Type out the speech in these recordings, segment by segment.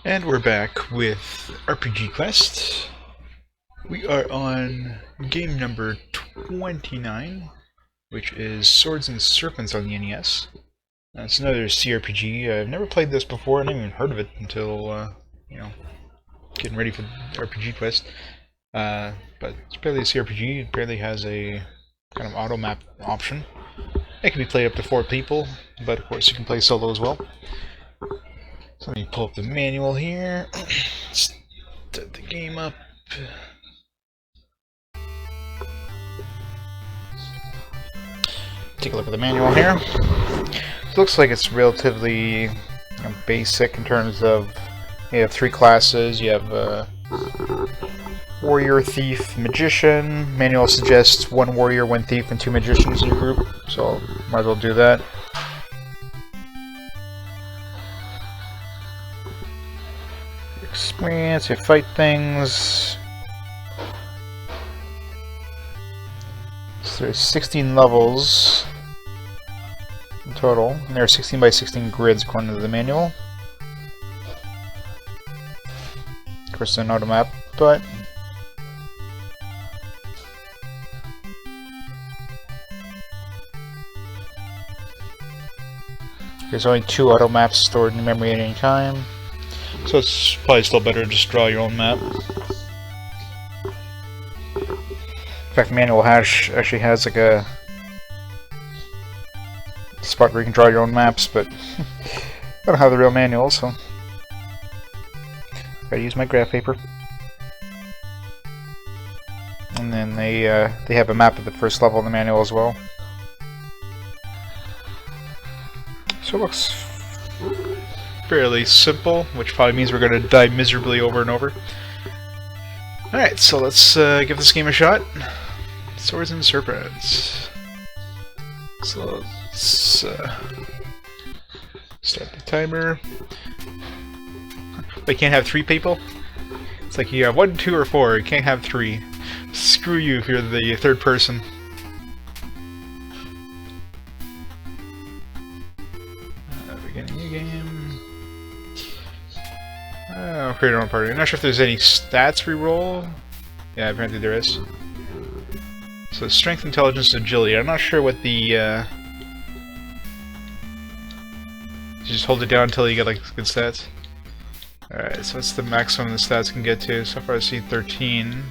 And we're back with RPG Quest. We are on game number 29, which is Swords and Serpents on the NES. It's another CRPG. I've never played this before. I never even heard of it until, getting ready for RPG Quest. But it's barely a CRPG. It barely has a kind of automap option. It can be played up to 4 people, but of course you can play solo as well. So let me pull up the manual here. Start the game up. Take a look at the manual here. It looks like it's relatively basic in terms of you have 3 classes. You have warrior, thief, magician. Manual suggests 1 warrior, 1 thief, and 2 magicians in your group. So might as well do that. Experience, you fight things. So there's 16 levels in total, and there are 16 by 16 grids according to the manual. Of course, an automap, but there's only 2 automaps stored in memory at any time. So it's probably still better to just draw your own map. In fact, Manual Hash actually has like a spot where you can draw your own maps, but I don't have the real manual, so gotta use my graph paper. And then they have a map of the first level in the manual as well. So it looks fairly simple, which probably means we're going to die miserably over and over. Alright, so let's give this game a shot. Swords and Serpents. So let's start the timer. They can't have 3 people? It's like you have 1, 2, or 4. You can't have 3. Screw you if you're the 3rd person. Beginning new game. Create our own party. I'm not sure if there's any stats reroll. Yeah, apparently there is. So strength, intelligence, agility. I'm not sure what the you just hold it down until you get like good stats. Alright, so that's the maximum the stats can get to. So far I've seen 13.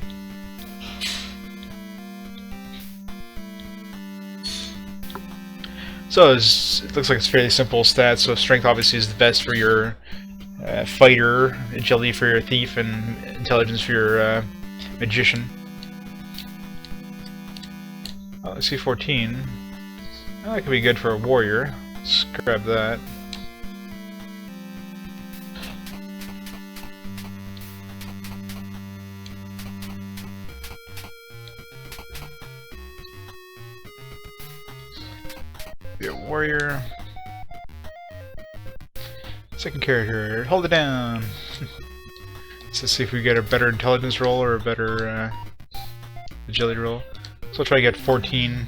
So it looks like it's fairly simple stats. So strength obviously is the best for your fighter, agility for your thief, and intelligence for your magician. Oh, I see 14. Oh, that could be good for a warrior. Let's grab that. Be a warrior. Second character, hold it down. Let's see if we get a better intelligence roll or a better agility roll. So we'll try to get 14.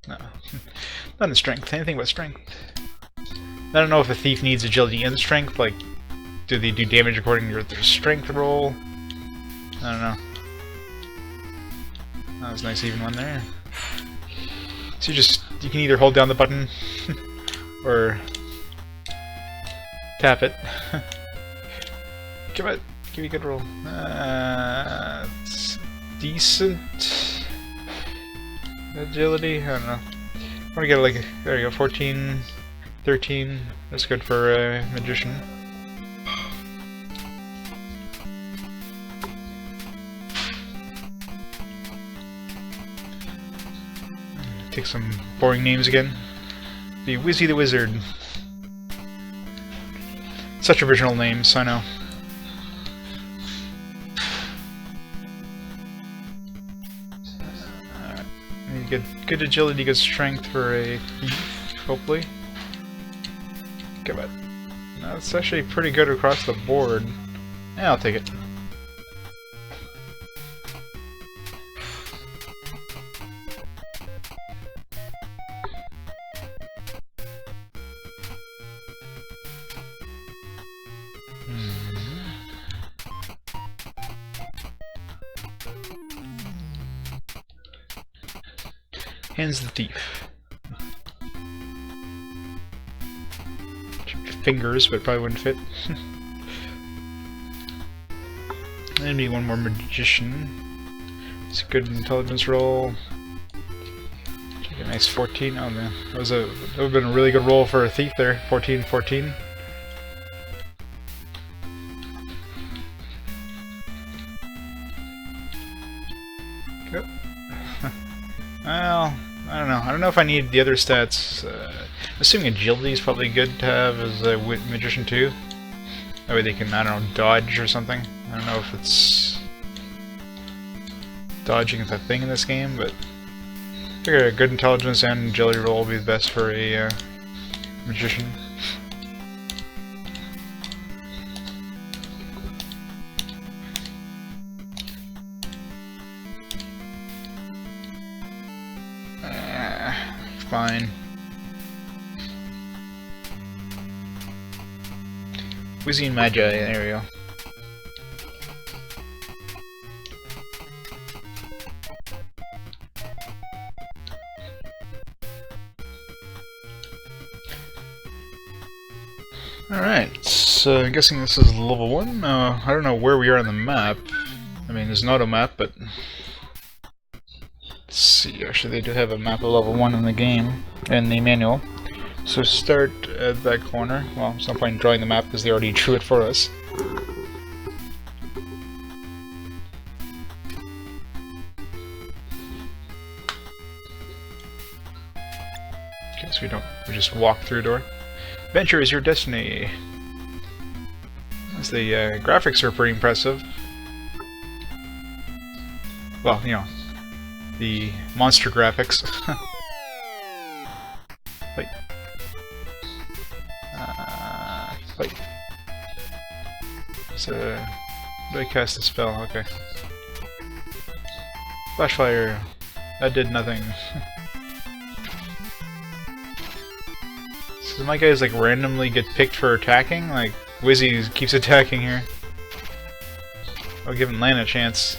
No, not in strength. Anything but strength. I don't know if a thief needs agility and strength. Like, do they do damage according to their strength roll? I don't know. That was a nice even one there. So you can either hold down the button or tap it. Give me a good roll. It's decent. Agility? I don't know. I want to get like, there you go, 14, 13. That's good for a magician. Take some boring names again. The Wizzy the Wizard. Such original names, I know. Good agility, good strength for a thief, hopefully. Give it. That's actually pretty good across the board. Yeah, I'll take it. Hands the thief. Fingers, but probably wouldn't fit. Maybe one more magician. It's a good intelligence roll. Take a nice 14. Oh man, that would have been a really good roll for a thief there. 14, 14. Go. Well, I don't know. I don't know if I need the other stats. I'm assuming agility is probably good to have as a magician too. That way they can, I don't know, dodge or something. I don't know if it's dodging is a thing in this game, but I figure a good intelligence and agility roll will be the best for a magician. Fine. Wizzy and Magi, there we go. Alright, so I'm guessing this is level 1. I don't know where we are on the map. I mean, there's an auto map, but let's see, actually they do have a map of level 1 in the game, in the manual. So start at that corner. Well, there's no point in drawing the map because they already drew it for us. Okay, so we just walk through a door. Adventure is your destiny. The graphics are pretty impressive. Well, you know, the monster graphics. Wait. Wait. So, do I cast a spell? Okay. Flashfire. That did nothing. So my guys like randomly get picked for attacking? Like, Wizzy keeps attacking here. I'll give him Lan a chance.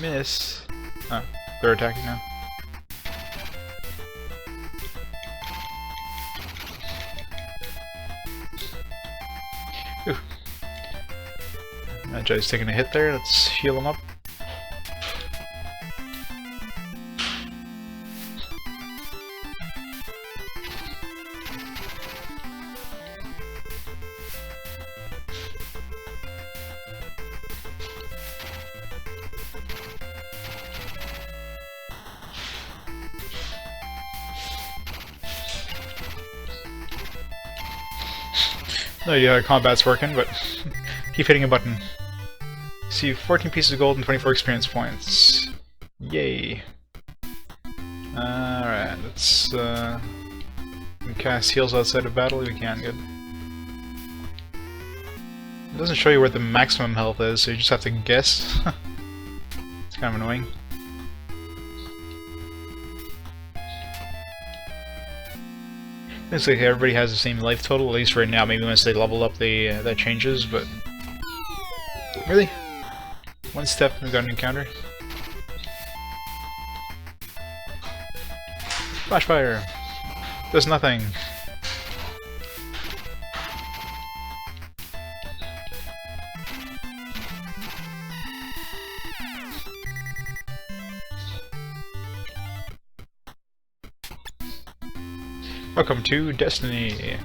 Miss. Oh, they're attacking now. Ooh. Magi's taking a hit there. Let's heal him up. No idea how combat's working, but keep hitting a button. See 14 pieces of gold and 24 experience points. Yay. Alright, let's cast heals outside of battle. We can, good. It doesn't show you where the maximum health is, so you just have to guess. It's kind of annoying. Looks like everybody has the same life total, at least right now. Maybe once they level up, that changes, but... Really? One step and we got an encounter? Flashfire! Does nothing. Welcome to Destiny.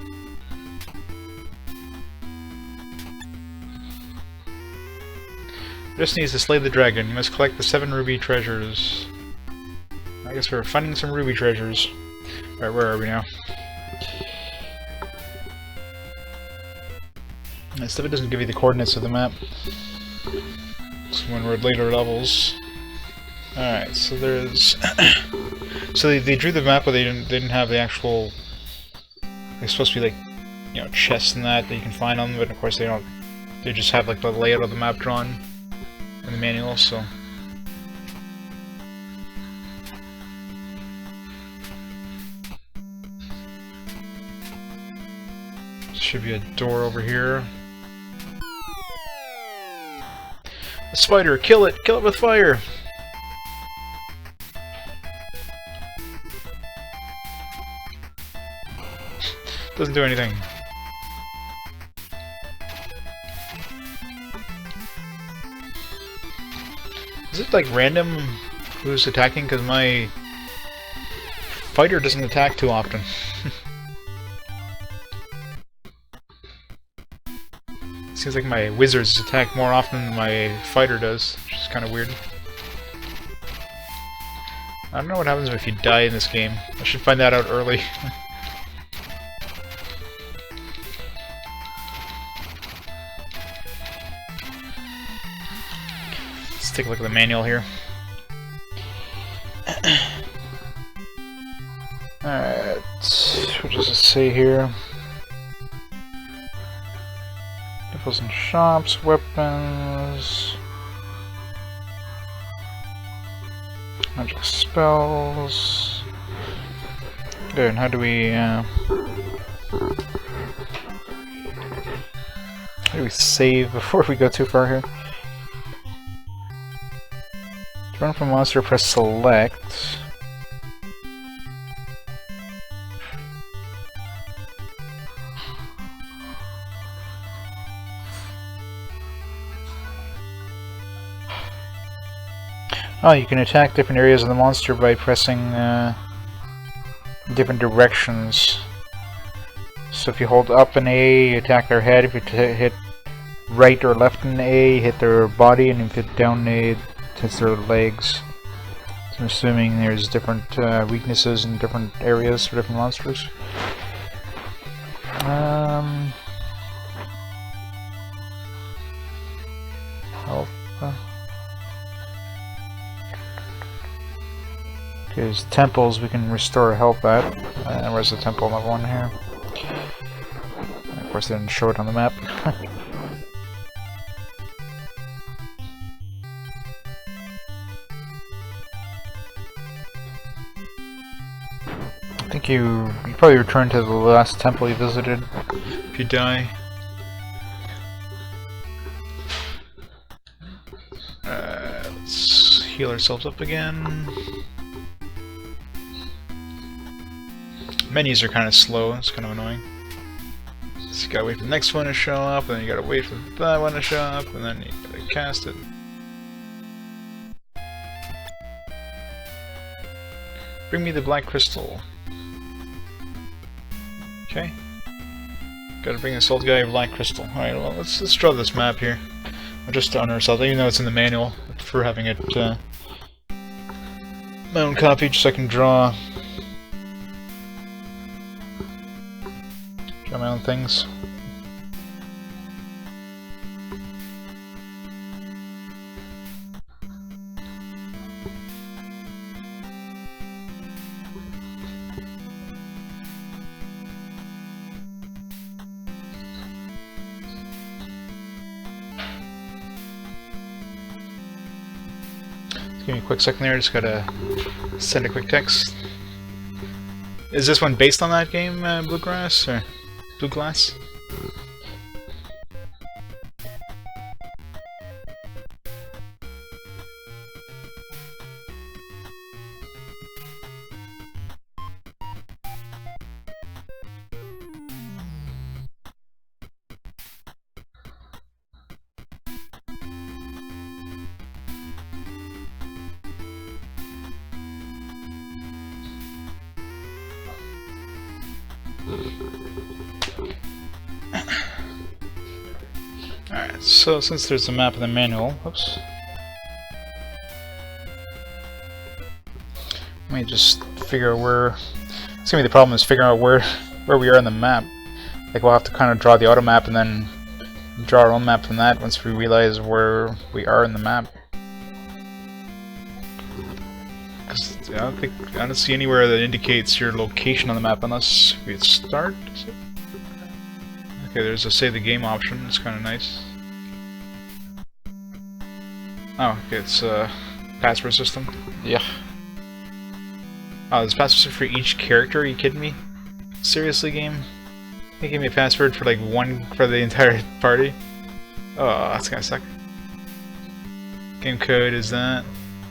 Destiny is to slay the dragon. You must collect the 7 ruby treasures. I guess we're finding some ruby treasures. Alright, where are we now? That stuff, it doesn't give you the coordinates of the map. So when we're at later levels. Alright, so there's... So they drew the map, but they didn't have the actual... There's supposed to be like, you know, chests and that you can find on them, but of course they don't. They just have like the layout of the map drawn in the manual, so... Should be a door over here. A spider! Kill it! Kill it with fire! Doesn't do anything. Is it like random who's attacking? Because my fighter doesn't attack too often. Seems like my wizards attack more often than my fighter does, which is kind of weird. I don't know what happens if you die in this game. I should find that out early. Let's take a look at the manual here. Alright, what does it say here? Rifles and shops, weapons, magic spells. There, and how do we save before we go too far here? To run from a monster, press select. Oh, you can attack different areas of the monster by pressing different directions. So if you hold up in A, you attack their head. If you hit right or left in A, you hit their body, and if you hit down A, it hits their legs. So I'm assuming there's different weaknesses in different areas for different monsters. Health. There's temples we can restore health at. Where's the temple level one here? And of course they didn't show it on the map. I think you probably return to the last temple you visited if you die. Let's heal ourselves up again. Menus are kind of slow, it's kind of annoying. So you gotta wait for the next one to show up, and then you gotta wait for that one to show up, and then you gotta cast it. Bring me the black crystal. Okay. Gotta bring this old guy a black crystal. Alright, well, let's draw this map here. I'll just honor ourselves, even though it's in the manual, for having it my own copy, just so I can draw my own things. Give me a quick second there, just gotta send a quick text. Is this one based on that game, Bluegrass, or Blue Glass? Alright, so since there's a map in the manual, oops. Let me just figure out where... It's gonna be the problem is figuring out where we are on the map. Like we'll have to kind of draw the automap and then draw our own map from that once we realize where we are in the map. Because I don't see anywhere that indicates your location on the map unless we hit start. Okay, there's a save the game option. It's kind of nice. Oh, okay, it's a password system. Yeah. Oh, there's password for each character? Are you kidding me? Seriously, game? They gave me a password for like one for the entire party. Oh, that's gonna suck. Game code is that.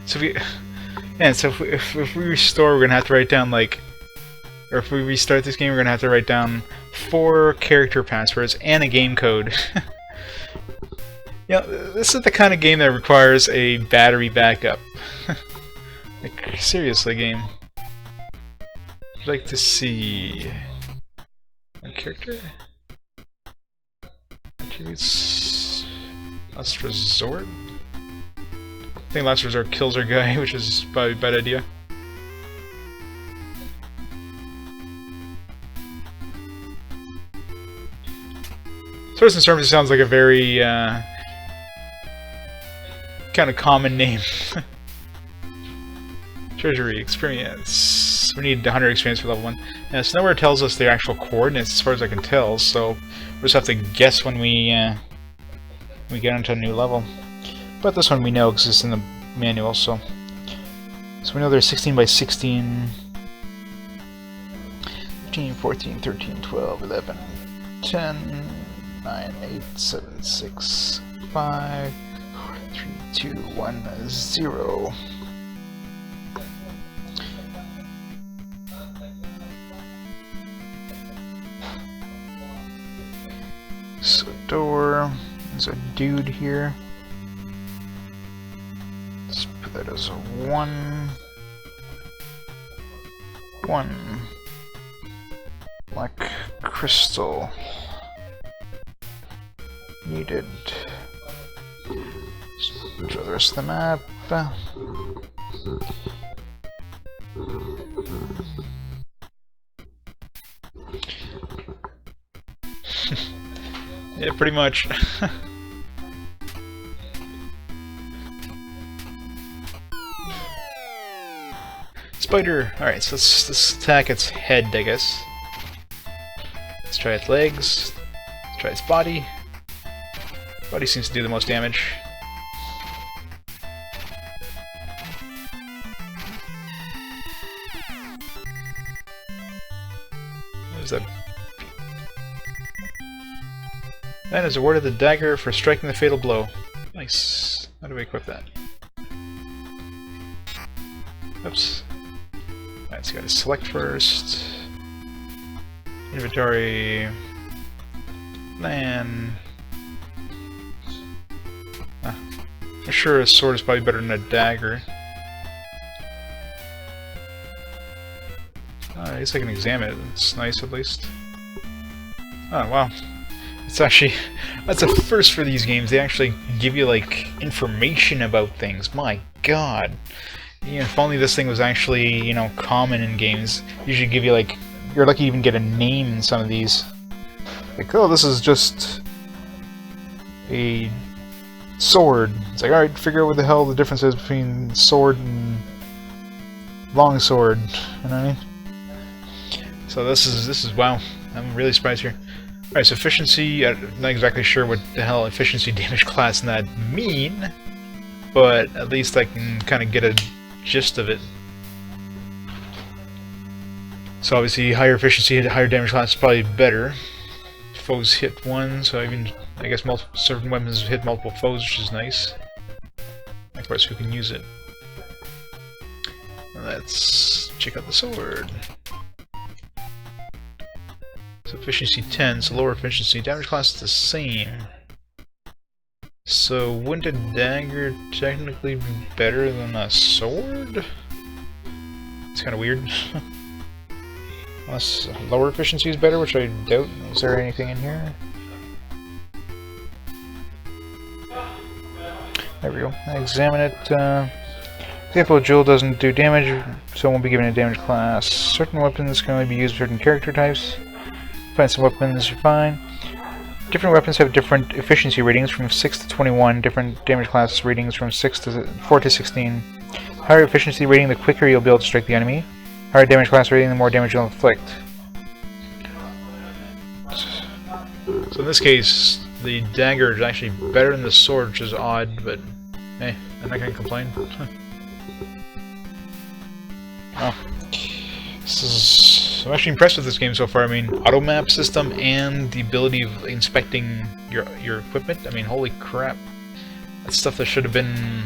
So if we, yeah. So if we restore, we're gonna have to write down like, or if we restart this game, we're gonna have to write down 4 character passwords and a game code. Yeah, this is the kind of game that requires a battery backup. Like, seriously, game. I'd like to see one character. Attributes. Last Resort. I think Last Resort kills our guy, which is probably a bad idea. Swords and Serpents sounds like a very kind of common name. Treasury, experience. We need 100 experience for level 1. Yeah, so nowhere tells us the actual coordinates as far as I can tell, so we'll just have to guess when we get into a new level. But this one we know exists in the manual, so we know there's 16 by 16, 15, 14, 13, 12, 11, 10, 9, 8, 7, 6, 5, 4, 3, 2, 1, 0. So door, there's a dude here. Let's put that as a 1. 1. Black crystal. Needed. Draw the rest of the map. Yeah, pretty much. Spider! Alright, so let's attack its head, I guess. Let's try its legs. Let's try its body. Body seems to do the most damage. There's that. That is awarded the dagger for striking the fatal blow. Nice. How do we equip that? Oops. Alright, so you gotta select first. Inventory. Land. I'm sure a sword is probably better than a dagger. I guess I can examine it. It's nice at least. Oh, wow. It's actually... that's a first for these games. They actually give you, like, information about things. My god. You know, if only this thing was actually, you know, common in games. Usually give you, like... You're lucky to even get a name in some of these. Like, oh, this is just... a... sword. It's like, alright, figure out what the hell the difference is between sword and... longsword. You know what I mean? So this is wow. I'm really surprised here. Alright, so efficiency, I'm not exactly sure what the hell efficiency damage class and that mean, but at least I can kind of get a gist of it. So obviously higher efficiency, higher damage class is probably better. Foes hit one, so I guess certain weapons hit multiple foes, which is nice. Of course, who can use it? Let's check out the sword. So efficiency 10, so lower efficiency. Damage class is the same. So wouldn't a dagger technically be better than a sword? It's kind of weird. Unless lower efficiency is better, which I doubt. Is there anything in here? There we go. Examine it. Example, jewel doesn't do damage, so it won't be given a damage class. Certain weapons can only be used with certain character types. Defensive weapons are fine. Different weapons have different efficiency ratings from 6 to 21. Different damage class ratings from 4 to 16. Higher efficiency rating, the quicker you'll be able to strike the enemy. Higher damage class rating, the more damage you'll inflict. So in this case, the dagger is actually better than the sword, which is odd, but hey, I'm not gonna complain. Oh. This is So I'm actually impressed with this game so far. I mean, automap system and the ability of inspecting your equipment. I mean, holy crap. That's stuff that should have been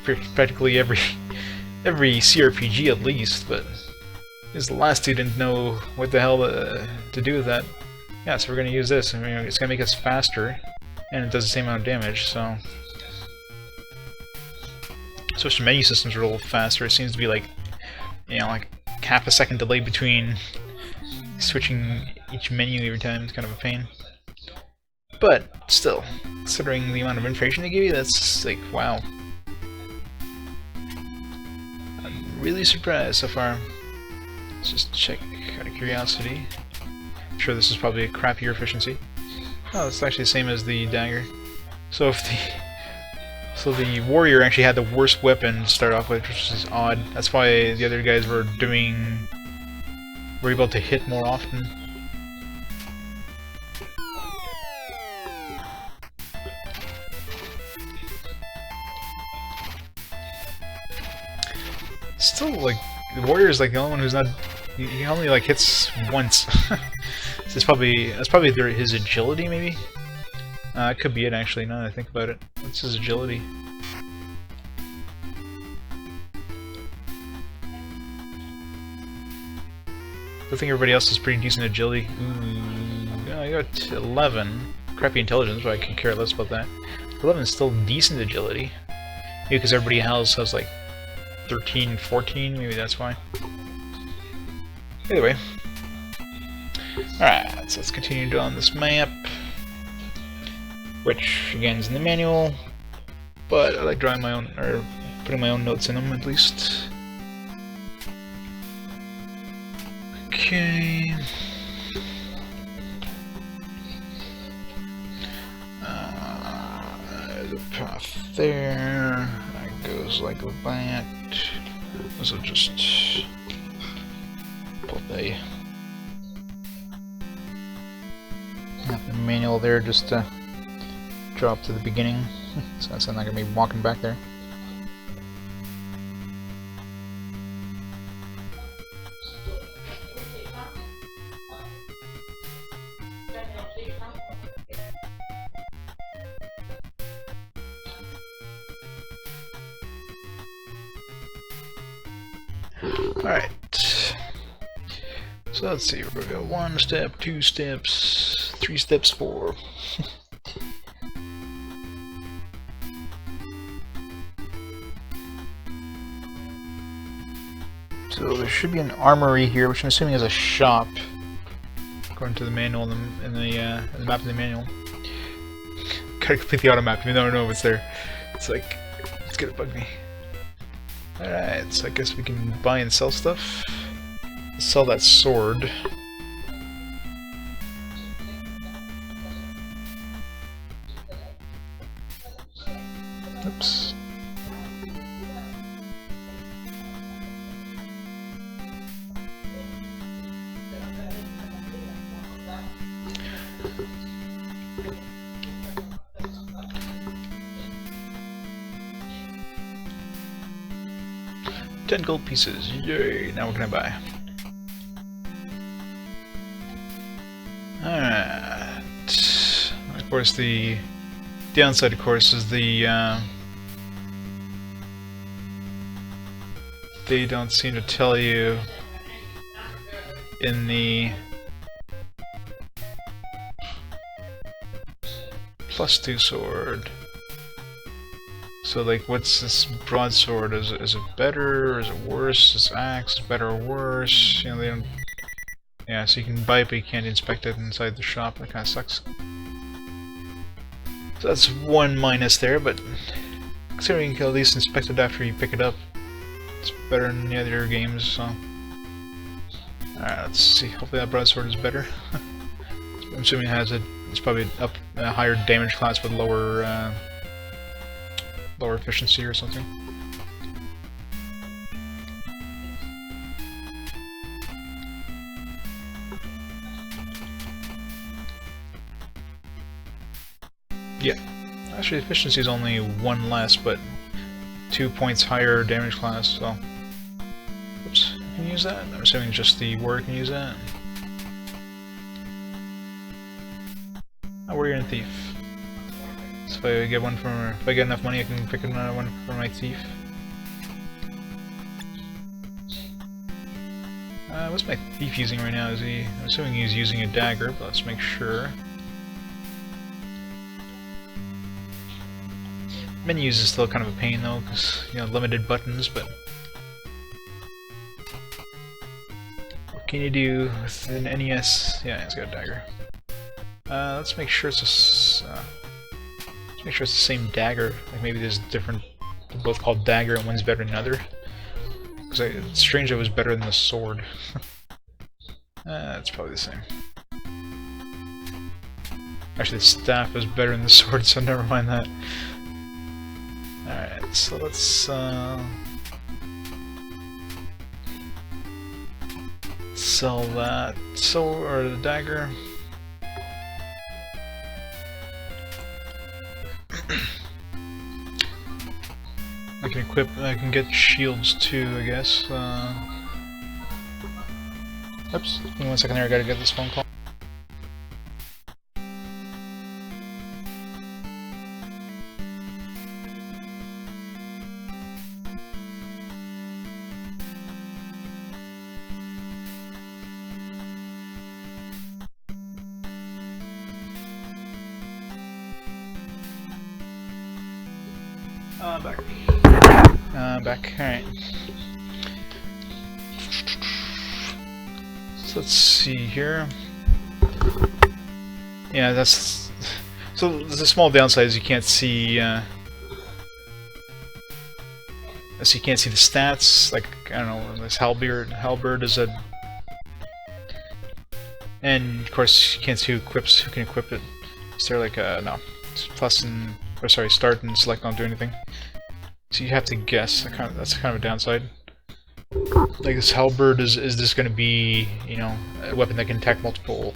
practically every CRPG at least, but this last dude didn't know what the hell to do with that. Yeah, so we're going to use this. I mean, it's going to make us faster, and it does the same amount of damage, so... Switch to menu systems are a little faster. It seems to be like, you know, like half a second delay between switching each menu every time. It's kind of a pain. But still, considering the amount of information they give you, that's like, wow. I'm really surprised so far. Let's just check out of curiosity. I'm sure this is probably a crappier efficiency. Oh, it's actually the same as the dagger. So if the warrior actually had the worst weapon to start off with, which is odd. That's why the other guys were able to hit more often. Still, like, the warrior is like the only one who's not. He only like hits once. So that's probably his agility, maybe. It could be it actually. Now that I think about it, what's his agility? I think everybody else is pretty decent agility. Ooh, I got 11. Crappy intelligence, but I could care less about that. 11 is still decent agility. Maybe because everybody else has like 13, 14, maybe that's why. Anyway. Alright, so let's continue on this map. Which, again, is in the manual. But I like drawing my own, or putting my own notes in them at least. Okay. The path there. That goes like that. So just put the manual there just to drop to the beginning. So that's not going to be walking back there. Alright, so let's see, we're going to go 1 step, 2 steps, 3 steps, 4. So there should be an armory here, which I'm assuming is a shop, according to the manual in the map in the manual. Gotta complete the automap, even though I don't know if it's there. It's like, it's gonna bug me. Alright, so I guess we can buy and sell stuff. Sell that sword. Oops. $10 gold pieces, yay! Now what can I buy? Alright. Of course, the downside, of course, is the they don't seem to tell you in the +2 sword. So, like, what's this broadsword? Is it better, or is it worse? Is axe better or worse? You know, they don't... Yeah, so you can buy it, but you can't inspect it inside the shop. That kind of sucks. So that's one minus there, but considering you can at least inspect it after you pick it up, it's better than the other games, so... Alright, let's see. Hopefully that broadsword is better. I'm assuming it has it's probably a higher damage class with lower efficiency or something. Yeah, actually efficiency is only 1 less, but 2 points higher damage class, so... Oops, can use that? I'm assuming just the warrior can use that. Oh, warrior and thief. So if I get one from, if I get enough money, I can pick another one for my thief. What's my thief using right now? Is he? I'm assuming he's using a dagger, but let's make sure. Menus is still kind of a pain though, because you know, limited buttons. But what can you do with an NES? Yeah, it's got a dagger. Let's make sure it's let's make sure it's the same dagger. Like maybe there's different. They're both called dagger, and one's better than the other. Because it's strange that it was better than the sword. It's probably the same. Actually, the staff is better than the sword, so never mind that. Alright, so let's sell that sword or the dagger. I can get shields too, I guess. Oops, give me 1 second there, I gotta get this phone call. Back. Alright. So let's see here. Yeah, that's... So there's a small downside is you can't see... so you can't see the stats, like, I don't know, this halberd is a... And, of course, you can't see who can equip it. Is there like a... no. It's plus and... or sorry, start and select don't do anything. So you have to guess. That's kind of a downside. Like this halberd, is this going to be, you know, a weapon that can attack multiple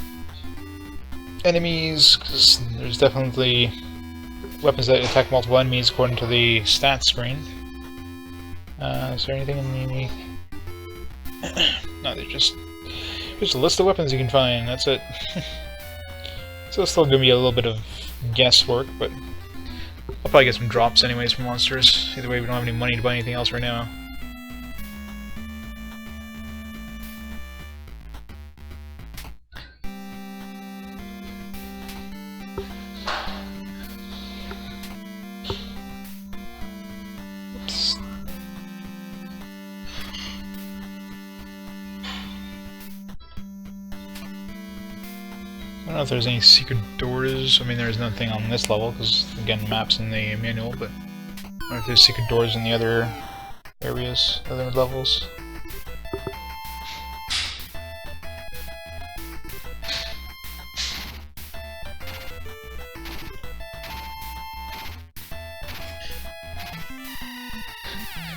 enemies? Because there's definitely weapons that attack multiple enemies according to the stats screen. Is there anything in the... no, there's just a list of weapons you can find. That's it. So it's still going to be a little bit of guesswork, but I'll probably get some drops anyways from monsters. Either way, we don't have any money to buy anything else right now. Oops. I don't know if there's any secret doors. I mean, there's nothing on this level, because, again, maps in the manual, but I don't know if there's secret doors in the other areas, other levels.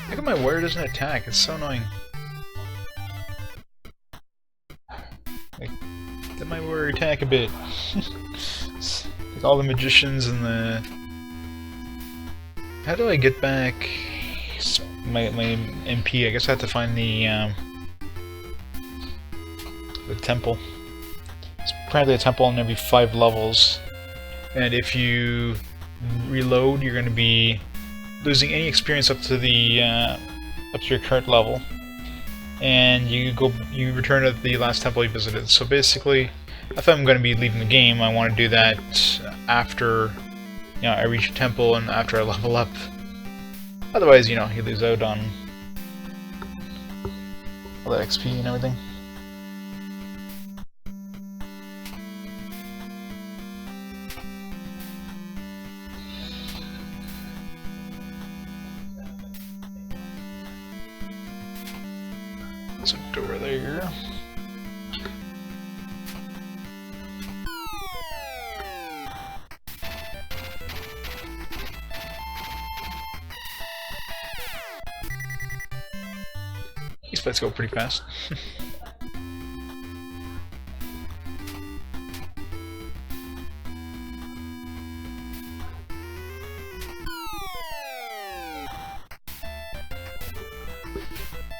How come my wire doesn't attack? It's so annoying. Let my warrior attack a bit. Like all the magicians and the... How do I get back my MP? I guess I have to find the temple. It's apparently a temple in every 5 levels, and if you reload, you're going to be losing any experience up to the up to your current level. And you return to the last temple you visited. So basically, if I'm going to be leaving the game, I want to do that after, you know, I reach a temple and after I level up. Otherwise, you know, you lose out on all that XP and everything. There's a door there. These fights go pretty fast. What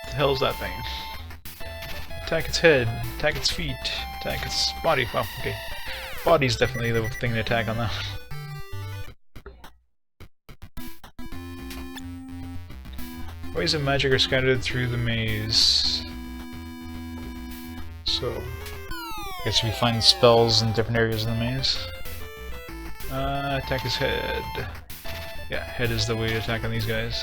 the hell's that thing? Attack its head, attack its feet, attack its body. Oh, okay. Body's definitely the thing to attack on that. Ways of magic are scattered through the maze. So, I guess we find spells in different areas of the maze. Attack his head. Yeah, head is the way to attack on these guys.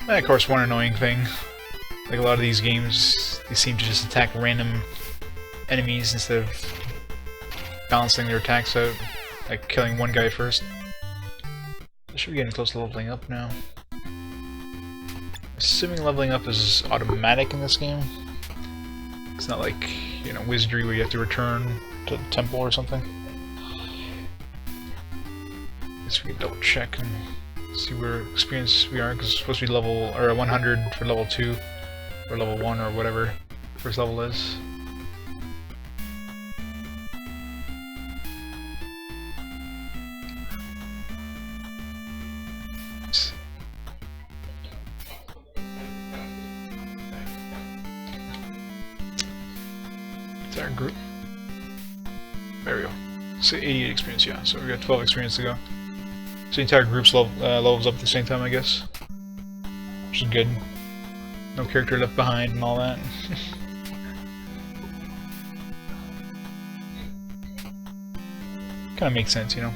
And of course, one annoying thing, like a lot of these games, they seem to just attack random enemies instead of balancing their attacks out, like killing one guy first. I should be getting close to leveling up now. Assuming leveling up is automatic in this game. It's not like, you know, Wizardry where you have to return to the temple or something. Guess we can double check and see where experienced we are, because it's supposed to be level, or 100 for level 2, or level 1, or whatever first level is. It's our group. There we go. So 88 experience, yeah. So we got 12 experience to go. So the entire group's levels up at the same time, I guess. Which is good. No character left behind and all that. Kinda makes sense, you know.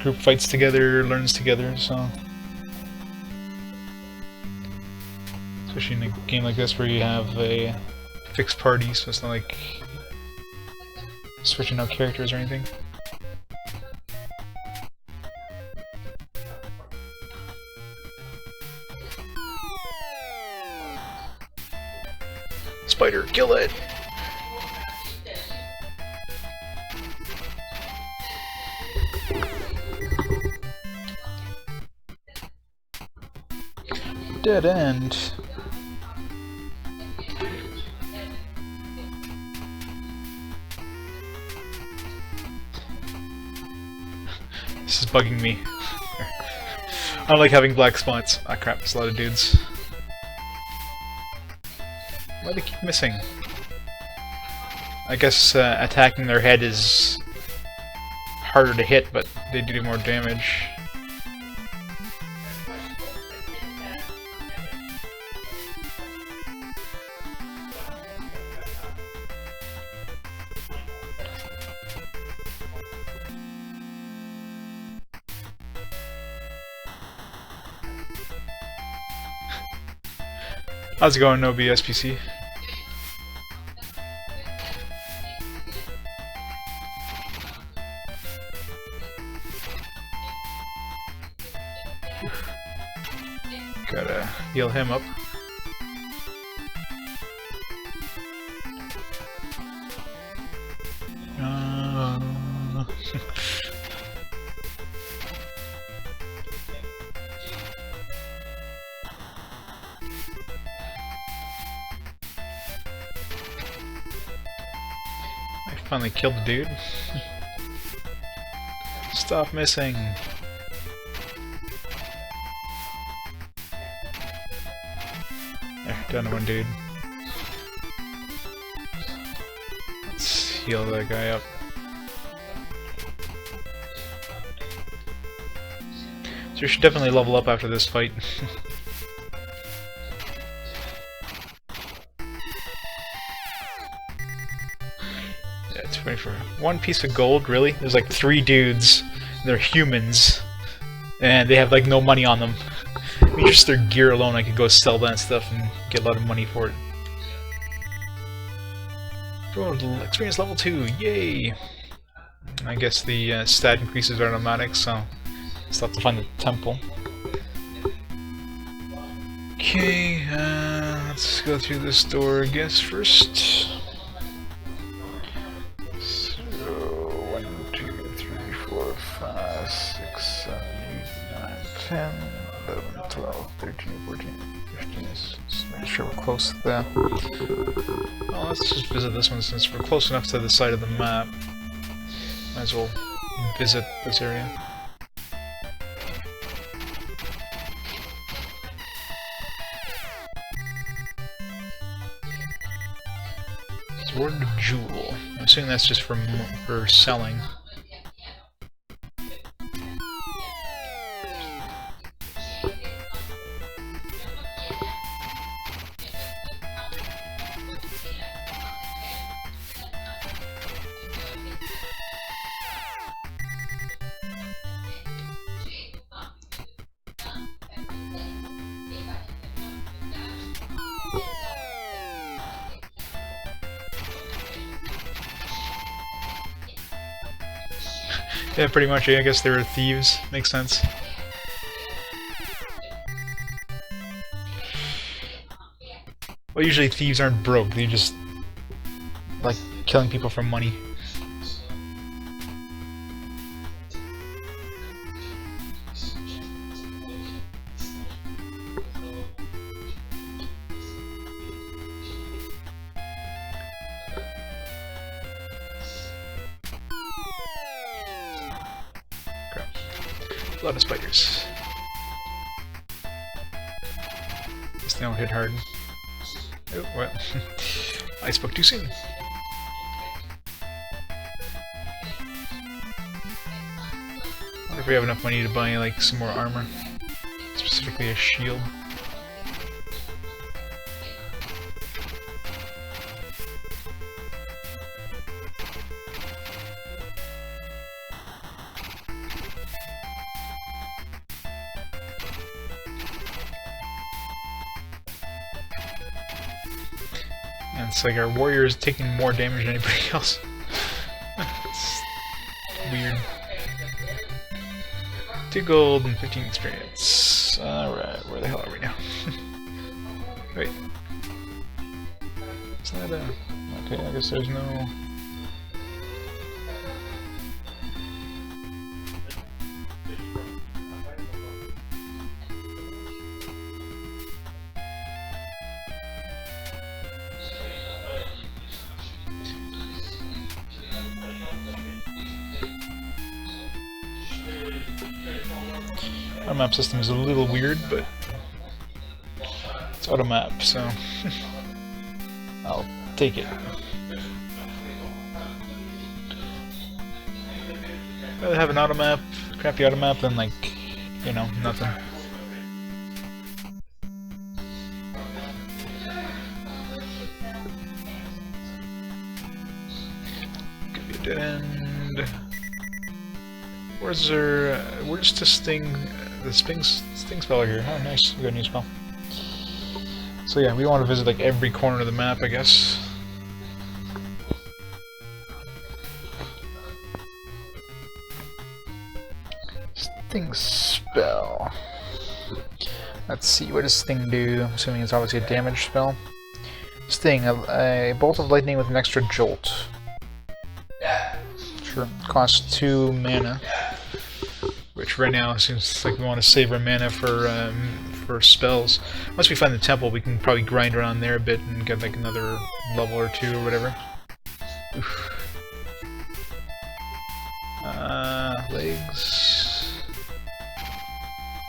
Group fights together, learns together, so... Especially in a game like this where you have a fixed party, so it's not like switching out characters or anything. Spider, kill it! Dead end. This is bugging me. I don't like having black spots. Ah crap, it's a lot of dudes. Why do they keep missing? I guess attacking their head is harder to hit, but they do more damage. How's it going, Nobi SPC? Gotta heal him up. I finally killed the dude. Stop missing. There, down to one dude. Let's heal that guy up. So you should definitely level up after this fight. Yeah, 24. One piece of gold, really? There's like 3 dudes. They're humans. And they have like no money on them. I mean, just their gear alone, I could go sell that stuff and get a lot of money for it. Bro, experience level 2, yay! I guess the stat increases are automatic, so still have to find the temple. Okay, let's go through this door, I guess, first. So, 1, 2, 3, 4, 5, 6, 7, 8, 9, 10, 11, 12, 13, 14, 15. Let's make sure we're close to that. Well, let's just visit this one since we're close enough to the side of the map. Might as well visit this area. Sword Jewel. I'm assuming that's just for selling. Yeah, pretty much. I guess they were thieves. Makes sense. Well, usually thieves aren't broke. They just like killing people for money. A lot of spiders. This thing don't hit hard. Oh, well. I spoke too soon. I wonder if we have enough money to buy like some more armor. Specifically a shield. And it's like our warrior is taking more damage than anybody else. It's weird. 2 gold and 15 experience. Alright, where the hell are we now? Wait. Is that a... Okay, I guess there's no... Our map system is a little weird, but it's automap, so I'll take it. I'd rather have an automap, crappy automap, than like, you know, nothing. Could be a dead end. Where's the sting? The sting spell here. Oh, nice. We got a new spell. So yeah, we want to visit like every corner of the map, I guess. Sting spell. Let's see, what does Sting do? I'm assuming it's obviously a damage spell. Sting, a bolt of lightning with an extra jolt. Sure, costs 2 mana. Which right now seems like we want to save our mana for spells. Once we find the temple, we can probably grind around there a bit and get like another level or 2 or whatever. Oof. Legs.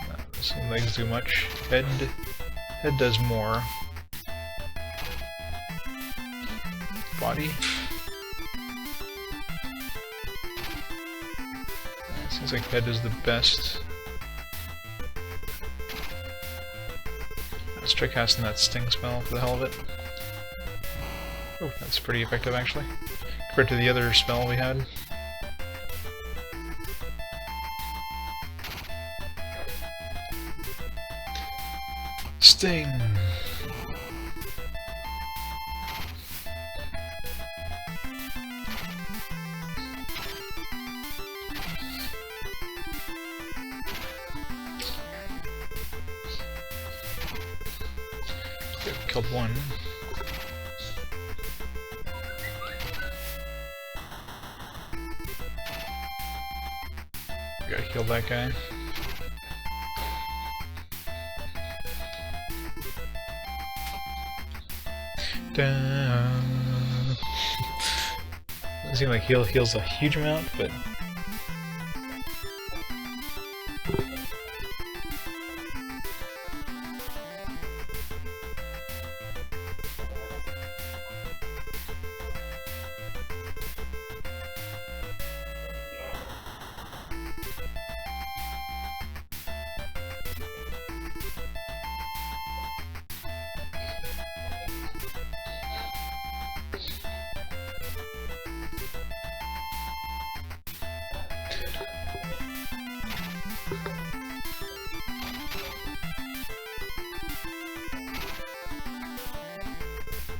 No, some legs do much. Head does more. Body. Seems like head is the best. Let's try casting that sting spell for the hell of it. Oh, that's pretty effective actually, compared to the other spell we had. Sting! Killed one. Gotta kill that guy. Doesn't seem like heals a huge amount, but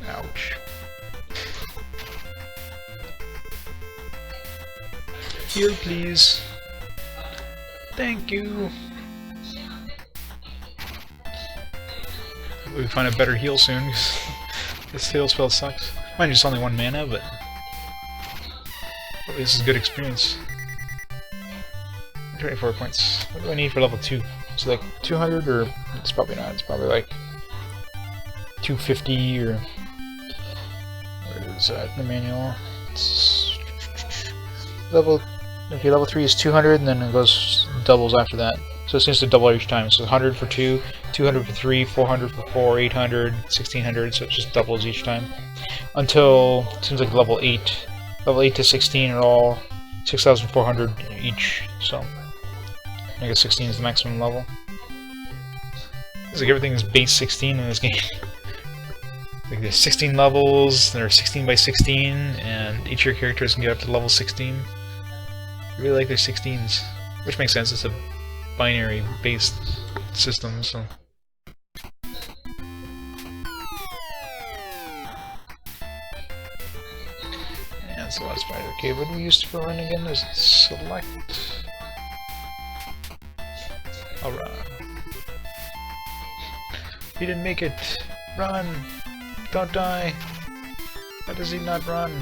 Ouch. Heal, please. Thank you. We find a better heal soon, because this heal spell sucks. Mind you, it's only 1 mana, but this is a good experience. 24 points. What do I need for level 2? Is it like 200, or it's probably not. It's probably like 250, or where is that in the manual? It's level. Okay, level 3 is 200, and then it goes doubles after that. So it seems to double each time. So 100 for 2, 200 for 3, 400 for 4, 800, 1600. So it just doubles each time until it seems like level 8. Level 8 to 16 are all 6,400 each. So I guess 16 is the maximum level. It's like everything is base 16 in this game. Like there's 16 levels, there are 16 by 16, and each of your characters can get up to level 16. I really like their 16s, which makes sense. It's a binary-based system, so. Yeah, it's a lot of spider. Okay, what do we use for run again? Is it select? I'll run. He didn't make it. Run! Don't die! How does he not run?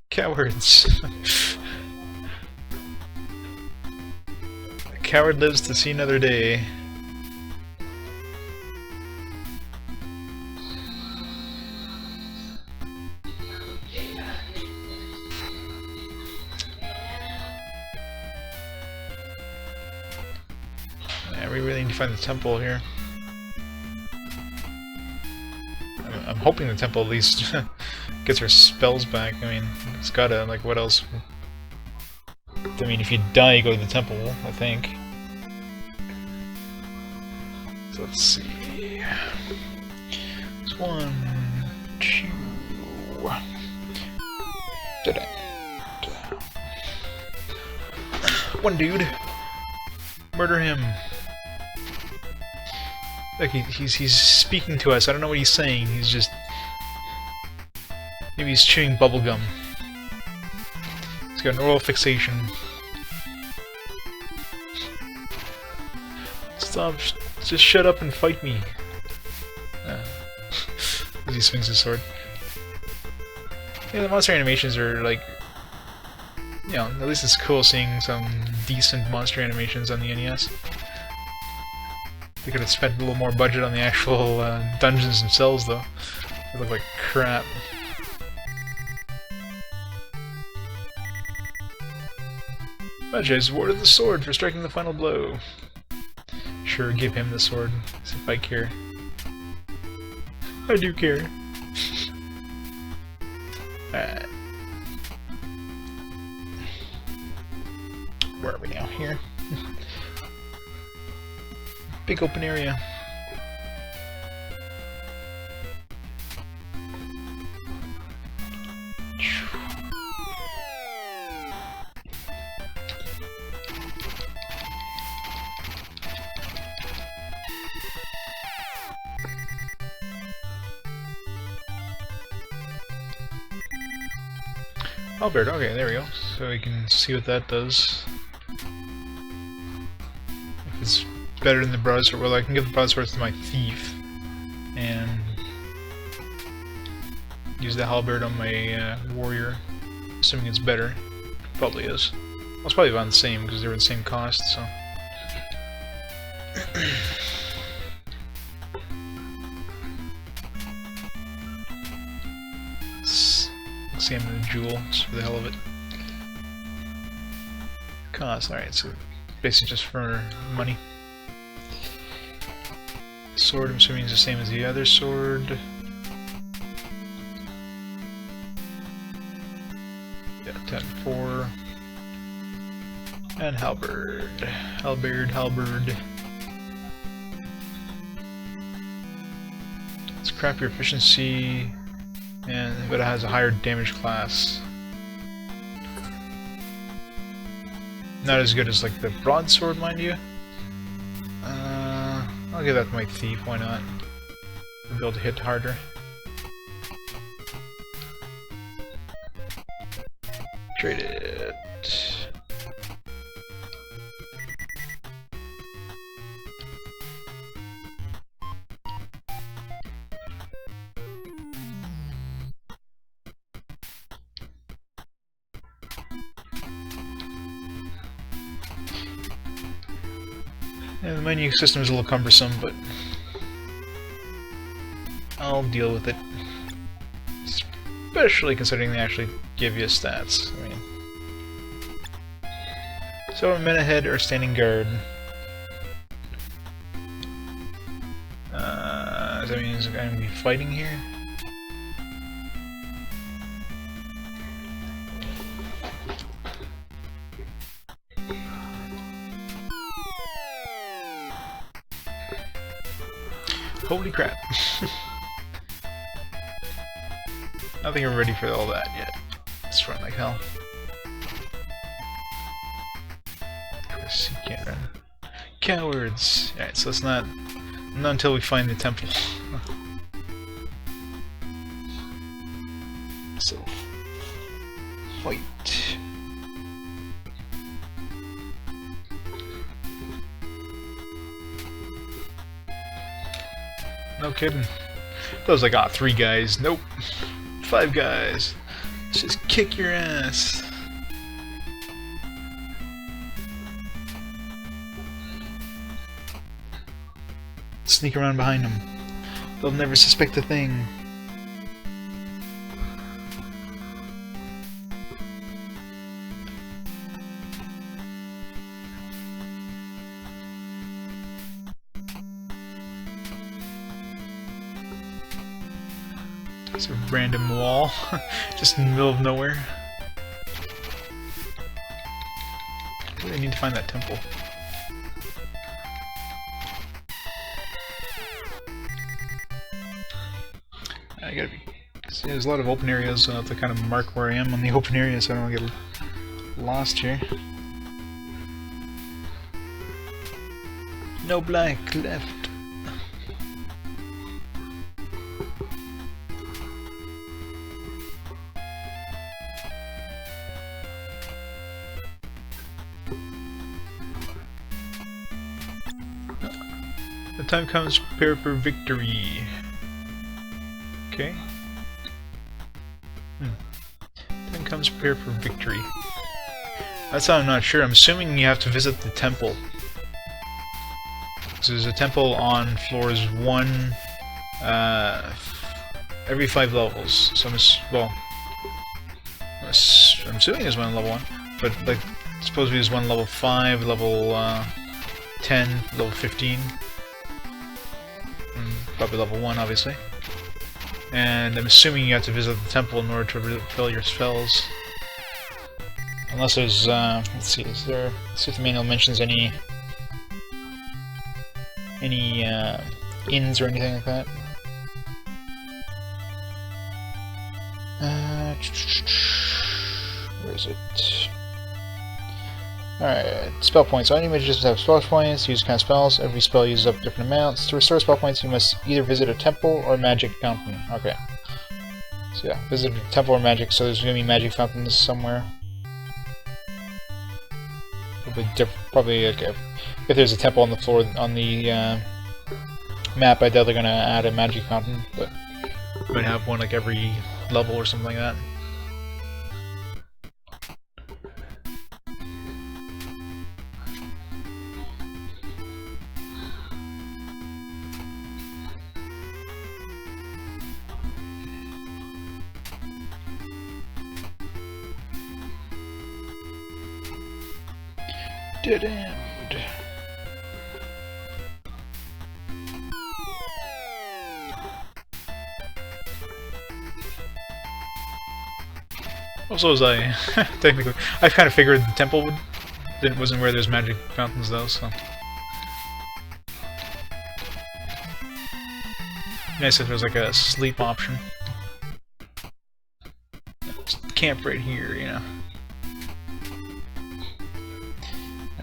Cowards! A coward lives to see another day. Yeah, we really need to find the temple here. I'm hoping the temple at least gets her spells back. I mean, it's gotta, like, what else? I mean, if you die, you go to the temple, I think. So let's see. It's 1, 2. Did I? One dude. Murder him. Like he's speaking to us. I don't know what he's saying. He's just maybe he's chewing bubblegum. He's got an oral fixation. Stop! Just shut up and fight me. As he swings his sword. Yeah, the monster animations are like, you know, at least it's cool seeing some decent monster animations on the NES. They could have spent a little more budget on the actual dungeons themselves, though. They look like crap. Magi has awarded the sword for striking the final blow. Sure, give him the sword, as if I care. I do care. Alright. Where are we now? Here? Big open area. Albert, okay, there we go. So we can see what that does. If it's better than the broadsword, well, I can give the broadsword to my thief and use the halberd on my warrior, assuming it's better. Probably is. Well, it's probably about the same because they were the same cost, so. Let's examine the jewel just for the hell of it. Cost, alright, so basically just for money. Sword, I'm assuming is the same as the other sword. Yeah, 10-4. And halberd. Halberd. Let's crap your efficiency, but it has a higher damage class. Not as good as like the broadsword, mind you. I'll give that to my thief, why not? I'll be able to hit harder. Trade it. Yeah, the menu system is a little cumbersome, but I'll deal with it. Especially considering they actually give you stats. I mean, so a minute ahead or standing guard. Does that mean I'm going to be fighting here? Holy crap. I don't think I'm ready for all that yet. Let's run like hell. Of course, you can't run. Cowards! Alright, so it's not until we find the temple. So, fight. No kidding. That was like, 3 guys. Nope. 5 guys. Let's just kick your ass. Sneak around behind them. They'll never suspect a thing. It's a random wall, just in the middle of nowhere. I really need to find that temple. I gotta be. See, there's a lot of open areas, so I have to kind of mark where I am on the open area so I don't get lost here. No black left. The time comes, prepare for victory. Okay. Time comes, prepare for victory. That's how I'm not sure. I'm assuming you have to visit the temple. So there's a temple on floors 1, every 5 levels. So I'm assuming there's one level 1, but like supposedly there's one level 5, level 10, level 15. Probably level 1, obviously. And I'm assuming you have to visit the temple in order to refill your spells. Unless there's, let's see, let's see if the manual mentions any inns or anything like that. Where is it? Alright, spell points. All images have spell points, use kind of spells. Every spell uses up different amounts. To restore spell points, you must either visit a temple or magic fountain. Okay. So yeah, visit a temple or magic, so there's going to be magic fountains somewhere. Probably like if there's a temple on the floor, on the map, I doubt they're going to add a magic fountain, but we might have one like every level or something like that. Dead end. Also, as I technically, I kind of figured the temple wasn't where there's magic fountains though, so nice if there's like a sleep option. Just camp right here, you know.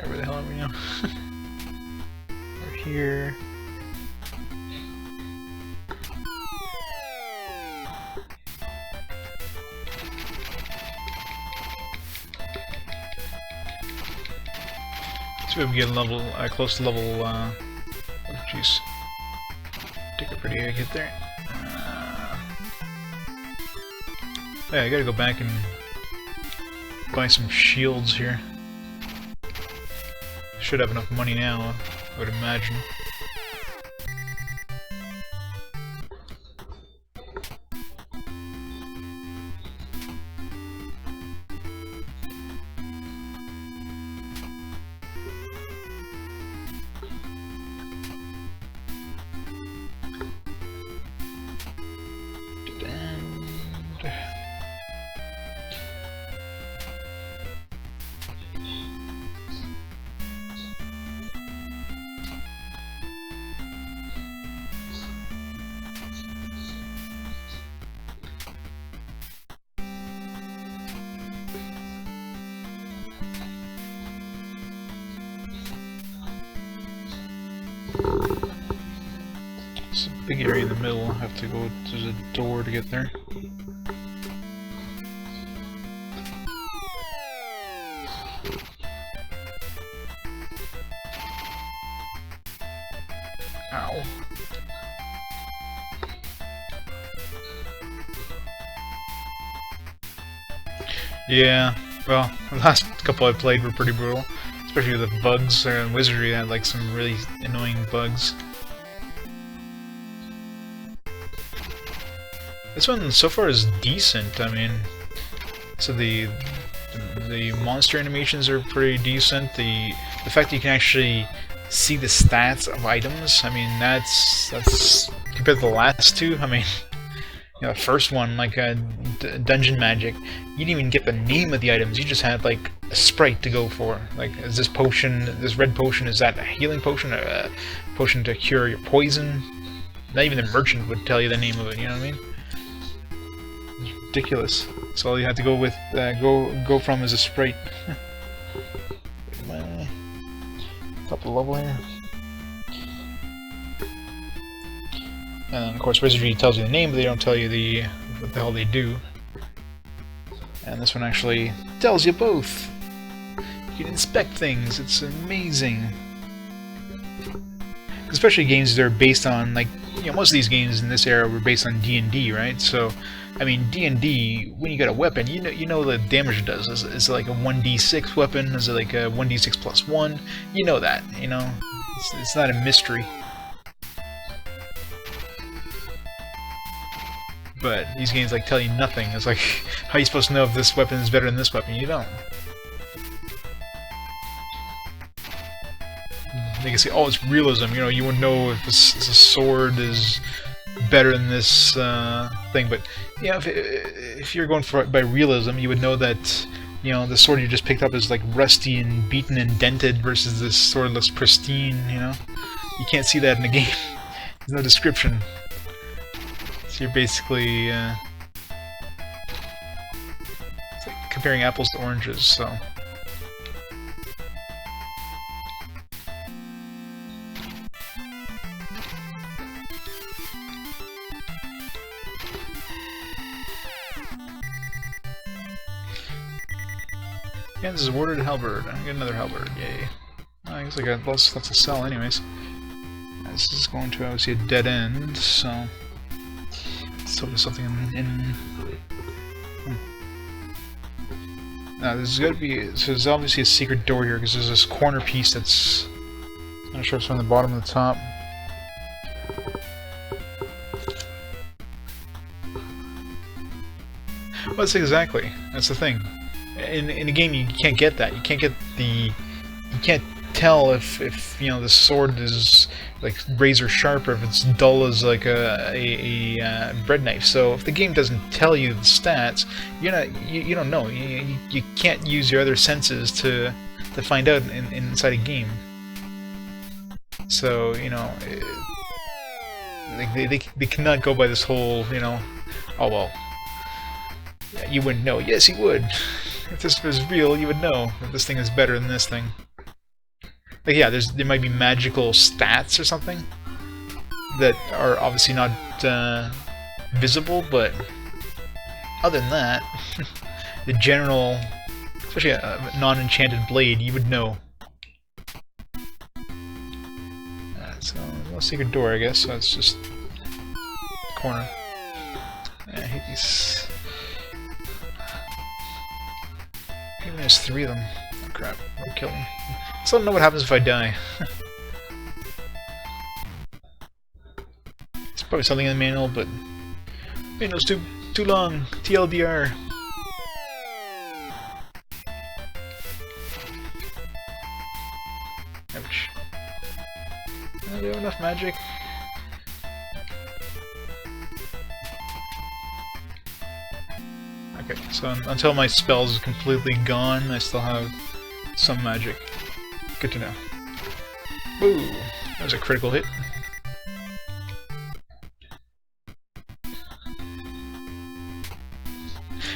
Where the hell are we now? We're here. See if we can get level, close to level, oh jeez. Take a pretty hit there. Yeah, I gotta go back and buy some shields here. Should have enough money now, I would imagine. It's a big area in the middle. I have to go to the door to get there. Ow. Yeah, well, the last couple I played were pretty brutal. Especially with the bugs and wizardry, that had like some really annoying bugs. This one so far is decent. I mean, so the monster animations are pretty decent. The fact that you can actually see the stats of items, I mean, that's compared to the last two. I mean, you know, the first one, like Dungeon Magic, you didn't even get the name of the items. You just had like a sprite to go for. Like, is this potion, this red potion, is that a healing potion, or a potion to cure your poison? Not even the merchant would tell you the name of it. You know what I mean? Ridiculous. So all you have to go with, go from is a sprite. Top of the level here. And then, of course, wizardry tells you the name, but they don't tell you what the hell they do. And this one actually tells you both. You can inspect things. It's amazing. Especially games that are based on, like, you know, most of these games in this era were based on D&D, right? So, I mean, D&D, when you got a weapon, you know the damage it does. Is it like a 1d6 weapon? Is it like a 1d6 plus 1? You know that, you know? It's not a mystery. But these games, like, tell you nothing. It's like, how are you supposed to know if this weapon is better than this weapon? You don't. They can say, oh, it's realism, you know, you wouldn't know if this sword is better than this thing, but, you know, if you're going by realism, you would know that, you know, the sword you just picked up is, like, rusty and beaten and dented versus this sword looks pristine, you know? You can't see that in the game. There's no description. So you're basically, it's like comparing apples to oranges, so... Yeah, this is a warded halberd. I get another halberd, yay. I guess I got lots to sell anyways. This is going to obviously a dead end, so... Let's hope there's something in... Now, there's gotta be... So there's obviously a secret door here, because there's this corner piece that's... I'm not sure if it's from the bottom or the top. Well, that's exactly. That's the thing. In a game, you can't get that. You can't get the... You can't tell if you know, the sword is like razor sharp or if it's dull as like a bread knife. So if the game doesn't tell you the stats, you don't know. You can't use your other senses to find out inside a game. So, you know, they cannot go by this whole, you know, oh well, yeah, you wouldn't know. Yes, you would. If this was real, you would know that this thing is better than this thing. Like, yeah, there might be magical stats or something that are obviously not visible, but other than that, the general, especially a non-enchanted blade, you would know. secret door, I guess, so it's just corner. I hate these. Even there's 3 of them. Oh, crap, won't kill me. I still don't know what happens if I die. It's probably something in the manual, but manual's too long. TLDR. Ouch. Do you have enough magic? Okay, so until my spell's completely gone, I still have some magic. Good to know. Ooh, that was a critical hit.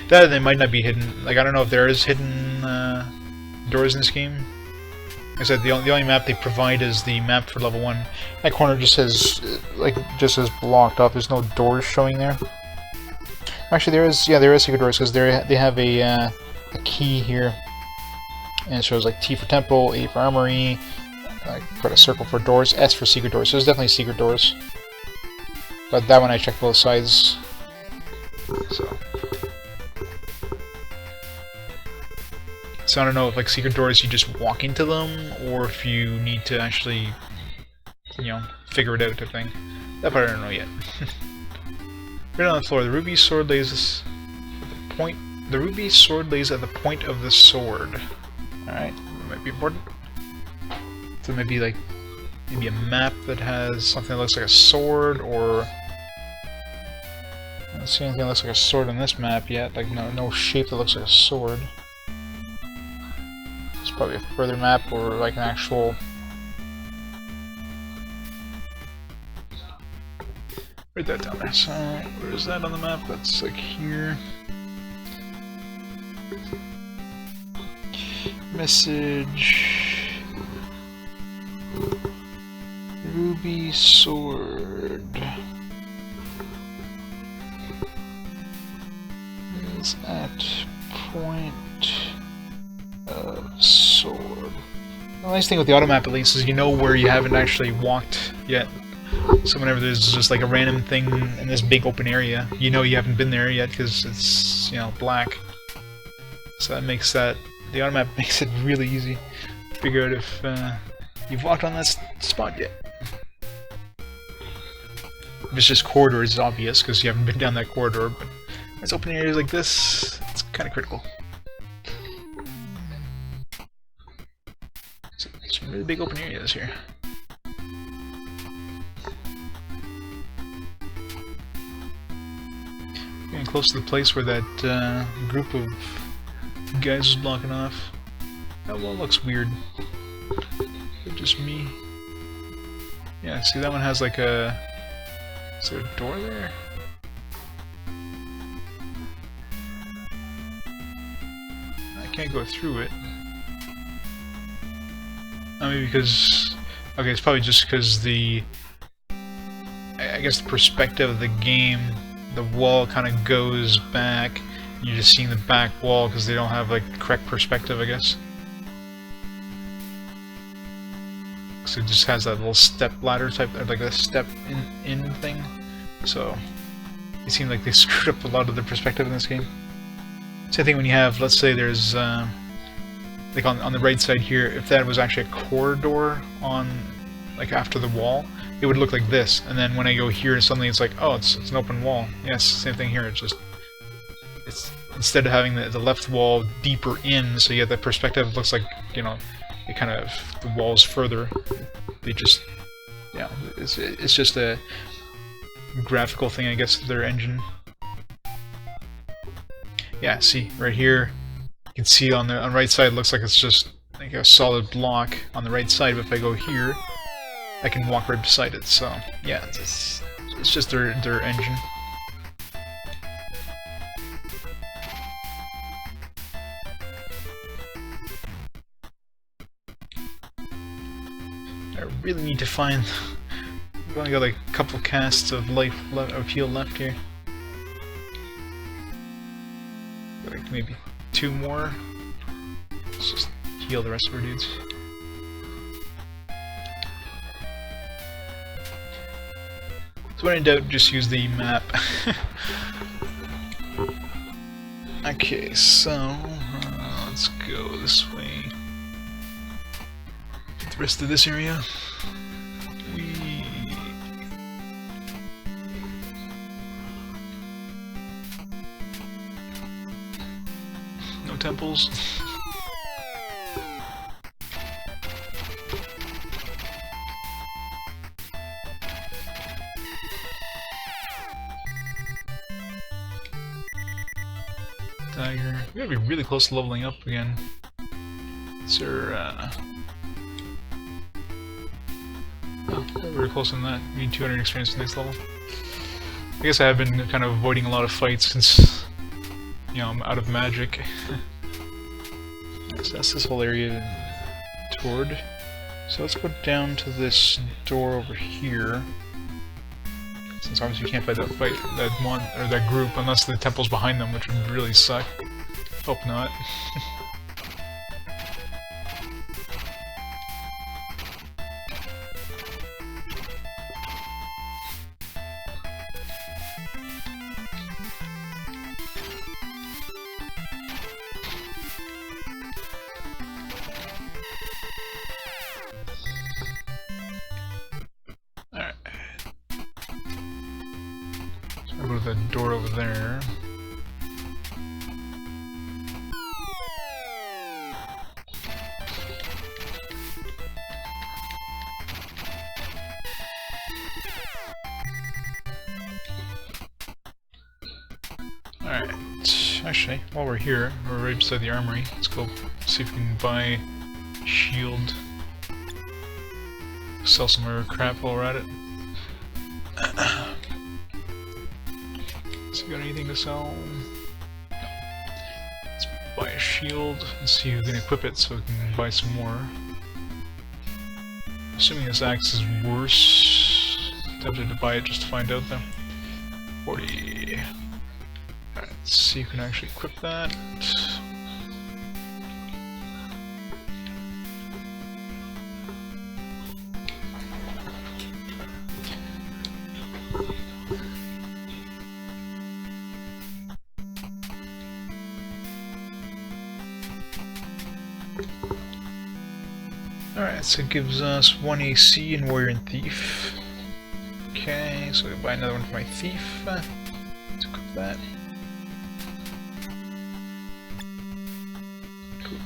That they might not be hidden. Like, I don't know if there is hidden doors in this game. Like I said, the only map they provide is the map for level 1. That corner just says, just says blocked off. There's no doors showing there. Actually, there is secret doors because they have a key here, and it shows like T for temple, A for armory, put a circle for doors, S for secret doors. So there's definitely secret doors. But that one I checked both sides. So I don't know if like secret doors you just walk into them, or if you need to actually, you know, figure it out type thing. That part I don't know yet. Right on the floor, the ruby sword lays at the point. The ruby sword lays at the point of the sword. All right, that might be important. So maybe like a map that has something that looks like a sword, or I don't see anything that looks like a sword on this map yet. Like no shape that looks like a sword. It's probably a further map or like an actual. Write that down there. So, where is that on the map? That's like here. Message. Ruby sword. Is at point of sword. The nice thing with the automap, at least, is you know where you haven't actually walked yet. So whenever there's just like a random thing in this big open area, you know you haven't been there yet because it's, you know, black. So that makes the automap makes it really easy to figure out if you've walked on that spot yet. If it's just corridors, it's obvious because you haven't been down that corridor, but when it's open areas like this, it's kind of critical. So, some really big open areas here. Getting close to the place where that group of guys was blocking off. That wall looks weird. Is it just me? Yeah, see that one has like a... Is there a door there? I can't go through it. Maybe because... Okay, it's probably just because the... I guess the perspective of the game, the wall kind of goes back. You're just seeing the back wall because they don't have like the correct perspective, I guess. So it just has that little step ladder type, like a step in thing. So it seems like they screwed up a lot of the perspective in this game. Same thing when you have, let's say there's like on the right side here, if that was actually a corridor on like after the wall, it would look like this, and then when I go here, suddenly it's like, oh, it's an open wall. Yes, same thing here. It's instead of having the left wall deeper in, so you have the perspective. It looks like, you know, it kind of the walls further. They just, yeah, it's just a graphical thing, I guess, of their engine. Yeah, see right here, you can see on the right side, it looks like it's just like a solid block on the right side. But if I go here, I can walk right beside it, so yeah, it's just their engine. I really need to find... I've only got like a couple casts of life left, of heal left here. Like maybe 2 more. Let's just heal the rest of our dudes. So when in doubt, just use the map. Okay, so let's go this way. The rest of this area. No temples. Dagger. We gotta be really close to leveling up again. Is there, oh, we're close on that. We need 200 experience for the next level. I guess I have been kind of avoiding a lot of fights since, you know, I'm out of magic. So that's this whole area toward. So let's go down to this door over here. Since obviously you can't fight that one or that group unless the temple's behind them, which would really suck. Hope not. I'll go to the door over there. Alright, actually, while we're here, we're right beside the armory. Let's go see if we can buy a shield. Sell some more crap while we're at it. So you got anything to sell? No. Let's buy a shield and see who can equip it so we can buy some more. Assuming this axe is worse. Tempted to buy it just to find out though. 40. Alright, let's see who can actually equip that. Alright, so it gives us 1 AC in Warrior and Thief. Okay, so we'll buy another one for my Thief. Let's equip that. Cool.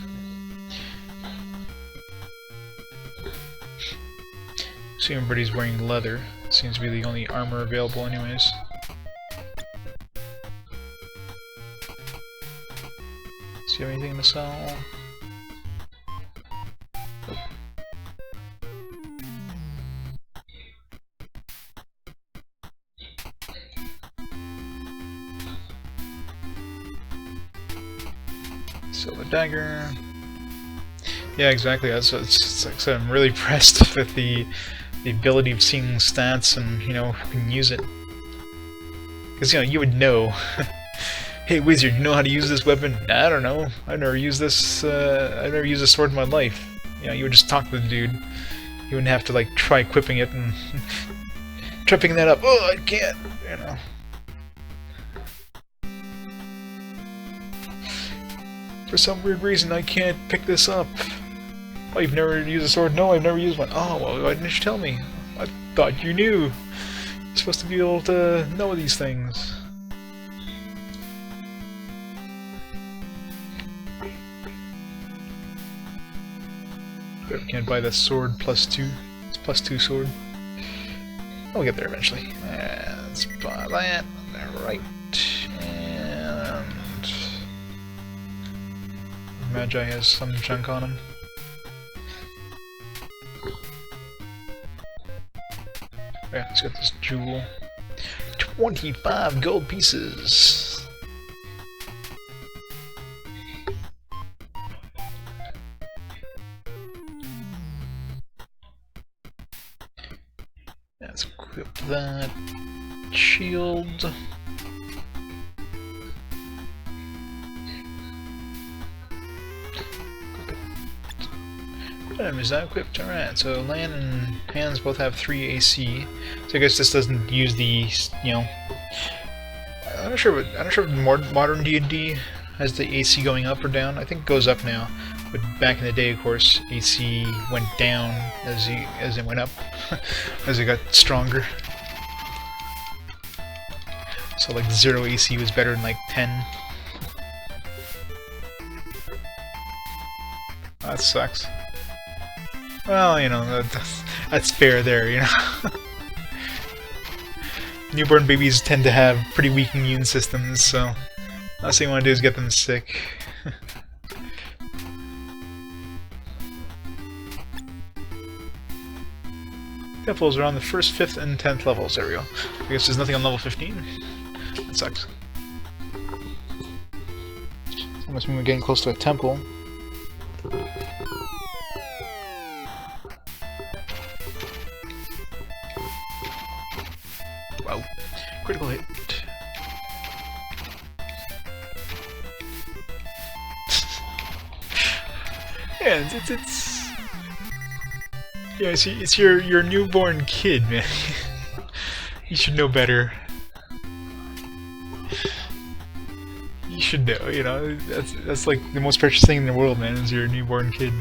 See, everybody's wearing leather. Seems to be the only armor available anyways. Do you have anything to sell? So the dagger. Yeah, exactly. It's like I said, I'm really impressed with the ability of seeing stats and, you know, who can use it. Because, you know, you would know. Hey, wizard, you know how to use this weapon? Nah, I don't know. I've never used this. I've never used a sword in my life. You know, you would just talk to the dude. You wouldn't have to like try equipping it and try picking that up. Oh, I can't. You know. For some weird reason, I can't pick this up. Oh, you've never used a sword? No, I've never used one. Oh, well, why didn't you tell me? I thought you knew. You're supposed to be able to know these things. But we can't buy the sword +2. It's +2 sword. We'll get there eventually. Let's buy that. Alright. And Magi has some junk on him. Yeah, let's get this jewel. 25 gold pieces. Let's equip that shield. Is not equipped. Alright, so land and hands both have 3 AC. So I guess this doesn't use the, you know... I'm not sure if modern D&D has the AC going up or down. I think it goes up now. But back in the day, of course, AC went down as it went up, as it got stronger. So like 0 AC was better than like 10. That sucks. Well, you know, that's fair there, you know. Newborn babies tend to have pretty weak immune systems, so last thing you want to do is get them sick. Temples are on the 1st, 5th, and 10th levels. There we go. I guess there's nothing on level 15. That sucks. So must mean we're getting close to a temple. Wow. Critical hit. Yeah, it's yeah, see, it's your newborn kid, man. You should know better. You should know, you know, that's like the most precious thing in the world, man, is your newborn kid.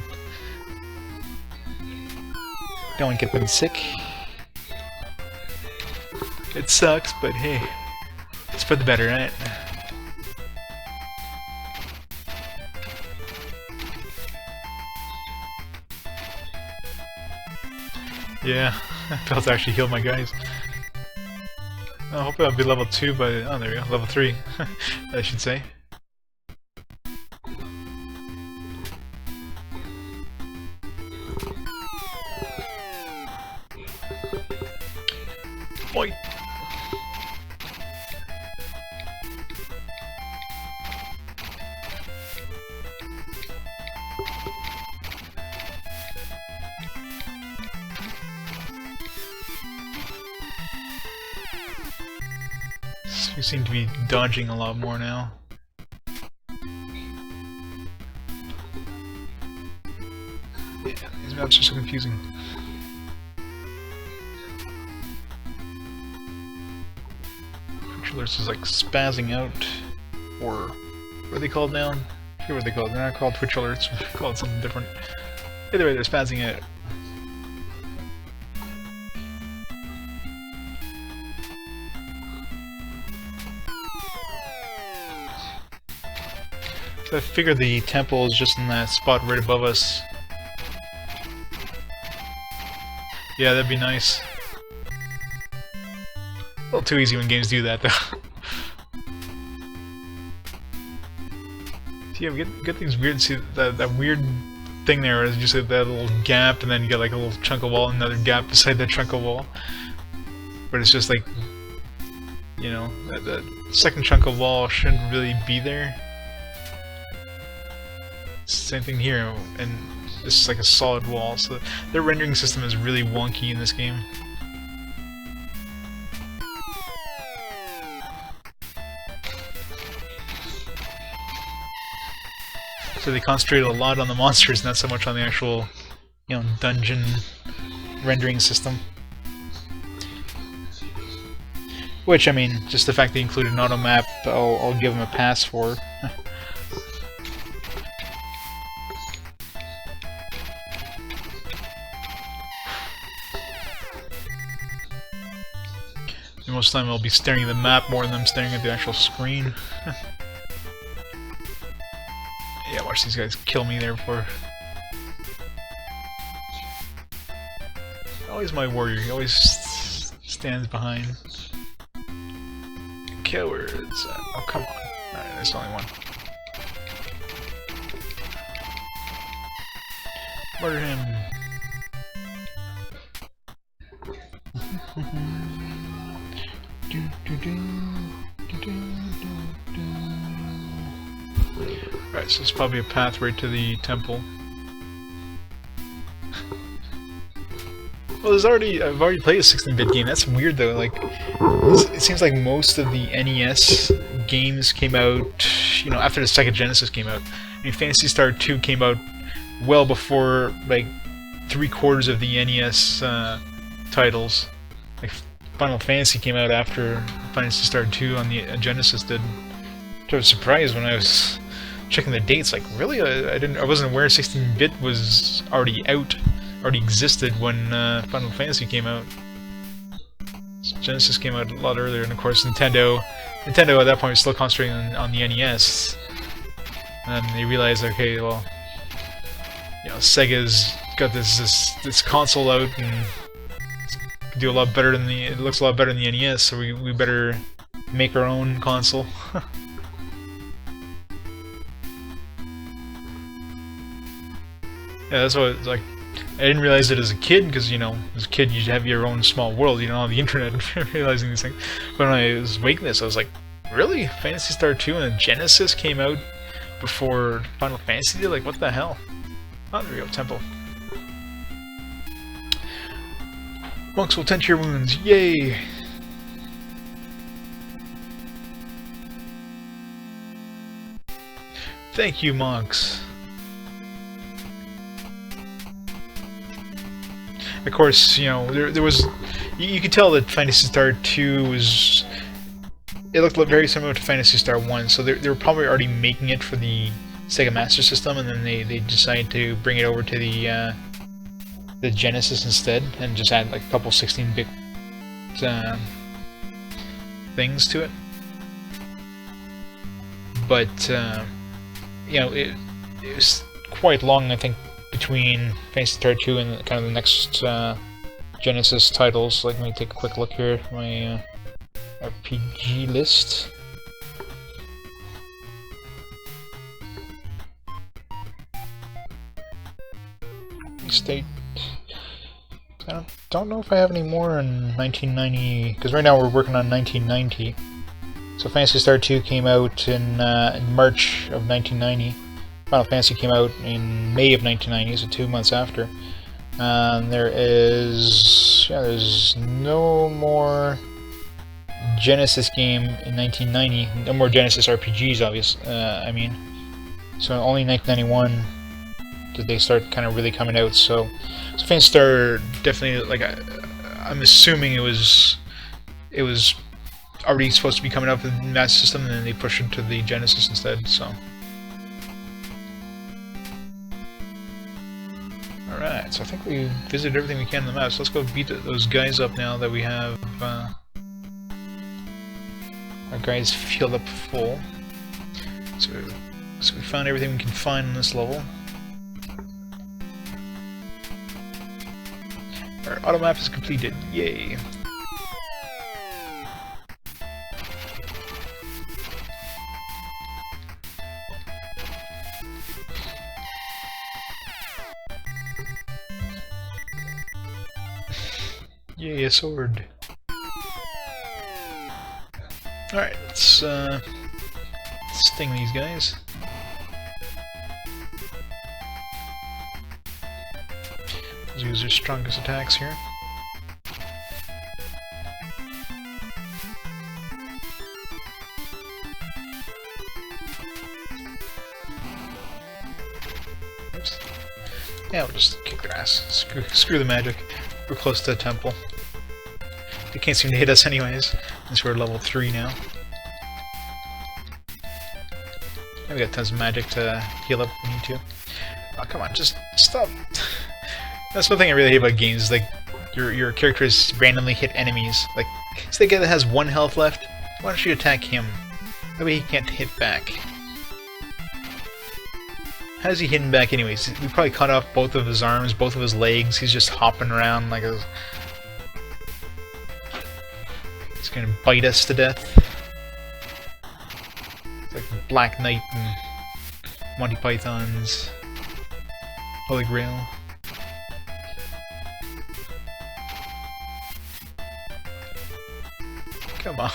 Don't want to get them sick. It sucks, but hey, it's for the better, right? Yeah, I failed to actually heal my guys. Oh, hopefully I'll be level 2 by... oh, there we go, level 3, I should say. Boy. We seem to be dodging a lot more now. Yeah, these maps are so confusing. Controllers is like spazzing out, or what are they called now? I forget what they called. They're not called Twitch alerts. They're called something different. Either way, they're spazzing out. So I figure the temple is just in that spot right above us. Yeah, that'd be nice. A little too easy when games do that, though. See, yeah, we get things weird. See, that weird thing there is just like that little gap, and then you get like a little chunk of wall, and another gap beside that chunk of wall. But it's just like, you know, that second chunk of wall shouldn't really be there. Same thing here, and this is like a solid wall, so their rendering system is really wonky in this game. So they concentrate a lot on the monsters, not so much on the actual, you know, dungeon rendering system. Which, I mean, just the fact they included an automap, I'll give them a pass for. Most of the time I'll be staring at the map more than I'm staring at the actual screen. Yeah, watch these guys kill me there before. Always my warrior, he always stands behind. Cowards. Oh, come on. Alright, there's only one. Murder him. Right, so it's probably a path right to the temple. Well, I've already played a 16-bit game. That's weird though. Like, it seems like most of the NES games came out, you know, after the Sega Genesis came out. I mean, Phantasy Star 2 came out well before, like, 3/4 of the NES titles. Like Final Fantasy came out after Phantasy Star 2 on the Genesis did. I was surprised when I was checking the dates. Like, really, I wasn't aware 16-bit was already existed when Final Fantasy came out. So Genesis came out a lot earlier, and of course Nintendo at that point was still concentrating on the NES. And they realized, okay, well, you know, Sega's got this console out and it looks a lot better than the NES, so we better make our own console. Yeah, that's what it's like. I didn't realize it as a kid, because, you know, as a kid you have your own small world, you know, on the internet, realizing these things. But when I was waking this, I was like, really? Phantasy Star 2 and Genesis came out before Final Fantasy did? Like, what the hell? Oh, there we go, temple. Monks will tend to your wounds, yay! Thank you, monks. Of course, you know, there was... You could tell that Phantasy Star 2 was... It looked very similar to Phantasy Star 1, so they were probably already making it for the Sega Master System, and then they decided to bring it over to the Genesis instead, and just add like a couple 16-bit things to it. But, you know, it was quite long, I think, between Phantasy Star 2 and kind of the next Genesis titles. Like, let me take a quick look here at my RPG list. State. I don't know if I have any more in 1990, because right now we're working on 1990. So Phantasy Star 2 came out in March of 1990. Final Fantasy came out in May of 1990, so 2 months after. There's no more Genesis game in 1990. No more Genesis RPGs, obviously. I mean, so only 1991 did they start kind of really coming out. So Phantasy Star definitely, like, I'm assuming it was already supposed to be coming out with the Master System, and then they pushed it to the Genesis instead. So. Alright, so I think we visited everything we can on the map, so let's go beat those guys up now that we have our guys filled up full. So we found everything we can find in this level. Our automap is completed, yay! Yay, a sword. Alright, let's sting these guys. Let's use their strongest attacks here. Oops. Yeah, we'll just kick their ass. Screw the magic. We're close to the temple. They can't seem to hit us anyways, since we're level 3 now. And we got tons of magic to heal up if we need to. Oh, come on, just stop. That's one thing I really hate about games, is like, your characters randomly hit enemies. Like, see the guy that has 1 health left? Why don't you attack him? That way he can't hit back. How is he hitting back anyways? We probably cut off both of his arms, both of his legs. He's just hopping around like a... He's gonna bite us to death. It's like Black Knight and Monty Python's Holy Grail. Come on.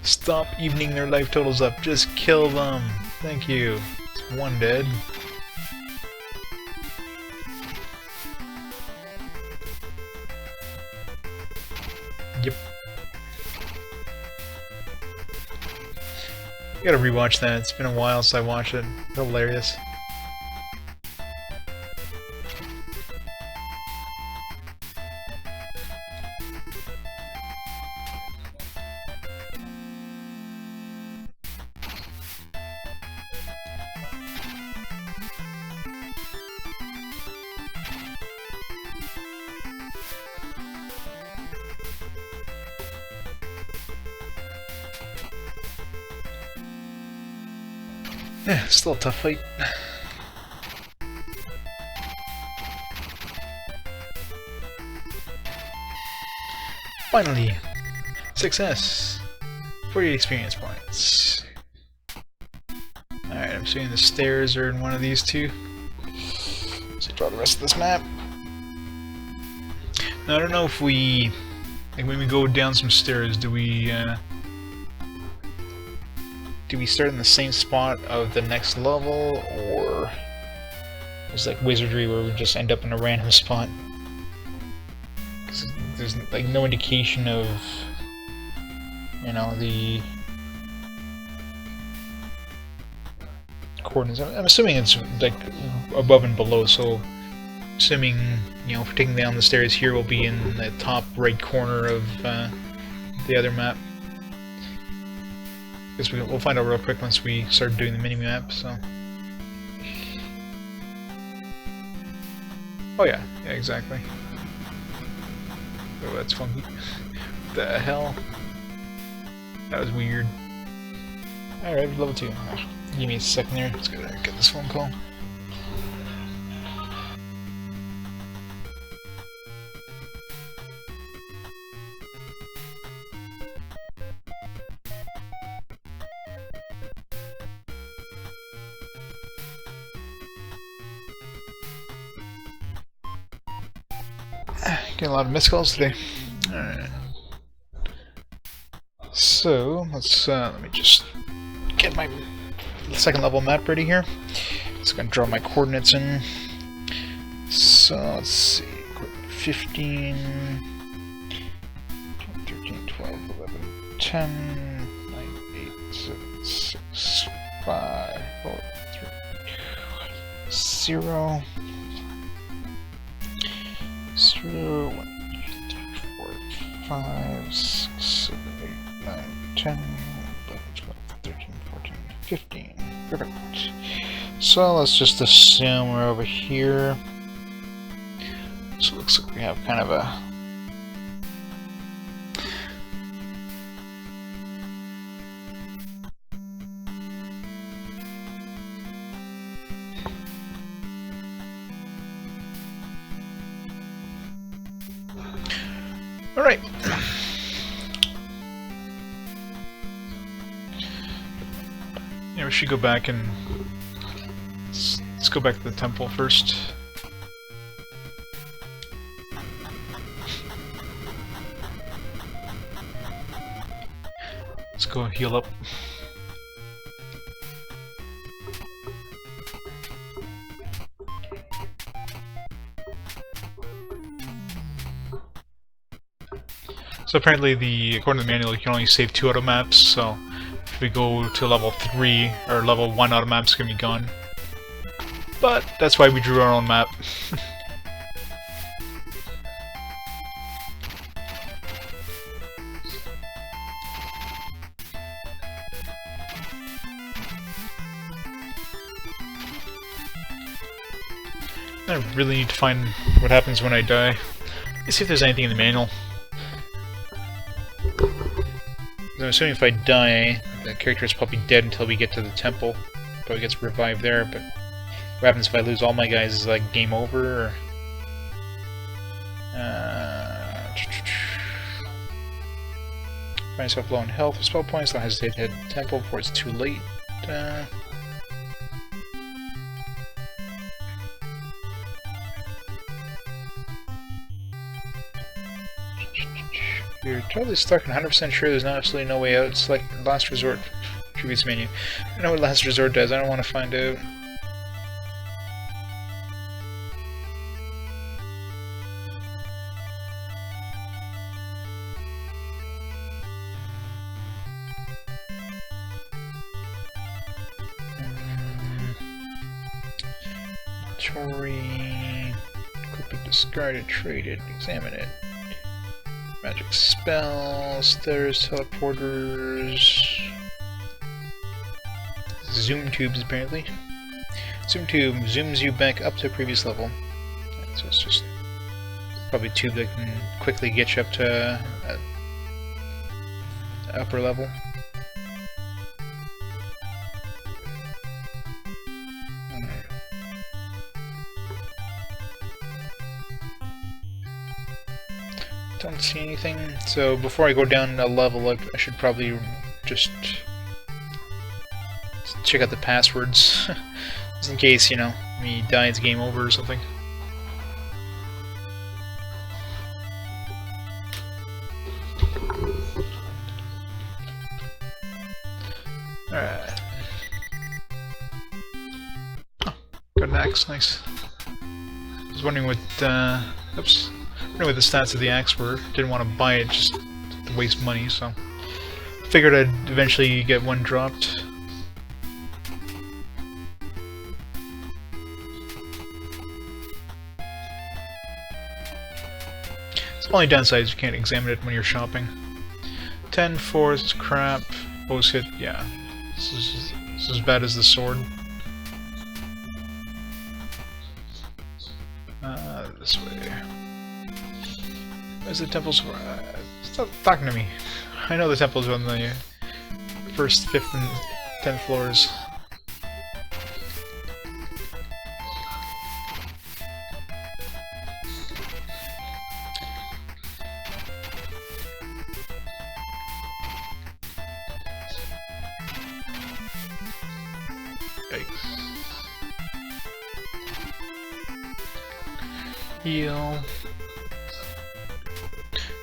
Stop evening their life totals up. Just kill them. Thank you. It's 1 dead. Yep. I gotta rewatch that. It's been a while since I watched it. Hilarious. Yeah, still a tough fight. Finally! Success! 48 experience points. Alright, I'm assuming the stairs are in one of these two. So draw the rest of this map. Now, I don't know if we... like when we go down some stairs, do we start in the same spot of the next level, or is it like wizardry where we just end up in a random spot? 'Cause there's like no indication of, you know, the coordinates. I'm assuming it's like above and below, so assuming, you know, if we're taking down the stairs here, we'll be in the top right corner of the other map. Guess we'll find out real quick once we start doing the mini-map, so... oh yeah, exactly. Oh, that's funky. What the hell? That was weird. Alright, level 2. Give me a second there, let's go get this phone call. Getting a lot of missed calls today. Alright. So, let me just get my second level map ready here. Just gonna draw my coordinates in. So, let's see. 15, 13, 12, 11, 10, 9, 8, 7, 6, 5, 4, 3, 0. 0, 1, 2, 3, 4, 5, 6, 7, 8, 9, 10, 11, 12, 13, 14, 15. Perfect. So let's just assume we're over here. So it looks like we have kind of a... Alright. Yeah, we should go back and... Let's go back to the temple first. Let's go heal up. So apparently, according to the manual, you can only save 2 automaps, so if we go to level 3, or level 1 automap's gonna be gone. But that's why we drew our own map. I really need to find what happens when I die. Let's see if there's anything in the manual. I'm assuming if I die, the character is probably dead until we get to the temple. Probably gets revived there, but what happens if I lose all my guys? Is like game over? Or... find yourself low in health or spell points, don't hesitate to head to the temple before it's too late. You're totally stuck and 100% sure there's absolutely no way out. It's like last resort. Tributes menu. I know what last resort does. I don't want to find out. Inventory. Quickly discarded, traded, examine it. Magic spells, there's teleporters. Zoom tubes, apparently. Zoom tube zooms you back up to a previous level. So it's just probably a tube that can quickly get you up to the upper level. Don't see anything. So before I go down a level, I should probably just check out the passwords, just in case, you know, me die, it's game over or something. Alright. Oh, got an axe, nice. I was wondering what, oops. Wondering what the stats of the axe were. Didn't want to buy it just to waste money, so figured I'd eventually get one dropped. The only downside is you can't examine it when you're shopping. 10 fourths, crap. Bows hit, yeah. This is as bad as the sword. This way. Where's the temples? Stop talking to me. I know the temples are on the first, 5th, and 10th floors. Heal.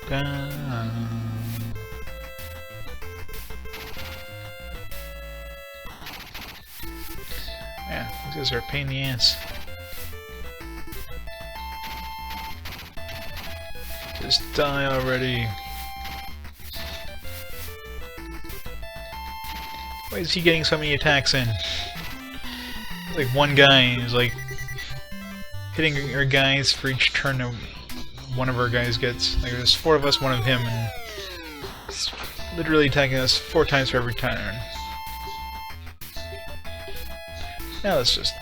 Down. Yeah, these guys are a pain in the ass. Just die already. Why is he getting so many attacks in? Like one guy is like hitting our guys for each turn that one of our guys gets. Like there's 4 of us, one of him, and he's literally attacking us 4 times for every turn. Now let's just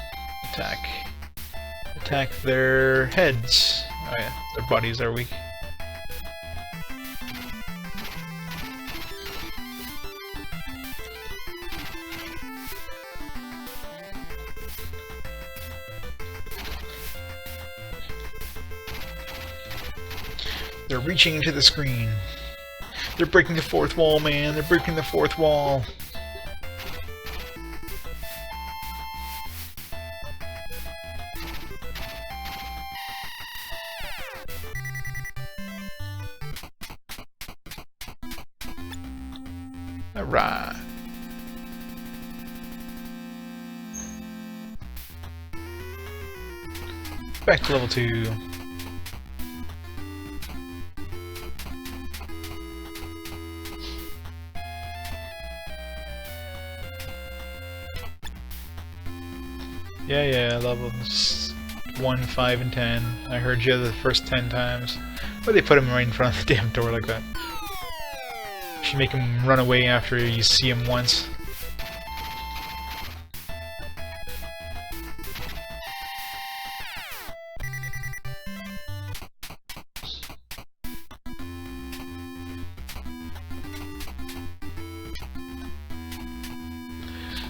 attack their heads. Oh yeah, their bodies are weak. They're reaching into the screen. They're breaking the 4th wall, man. They're breaking the 4th wall. Alright. Back to level 2. Yeah, levels 1, 5, and 10. I heard you the first 10 times. Why they put him right in front of the damn door like that? You should make him run away after you see him once.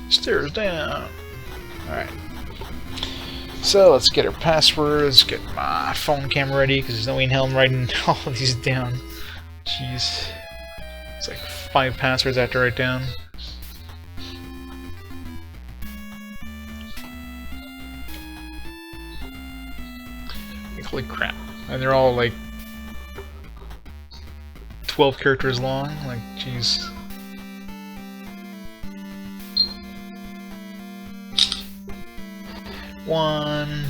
Stairs down. Alright. So let's get our passwords, get my phone camera ready, because there's no way in hell I'm writing all of these down. Jeez. It's like 5 passwords I have to write down. Like, holy crap. And they're all like 12 characters long, like jeez. One.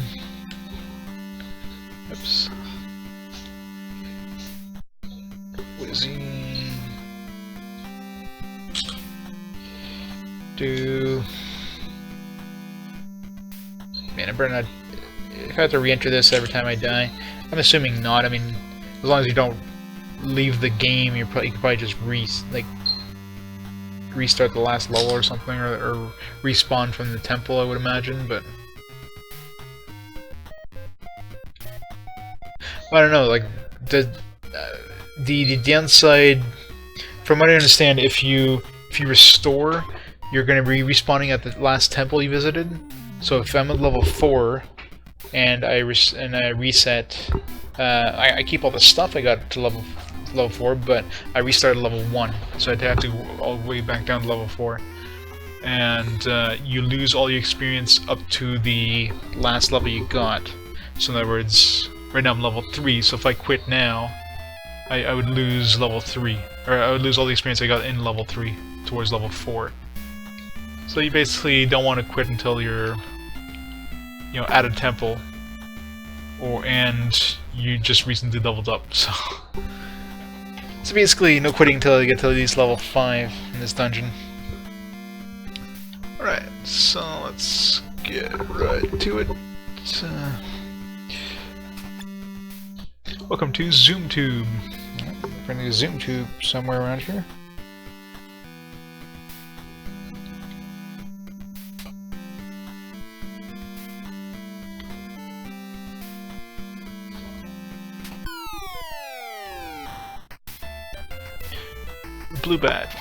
Oops. Whizzing. 2. Man, I better not. If I have to re-enter this every time I die, I'm assuming not. I mean, as long as you don't leave the game, you can probably just restart the last level or something, or respawn from the temple, I would imagine. But I don't know, like, the downside, from what I understand, if you restore, you're going to be respawning at the last temple you visited. So if I'm at level 4 and I reset I keep all the stuff I got to level 4, but I restarted level 1, so I'd have to go all the way back down to level 4. And you lose all your experience up to the last level you got. So in other words, right now I'm level 3, so if I quit now, I would lose level 3. Or I would lose all the experience I got in level 3 towards level 4. So you basically don't want to quit until you're, you know, at a temple, and you just recently leveled up. So basically, no quitting until you get to at least level 5 in this dungeon. Alright, so let's get right to it. Welcome to ZoomTube. Finding a ZoomTube somewhere around here. Blue bat.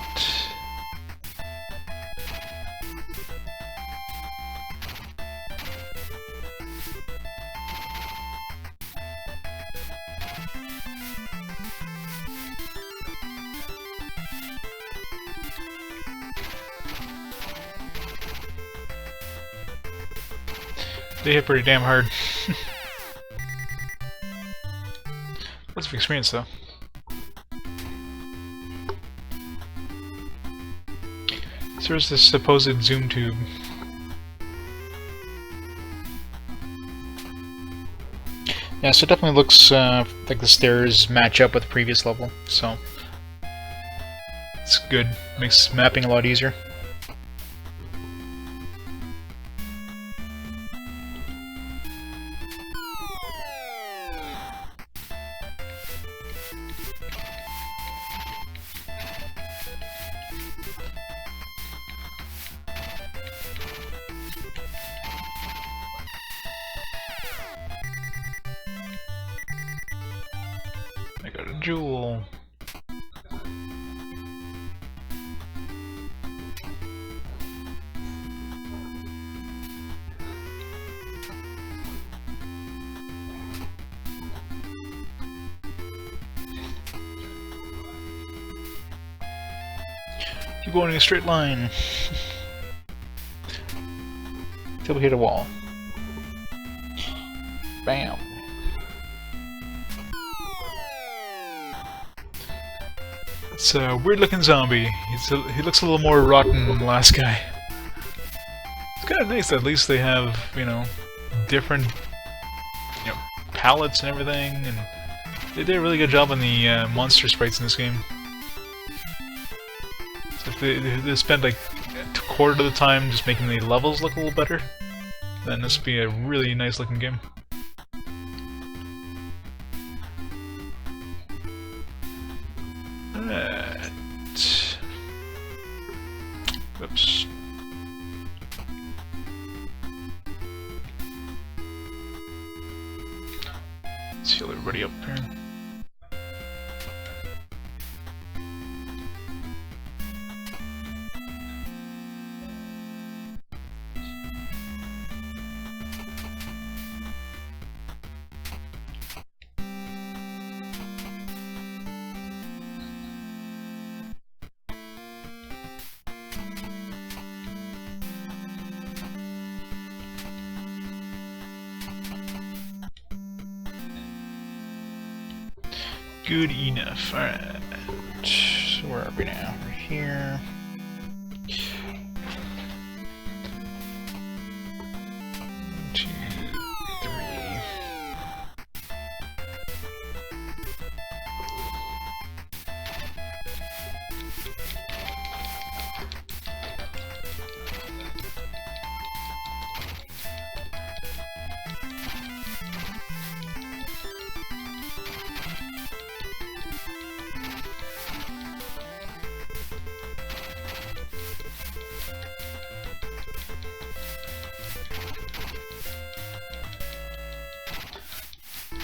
They hit pretty damn hard. Lots of experience though. So there's this supposed zoom tube. Yeah, so it definitely looks like the stairs match up with the previous level, so it's good. Makes mapping a lot easier. I got a jewel. Keep going in a straight line. Till we hit a wall. Bam. It's a weird-looking zombie. He looks a little more rotten than the last guy. It's kind of nice that at least they have, you know, different, you know, palettes and everything, and they did a really good job on the monster sprites in this game. So if they spent like a quarter of the time just making the levels look a little better, then this would be a really nice-looking game. Whoops. Let's heal everybody up here. Good enough. Alright. So where are we now? We're here. One, 2, 3.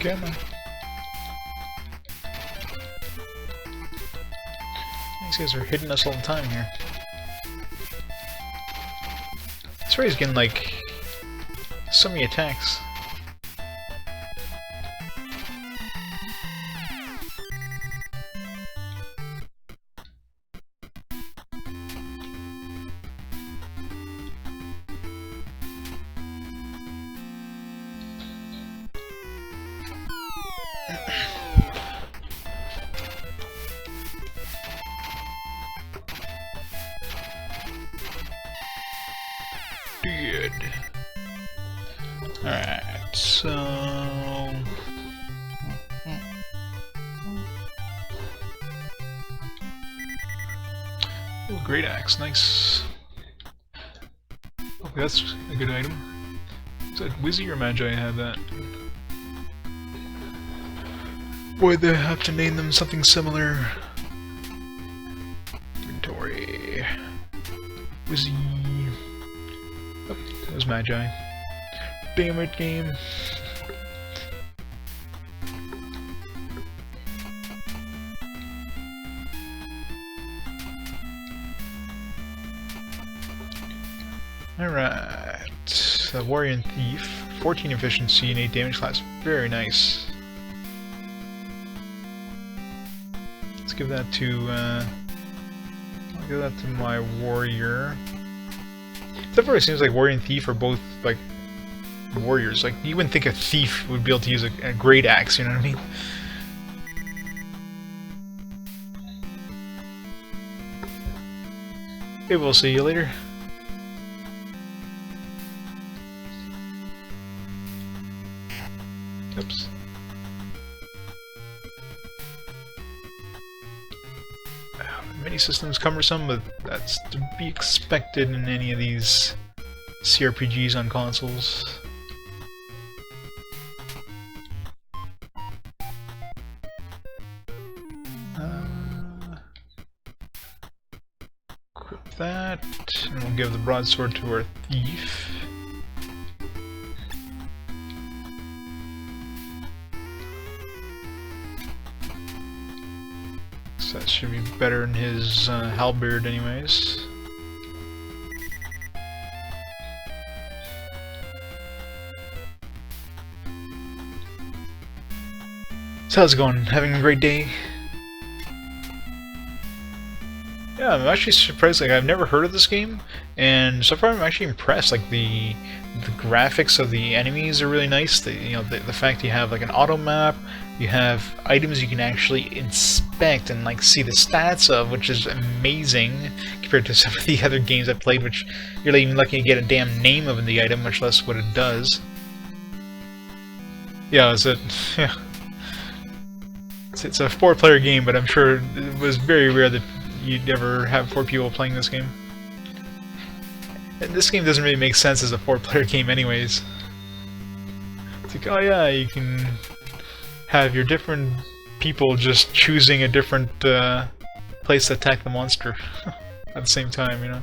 Come on. These guys are hitting us all the time here. That's why he's getting like so many attacks. Good. Alright, so... Oh, great axe, nice. Okay, that's a good item. Is that Wizzy or Magi have that? Boy, they have to name them something similar. Inventory. Wizzy. Oh, that was Magi. Damn it, game. Alright. The Warrior and Thief. 14 efficiency and 8 damage class. Very nice. Let's give that to I'll give that to my Warrior. Except for it seems like Warrior and Thief are both like warriors. Like you wouldn't think a thief would be able to use a great axe, you know what I mean? Okay, we'll see you later. Oops. Many systems cumbersome, but that's to be expected in any of these CRPGs on consoles. Equip that, and we'll give the broadsword to our thief. So that should be better than his halberd anyways. So how's it going? Having a great day? Yeah, I'm actually surprised. Like, I've never heard of this game, and so far I'm actually impressed. Like the graphics of the enemies are really nice. The fact you have like an automap, you have items you can actually inspect and like see the stats of, which is amazing compared to some of the other games I've played, which you're not even lucky to get a damn name of the item, much less what it does. Yeah, yeah. It's a 4-player game, but I'm sure it was very rare that you'd ever have 4 people playing this game. And this game doesn't really make sense as a 4-player game anyways. It's like, oh yeah, you can have your different people just choosing a different place to attack the monster at the same time, you know?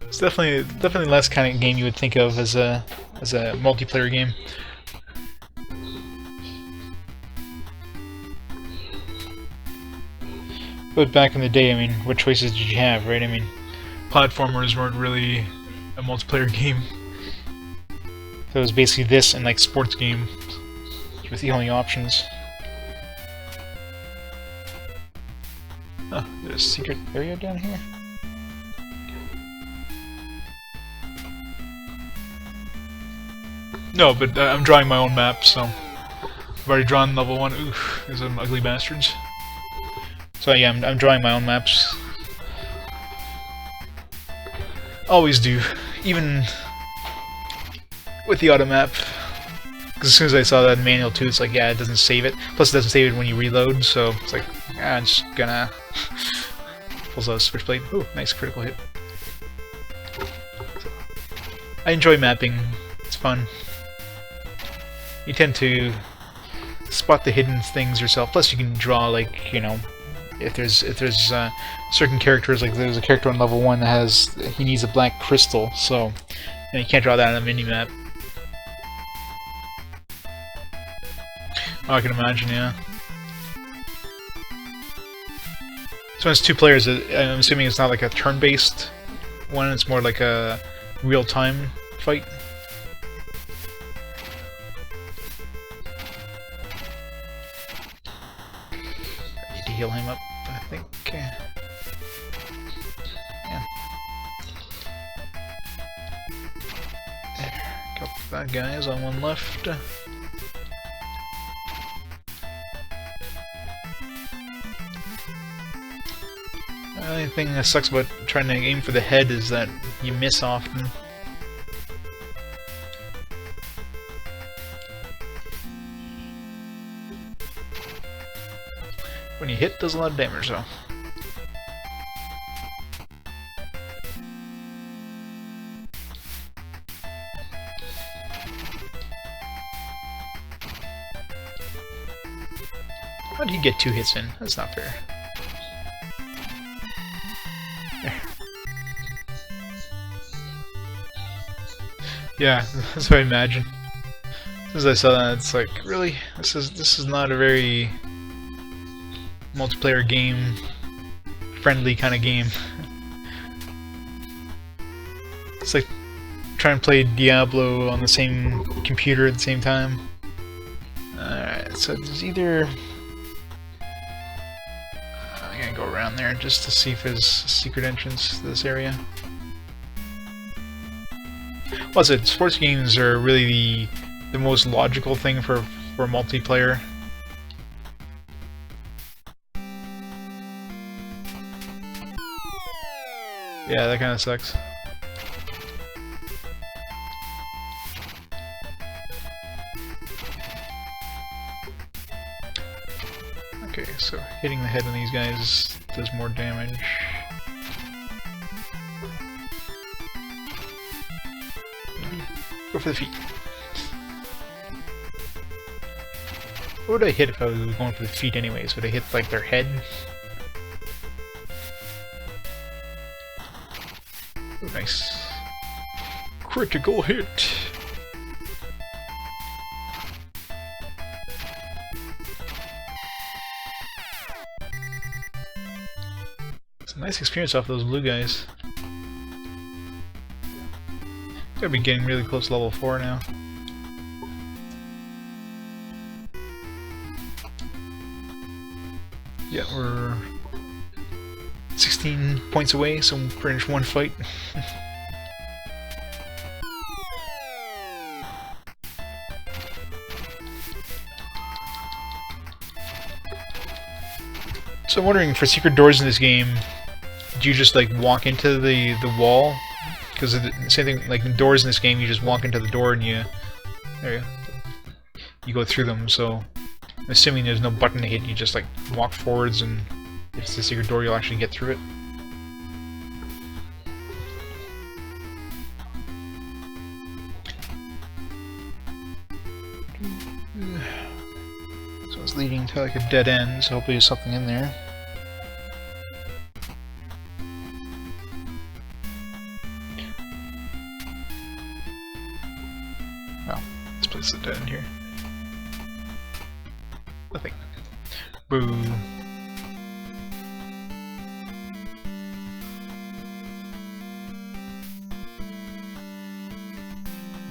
It's definitely less kind of game you would think of as a multiplayer game. But back in the day, I mean, what choices did you have, right? I mean, platformers weren't really a multiplayer game. So it was basically this and like sports game with the only options. Oh, there's a secret area down here. No, but I'm drawing my own map, so I've already drawn level 1. Oof, these are ugly bastards. So yeah, I'm drawing my own maps. Always do, even with the automap. Because as soon as I saw that in manual too, it's like, yeah, it doesn't save it. Plus, it doesn't save it when you reload, so it's like, yeah, I'm just gonna pulls out a switchblade. Ooh, nice critical hit. I enjoy mapping. It's fun. You tend to spot the hidden things yourself. Plus, you can draw, like, you know, if there's certain characters, like there's a character on level 1 that he needs a black crystal, so you can't draw that on a mini-map. Oh, I can imagine, yeah. So when it's 2 players, I'm assuming it's not like a turn-based one, it's more like a real-time fight. I need to heal him up, I think. Yeah. That guy is on one left. The only thing that sucks about trying to aim for the head is that you miss often. When you hit, it does a lot of damage though. How did he get 2 hits in? That's not fair. There. Yeah, that's what I imagine. As I saw that, it's like, really? This is not a very multiplayer game friendly kind of game. It's like trying to play Diablo on the same computer at the same time. Alright, so there's either... I'm gonna go around there just to see if there's a secret entrance to this area. Well, I said, sports games are really the most logical thing for multiplayer. Yeah, that kind of sucks. Okay, so hitting the head on these guys does more damage. Maybe go for the feet. What would I hit if I was going for the feet anyways? Would I hit like their head? Oh, nice. Critical hit! It's a nice experience off those blue guys. Gotta be getting really close to level 4 now. Yeah, we're 16 points away, so pretty much one fight. So I'm wondering, for secret doors in this game, do you just like walk into the wall? Because same thing, like in doors in this game, you just walk into the door and you go through them. So I'm assuming there's no button to hit, you just like walk forwards, and if it's a secret door, you'll actually get through it. So it's leading to like a dead end, so hopefully there's something in there. Oh, this place is a dead end here. Nothing. Boo.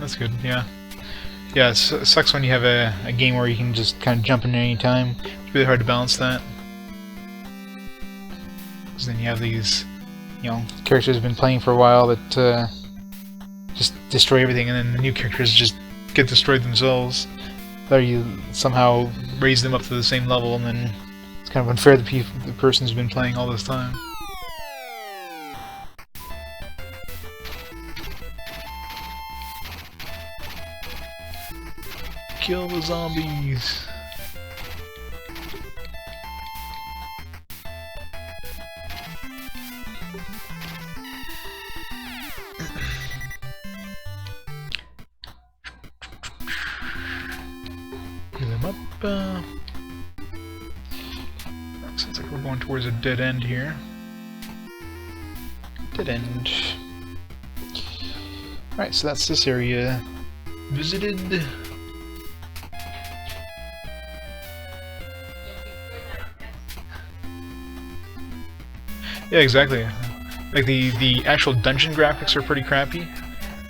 That's good, yeah. Yeah, it sucks when you have a game where you can just kind of jump in any time. It's really hard to balance that. Because then you have these, you know, characters who've been playing for a while that just destroy everything, and then the new characters just get destroyed themselves. Or you somehow raise them up to the same level, and then it's kind of unfair to the person who's been playing all this time. Kill the zombies! Heal them up. Sounds like we're going towards a dead end here. Dead end. Alright, so that's this area visited. Yeah, exactly. Like the actual dungeon graphics are pretty crappy,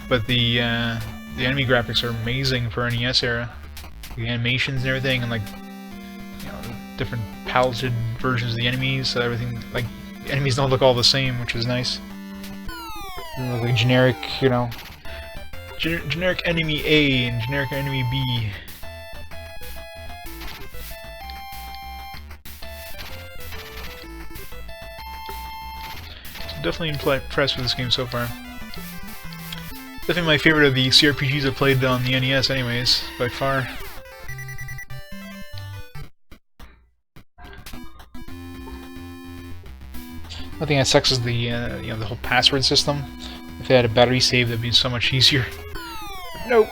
but the enemy graphics are amazing for NES era. The animations and everything, and like, you know, different paletted versions of the enemies, so everything, like, the enemies don't look all the same, which is nice. They look like generic, you know, Generic enemy A and generic enemy B. So definitely impressed with this game so far. Definitely my favorite of the CRPGs I've played on the NES anyways, by far. I think that sucks is the you know, the whole password system. If they had a battery save, that'd be so much easier. Nope.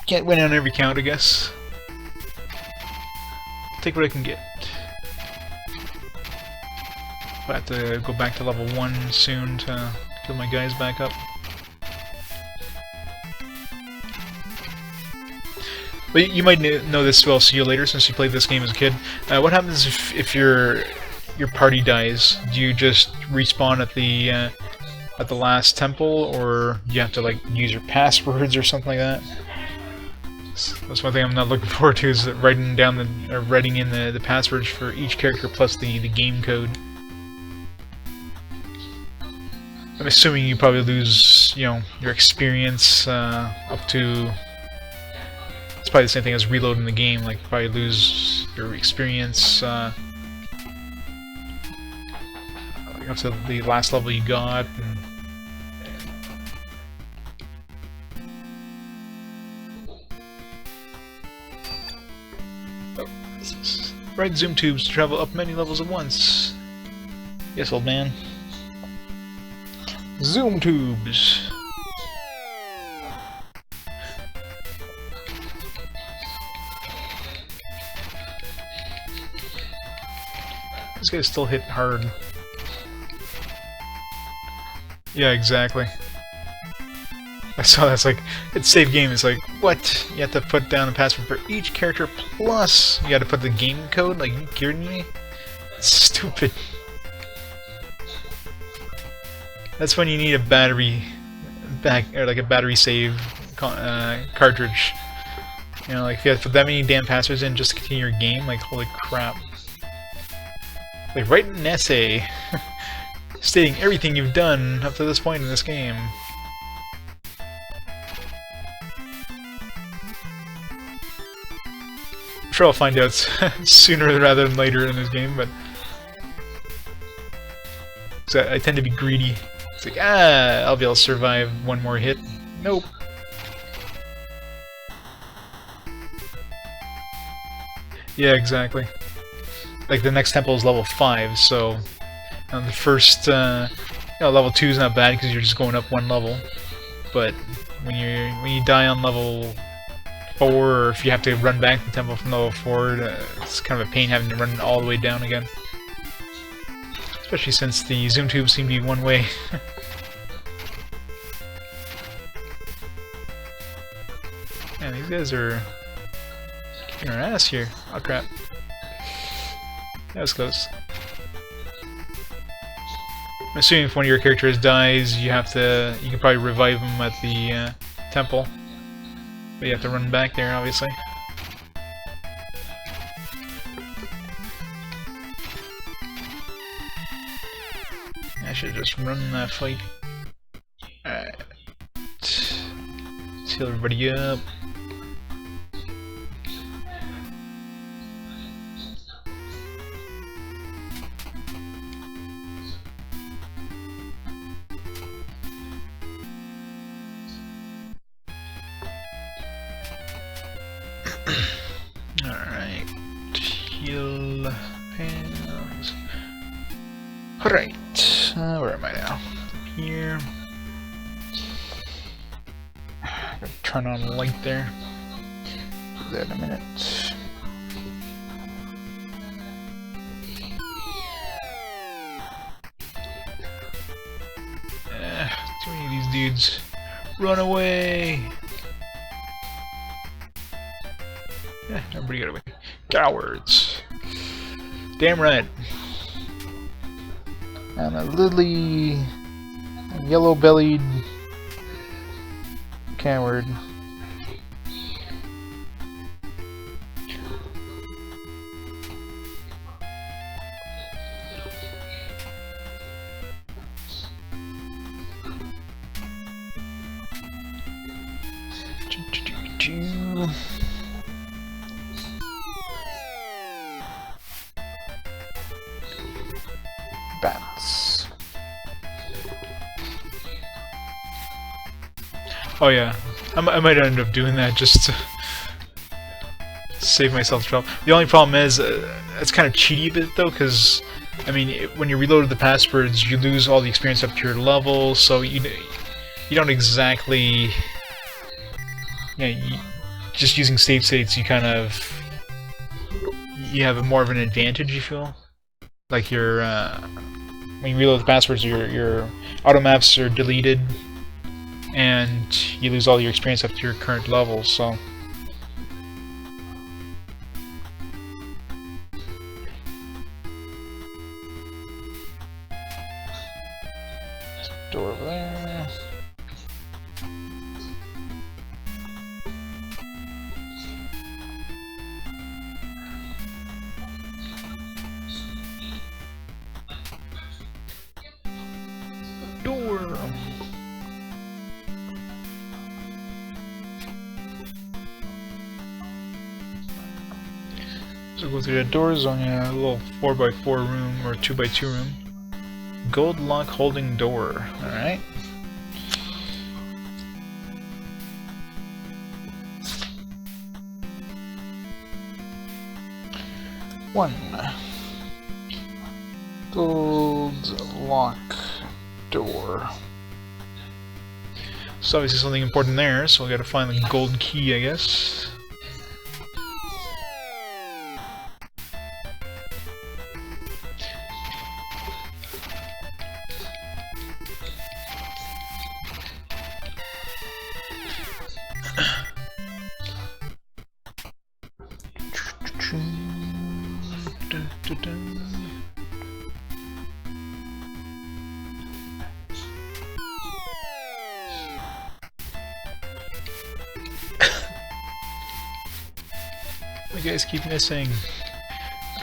Can't win on every count, I guess. Take what I can get. I have to go back to level 1 soon to get my guys back up. But you might know this, well, see you later, since you played this game as a kid. What happens if your party dies? Do you just respawn at the last temple, or do you have to like use your passwords or something like that? That's one thing I'm not looking forward to, is writing in the passwords for each character plus the game code. I'm assuming you probably lose, you know, your experience up to. It's probably the same thing as reloading the game. Like, you probably lose your experience like up to the last level you got. And ride zoom tubes to travel up many levels at once. Yes, old man. Zoom tubes. This guy's still hit hard. Yeah, exactly. I saw that's like, it's save game, it's like, what? You have to put down the password for each character, plus you gotta put the game code? Like, are you kidding me? It's stupid. That's when you need a battery or like a battery save cartridge. You know, like if you have to put that many damn passwords in just to continue your game, like holy crap. Like write an essay stating everything you've done up to this point in this game. I'm sure I'll find out sooner rather than later in this game, but I tend to be greedy. It's like, I'll be able to survive one more hit. Nope. Yeah, exactly. Like the next temple is level 5, so the first, level 2 is not bad because you're just going up one level. But when you die on level 4, or if you have to run back to the temple from level 4, it's kind of a pain having to run all the way down again. Especially since the zoom tubes seem to be one way. Man, these guys are kicking our ass here. Oh crap. That was close. I'm assuming if one of your characters dies, you can probably revive them at the temple. But you have to run back there, obviously. I should just run that fight. Alright. Let's heal everybody up. Alright. Heal hands. Alright. Where am I now? Here. Gotta turn on the light there. Do that in a minute. Too many of these dudes. Run away! Yeah, everybody got away. Cowards! Damn right. I'm a lily, yellow-bellied coward. Bats. Oh yeah, I might end up doing that just to save myself trouble. The only problem is, it's kind of cheaty a bit though, because I mean, when you reload the passwords, you lose all the experience up to your level, so you don't exactly, just using save states, you kind of have more of an advantage. You feel like when you reload the passwords, your automaps are deleted, and you lose all your experience up to your current level. So. Door over there. Door. So go through the doors on a little 4x4 room or 2x2 room. Gold lock holding door. Alright. One. Gold lock door. So obviously something important there, so we gotta find the golden key, I guess. The guys keep missing.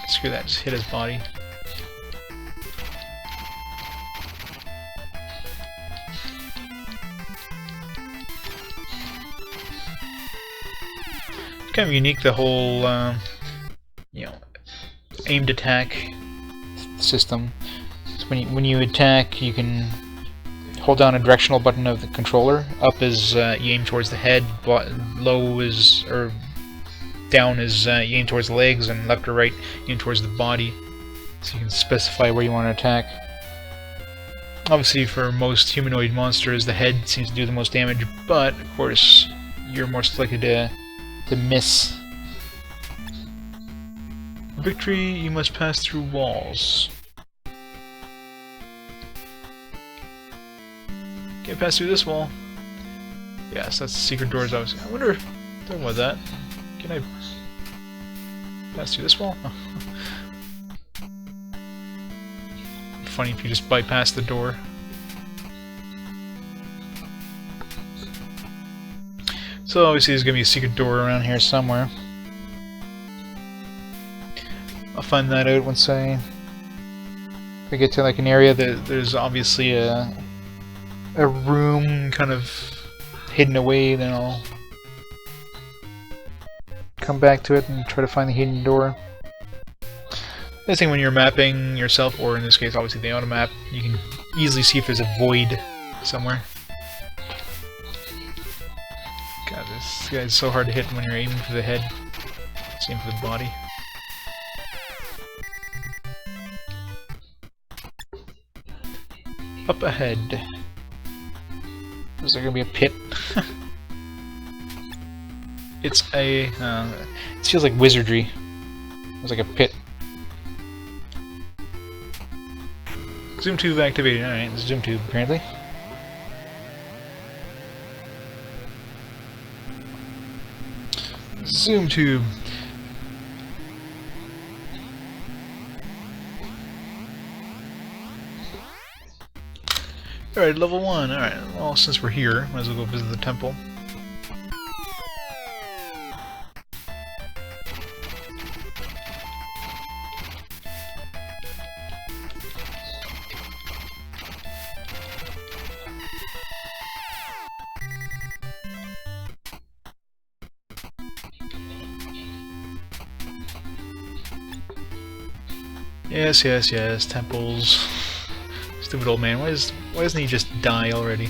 Screw that, just hit his body. It's kind of unique, the whole, aimed attack system. So when you attack, you can hold down a directional button of the controller. Up is you aim towards the head, low is, or down is you aim towards the legs, and left or right you aim towards the body. So you can specify where you want to attack. Obviously, for most humanoid monsters, the head seems to do the most damage, but of course, you're more likely to miss. Victory, you must pass through walls. Can't pass through this wall. Yes, that's the secret doors. I wonder. Talking about that. Can I pass through this wall? Oh. Funny if you just bypass the door. So obviously there's gonna be a secret door around here somewhere. I'll find that out once if I get to like an area that there's obviously a room kind of hidden away, then I'll come back to it and try to find the hidden door. The thing when you're mapping yourself, or in this case obviously the automap, you can easily see if there's a void somewhere. God, this guy's so hard to hit when you're aiming for the head. Same for the body. Up ahead. Is there gonna be a pit? It's a. It feels like wizardry. It's like a pit. Zoom tube activated. Alright, zoom tube apparently. Zoom tube. Alright, level 1. Alright, well, since we're here, might as well go visit the temple. Yes, yes, yes, temples. Stupid old man, why doesn't he just die already?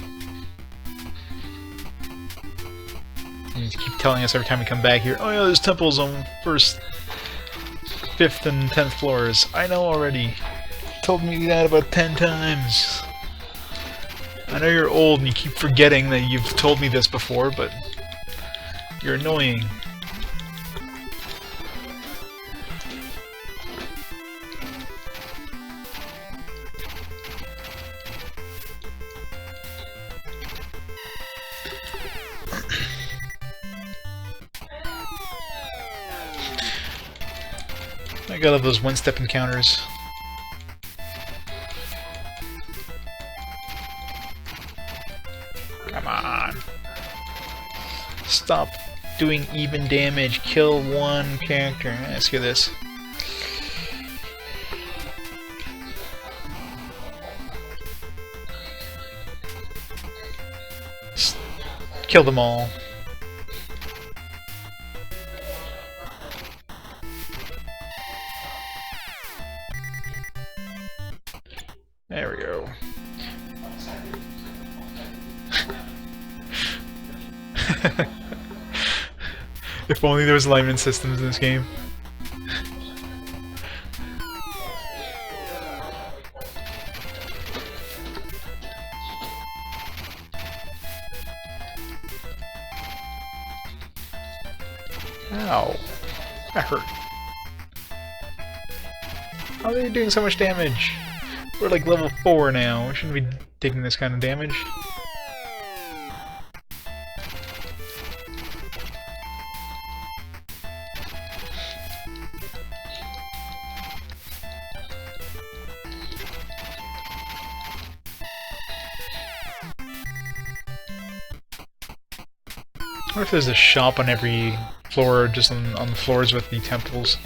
You keep telling us every time we come back here, oh yeah, there's temples on 1st, 5th, and 10th floors. I know already. You told me that about 10 times. I know you're old and you keep forgetting that you've told me this before, but you're annoying. I gotta love those one-step encounters. Come on. Stop doing even damage. Kill one character. Let's hear this. Kill them all. There we go. If only there was alignment systems in this game. Ow. That hurt. How are they doing so much damage? We're like level 4 now. We shouldn't be taking this kind of damage. I wonder if there's a shop on every floor, just on the floors with the temples.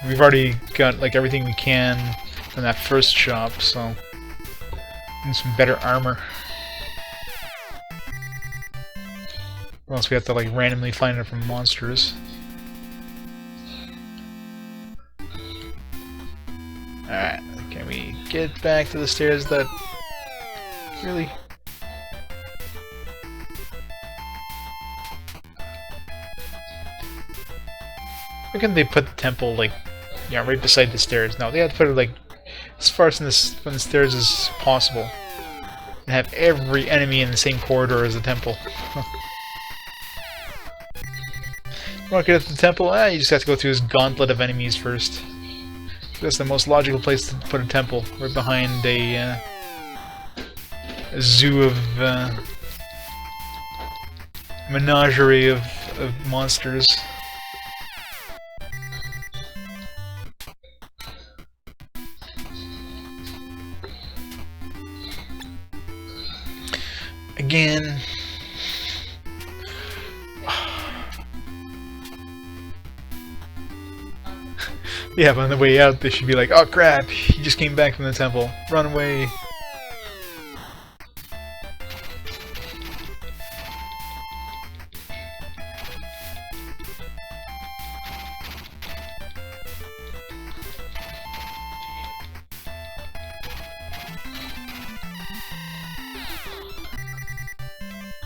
We've already got like everything we can in that first shop, so need some better armor. Or else we have to like randomly find it from monsters. Alright, can we get back to the stairs that really... Why couldn't they put the temple, like, yeah, right beside the stairs? No, they had to put it, like, as far from the stairs as possible. And have every enemy in the same corridor as the temple. You want to get to the temple? You just have to go through this gauntlet of enemies first. That's the most logical place to put a temple, right behind a zoo of... menagerie of monsters. Again. Yeah, but on the way out they should be like, oh crap, he just came back from the temple. Run away.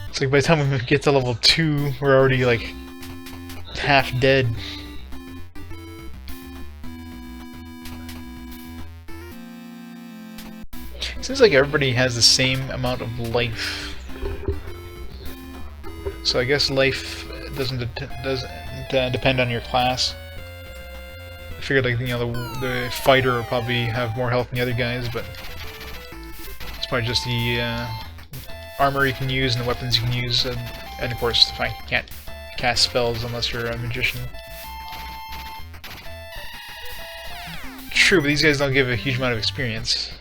It's like by the time we get to level 2, we're already like half dead. Seems like everybody has the same amount of life. So I guess life doesn't depend on your class. I figured, like, you know, the fighter will probably have more health than the other guys, but it's probably just the armor you can use and the weapons you can use, and of course the fact you can't cast spells unless you're a magician. True, but these guys don't give a huge amount of experience.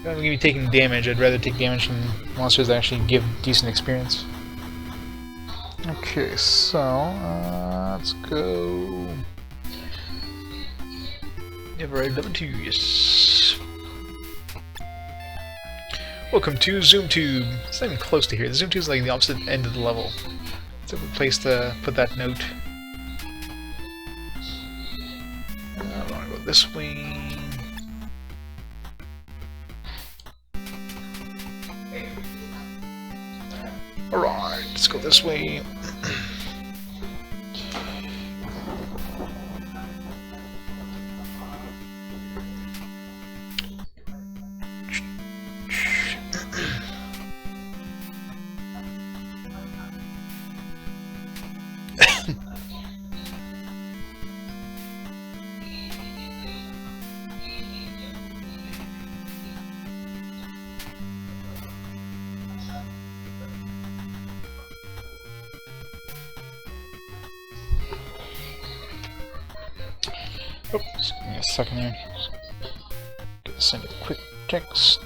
If I'm gonna be taking damage, I'd rather take damage from monsters that actually give decent experience. Okay, so let's go. You've arrived level 2, yes. Welcome to Zoom Tube. It's not even close to here. The Zoom Tube is like the opposite end of the level. It's a good place to put that note. this way. Alright, let's go this way. Oh, just give me a second here. Send a quick text.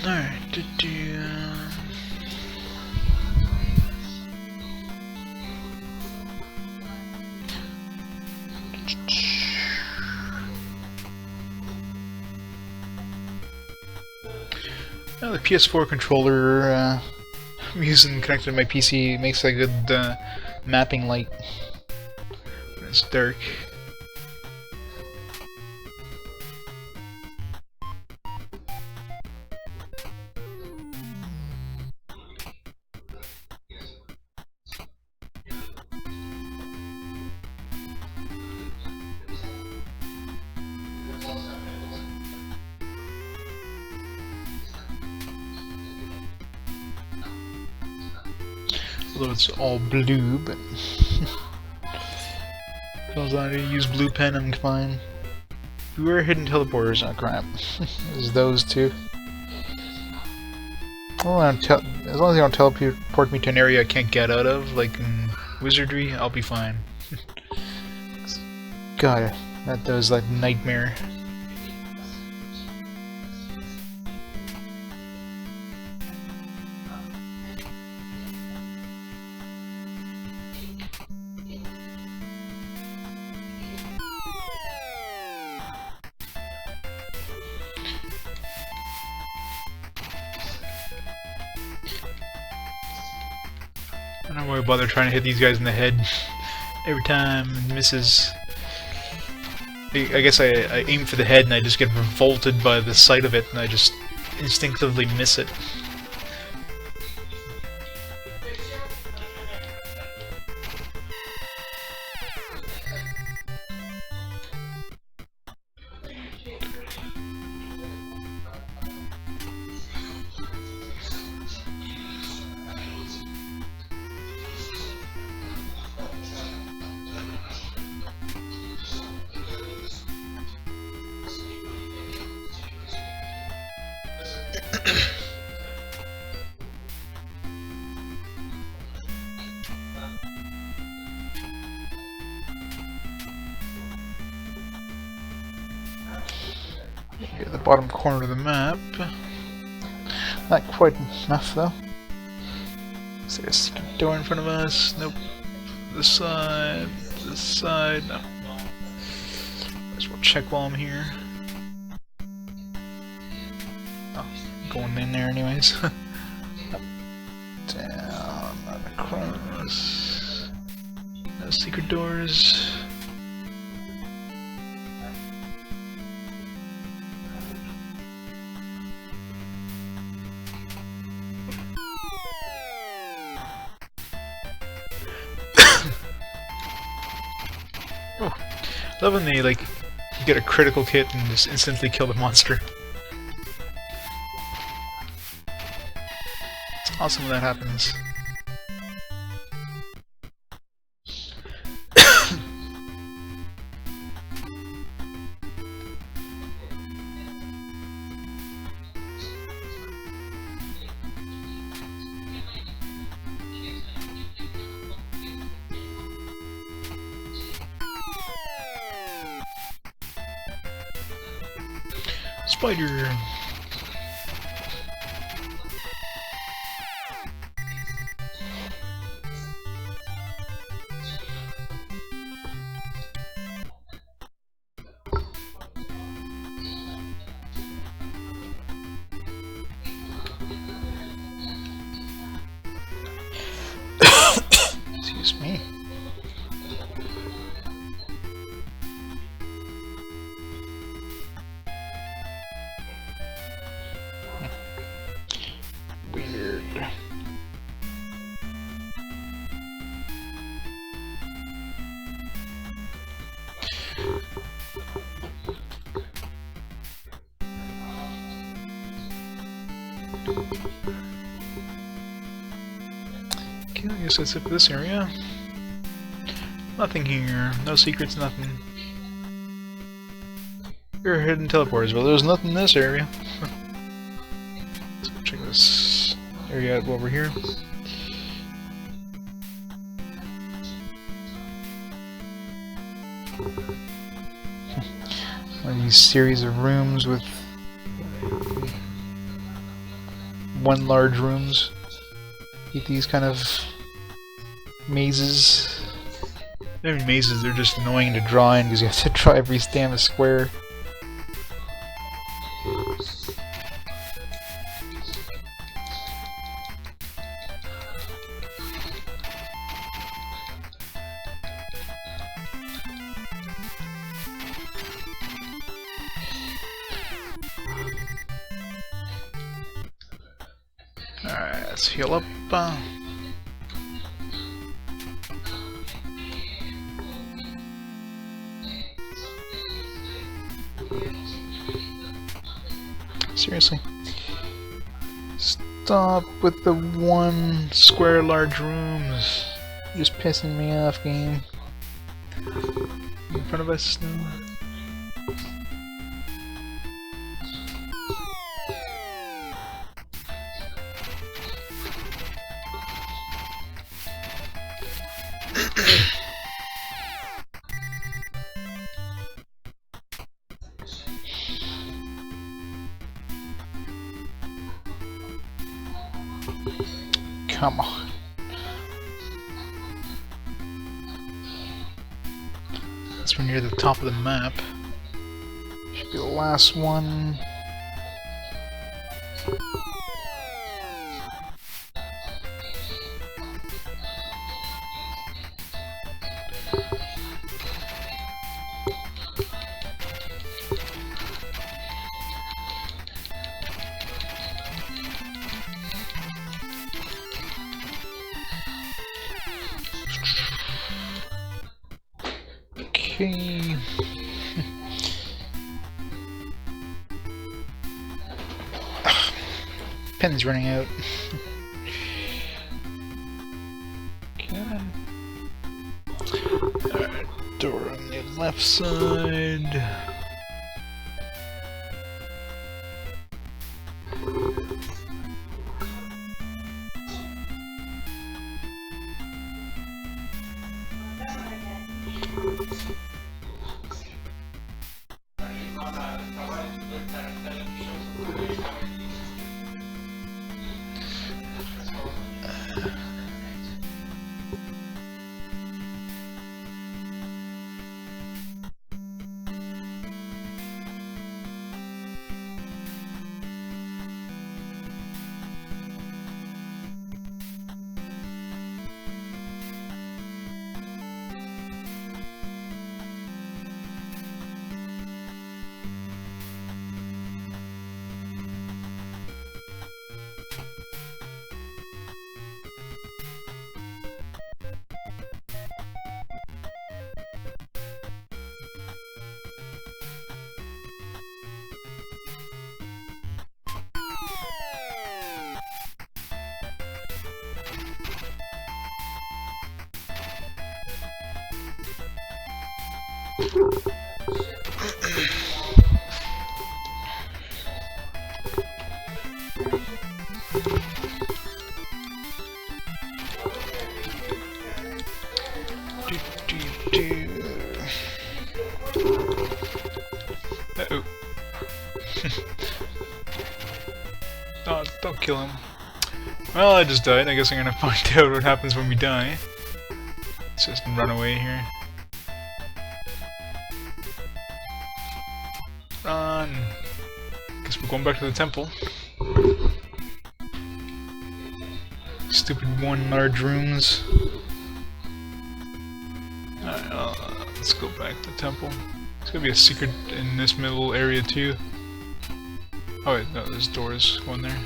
Alright, now the PS4 controller I'm using connected to my PC makes a good mapping light when it's dark. Although it's all blue, but as long as I use blue pen, I'm fine. Beware hidden teleporters. Oh crap! There's those two. Well, as long as they don't teleport me to an area I can't get out of, like in Wizardry, I'll be fine. God, that was like nightmare. I don't really bother trying to hit these guys in the head. Every time it misses. I guess I aim for the head and I just get revolted by the sight of it and I just instinctively miss it. Get the bottom corner of the map. Not quite enough though. Is there a secret door in front of us? Nope. This side. This side. No. Might as well check while I'm here. Oh, going in there anyways. Up, down, across. No secret doors. Oh, I love when they, like, you get a critical hit and just instantly kill the monster. It's awesome when that happens. Spider! Excuse me. Weird. Okay, I guess that's it for this area. Nothing here. No secrets, nothing. There are hidden teleporters, but there's nothing in this area. Let's go check this area out over here. One of these series of rooms with one large rooms. Get these kind of mazes. They're not even mazes, they're just annoying to draw in because you have to draw every damn square. Alright, let's heal up. Seriously. Stop with the one square large rooms. You're just pissing me off, game. In front of us now. Come on. Since we're near the top of the map, should be the last one. Okay. Pen's running out. Okay. Alright, door on the left side. Uh-oh. Oh, don't kill him. Well, I just died. I guess I'm gonna find out what happens when we die. Let's just run away here. Run! Guess we're going back to the temple. Stupid one large rooms. Alright, let's go back to the temple. There's gonna be a secret in this middle area too. Oh wait, no, there's doors going there.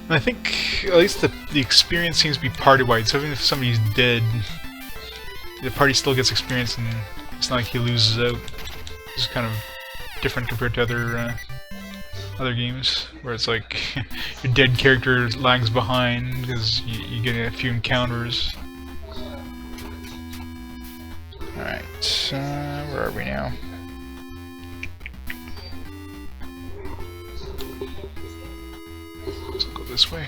And I think at least the experience seems to be party-wide, so even if somebody's dead, the party still gets experience and it's not like he loses out. It's kind of different compared to other games, where it's like your dead character lags behind because you get a few encounters. Alright, where are we now? Let's go this way.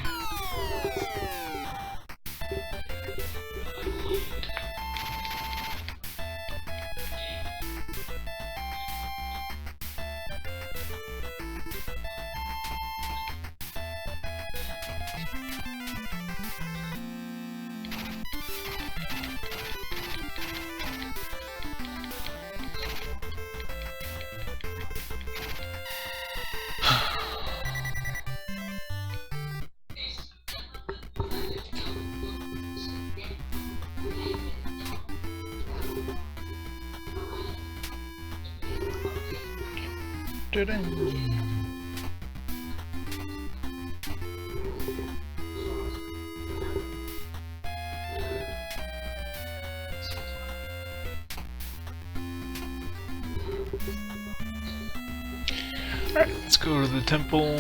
Alright, let's go to the temple.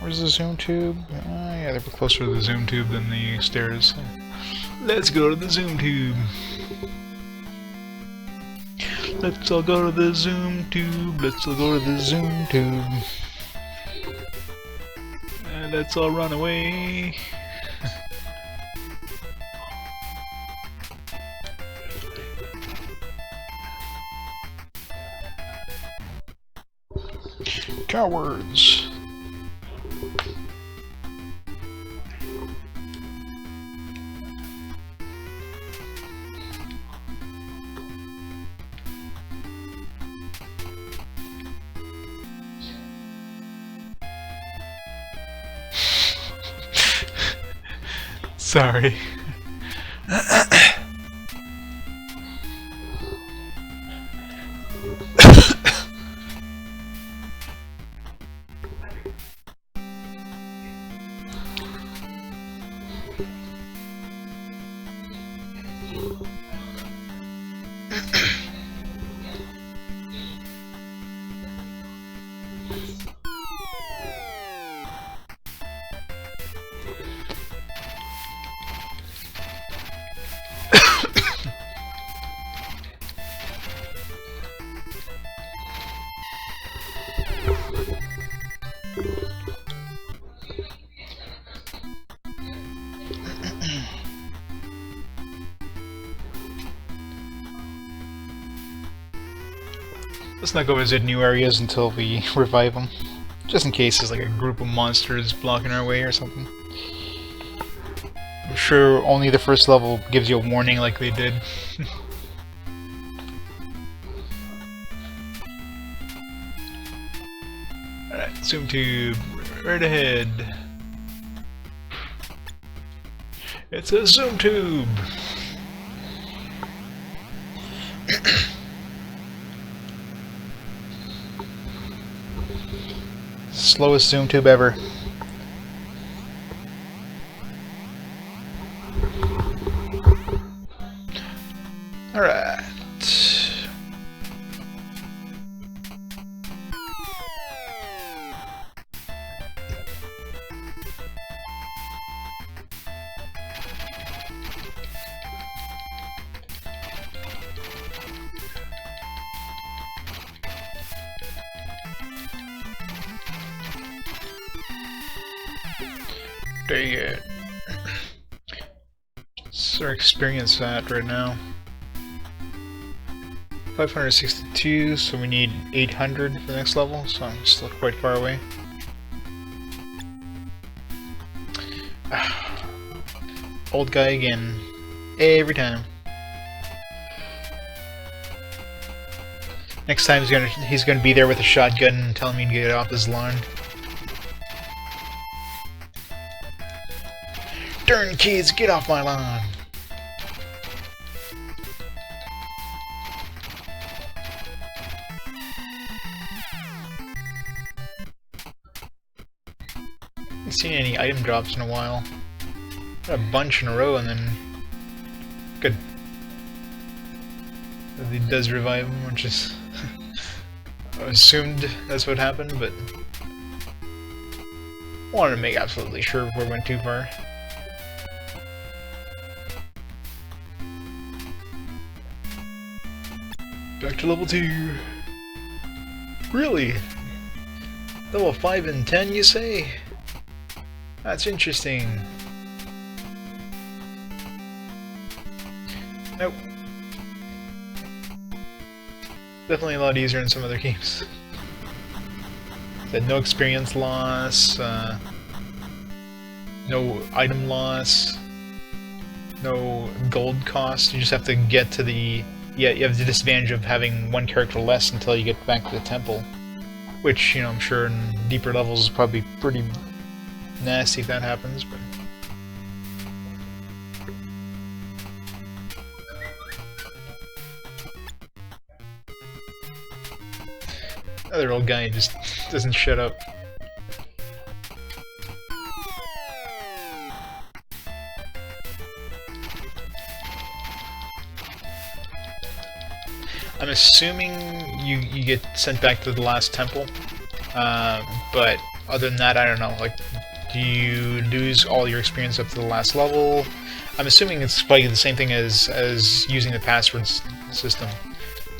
Where's the zoom tube? Yeah, they're closer to the zoom tube than the stairs. So let's go to the zoom tube. Let's all go to the zoom tube. Let's all go to the zoom tube. And let's all run away. Cowards. Sorry. Let's not go visit new areas until we revive them. Just in case there's like a group of monsters blocking our way or something. I'm sure only the first level gives you a warning like they did. Alright, zoom tube, right ahead. It's a zoom tube! Slowest zoom tube ever. Alright. Dang it. What's our experience at right now? 562, so we need 800 for the next level, so I'm still quite far away. Old guy again. Every time. Next time he's gonna be there with a shotgun and telling me to get off his lawn. Darn kids, get off my lawn! Haven't seen any item drops in a while. Got a bunch in a row and then... Good. He does revive him, which is... I assumed that's what happened, but... wanted to make absolutely sure before we went too far. Back to level 2. Really? Level 5 and 10, you say? That's interesting. Nope. Definitely a lot easier in some other games. Said no experience loss, no item loss, no gold cost. You just have to get to the... Yeah, you have the disadvantage of having one character less until you get back to the temple. Which, you know, I'm sure in deeper levels is probably pretty nasty if that happens, but... Other old guy just doesn't shut up. I'm assuming you get sent back to the last temple, but other than that, I don't know. Like, do you lose all your experience up to the last level? I'm assuming it's probably the same thing as using the password system.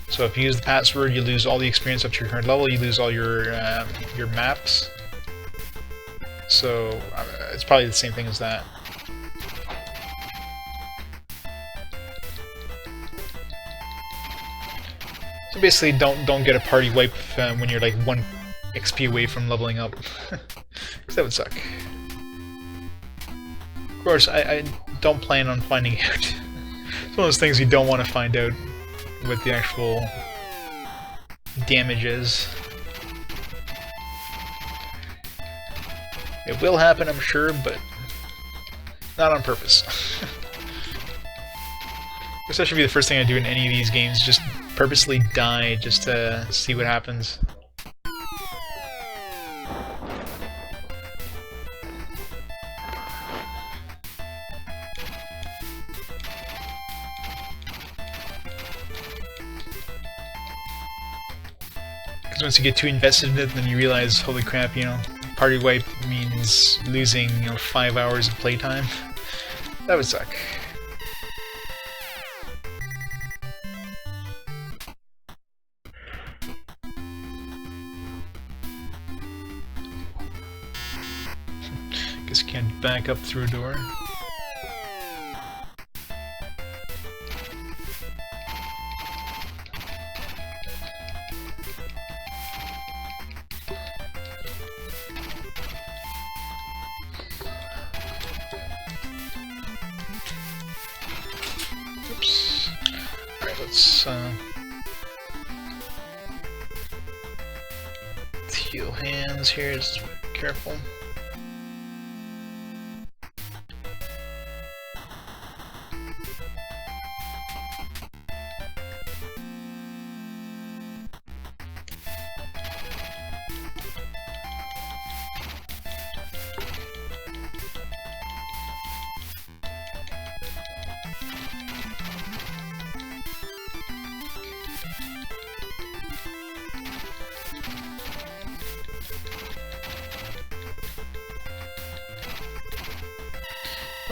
So if you use the password, you lose all the experience up to your current level. You lose all your maps. So it's probably the same thing as that. So basically, don't get a party wipe when you're like 1 XP away from leveling up, because that would suck. Of course, I don't plan on finding out. It's one of those things you don't want to find out what the actual damage is. It will happen, I'm sure, but not on purpose. That should be the first thing I do in any of these games, just purposely die just to see what happens. Because once you get too invested in it, then you realize, holy crap, you know, party wipe means losing, you know, 5 hours of playtime. That would suck. Guess you can't back up through a door. Oops. Alright, let's heal hands here, just be careful.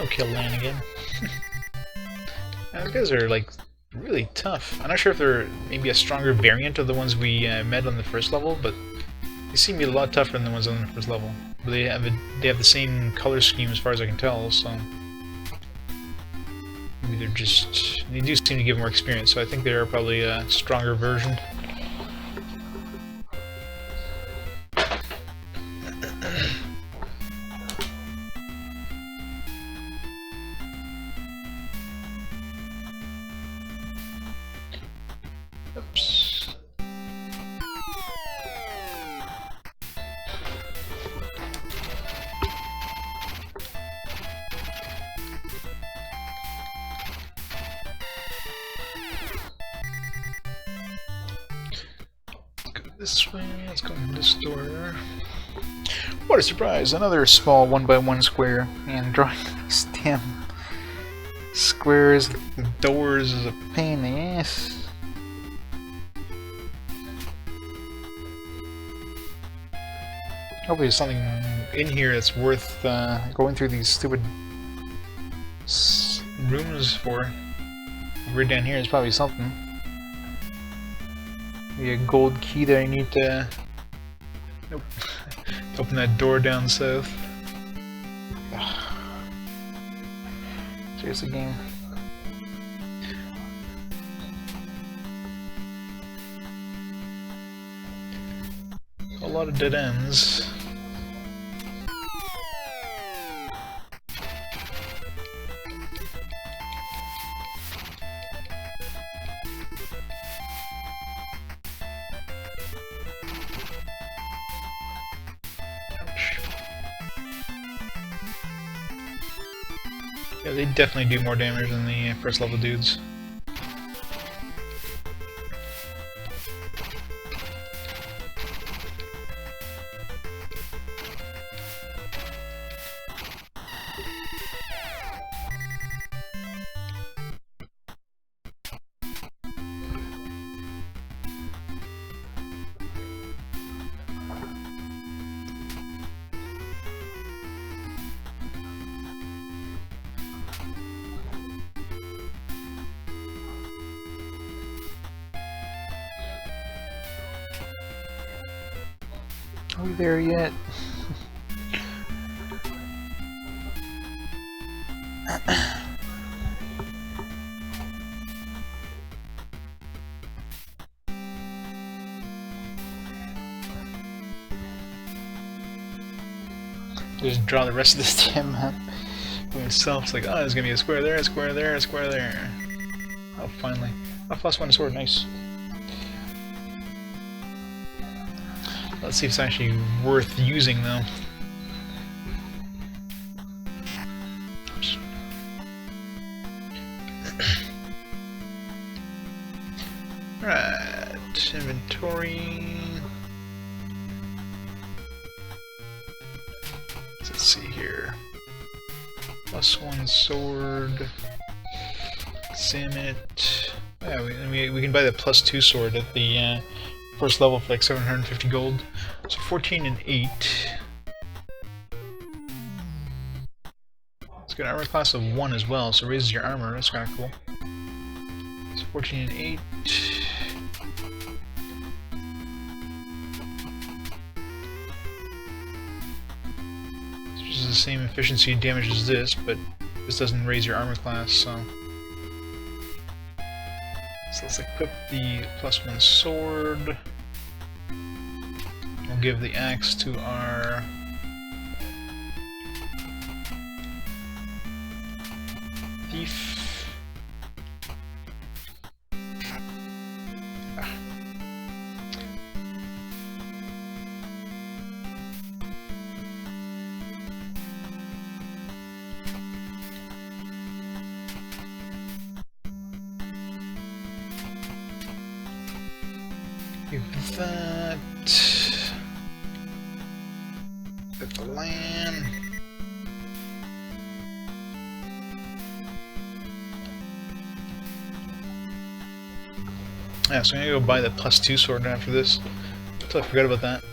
I'll kill Lan again. Those guys are like really tough. I'm not sure if they're maybe a stronger variant of the ones we met on the first level, but they seem to be a lot tougher than the ones on the first level. But they have the same color scheme as far as I can tell, so maybe they do seem to give more experience. So I think they're probably a stronger version. Oops. Let's go this way, let's go in this door. What a surprise! Another small 1x1 square, and drawing these damn squares with doors is a pain in the ass. Hopefully there's something in here that's worth going through these stupid rooms for. Right down here is probably something. Maybe a gold key that I need to... Nope. To open that door down south. Seriously, game. A lot of dead ends. Yeah, they definitely do more damage than the first level dudes. Are we there yet? Just draw the rest of this damn map for myself. It's like, oh, there's gonna be a square there, a square there, a square there. Oh, finally. Oh, +1 sword, nice. Let's see if it's actually worth using, though. Oops. Right, inventory. Let's see here. +1 sword. Examine it. Yeah, we can buy the +2 sword at the first level for like 750 gold. So 14 and 8. It's got an armor class of 1 as well, so it raises your armor. That's kind of cool. So 14 and 8. This is the same efficiency and damage as this, but this doesn't raise your armor class, so. So let's equip the +1 sword. We'll give the axe to our thief. Give that. Get the land. Yeah, so I'm gonna go buy the +2 sword after this. Totally forgot about that.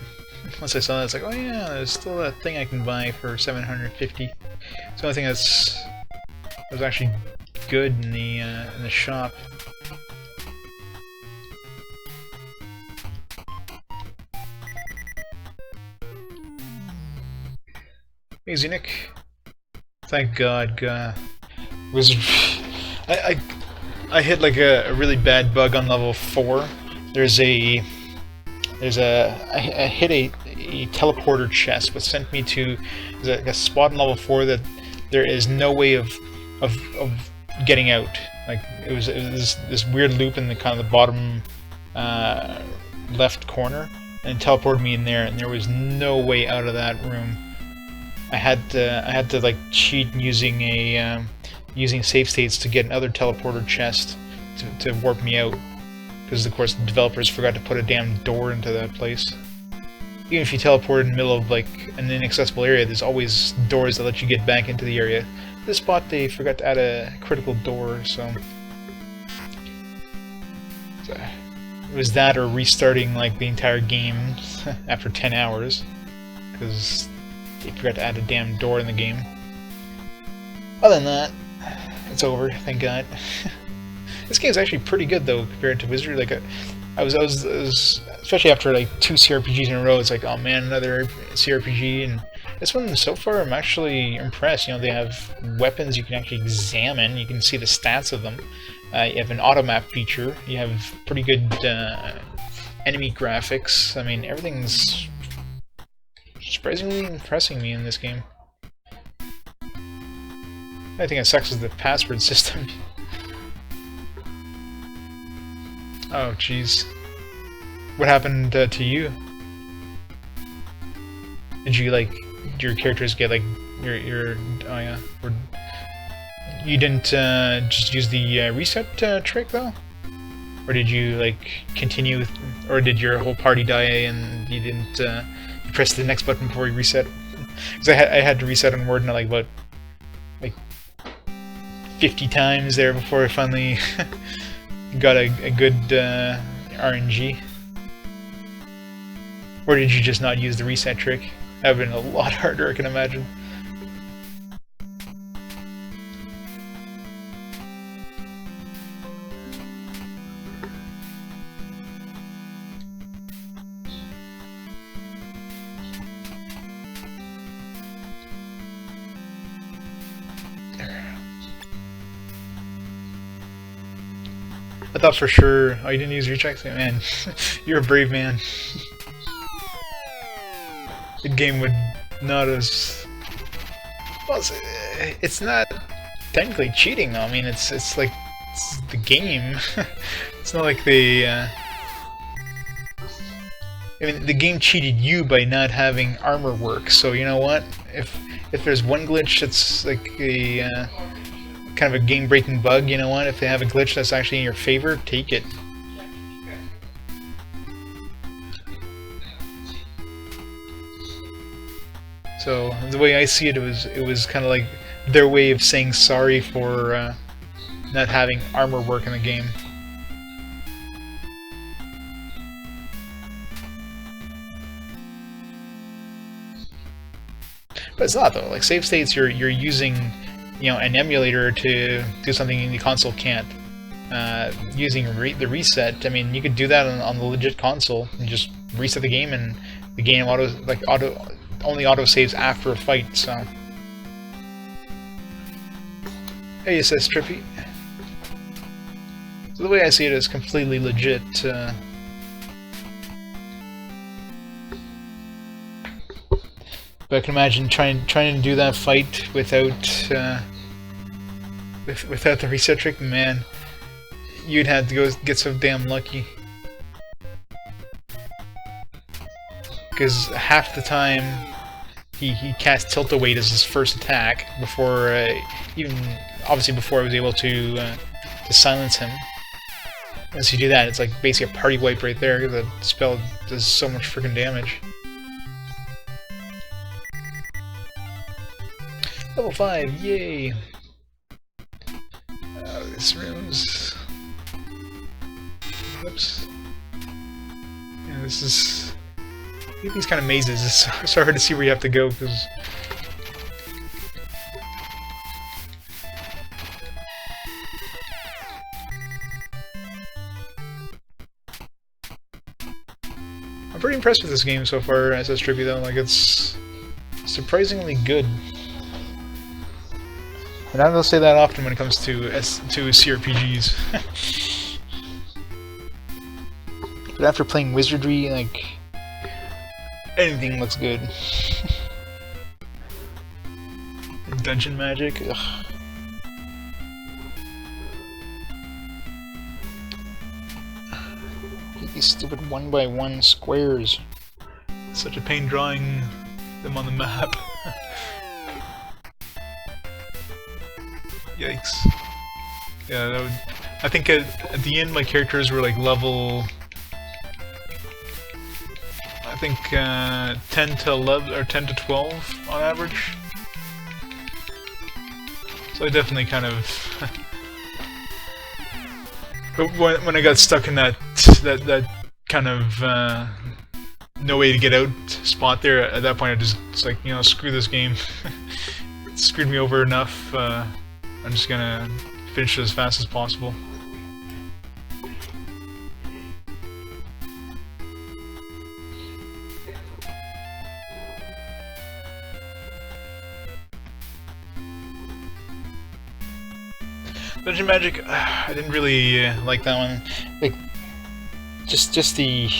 Once I saw that, it's like, oh yeah, there's still that thing I can buy for 750. It's the only thing that's It was actually good in the shop. Hey, Xenic. Thank God, was I hit like a really bad bug on level 4. I hit a teleporter chest, which sent me to a spot on level 4 that there is no way of getting out. Like it was this weird loop in the kind of the bottom left corner, and it teleported me in there, and there was no way out of that room. I had to like cheat using using save states to get another teleporter chest to warp me out, because of course the developers forgot to put a damn door into that place. Even if you teleport in the middle of like an inaccessible area, there's always doors that let you get back into the area. This spot they forgot to add a critical door, so it was that or restarting like the entire game after 10 hours, because they forgot to add a damn door in the game. Other than that, it's over, thank God. This game's actually pretty good though compared to Wizard. Like I was especially after like 2 CRPGs in a row, it's like, oh man, another CRPG. And this one so far I'm actually impressed. You know, they have weapons you can actually examine, you can see the stats of them. You have an automap feature, you have pretty good enemy graphics. I mean, everything's surprisingly impressing me in this game. I think it sucks is the password system. Oh jeez. What happened to you? Did you like your characters get like your oh yeah, or you didn't just use the reset trick though? Or did you like continue with, or did your whole party die and you didn't press the next button before you reset? Because I had to reset on Warden like about like 50 times there before I finally got a good RNG. Or did you just not use the reset trick? That would have been a lot harder, I can imagine. I thought for sure, oh, you didn't use rechecks? Man, you're a brave man. The game would not as... Well, it's not technically cheating though. I mean, it's like, it's the game. It's not like they... I mean, the game cheated you by not having armor work, so you know what? If there's one glitch that's like a... kind of a game-breaking bug, you know what? If they have a glitch that's actually in your favor, take it. So the way I see it, it was kind of like their way of saying sorry for not having armor work in the game. But it's not though. Like save states, you're using, you know, an emulator to do something the console can't. Using the reset, I mean, you could do that on the legit console and just reset the game, and the game only auto saves after a fight. So, hey, it says Trippy. So the way I see it is completely legit. But I can imagine trying to do that fight without without the reset trick. Man, you'd have to go get so damn lucky. Because half the time he cast Tilt-A-Weight as his first attack before even obviously before I was able to silence him. Once you do that, it's like basically a party wipe right there. The spell does so much freaking damage. Level 5, yay! This room's... Whoops. Yeah, this is... These kind of mazes, it's so hard to see where you have to go, because... I'm pretty impressed with this game so far, SS Trivia, though. Like, it's surprisingly good. And I don't say that often when it comes to CRPGs. But after playing Wizardry, like, anything looks good. Dungeon Magic, ugh. These stupid 1x1 squares. Such a pain drawing them on the map. Yikes. Yeah, that would, I think at the end my characters were like level, I think 10 to 11 or 10 to 12 on average. So I definitely kind of but when I got stuck in that kind of no way to get out spot there, at that point I just was like, you know, screw this game. It screwed me over enough. I'm just gonna finish it as fast as possible. Dungeon Magic, I didn't really like that one. Like, just the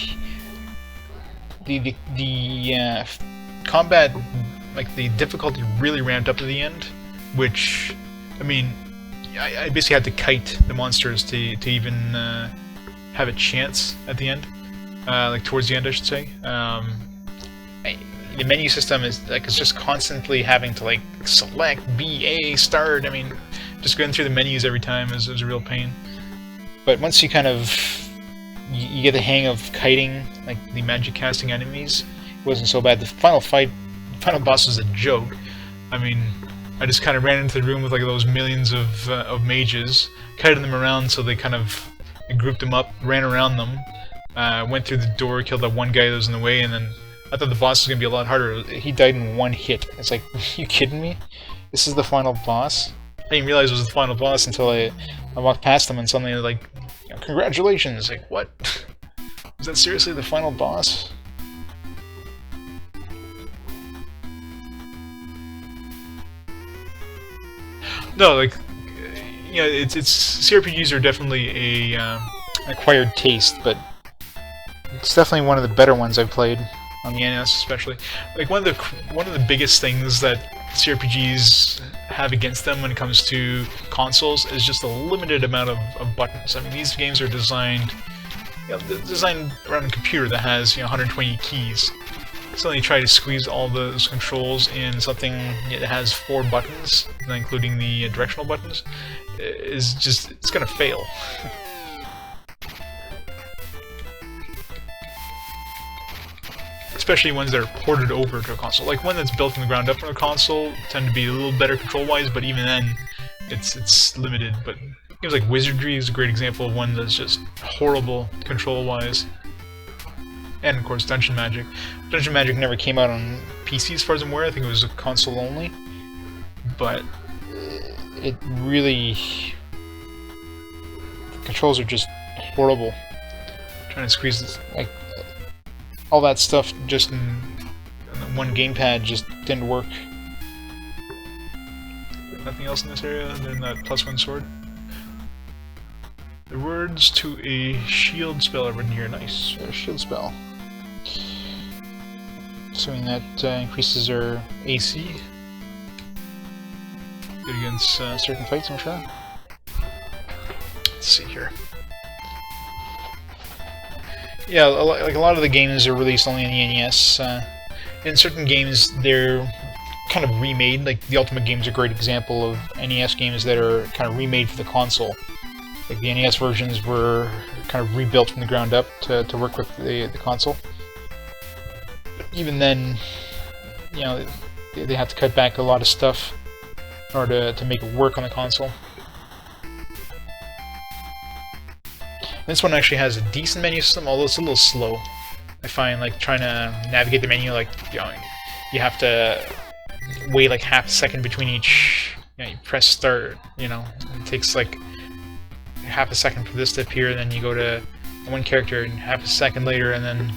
combat, like the difficulty really ramped up at the end, which, I mean, I basically had to kite the monsters to even have a chance at the end, like towards the end, I should say. The menu system is like, it's just constantly having to like select B, A, start. I mean, just going through the menus every time is a real pain. But once you kind of you get the hang of kiting, like the magic casting enemies, it wasn't so bad. The final boss was a joke. I mean, I just kind of ran into the room with like those millions of mages, kited them around so they kind of grouped them up, ran around them, went through the door, killed that one guy that was in the way, and then I thought the boss was going to be a lot harder. He died in one hit. It's like, are you kidding me? This is the final boss? I didn't realize it was the final boss until I walked past him and suddenly like, you know, congratulations! Like, what? Is that seriously the final boss? No, like, you know, it's CRPGs are definitely a acquired taste, but it's definitely one of the better ones I've played on the NES, especially. Like one of the biggest things that CRPGs have against them when it comes to consoles is just a limited amount of buttons. I mean, these games are designed, you know, designed around a computer that has, you know, 120 keys. So they try to squeeze all those controls in something that has 4 buttons, including the directional buttons, is just, it's gonna fail. Especially ones that are ported over to a console. Like one that's built from the ground up on a console tend to be a little better control-wise, but even then, it's limited. But games like Wizardry is a great example of one that's just horrible control-wise. And of course, Dungeon Magic. Dungeon Magic never came out on PC as far as I'm aware. I think it was a console only. But it really, the controls are just horrible. Trying to squeeze this, like, all that stuff just in one gamepad just didn't work. Nothing else in this area other than that +1 sword. The words to a shield spell are written here. Nice. A shield spell. Assuming that increases our AC. Good against certain fights, I'm sure. Let's see here. Yeah, like a lot of the games are released only on the NES. In certain games, they're kind of remade. Like the Ultimate game is a great example of NES games that are kind of remade for the console. Like the NES versions were kind of rebuilt from the ground up to work with the console. But even then, you know, they have to cut back a lot of stuff in order to make it work on the console. This one actually has a decent menu system, although it's a little slow. I find, like, trying to navigate the menu, like, you know, you have to wait like half a second between each, you know, you press start, you know, it takes like half a second for this to appear, and then you go to one character and half a second later, and then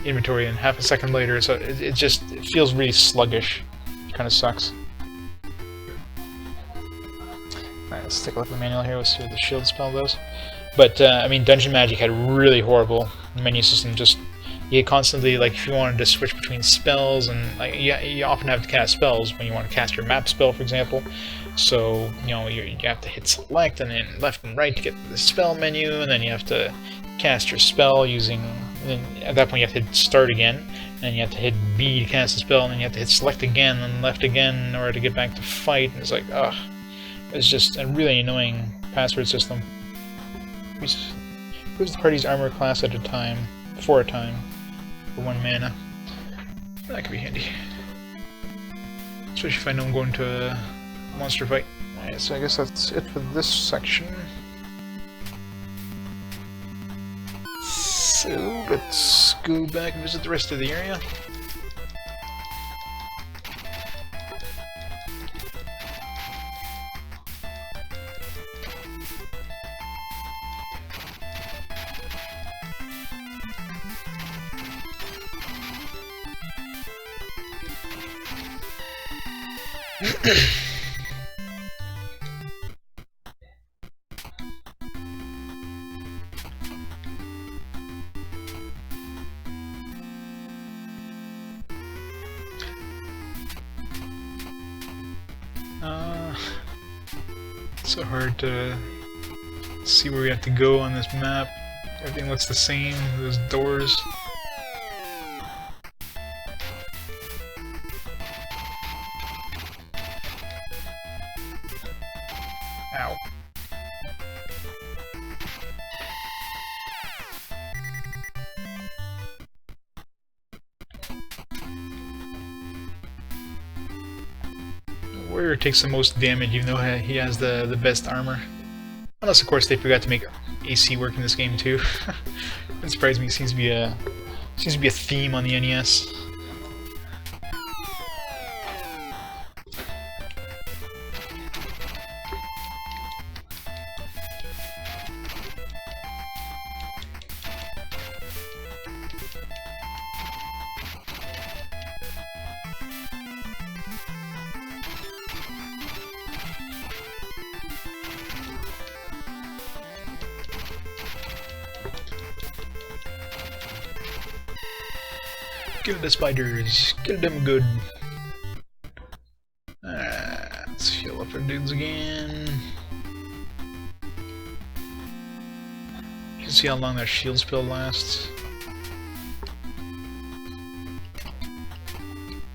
inventory and half a second later, so it feels really sluggish. It kind of sucks. Alright, let's take a look at the manual here. Let's see what the shield spell does. But, I mean, Dungeon Magic had a really horrible menu system. Just, you constantly, like, if you wanted to switch between spells, and, like, you often have to cast spells when you want to cast your map spell, for example. So, you know, you have to hit select, and then left and right to get the spell menu, and then you have to cast your spell using, and then at that point you have to hit start again, and then you have to hit B to cast the spell, and then you have to hit select again, and left again in order to get back to fight, and it's like, ugh. It's just a really annoying password system. Who's the party's armor class at a time, for a time, for 1 mana. That could be handy. Especially if I know I'm going to a monster fight. Alright, so I guess that's it for this section. So, let's go back and visit the rest of the area. It's so hard to see where we have to go on this map. Everything looks the same, those doors. Ow. Warrior takes the most damage even though he has the best armor. Unless of course they forgot to make AC work in this game too. It surprised me, it seems to be a theme on the NES. Kill the spiders. Kill them good. Let's heal up our dudes again. You can see how long that shield spell lasts.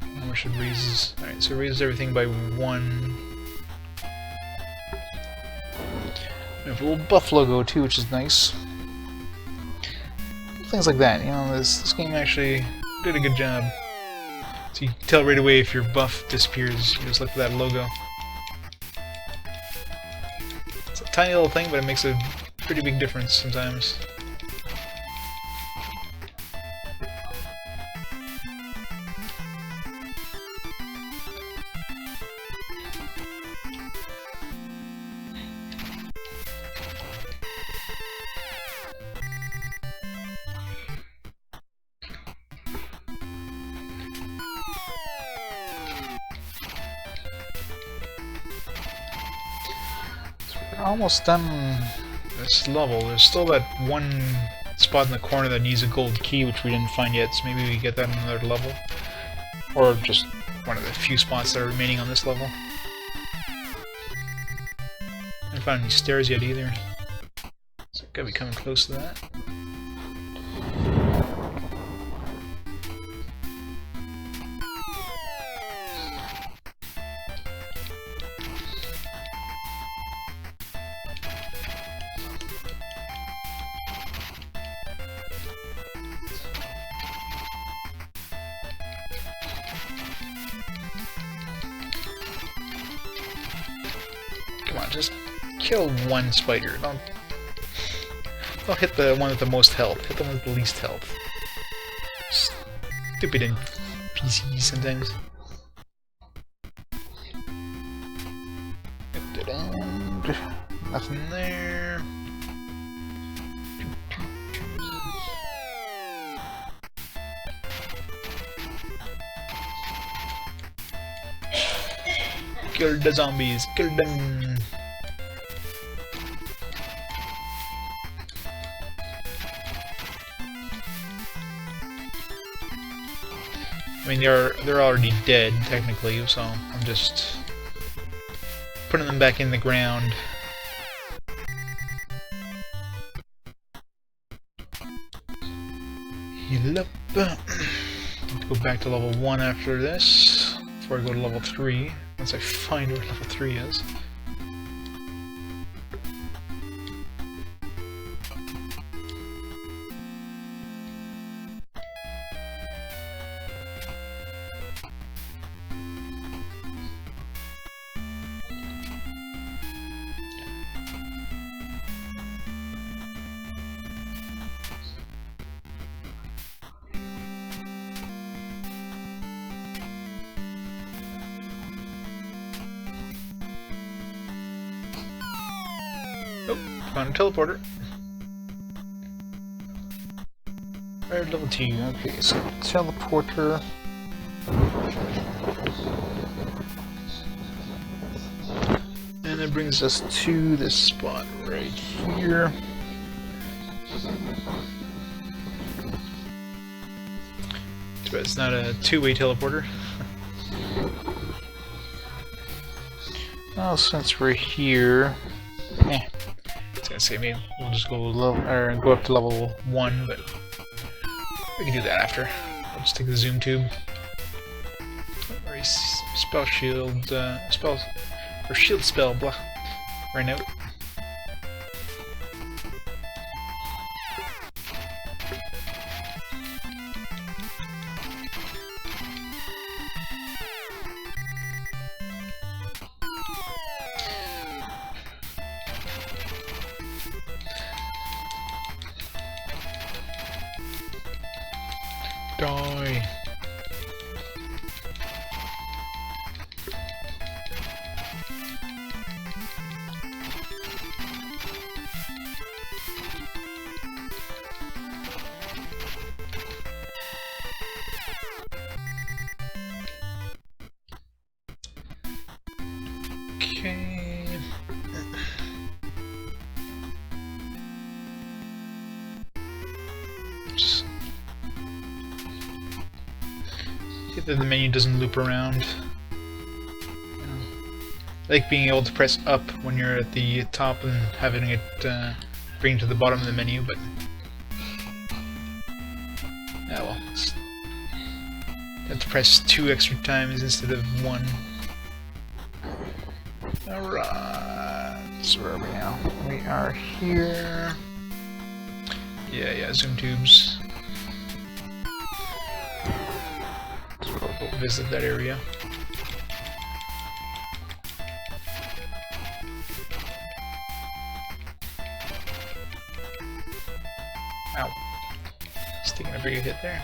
How much it raises. Alright, so it raises everything by 1. We have a little buff logo too, which is nice. Things like that, you know, this game actually did a good job. So you can tell right away if your buff disappears, you just look at that logo. It's a tiny little thing, but it makes a pretty big difference sometimes. We're almost done this level. There's still that one spot in the corner that needs a gold key, which we didn't find yet, so maybe we get that in another level. Or just one of the few spots that are remaining on this level. Haven't found any stairs yet either. So gotta be coming close to that. Come on, just kill one spider. Don't hit the one with the most health. Hit the one with the least health. Stupid NPCs sometimes. Nothing there. Kill the zombies. Kill them. I mean, they're already dead technically, so I'm just putting them back in the ground. Heal up. Go back to level 1 after this, before I go to level 3, once I find where level 3 is. Oh, found a teleporter. Alright, level 2. Okay, so teleporter. And it brings us to this spot right here. But it's not a two-way teleporter. Well, since we're here, I was gonna say maybe we'll just go go up to level 1, but we can do that after. I'll just take the zoom tube. Or spell shield, spell or shield spell, blah. Right now. Die. Okay. Just get that the menu doesn't loop around. I like being able to press up when you're at the top and having it bring to the bottom of the menu, but yeah, well, you have to press 2 extra times instead of 1. Alright, so where are we now? We are here. Yeah, zoom tubes. So we'll go visit that area. Ow. It's taking a big hit there.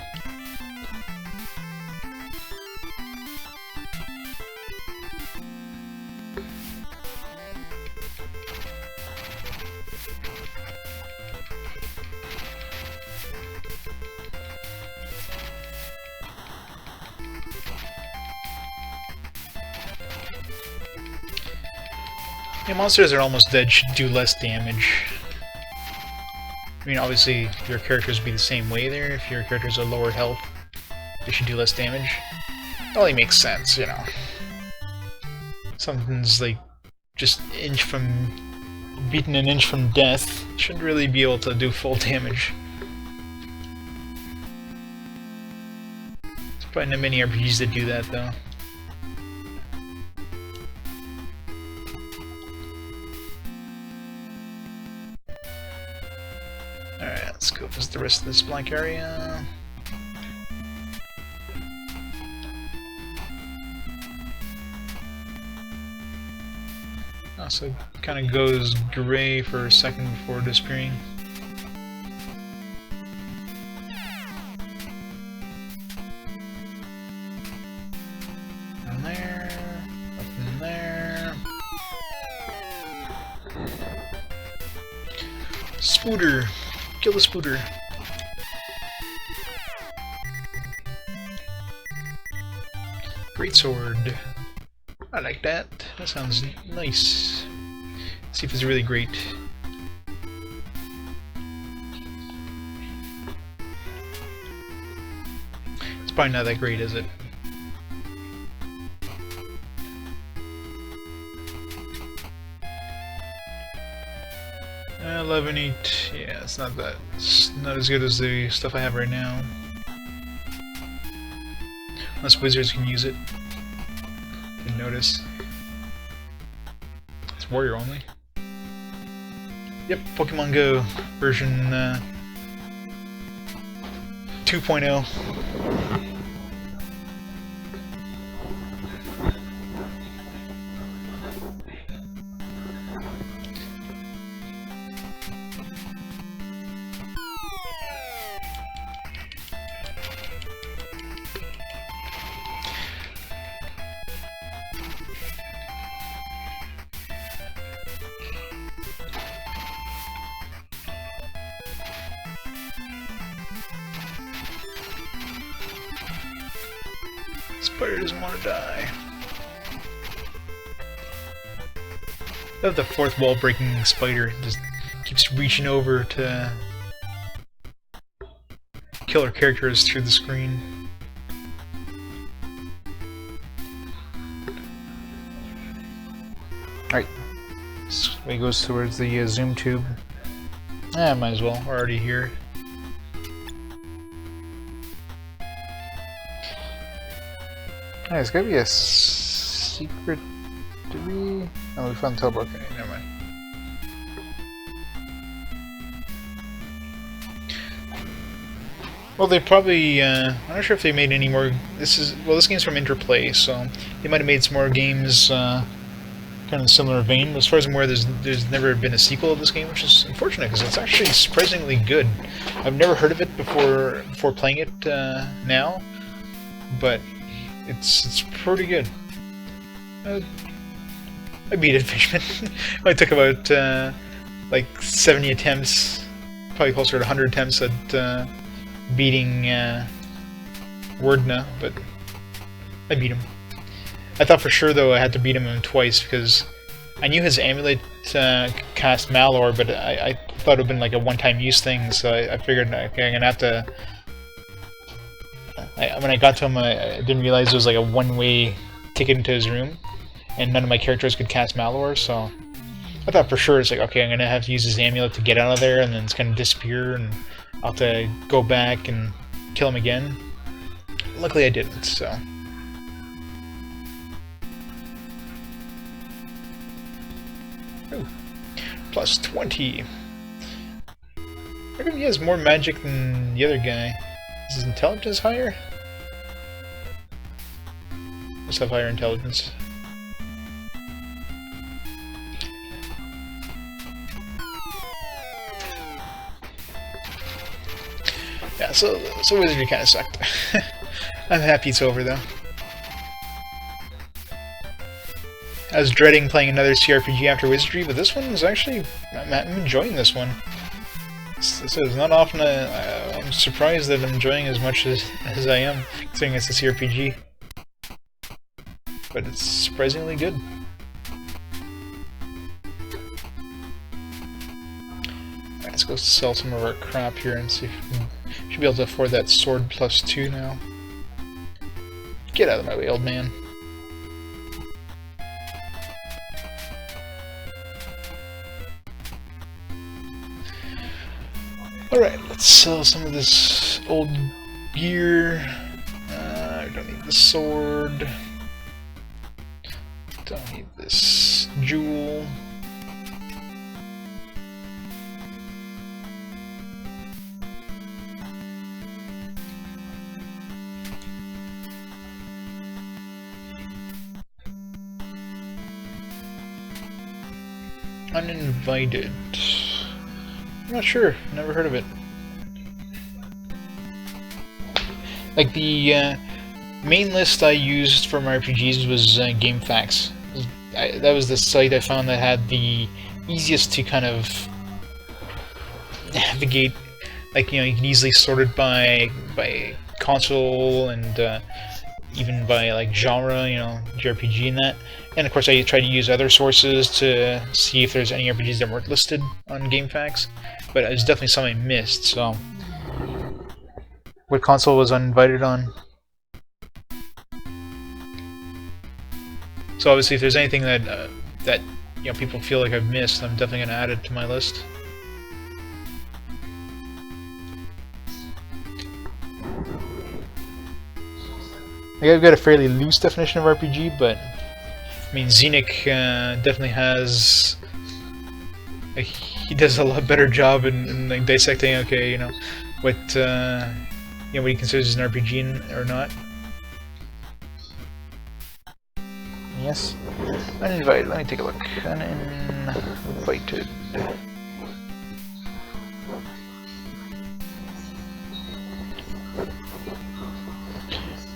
Yeah, monsters are almost dead should do less damage. I mean, obviously, your characters would be the same way there. If your characters are lower health, they should do less damage. It only makes sense, you know. Something's like just beaten an inch from death shouldn't really be able to do full damage. There's probably not many RPGs that do that, though. Alright, let's go visit the rest of this blank area. So it kind of goes gray for a second before disappearing. Nothing there, nothing there. Spooter! Kill the spooter! Great sword. I like that. That sounds nice. Let's see if it's really great. It's probably not that great, is it? Uh, 11.8. Yeah, it's not that. It's not as good as the stuff I have right now. Unless wizards can use it. Didn't notice. It's warrior only. Yep, Pokemon Go version 2.0. Spider doesn't want to die. I love the fourth wall breaking spider. Just keeps reaching over to kill our characters through the screen. Alright. This way goes towards the zoom tube. Might as well. We're already here. Hey, it's gotta be a secret. Did we? Oh, we found the teleport. Okay, never mind. Well, they probably. I'm not sure if they made any more. This game's from Interplay, so they might have made some more games, kind of similar vein. But as far as I'm aware, there's never been a sequel of this game, which is unfortunate because it's actually surprisingly good. I've never heard of it before playing it now, but. It's pretty good. I beat it, Fishman. It took about like 70 attempts, probably closer to 100 attempts at beating Wordna, but I beat him. I thought for sure though I had to beat him twice because I knew his amulet cast Malor, but I thought it would have been like a one-time use thing, so I figured okay, I'm gonna have to. When I got to him, I didn't realize it was like a one-way ticket into his room, and none of my characters could cast Malor, so I thought for sure it's like, okay, I'm gonna have to use his amulet to get out of there, and then it's gonna disappear, and I'll have to go back and kill him again. Luckily I didn't, so. Ooh. Plus 20. How come he has more magic than the other guy? Is his intelligence higher? Must have higher intelligence. Yeah, so Wizardry kinda sucked. I'm happy it's over though. I was dreading playing another CRPG after Wizardry, but this one is actually... I'm enjoying this one. This is not often I'm surprised that I'm enjoying as much as I am, considering it's a CRPG. But it's surprisingly good. Alright, let's go sell some of our crap here and see if we should be able to afford that sword plus 2 now. Get out of my way, old man. Alright, let's sell some of this old gear. I don't need the sword. Don't need this jewel. Uninvited. I'm not sure. Never heard of it. Like the main list I used for my RPGs was GameFAQs. That was the site I found that had the easiest to kind of navigate. Like, you know, you can easily sort it by console and even by like genre, you know, JRPG and that. And of course, I try to use other sources to see if there's any RPGs that weren't listed on GameFAQs. But it's definitely something I missed. So, what console was uninvited on? So obviously, if there's anything that that you know people feel like I've missed, I'm definitely going to add it to my list. Like, I've got a fairly loose definition of RPG, but I mean, Xenic definitely has. Like, he does a lot better job in like dissecting. Okay, you know, what what he considers an RPG or not. Yes, uninvited. Let me take a look. Uninvited.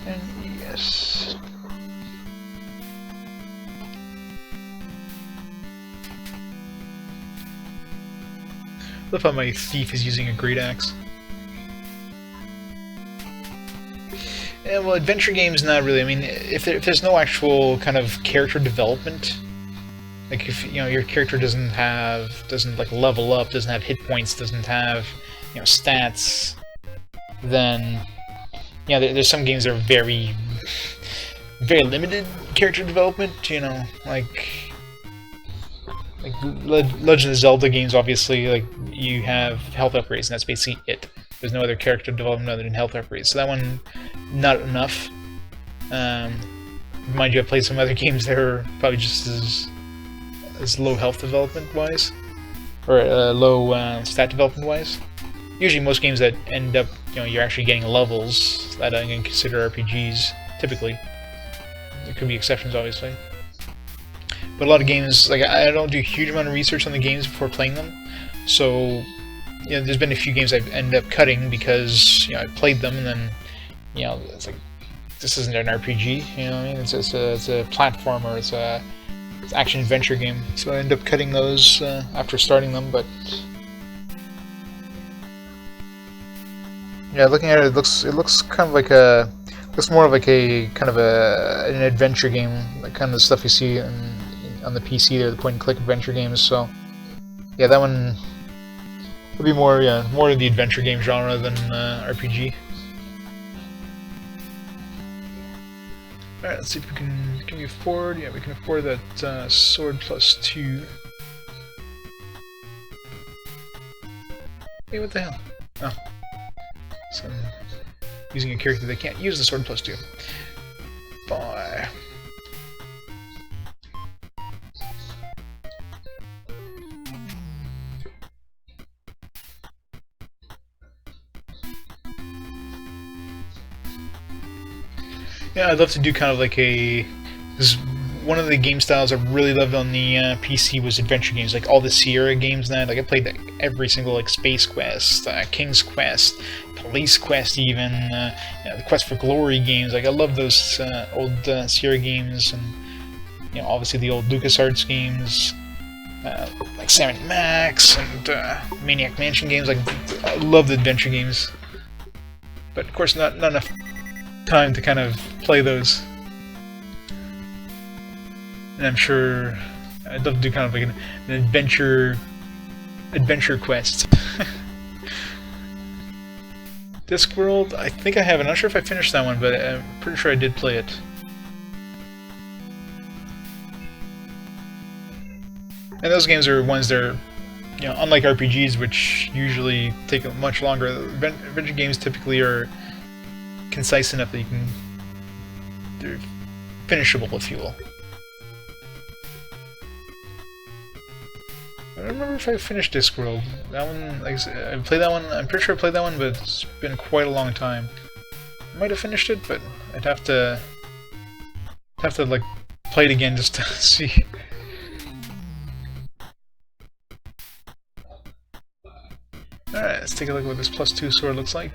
NES. Love how my thief is using a great axe. Yeah, well, adventure games, not really. I mean, if there's no actual kind of character development, like if you know your character doesn't like level up, doesn't have hit points, doesn't have stats, then there's some games that are very limited character development. You know, like Legend of Zelda games. Obviously, like you have health upgrades, and that's basically it. There's no other character development other than health upgrades. So that one, not enough. Mind you, I've played some other games that are probably just as low health development wise, or low stat development wise. Usually, most games that end up, you're actually getting levels that I can consider RPGs. Typically, there could be exceptions, obviously. But a lot of games, like I don't do a huge amount of research on the games before playing them, so. There's been a few games I've ended up cutting because I played them and then it's like this isn't an RPG. You know what I mean? It's a platformer. It's action adventure game. So I end up cutting those after starting them. But yeah, looking at it, it looks kind of like looks more like a kind of an adventure game, like kind of the stuff you see on the PC there, the point and click adventure games. So yeah, that one. Would be more in the adventure game genre than RPG. Alright, let's see if we can we afford? Yeah, we can afford that sword plus 2. Hey, what the hell? Oh. So I'm using a character that can't use the sword plus 2. Bye. Yeah, I'd love to do kind of like one of the game styles I really loved on the PC was adventure games, like all the Sierra games. That like I played like every single like Space Quest, King's Quest, Police Quest, even the Quest for Glory games. Like I love those old Sierra games, and obviously the old LucasArts games, like Sam & Max and Maniac Mansion games. Like I love the adventure games, but of course not enough time to kind of play those. And I'm sure I'd love to do kind of like an adventure quest. Discworld, I think I have. I'm not sure if I finished that one, but I'm pretty sure I did play it. And those games are ones that are, unlike RPGs, which usually take much longer. Adventure games typically are concise enough that they're finishable, if you will. I don't remember if I finished Discworld. That one, like I said, I played that one. I'm pretty sure I played that one, but it's been quite a long time. I might have finished it, but I'd have to like play it again just to see. All right, let's take a look at what this +2 sword looks like.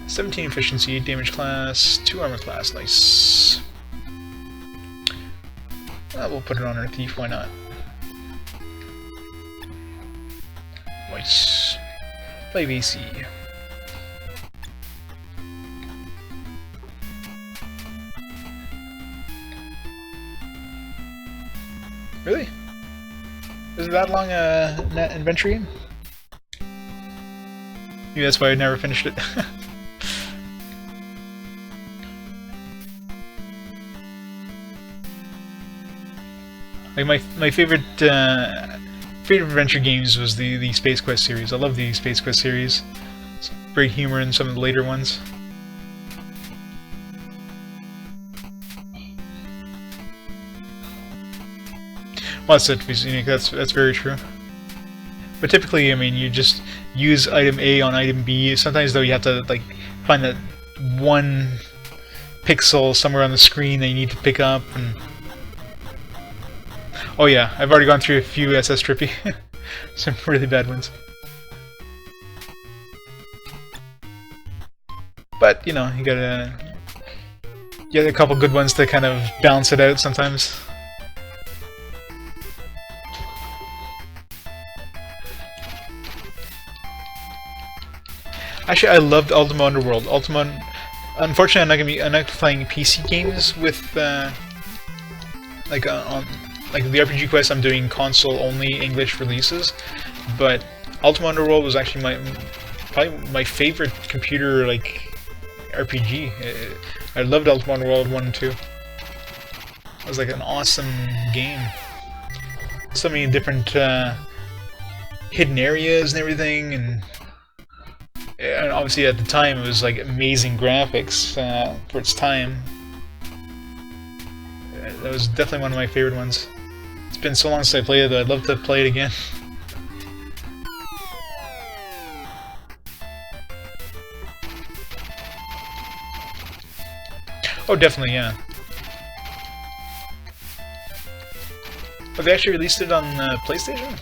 17 efficiency, 8 damage class, 2 armor class, nice. We'll put it on our thief, why not? Nice. 5 AC. Really? Is it that long a adventure game? Maybe that's why I never finished it. Like my favorite adventure games was the Space Quest series. I love the Space Quest series. It's great humor in some of the later ones. Well, that's it. Unique. That's very true. But typically, I mean, you just use item A on item B. Sometimes, though, you have to like find that one pixel somewhere on the screen that you need to pick up. And oh yeah, I've already gone through a few SS Trippy. Some really bad ones. But you know, you gotta get a couple good ones to kind of balance it out sometimes. Actually, I loved Ultima Underworld. Unfortunately, I'm not playing PC games with like on the RPG Quest. I'm doing console only English releases, but Ultima Underworld was actually probably my favorite computer like RPG. I loved Ultima Underworld 1 and 2. It was like an awesome game. So many different hidden areas and everything, and obviously at the time it was like amazing graphics for its time. That was definitely one of my favorite ones. It's been so long since I played it that I'd love to play it again. Oh, definitely, yeah. But they actually released it on PlayStation?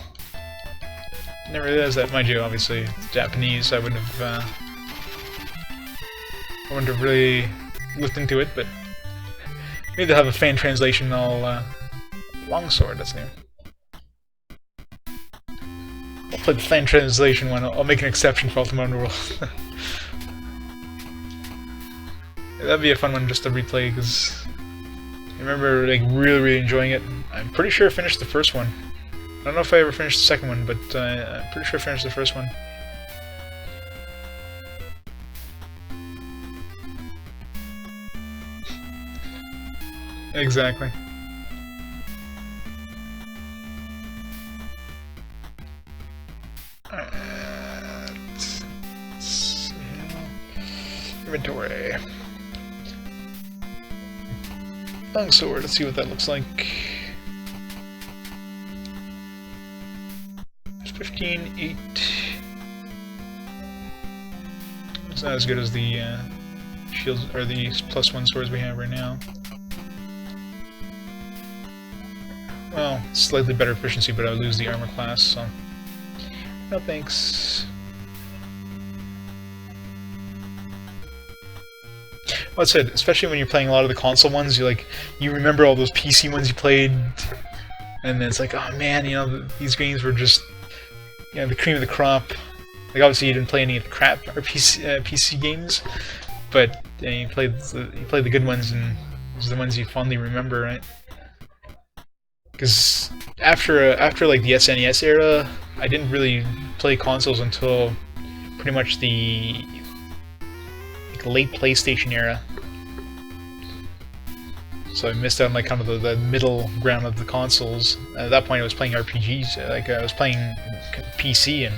Never realized that. Mind you, obviously, it's Japanese, so I wouldn't have really looked into it, but maybe they'll have a fan translation all longsword, that's new. I'll play the fan translation one. I'll make an exception for Ultima Underworld. That'd be a fun one just to replay, because I remember like really enjoying it. I'm pretty sure I finished the first one. I don't know if I ever finished the second one, but I'm pretty sure I finished the first one. Exactly. Inventory. Longsword, let's see what that looks like. 15, 8. It's not as good as the shields or the +1 swords we have right now. Well, slightly better efficiency, but I lose the armor class, so no thanks. Well, that's it. Especially when you're playing a lot of the console ones, you remember all those PC ones you played, and then it's like, oh man, you know, these games were just, you know, the cream of the crop. Like obviously you didn't play any of the crap or PC games, but you played the good ones, and those are the ones you fondly remember, right? Because after like the SNES era, I didn't really play consoles until pretty much the late PlayStation era. So I missed out on like kind of the middle ground of the consoles. At that point I was playing RPGs, like I was playing PC and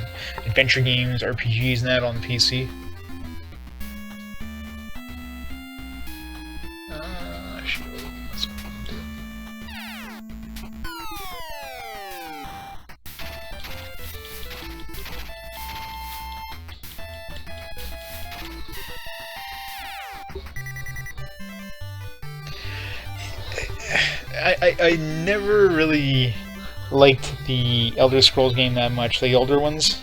adventure games, RPGs and that on the PC. I never really liked the Elder Scrolls game that much, the older ones.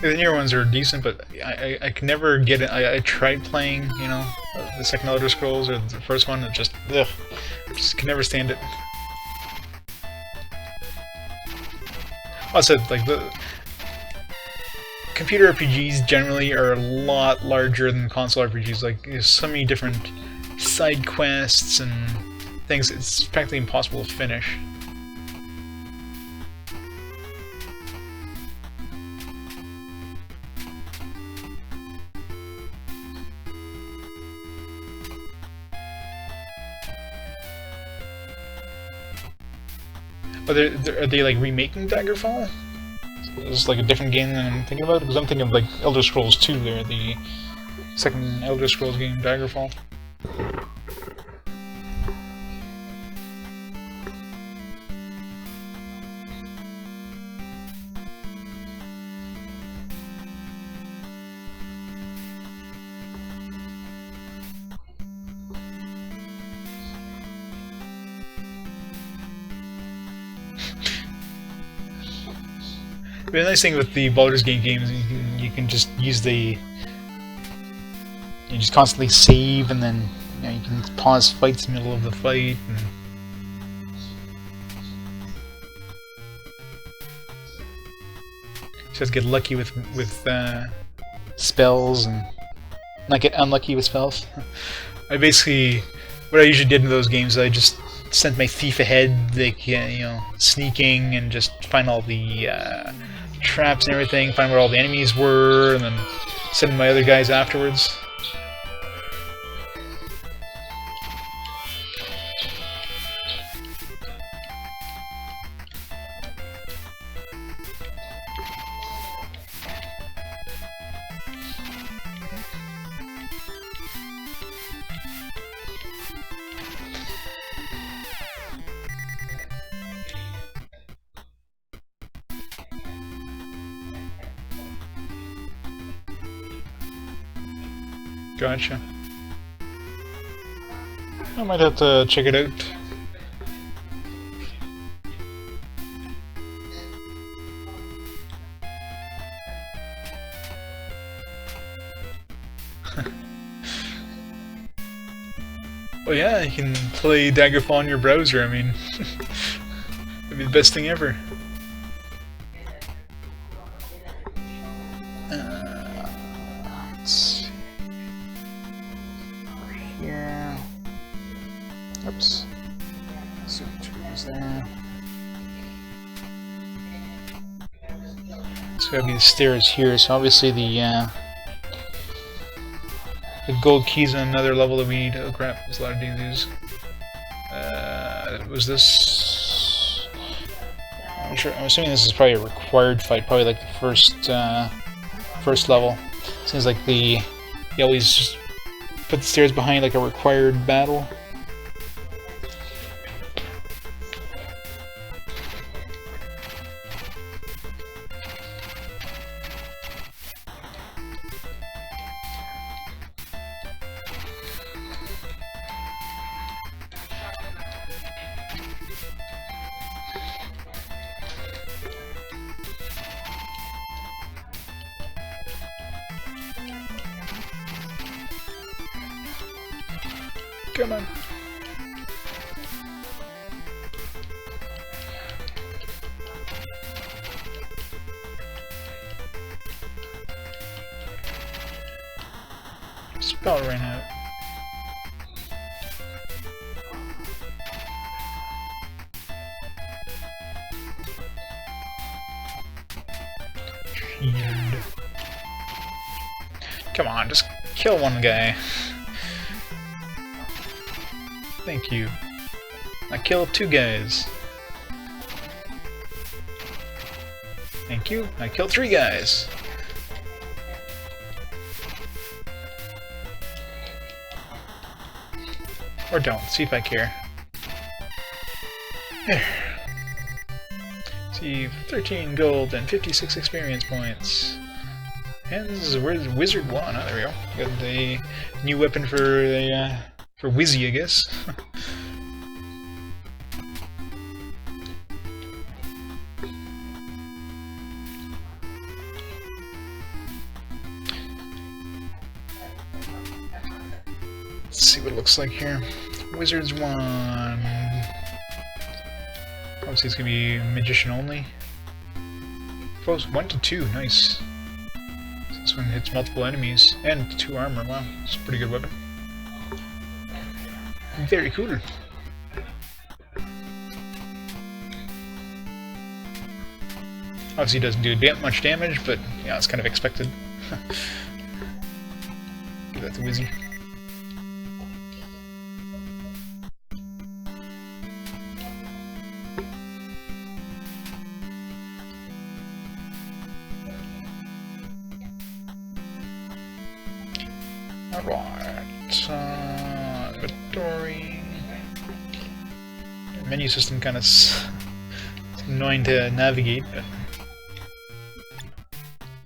The newer ones are decent, but I can never get it. I tried playing, you know, the second Elder Scrolls or the first one, it just, ugh, I just can never stand it. Also, like the computer RPGs generally are a lot larger than console RPGs. Like, there's so many different side quests and things. It's practically impossible to finish. Are they like remaking Daggerfall? Is this like a different game than I'm thinking about? Because I'm thinking of like Elder Scrolls 2 there, the second Elder Scrolls game, Daggerfall. But the nice thing with the Baldur's Gate games, you can just use the... You just constantly save, and then you can pause fights in the middle of the fight. And just get lucky with spells, and not get unlucky with spells. I basically... What I usually did in those games, I just sent my thief ahead, like, sneaking, and just find all the traps and everything, find where all the enemies were, and then send my other guys afterwards. Gotcha. I might have to check it out. Well, yeah, you can play Daggerfall on your browser, I mean, that'd be the best thing ever. Let's see. Here. Oops. So, what's there? It's gotta be the stairs here, so obviously the gold keys on another level that we need. Oh crap, there's a lot of these. Was this... I'm sure. I'm assuming this is probably a required fight, probably like the first level. Seems like you always just put the stairs behind like a required battle. Come on. Spell ran out. Shield. Come on, just kill one guy. Thank you. I killed 2 guys. Thank you. I killed 3 guys. Or don't. See if I care. There. See, 13 gold and 56 experience points. And this is Wizard 1. Oh, there we go. Got the new weapon for the for Wizzy, I guess. Let's see what it looks like here. Wizards 1. Obviously it's gonna be Magician only. Close 1 to 2, nice. This one hits multiple enemies and 2 armor. Wow, it's a pretty good weapon. Very cool. Obviously doesn't do much damage, but yeah, it's kind of expected. Give that to Wizzy. Alright, inventory. Menu system kind of annoying to navigate, but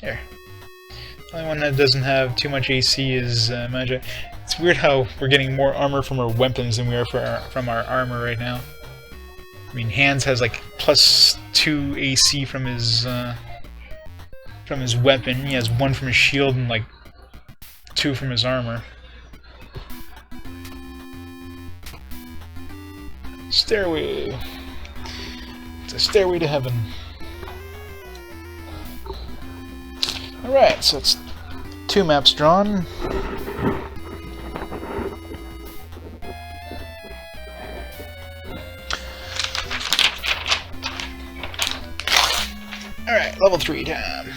there. The only one that doesn't have too much AC is Magi. It's weird how we're getting more armor from our weapons than we are from our armor right now. I mean, Hands has like +2 AC from his weapon. He has 1 from his shield and like 2 from his armor. Stairway. It's a stairway to heaven. Alright, so it's 2 maps drawn. Alright, level 3 time.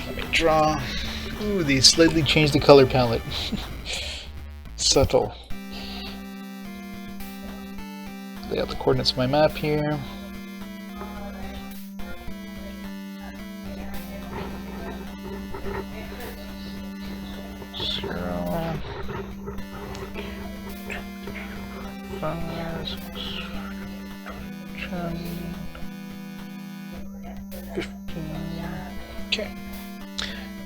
Let me draw. Ooh, they slightly changed the color palette. Subtle. Lay out the coordinates of my map here. Okay.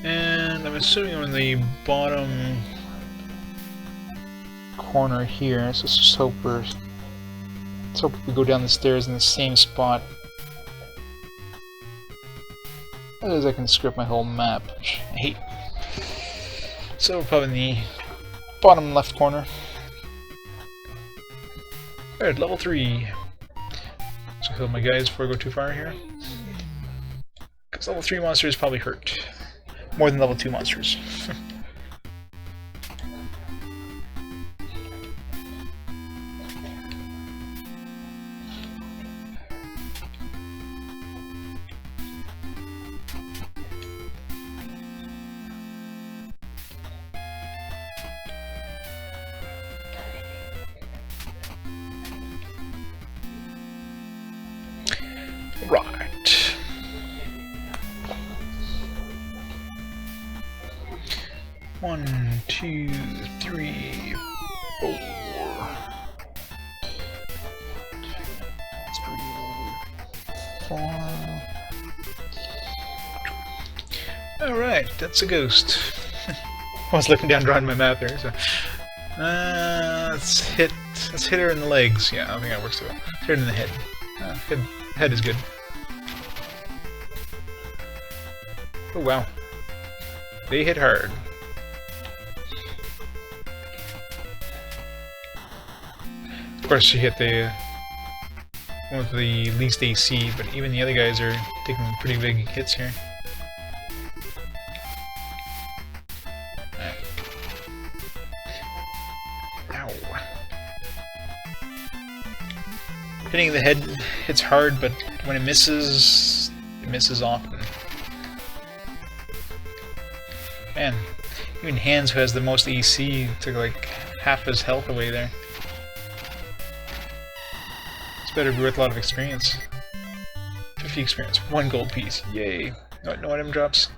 And I'm assuming on the bottom corner here, so let's just hope we go down the stairs in the same spot. Otherwise I can script my whole map, which I hate. So we're probably in the bottom left corner. Alright, level 3. So heal my guys before I go too far here. Because level 3 monsters probably hurt. More than level 2 monsters. Right. One, 2, 3, 4. 4. Alright, that's a ghost. I was looking down drawing my map there, so let's hit her in the legs. Yeah, I think that works too well. Hit her in the head. Head is good. Oh wow. They hit hard. Of course she hit the one with the least AC, but even the other guys are taking pretty big hits here. Ow. Hitting the head hits hard, but when it misses often. Man, even Hands, who has the most AC, took like half his health away there. It's better be worth a lot of experience. 50 experience, 1 gold piece, yay. No item drops.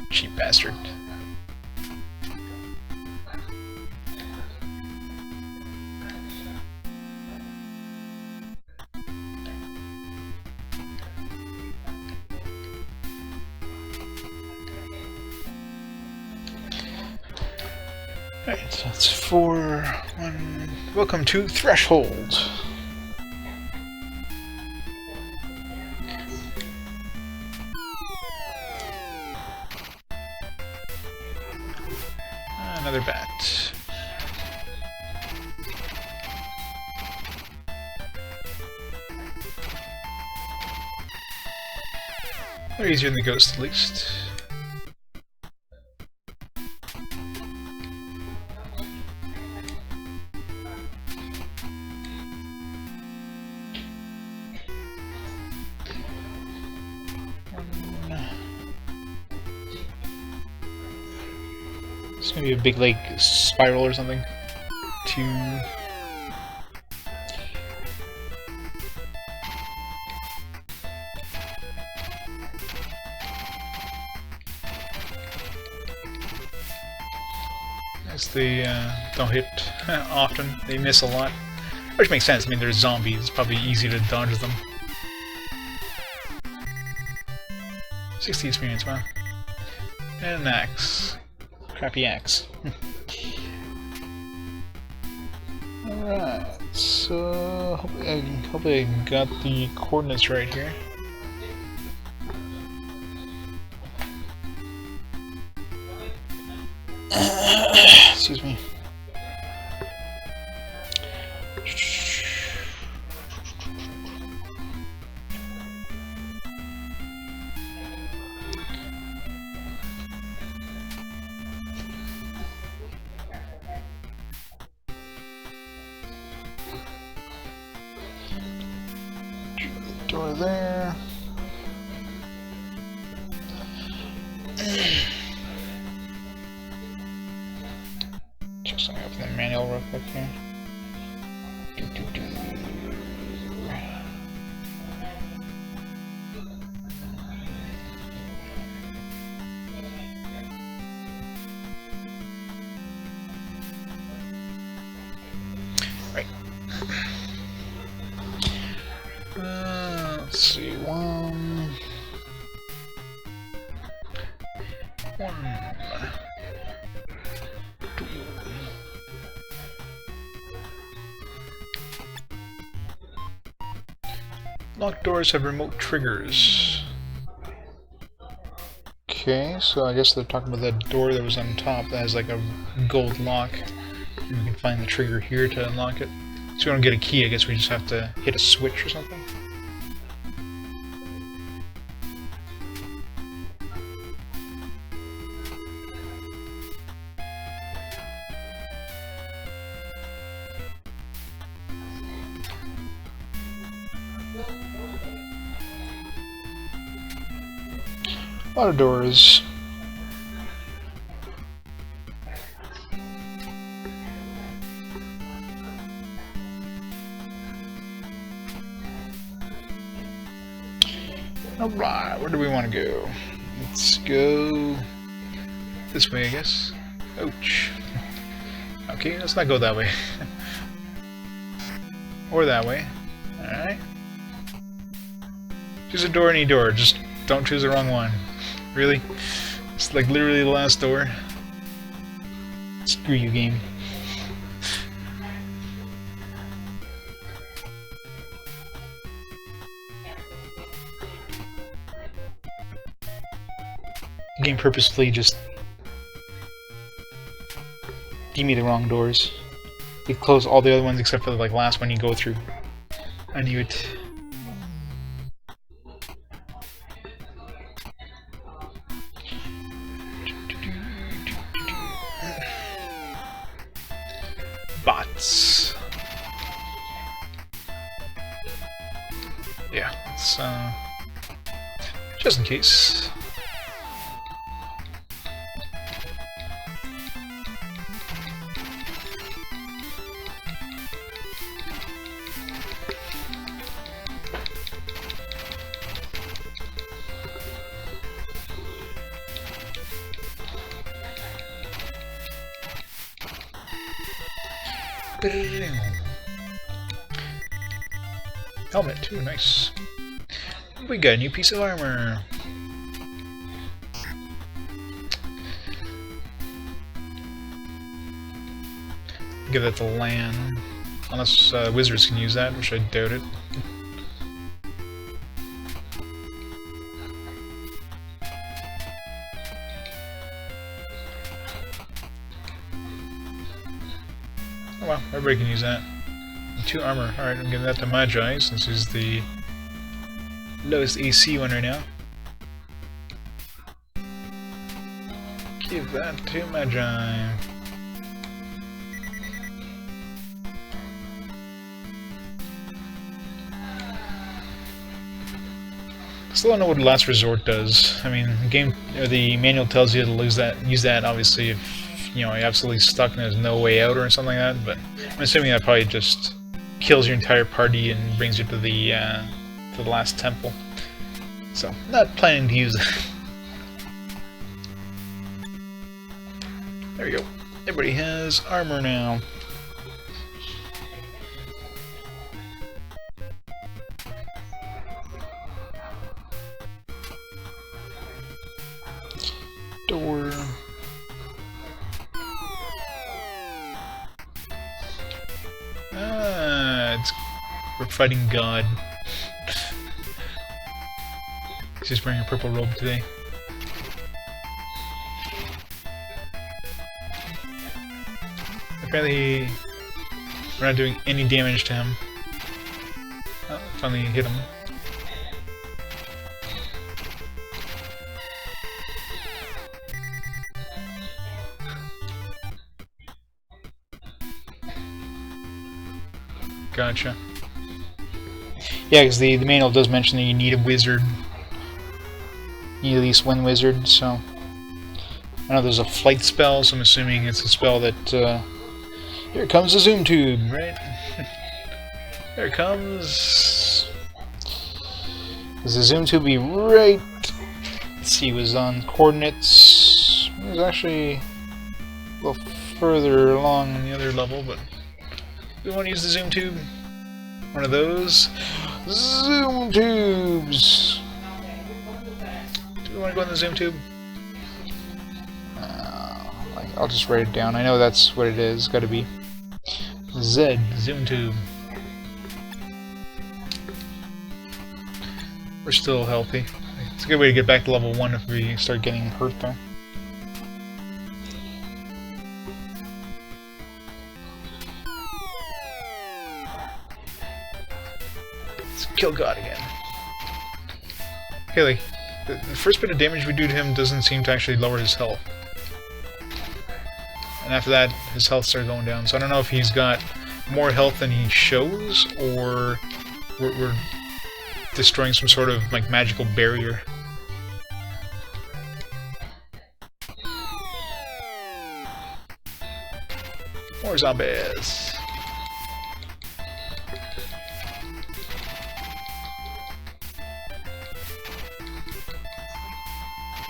Cheap bastard. Alright, so that's 4, 1. Welcome to Threshold. Another bat. They're easier than the ghost, at least. It's maybe a big, like, spiral or something. 2. They don't hit often. They miss a lot. Which makes sense. I mean, they're zombies. It's probably easy to dodge them. 60 experience, wow. And an axe. Crappy axe. Alright, so hopefully I got the coordinates right here. Excuse me. Door there. Check something up in the manual real quick here. Right. Let's see, one. Two. Locked doors have remote triggers. Okay, so I guess they're talking about that door that was on top that has like a gold lock. And we can find the trigger here to unlock it. So we don't get a key, I guess we just have to hit a switch or something. A lot of doors. Alright, where do we want to go? Let's go this way, I guess. Ouch. Okay, let's not go that way. Or that way. Alright. Choose a door, any door, just don't choose the wrong one. Really? It's like literally the last door. Screw you, game. The game purposefully just gave me the wrong doors. It closed all the other ones except for the last one you go through. I knew it. Bots. Yeah, it's just in case. Helmet too, nice. We got a new piece of armor. Give that to Lan. Unless wizards can use that, which I doubt it. Oh well, everybody can use that. 2 armor. Alright, I'm giving that to Magi since he's the lowest AC one right now. Give that to Magi. Still don't know what Last Resort does. I mean, the game or the manual tells you to use that obviously if you're absolutely stuck and there's no way out or something like that. But I'm assuming that probably just kills your entire party and brings you to the last temple. So, not planning to use it. There we go. Everybody has armor now. Door. We're fighting God. He's just wearing a purple robe today. Apparently, we're not doing any damage to him. Oh, finally hit him. Gotcha. Yeah, because the manual does mention that you need a wizard. You need at least one wizard, so... I know there's a flight spell, so I'm assuming it's a spell that... Here comes the zoom tube, right? Here it comes... Because the zoom tube be right... Let's see, it was on coordinates... It was actually... a little further along on the other level, but... We want to use the zoom tube. One of those zoom tubes. Do we want to go in the zoom tube? I'll just write it down. I know that's what it is. Got to be Z zoom tube. We're still healthy. It's a good way to get back to level 1 if we start getting hurt there. Kill God again. Okay, like, the first bit of damage we do to him doesn't seem to actually lower his health. And after that, his health started going down. So I don't know if he's got more health than he shows, or we're destroying some sort of, like, magical barrier. More zombies.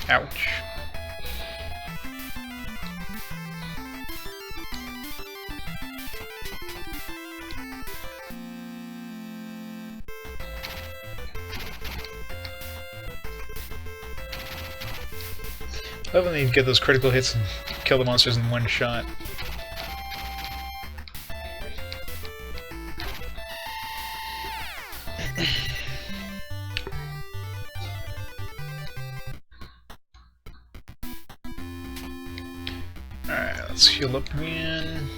Ouch. I love when they get those critical hits and kill the monsters in one shot. Alright, let's heal up again.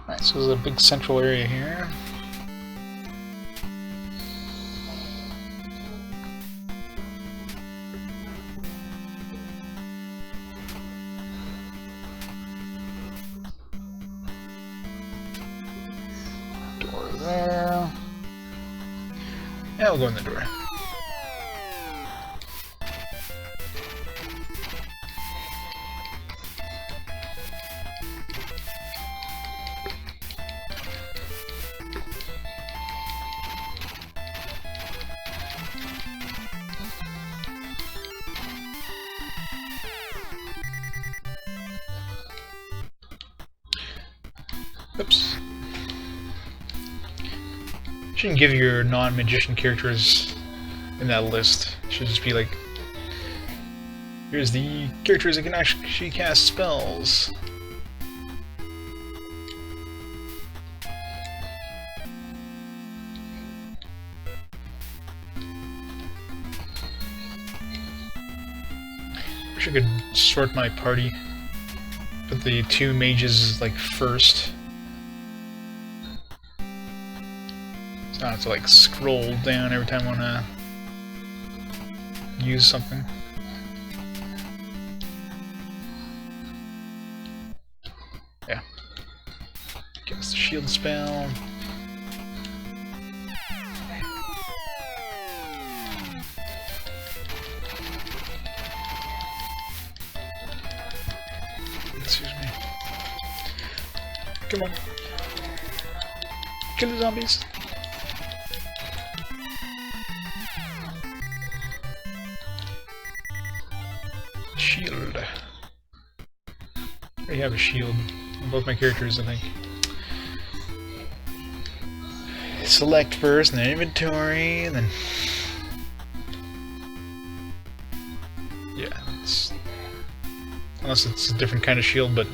Alright, so there's a big central area here. Door there. Yeah, we'll go in the door. Oops. Shouldn't give your non-magician characters in that list. It should just be like, here's the characters that can actually cast spells. wish I could sort my party. Put the 2 mages like first. So I don't have to like scroll down every time I wanna use something. Yeah. Cast the shield spell. Excuse me. Come on. Kill the zombies. Shield. I have a shield on both my characters, I think. Select first, and then inventory, and then... Yeah, unless it's a different kind of shield, but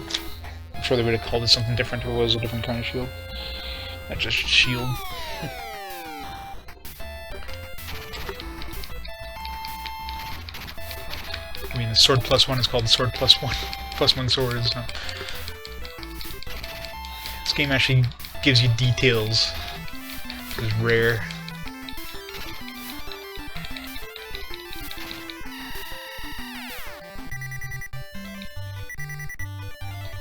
I'm sure they would have called it something different if it was a different kind of shield. Not just shield. I mean, the sword +1 is called the sword +1. +1 swords. No. This game actually gives you details. It's rare.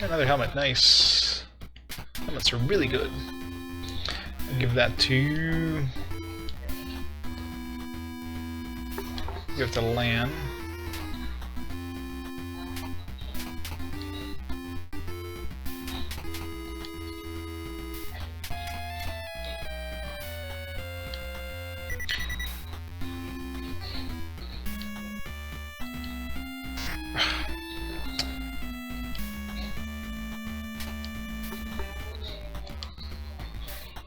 Another helmet, nice. Helmets are really good. I'll give that to... Give it to Lan.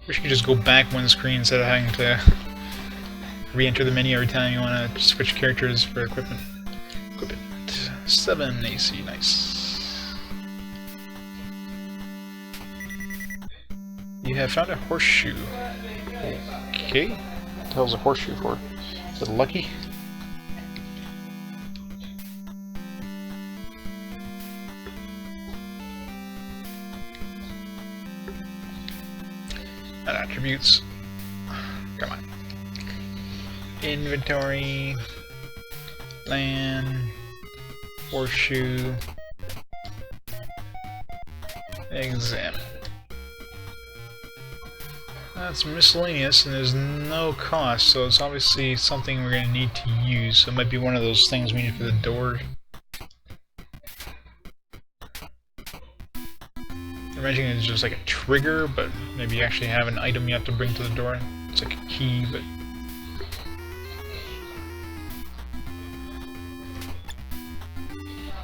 Wish you could just go back one screen instead of having to re-enter the menu every time you want to switch characters for equipment. Equipment. 7 AC, nice. You have found a horseshoe. Okay. What the hell's a horseshoe for? Is it lucky? Not attributes. Come on. Inventory. Land. Horseshoe. Examine. That's miscellaneous and there's no cost, so it's obviously something we're going to need to use. So it might be one of those things we need for the door. I'm imagining it's just like a trigger, but maybe you actually have an item you have to bring to the door. It's like a key, but...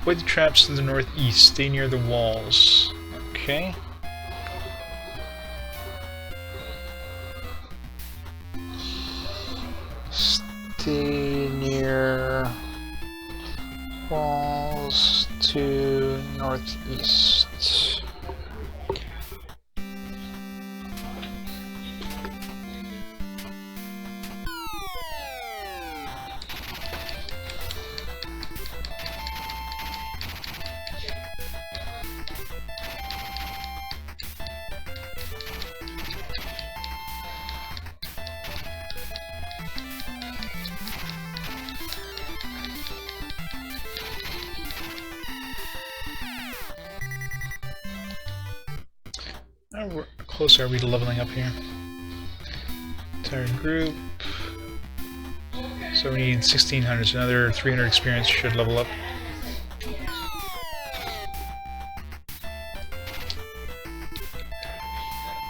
Avoid the traps to the northeast. Stay near the walls. Okay. Stay near walls to northeast. How close are we to leveling up here? Entire group. So we need 1600, so another 300 experience should level up.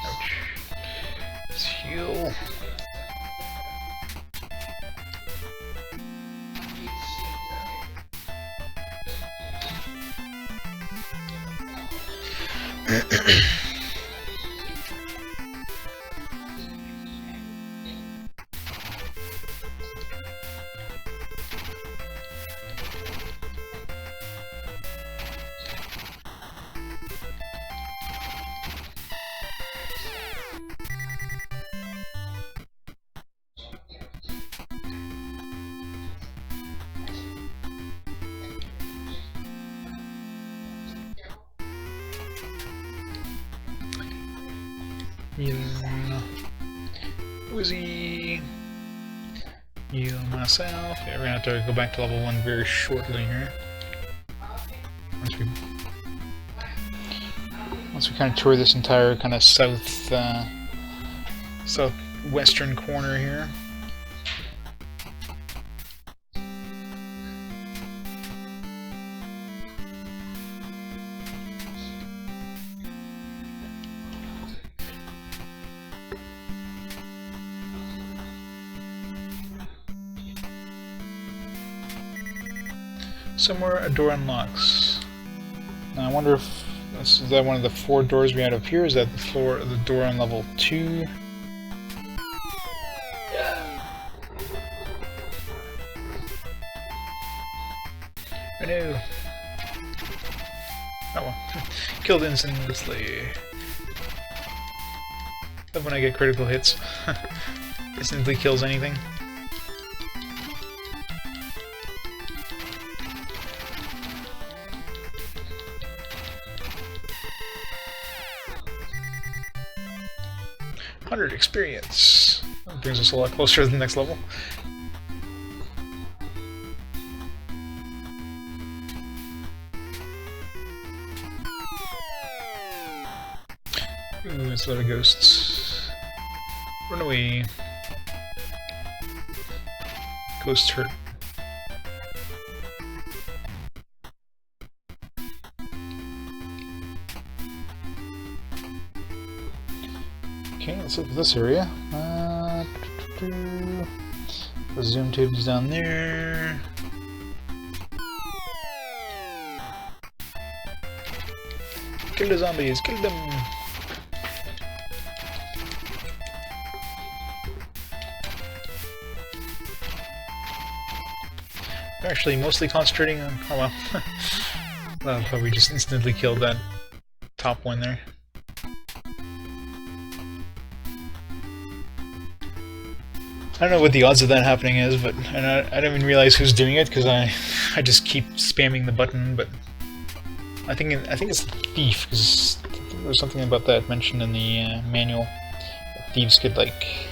Ouch. Let's heal. Heal Wizzy. Heal myself. Yeah, we're gonna have to go back to level 1 very shortly here. Once we kind of tour this entire kind of southwestern corner here. Somewhere a door unlocks. Now I wonder if is that one of the 4 doors we had up here? Is that the door on level 2? I know. Oh well. Killed instantly. Love when I get critical hits. Instantly kills anything. Experience. That brings us a lot closer to the next level. Ooh, it's a lot of ghosts. Run away. Ghosts hurt. Okay, let's look at this area. The zoom tubes down there. Kill the zombies, kill them! We're actually mostly concentrating on... oh well. Well, but we just instantly killed that top one there. I don't know what the odds of that happening is, but I don't even realize who's doing it because I just keep spamming the button. But I think it's the thief because there was something about that mentioned in the manual. Thieves could like,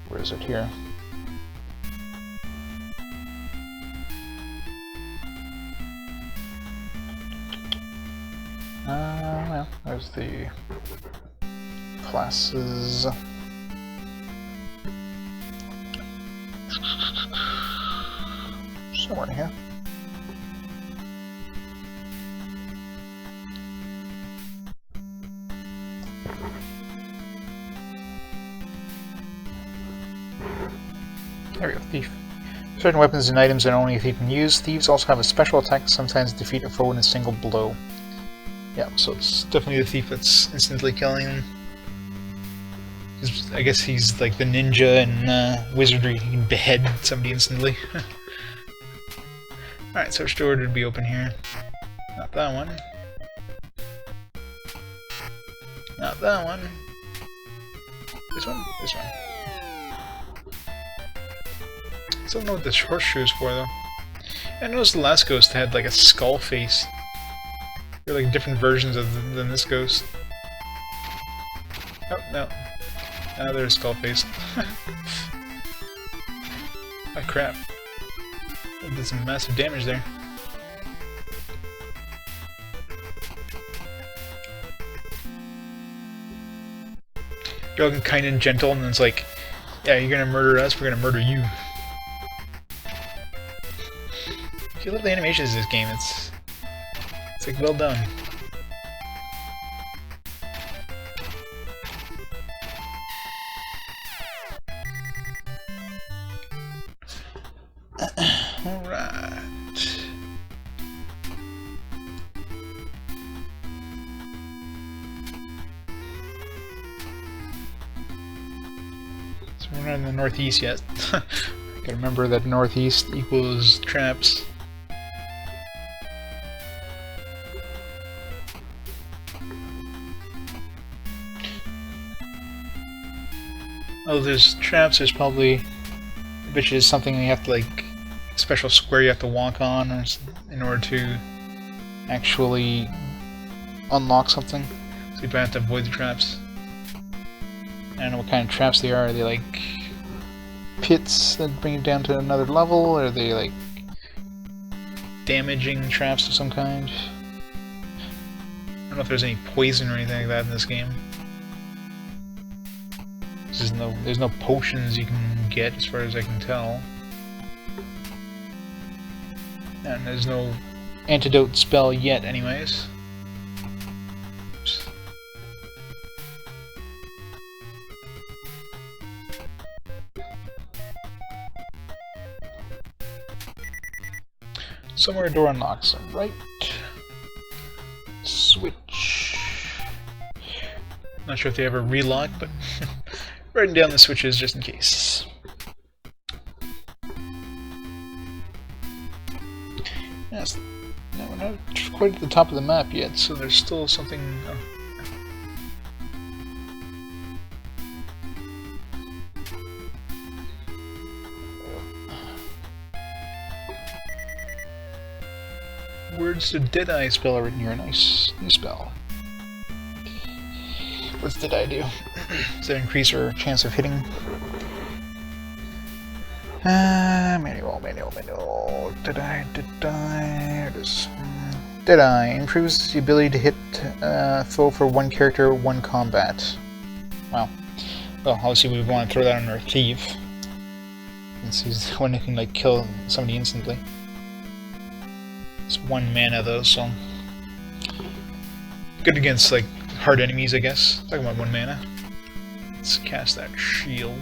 where is it here? Well, there's the classes. Somewhere in here. There we go, thief. Certain weapons and items that only a thief can use. Thieves also have a special attack that sometimes defeat a foe in a single blow. Yeah, so it's definitely the thief that's instantly killing him. I guess he's like the ninja in wizardry. He can behead somebody instantly. Alright, so which door did we open here? Not that one. Not that one. This one? This one. I still don't know what this horseshoe is for though. I noticed the last ghost had like a skull face. They're like different versions of than this ghost. Oh, no. Now there's skull face. Oh crap. I did some massive damage there. You're looking kind and gentle, and then it's like, yeah, you're gonna murder us, we're gonna murder you. If you love the animations of this game, it's like well done. Alright. So we're not in the northeast yet. Gotta remember that northeast equals traps. Oh, there's traps, there's probably, which is something you have to like, special square you have to walk on or in order to actually unlock something. So you have to avoid the traps. I don't know what kind of traps they are. Are they like pits that bring it down to another level? Or are they like damaging traps of some kind? I don't know if there's any poison or anything like that in this game. There's no potions you can get as far as I can tell. And there's no antidote spell yet anyways. Oops. Somewhere a door unlocks. Right. Switch. Not sure if they ever relock, but writing down the switches just in case. Yes. No, we're not quite at the top of the map yet, so there's still something. Words to Deadeye spell are written here. Nice new spell. What's Deadeye do? Does that increase our chance of hitting? Manual. Deadeye. It is. Deadeye improves the ability to hit foe for one character, one combat. Wow. Well, obviously we want to throw that on our thief. Since he's the one who can like kill somebody instantly. It's 1 mana though, so good against like hard enemies, I guess. Talking about 1 mana. Let's cast that shield.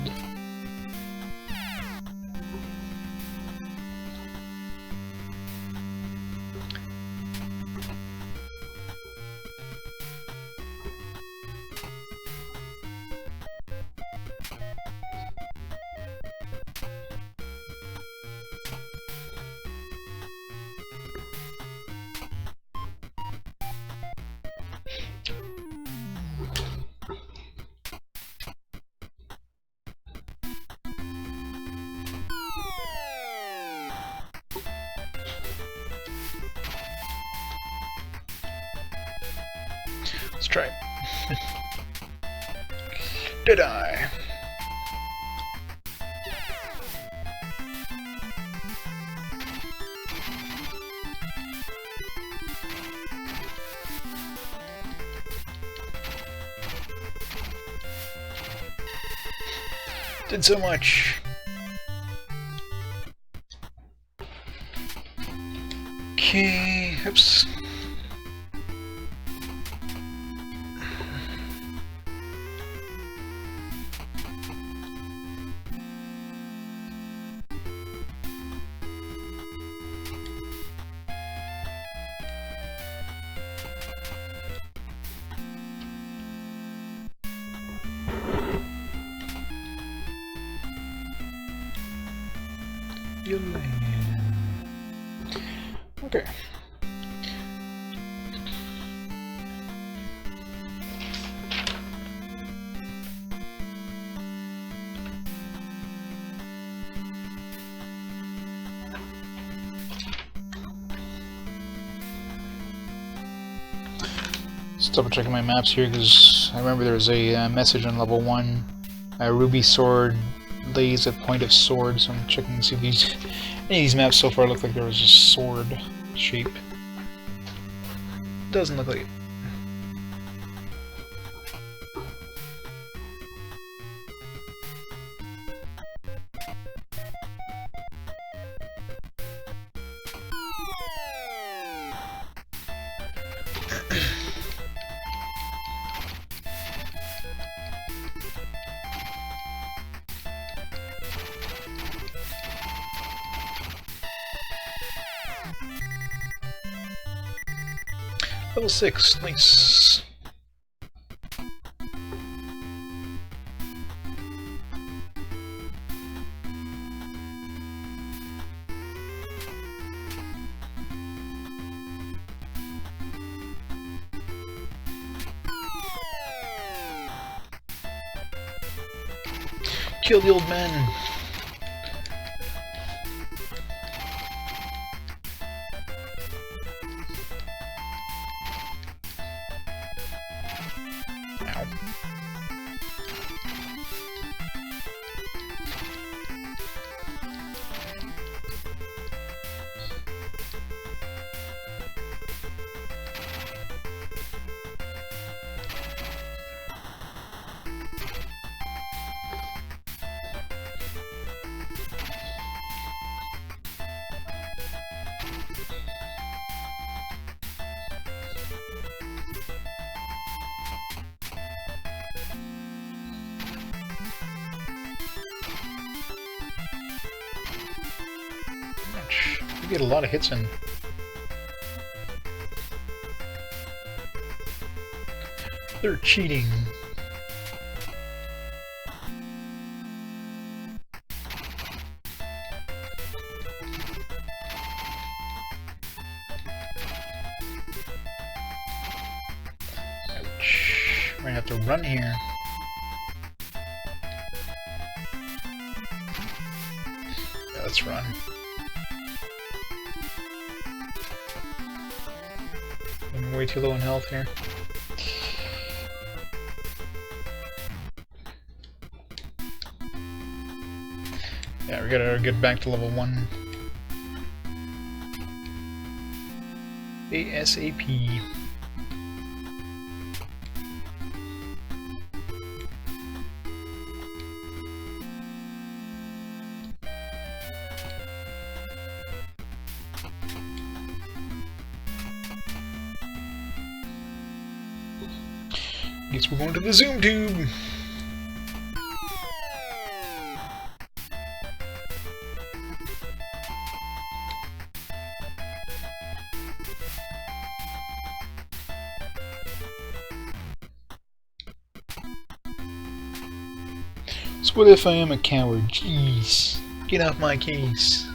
Let's try it. Deadeye. Did so much. Okay, oops. Okay. Just double checking my maps here because I remember there was a message on level 1. A ruby sword lays at point of sword, so I'm checking to see if these any of these maps so far look like there was a sword shape. Doesn't look like it. Level 6, nice. Kill the old man. You get a lot of hits in. They're cheating. Ouch. We're gonna have to run here. Yeah, let's run. I'm way too low in health here. Yeah, we gotta get back to level 1. ASAP. Guess we're going to the zoom tube. So what if I am a coward? Jeez. Get off my case.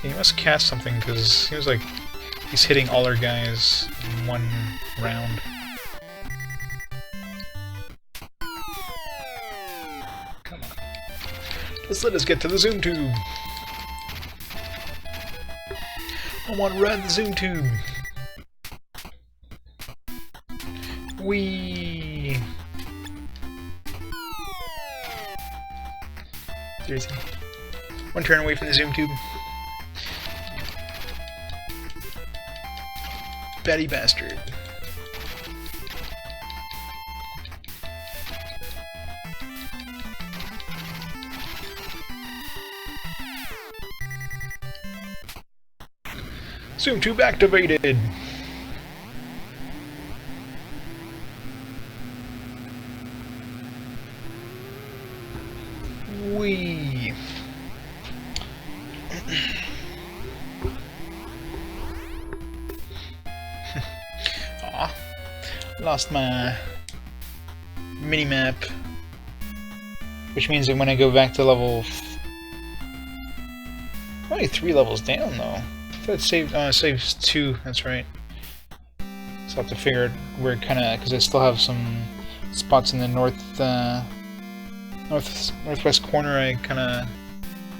He must cast something because it seems like he's hitting all our guys in one round. Come on. Just let us get to the zoom tube. I want to ride the zoom tube. Whee! Seriously. One turn away from the zoom tube. Batty bastard. Zoom tube activated. Whee! Aw, lost my mini-map, which means that when I go back to level... only 3 levels down, though. I thought it saved... oh, it saves 2, that's right. So I'll have to figure out where kinda... because I still have some spots in the northwest corner I kinda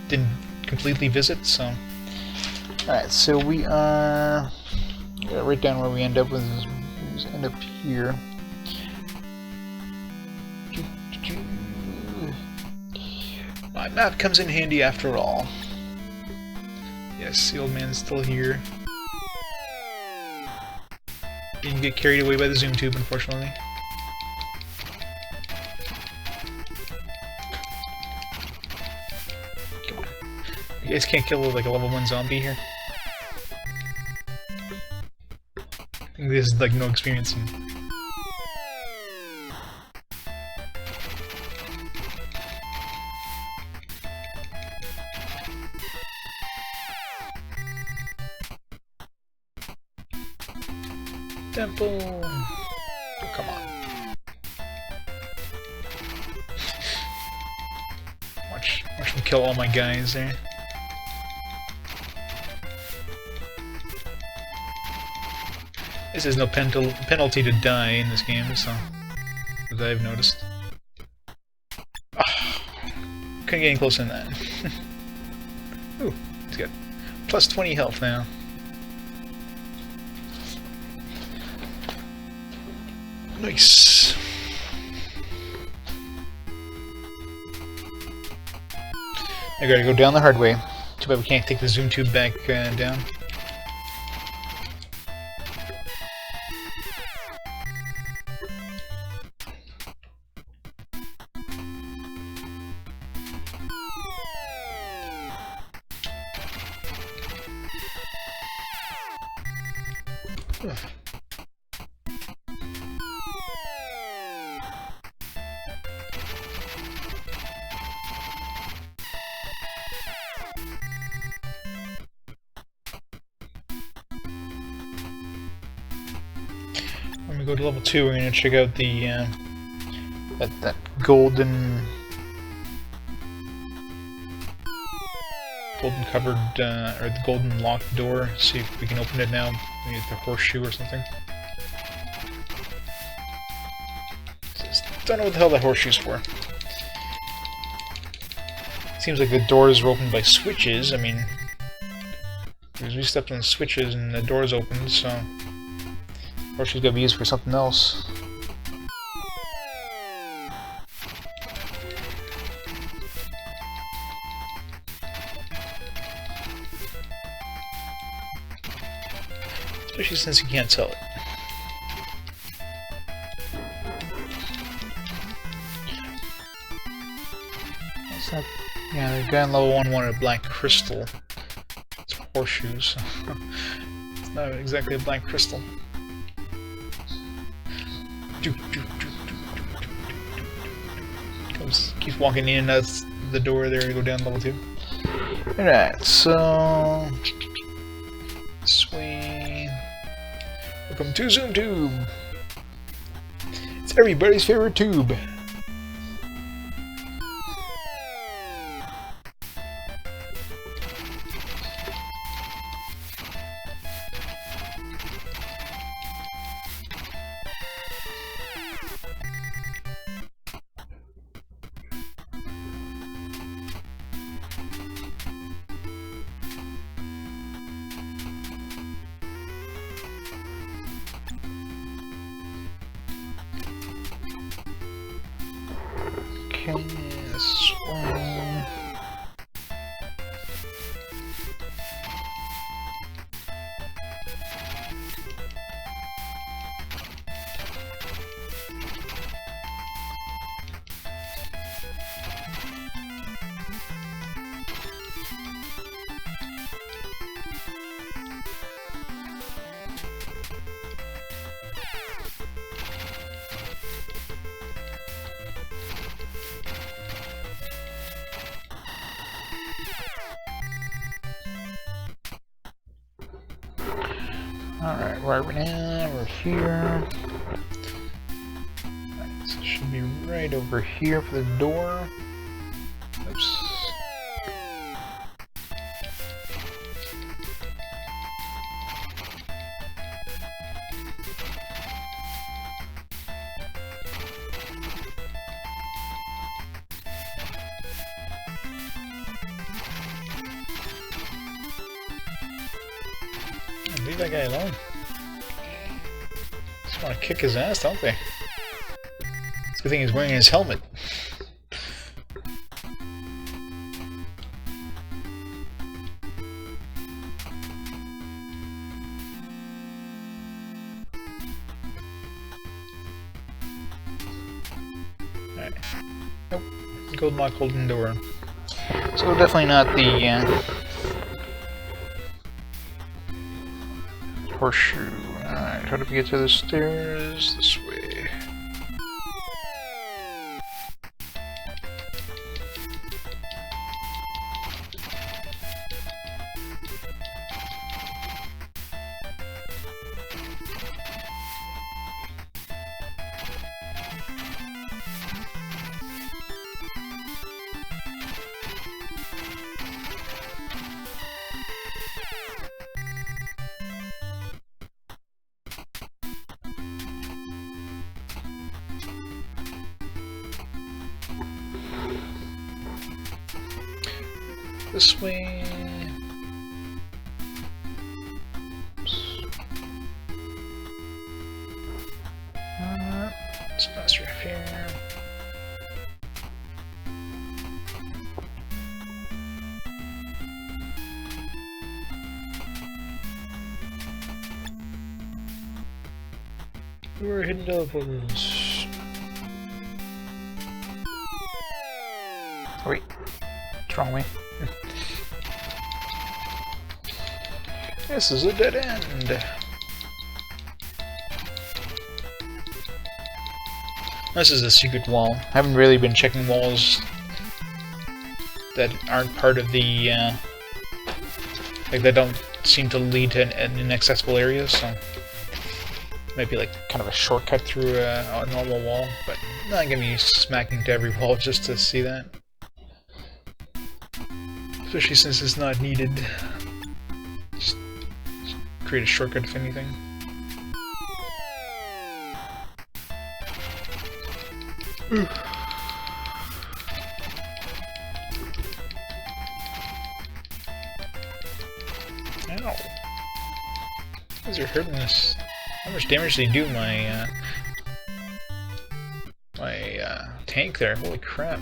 didn't completely visit, so... Alright, so we are... I gotta write down where we end up with this. We end up here. My map comes in handy after all. Yes, the old man's still here. Didn't get carried away by the zoom tube, unfortunately. Come on. You guys can't kill like a level 1 zombie here? I think this is like no experience in. Temple! Oh, come on. Watch him kill all my guys there. This is no penalty to die in this game, so as I've noticed. Oh, couldn't get any closer than that. Ooh, he's got plus 20 health now. Nice. I gotta go down the hard way. Too bad we can't take the zoom tube back down. When we go to level 2, we're going to check out the that golden covered or the golden locked door. See if we can open it now. Maybe with the horseshoe or something. Just don't know what the hell the horseshoe's for. Seems like the doors are opened by switches. I mean, we stepped on the switches and the doors opened, so horseshoe's gotta be used for something else. Especially since you can't sell it. What's that? Yeah, the guy on level 1 wanted a black crystal. It's horseshoes. It's not exactly a black crystal. Keeps walking in and out the door there to go down level 2. Alright, so this way. Welcome to Zoom Tube. It's everybody's favorite tube. Okay, this one. Alright, right now we're here. Right, so it should be right over here for the door. Oops. Leave that guy alone. Just want to kick his ass, don't they? It's a good thing he's wearing his helmet. Alright. Nope. Gold lock, golden door. So definitely not the horseshoe. Alright, how do we get to the stairs? This way. This way. Oops. It's faster up here. We're hidden teleporters. Oh, wait. What's wrong with me? This is a dead end. This is a secret wall. I haven't really been checking walls that aren't part of the, like, that don't seem to lead to an inaccessible area, so might be like kind of a shortcut through a normal wall, but I'm not gonna be smacking to every wall just to see that. Especially since it's not needed. Just create a shortcut if anything. Ooh. Ow. These are hurting us. How much damage did they do my tank there? Holy crap.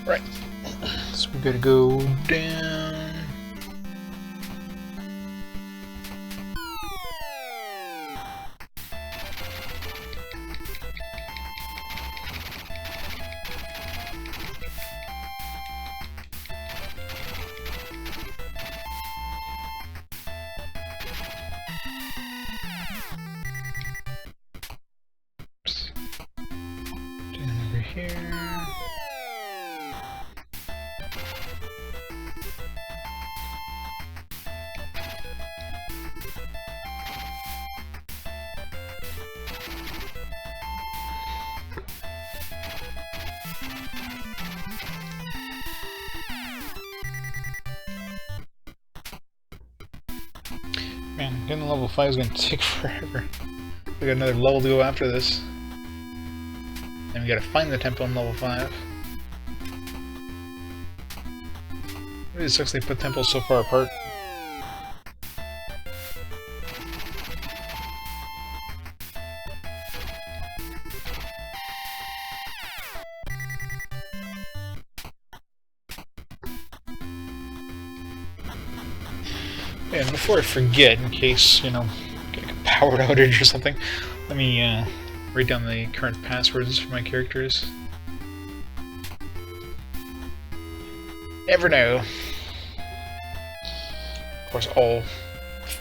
Right, so we gotta go down. Oops. Down over here. Man, getting to level 5 is going to take forever. We got another level to go after this. And we gotta find the temple in level 5. It really sucks they put temples so far apart. And before I forget, in case, you know, get a power outage or something, let me write down the current passwords for my characters. Never know. Of course, all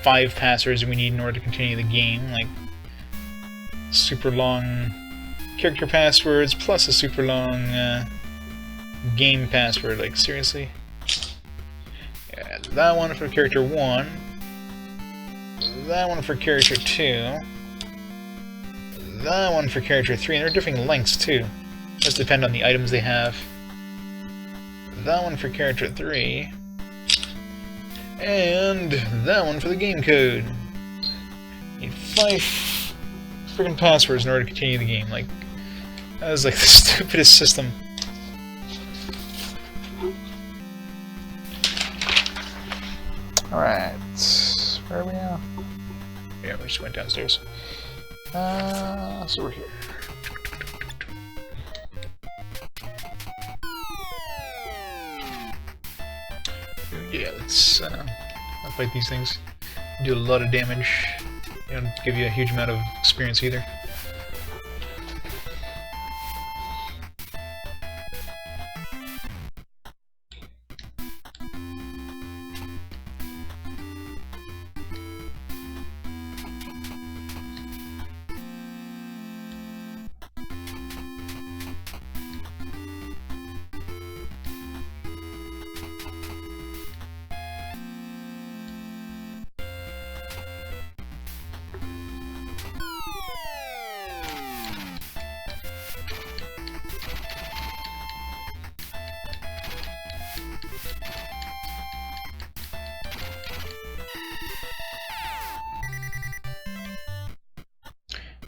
5 passwords we need in order to continue the game, like super long character passwords plus a super long game password. Like, seriously? Yeah, that one for character 1, that one for character 2, that one for character 3, and they're different lengths too. Just depend on the items they have. That one for character 3, and that one for the game code. Need 5 freaking passwords in order to continue the game. Like, that was like the stupidest system. Alright, where are we now? Yeah, we just went downstairs. So we're here. Yeah, let's fight these things. Do a lot of damage. They don't give you a huge amount of experience either.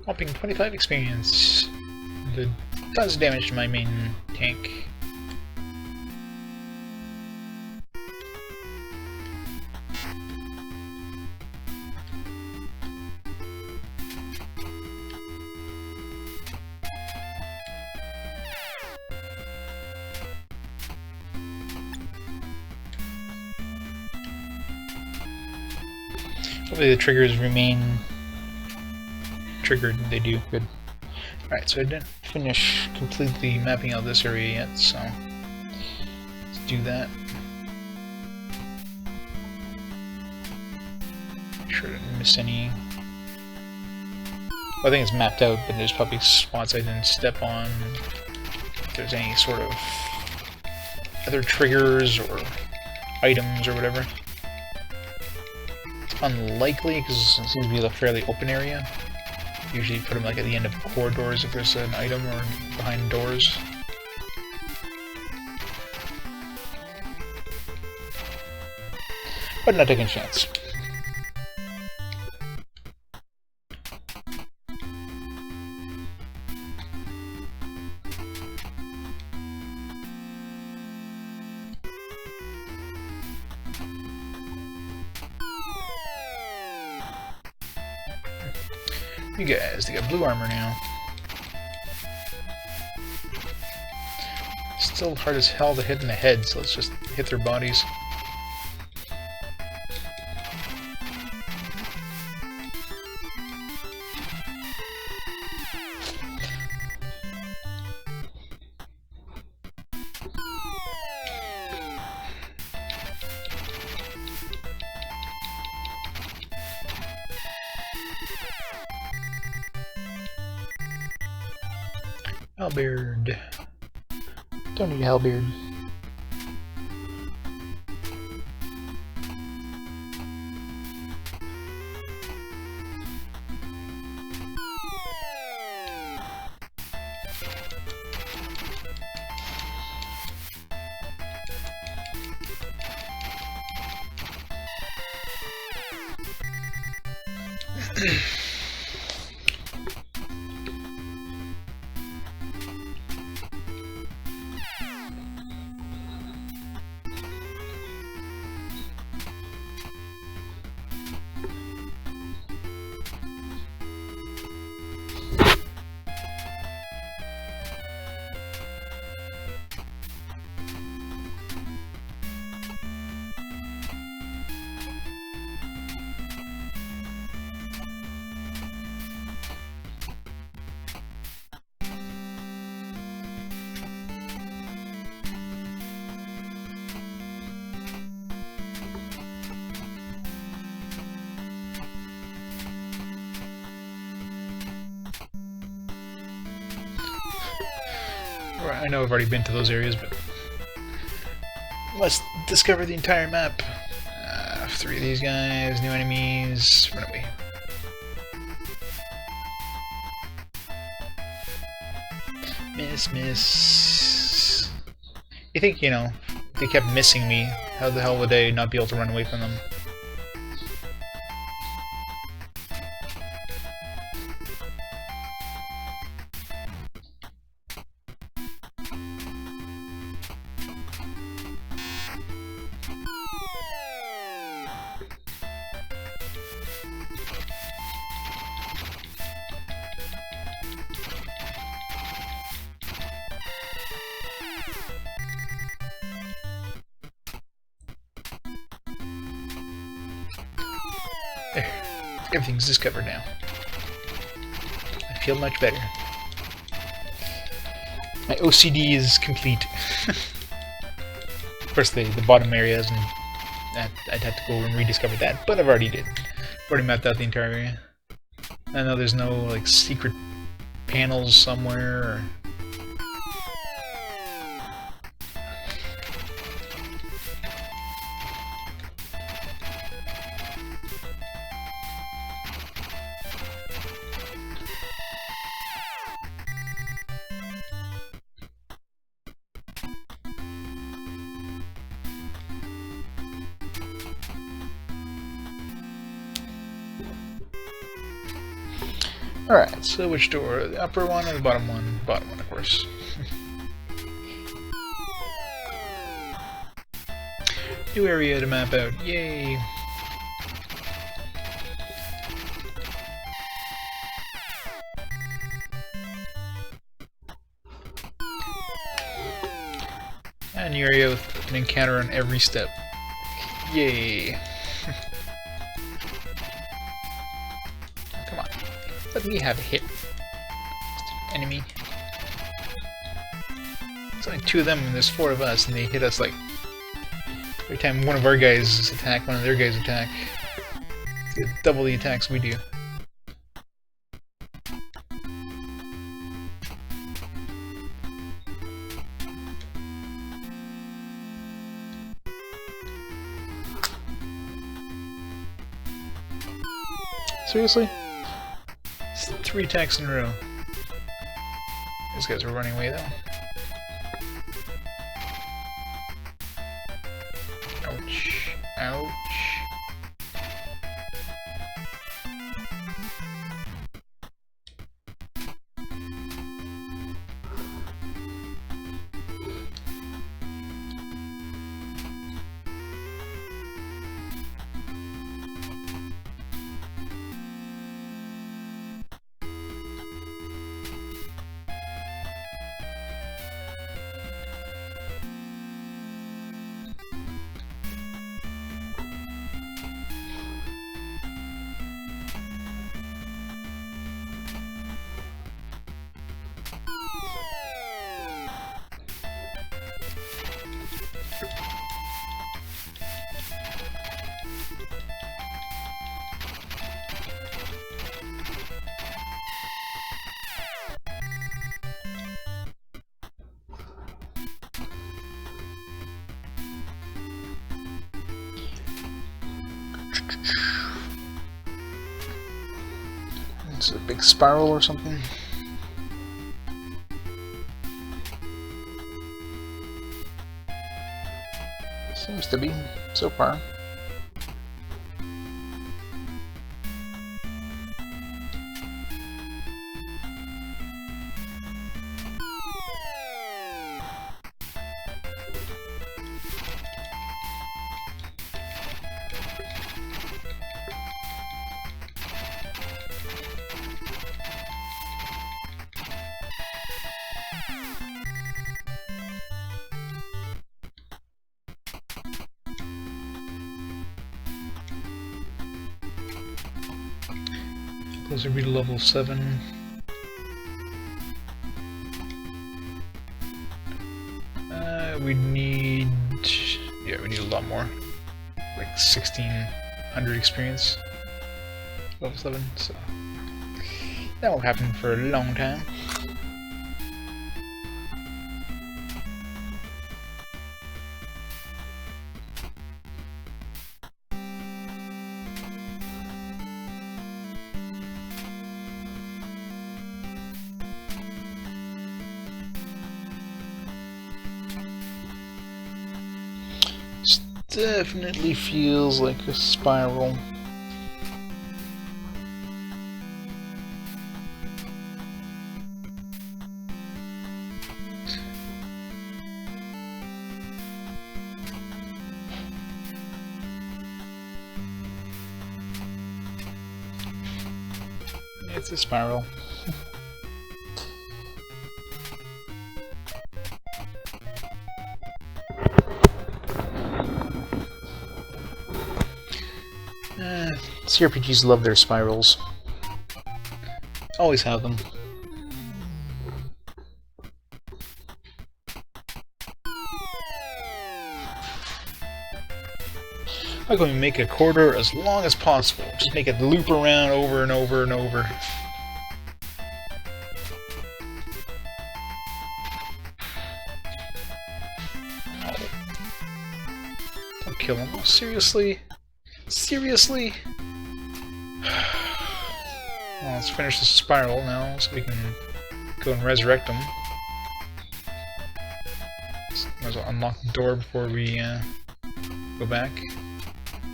Whopping 25 experience. Did tons of damage to my main tank. Hopefully the triggers remain triggered. They do. Good. Alright, so I didn't finish completely mapping out this area yet, so let's do that. Make sure I didn't miss any. Well, I think it's mapped out, but there's probably spots I didn't step on. If there's any sort of other triggers or items or whatever. It's unlikely because it seems to be a fairly open area. Usually put them like at the end of corridors if there's an item or behind doors. But not taking a chance. You guys, they got blue armor now. Still hard as hell to hit in the head, so let's just hit their bodies. Halberd. Don't need a halberd. I know I've already been to those areas, but let's discover the entire map. 3 of these guys, new enemies, run away. Miss. You think, you know, if they kept missing me, how the hell would I not be able to run away from them? There. Everything's discovered now. I feel much better. My OCD is complete. Of course, the bottom areas, and I'd have to go and rediscover that, but I've already did. Already mapped out the entire area. I know there's no like secret panels somewhere. Or alright, so which door? The upper one or the bottom one? Bottom one, of course. New area to map out. Yay! A new area with an encounter on every step. Yay! We have a hit. Enemy. It's only 2 of them and there's 4 of us, and they hit us like every time one of our guys attack, one of their guys attack. They get double the attacks we do. Seriously? It's 3 attacks in a row. These guys are running away though. Ouch. Ouch. It's a big spiral or something. Seems to be, so far. Those would be level 7. We need a lot more. Like 1600 experience. Level 7, so that won't happen for a long time. Definitely feels like a spiral. It's a spiral. CRPGs love their spirals. Always have them. I'm going to make a corridor as long as possible. Just make it loop around over and over and over. Oh. Don't kill him. Oh, seriously? Seriously? Well, let's finish the spiral now so we can go and resurrect them. Might as well unlock the door before we go back.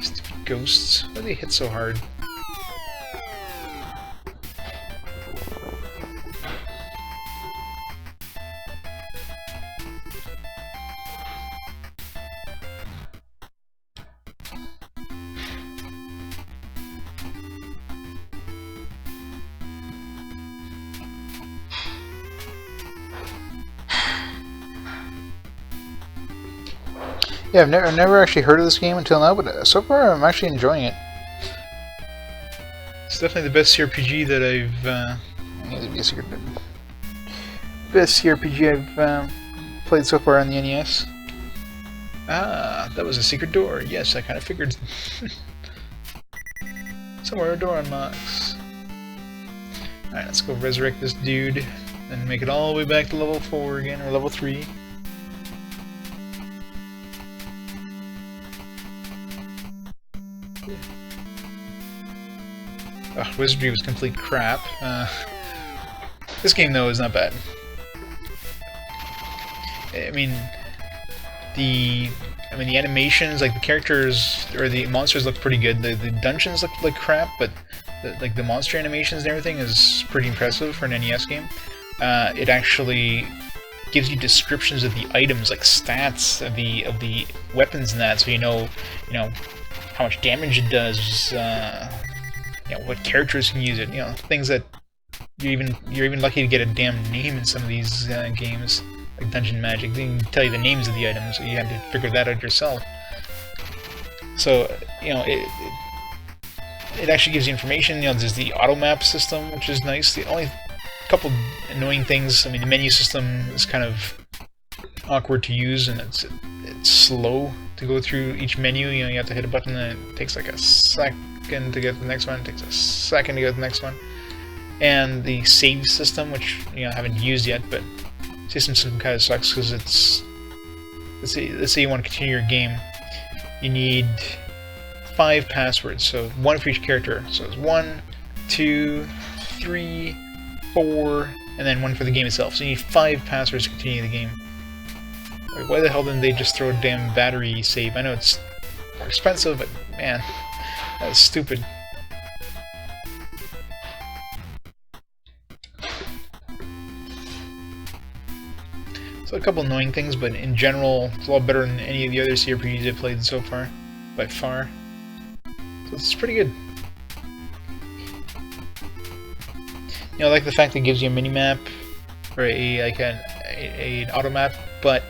Stupid ghosts. Why do they hit so hard? Yeah, I've never actually heard of this game until now, but so far I'm actually enjoying it. definitely the best CRPG that I've. Best CRPG I've played so far on the NES. Ah, that was a secret door. Yes, I kind of figured. Somewhere a door unlocks. Alright, let's go resurrect this dude and make it all the way back to level 4 again, or level 3. Ugh, wizardry was complete crap. This game, though, is not bad. I mean, the animations, like the characters or the monsters look pretty good. The dungeons look like crap, but the monster animations and everything is pretty impressive for an NES game. It actually gives you descriptions of the items, like stats of the weapons and that, so you know how much damage it does. What characters can use it. Things that you're even lucky to get a damn name in some of these games. Like Dungeon Magic, they can tell you the names of the items, so you have to figure that out yourself. So, it actually gives you information. There's the automap system, which is nice. The only couple annoying things, the menu system is kind of awkward to use, and it's slow to go through each menu. You have to hit a button, and it takes like a second to get to the next one. It takes a second to get to the next one. And the save system, which I haven't used yet, but system kind of sucks because it's. Let's say you want to continue your game. You need 5 passwords, so 1 for each character. So it's 1, 2, 3, 4, and then 1 for the game itself. So you need 5 passwords to continue the game. Like, why the hell didn't they just throw a damn battery save? I know it's more expensive, but man, that's stupid. So a couple annoying things, but in general, it's a lot better than any of the other CRPGs I've played so far, by far. So it's pretty good. I like the fact that it gives you a mini-map, or an automap, but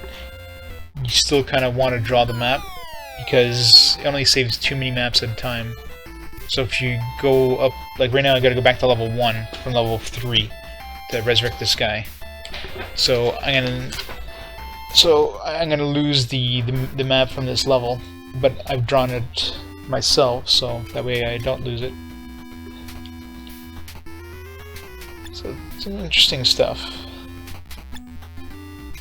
you still kind of want to draw the map, because it only saves 2 mini-maps at a time. So if you go up, like right now I gotta go back to level 1 from level 3 to resurrect this guy. So I'm gonna lose the map from this level, but I've drawn it myself, so that way I don't lose it. So some interesting stuff.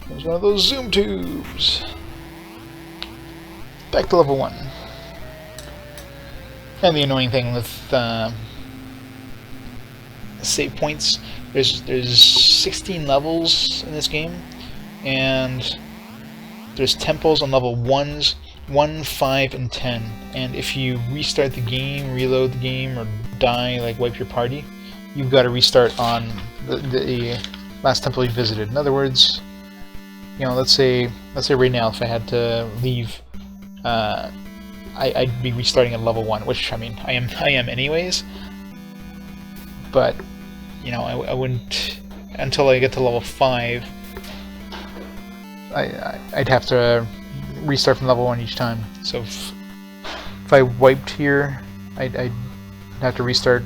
There's one of those zoom tubes. Back to level 1. And the annoying thing with save points. There's 16 levels in this game, and there's temples on level 1s, 1, 5, and 10. And if you restart the game, reload the game, or die, like wipe your party, you've got to restart on the last temple you visited. In other words, let's say right now if I had to leave, I'd be restarting at level 1, which I am anyways. But I wouldn't, until I get to level 5, I'd have to restart from level 1 each time. So if I wiped here, I'd have to restart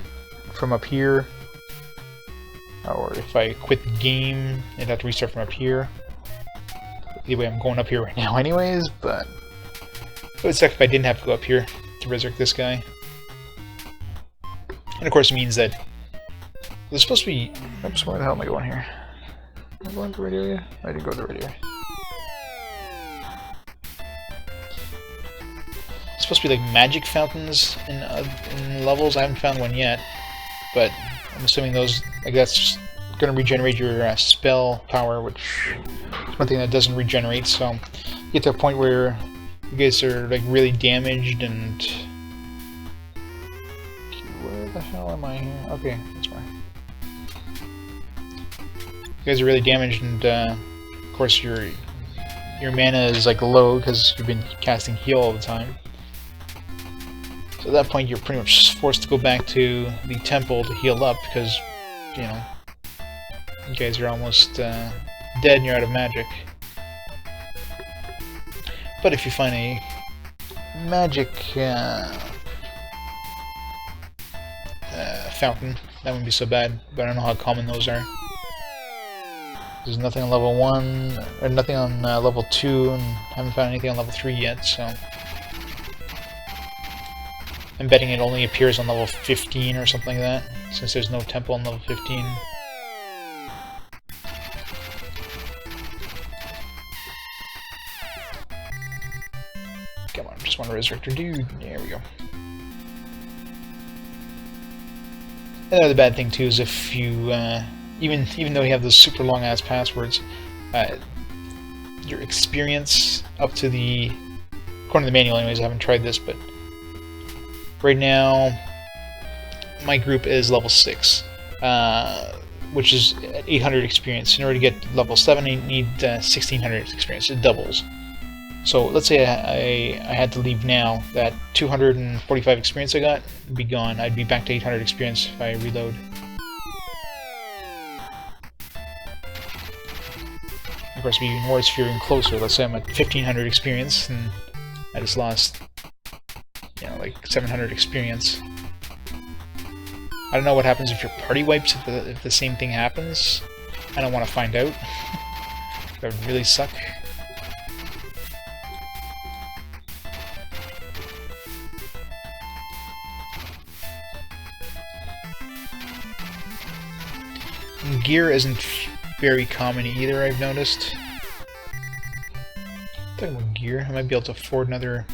from up here. Or if I quit the game, I'd have to restart from up here. Anyway, I'm going up here right now anyways, but it would suck if I didn't have to go up here to resurrect this guy. And of course it means that there's supposed to be... Oops, where the hell am I going here? Am I going to the right area? I didn't go to the right area. It's supposed to be like magic fountains in levels. I haven't found one yet, but I'm assuming those, that's just going to regenerate your spell power, which is one thing that doesn't regenerate. So you get to a point where you guys are really damaged and... Where the hell am I here? Okay, that's fine. You guys are really damaged, and of course your mana is low because you've been casting heal all the time. So at that point you're pretty much forced to go back to the temple to heal up because you guys are almost dead and you're out of magic. But if you find a magic fountain. That wouldn't be so bad, but I don't know how common those are. There's nothing on level 1, or nothing on level 2, and haven't found anything on level 3 yet, so... I'm betting it only appears on level 15 or something like that, since there's no temple on level 15. Come on, just want to resurrect your dude. There we go. Another bad thing too is if you, even though you have those super long ass passwords, your experience up to the, according to the manual anyways, I haven't tried this, but right now my group is level 6, which is 800 experience. In order to get level 7 you need 1600 experience. It doubles. So let's say I had to leave now, that 245 experience I got would be gone. I'd be back to 800 experience if I reload. Of course, it'd be even worse if you're even closer. Let's say I'm at 1500 experience and I just lost, you know, like 700 experience. I don't know what happens if your party wipes if the same thing happens. I don't want to find out. That would really suck. Gear isn't very common either, I've noticed. Talking about gear, I might be able to afford another...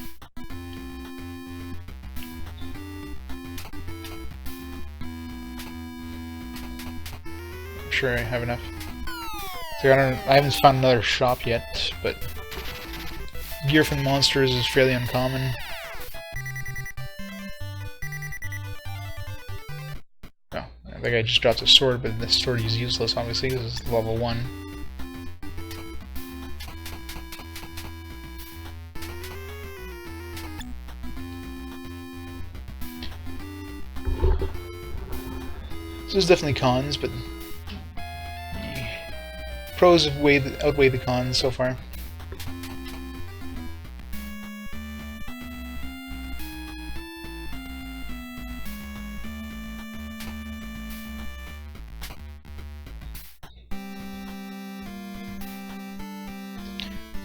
I'm sure I have enough. So I haven't found another shop yet, but gear from monsters is fairly uncommon. I think I just dropped a sword, but this sword is useless, obviously, because it's level 1. So there's definitely cons, but the pros outweigh the cons so far.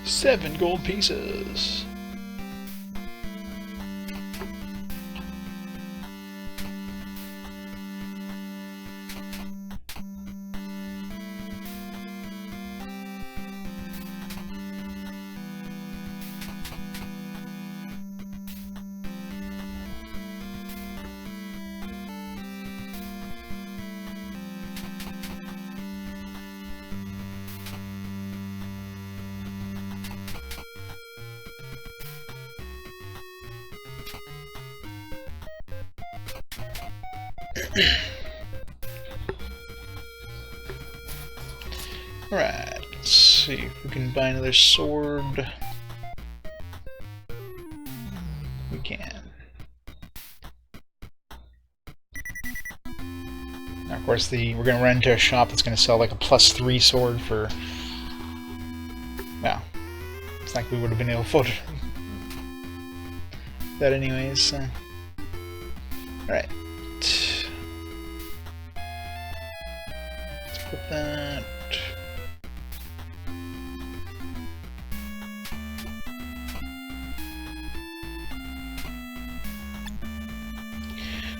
$7 gold pieces. Alright, let's see if we can buy another sword. We can. Now, of course, we're going to run into a shop that's going to sell like a +3 sword for... Well, it's like we would have been able to afford that anyways, so... Alright. Let's put that...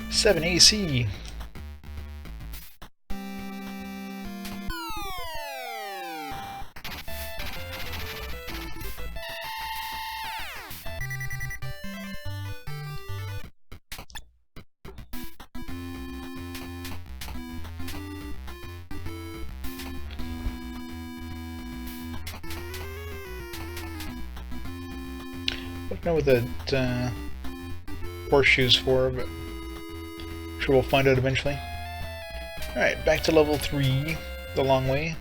$7 AC. I don't know what that horseshoe's for, but I'm sure we'll find out eventually. Alright, back to level 3, the long way.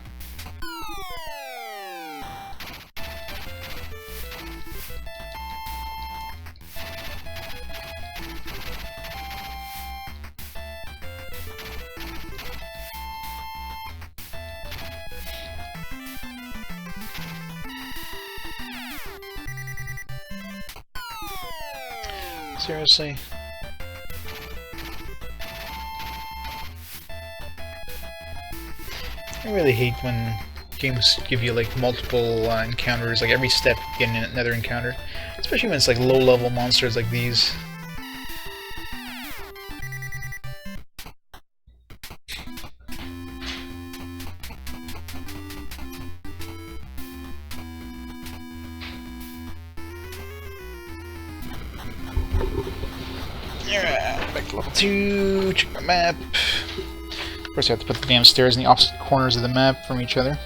Seriously? I really hate when games give you like multiple encounters, like every step you get another encounter. Especially when it's like low-level monsters like these. Alright, back to level 2, check my map. Of course I have to put the damn stairs in the opposite corners of the map from each other.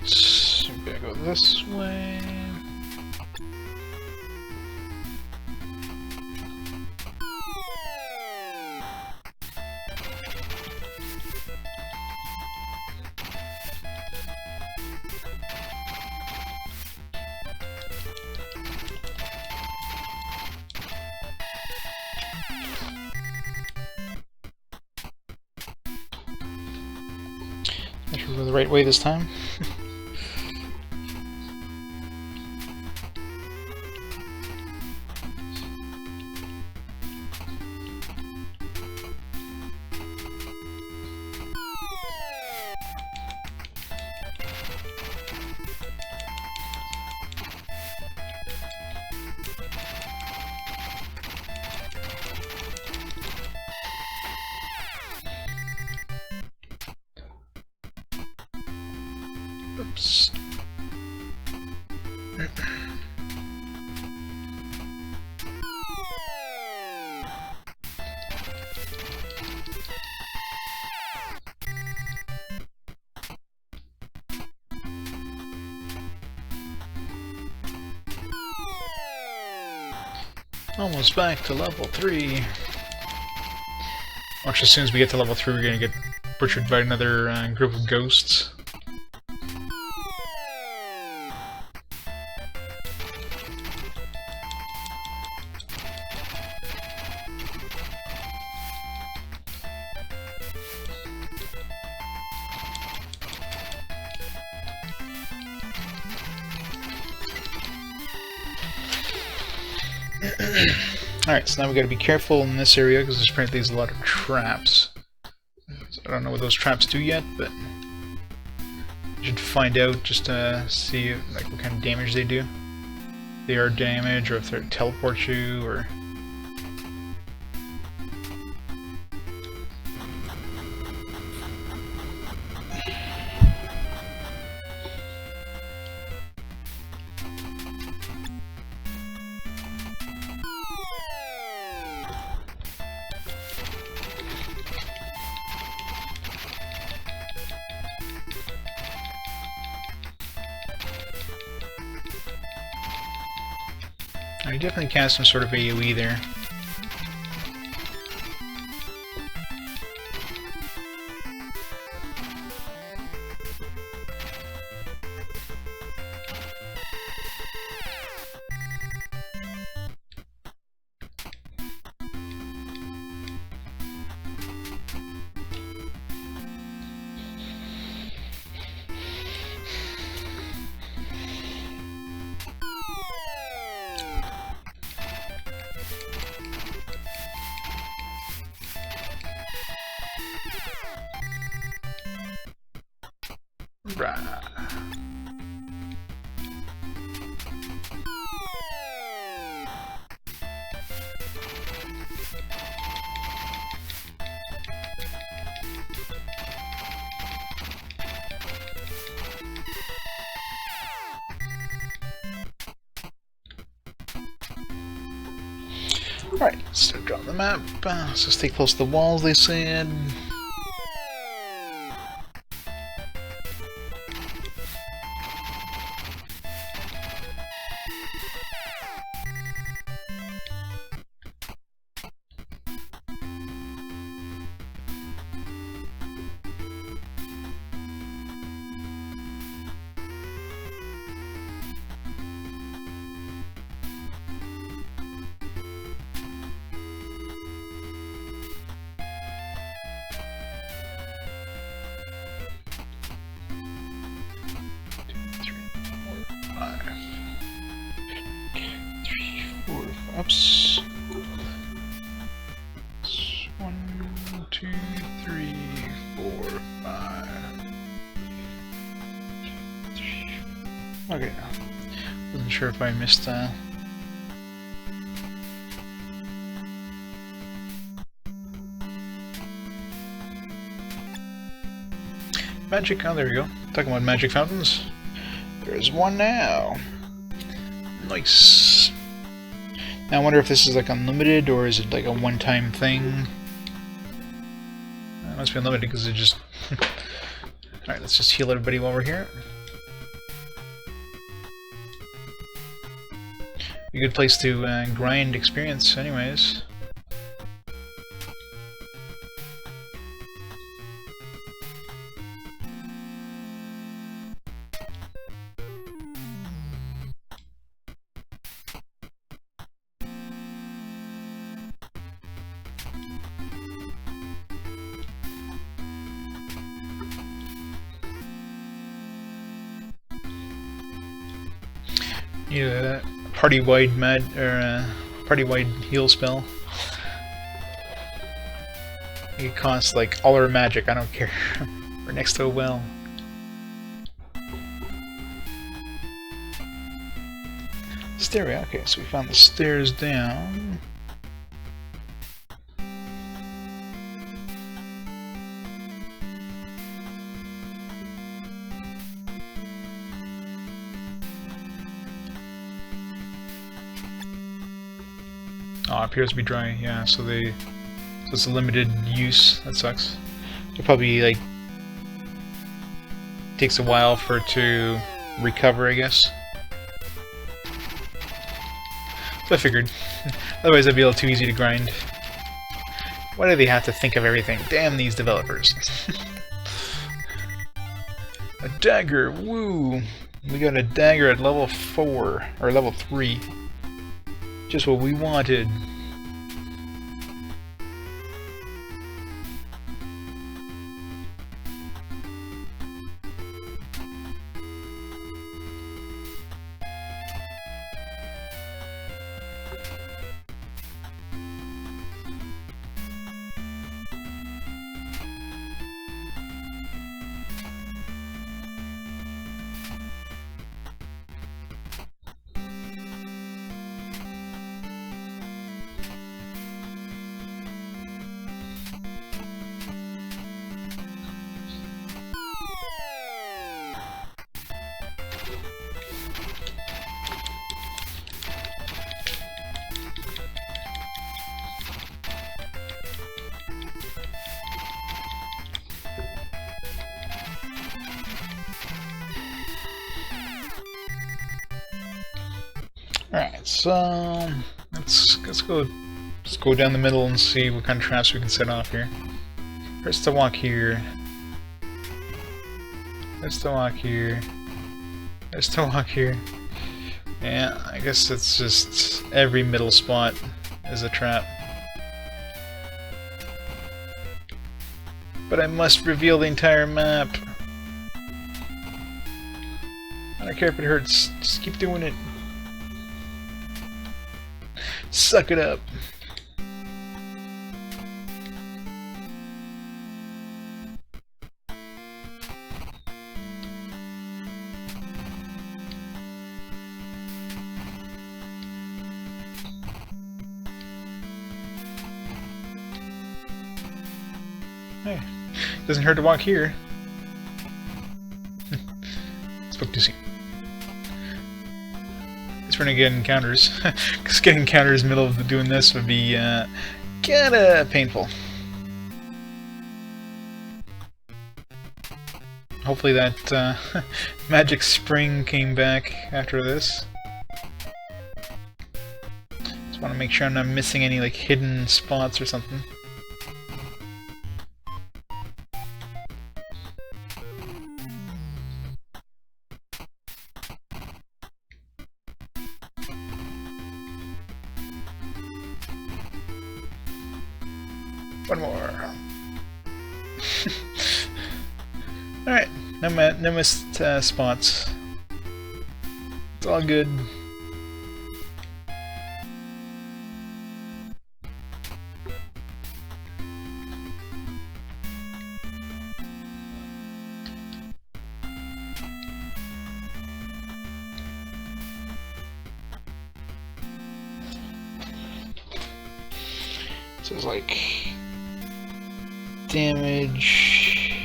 So we gotta go this way. I should go the right way this time. Oops. Almost back to level 3. Watch, as soon as we get to level 3, we're gonna get butchered by another group of ghosts. Alright, so now we gotta be careful in this area because there's apparently a lot of traps. So I don't know what those traps do yet, but you should find out just to see like what kind of damage they do. If they are damage, or if they teleport you, or... I definitely cast some sort of AoE there. Right. Alright, let's start drawing the map. So stay close to the walls, they said. Oops. 1, 2, 3, 4, 5. Okay. Wasn't sure if I missed magic. Oh, there we go. Talking about magic fountains. There's one now. Nice. Now I wonder if this is like unlimited or is it like a one-time thing? It must be unlimited because it just... Alright, let's just heal everybody while we're here. A good place to grind experience anyways. Yeah, party-wide party-wide heal spell. It costs like all our magic. I don't care. We're next to a well. Stairway. Okay, so we found the stairs down. Oh, it appears to be dry, yeah, so it's a limited use. That sucks. It probably, like, takes a while for it to recover, I guess. So I figured. Otherwise it'd be a little too easy to grind. Why do they have to think of everything? Damn these developers. A dagger, woo! We got a dagger at level 4, or level 3. Just what we wanted. Alright, so let's go down the middle and see what kind of traps we can set off here. First to walk here. First to walk here. First to walk here. Yeah, I guess it's just every middle spot is a trap. But I must reveal the entire map. I don't care if it hurts, just keep doing it. Suck it up. Hey, doesn't hurt to walk here. Spoke too soon. We're gonna get encounters, because getting encounters in the middle of doing this would be kinda painful. Hopefully that magic spring came back after this. Just want to make sure I'm not missing any like hidden spots or something. One more. Alright, no missed spots. It's all good. So it's like damage.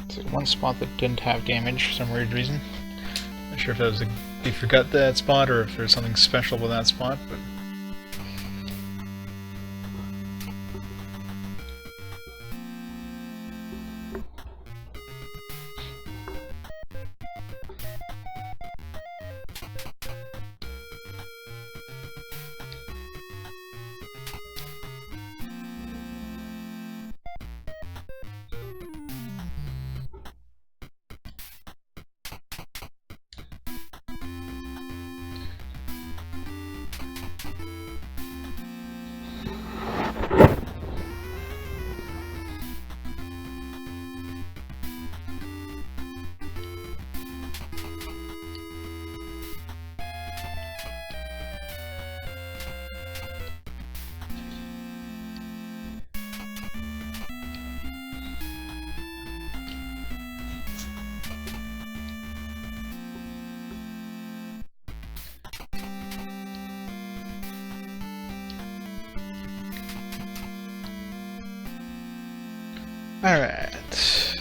It's like one spot that didn't have damage for some weird reason. Not sure if that was they forgot that spot or if there's something special with that spot, but. Alright.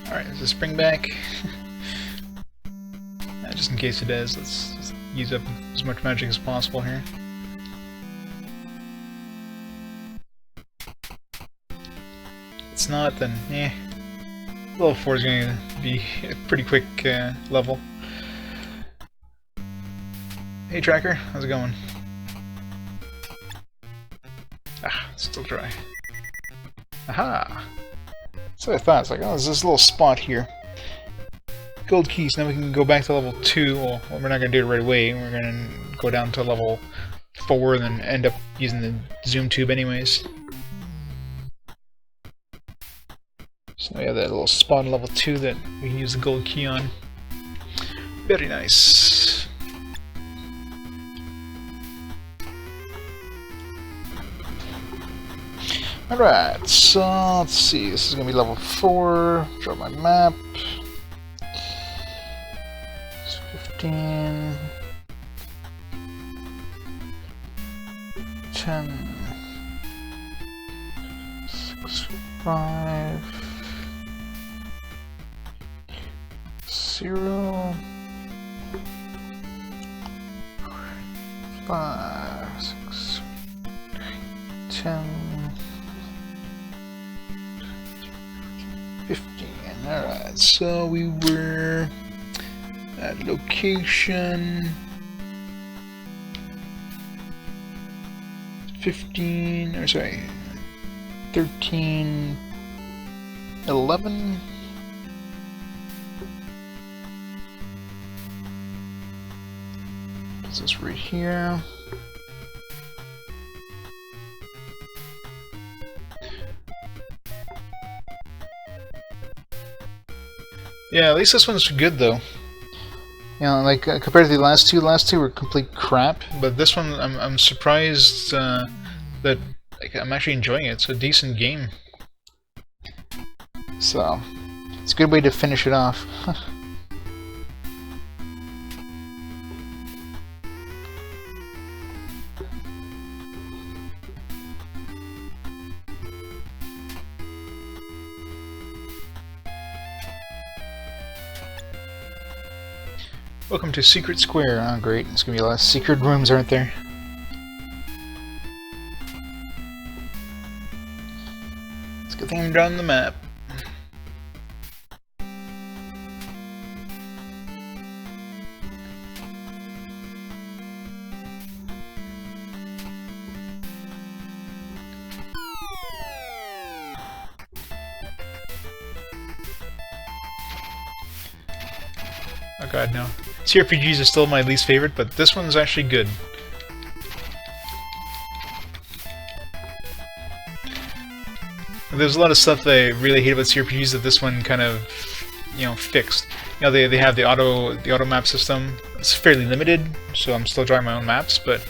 Alright, does it spring back? Just in case it does, let's use up as much magic as possible here. If it's not, then eh. Level 4 is going to be a pretty quick level. Hey Tracker, how's it going? Ah, it's still dry. Aha! That's what I thought. It's like, oh, there's this little spot here. Gold keys. Now we can go back to level 2. Well, we're not going to do it right away. We're going to go down to level 4 and then end up using the zoom tube anyways. So we have that little spot on level 2 that we can use the gold key on. Very nice. Alright, so let's see, this is going to be level 4, draw my map, it's 15, 10, 6, 5, 0, 5, 6, 10, 15. Alright, so we were at location 15, or sorry, 13, 11. Is this right here? Yeah, at least this one's good though. You know, like compared to the last two were complete crap. But this one, I'm surprised that like, I'm actually enjoying it. It's a decent game. So it's a good way to finish it off. Welcome to Secret Square. Oh great, there's gonna be a lot of secret rooms, aren't there? It's a good thing I'm drawing the map. Oh god, no. CRPGs are still my least favorite, but this one's actually good. There's a lot of stuff that I really hate about CRPGs that this one kind of, you know, fixed. You know, they have the automap system. It's fairly limited, so I'm still drawing my own maps, but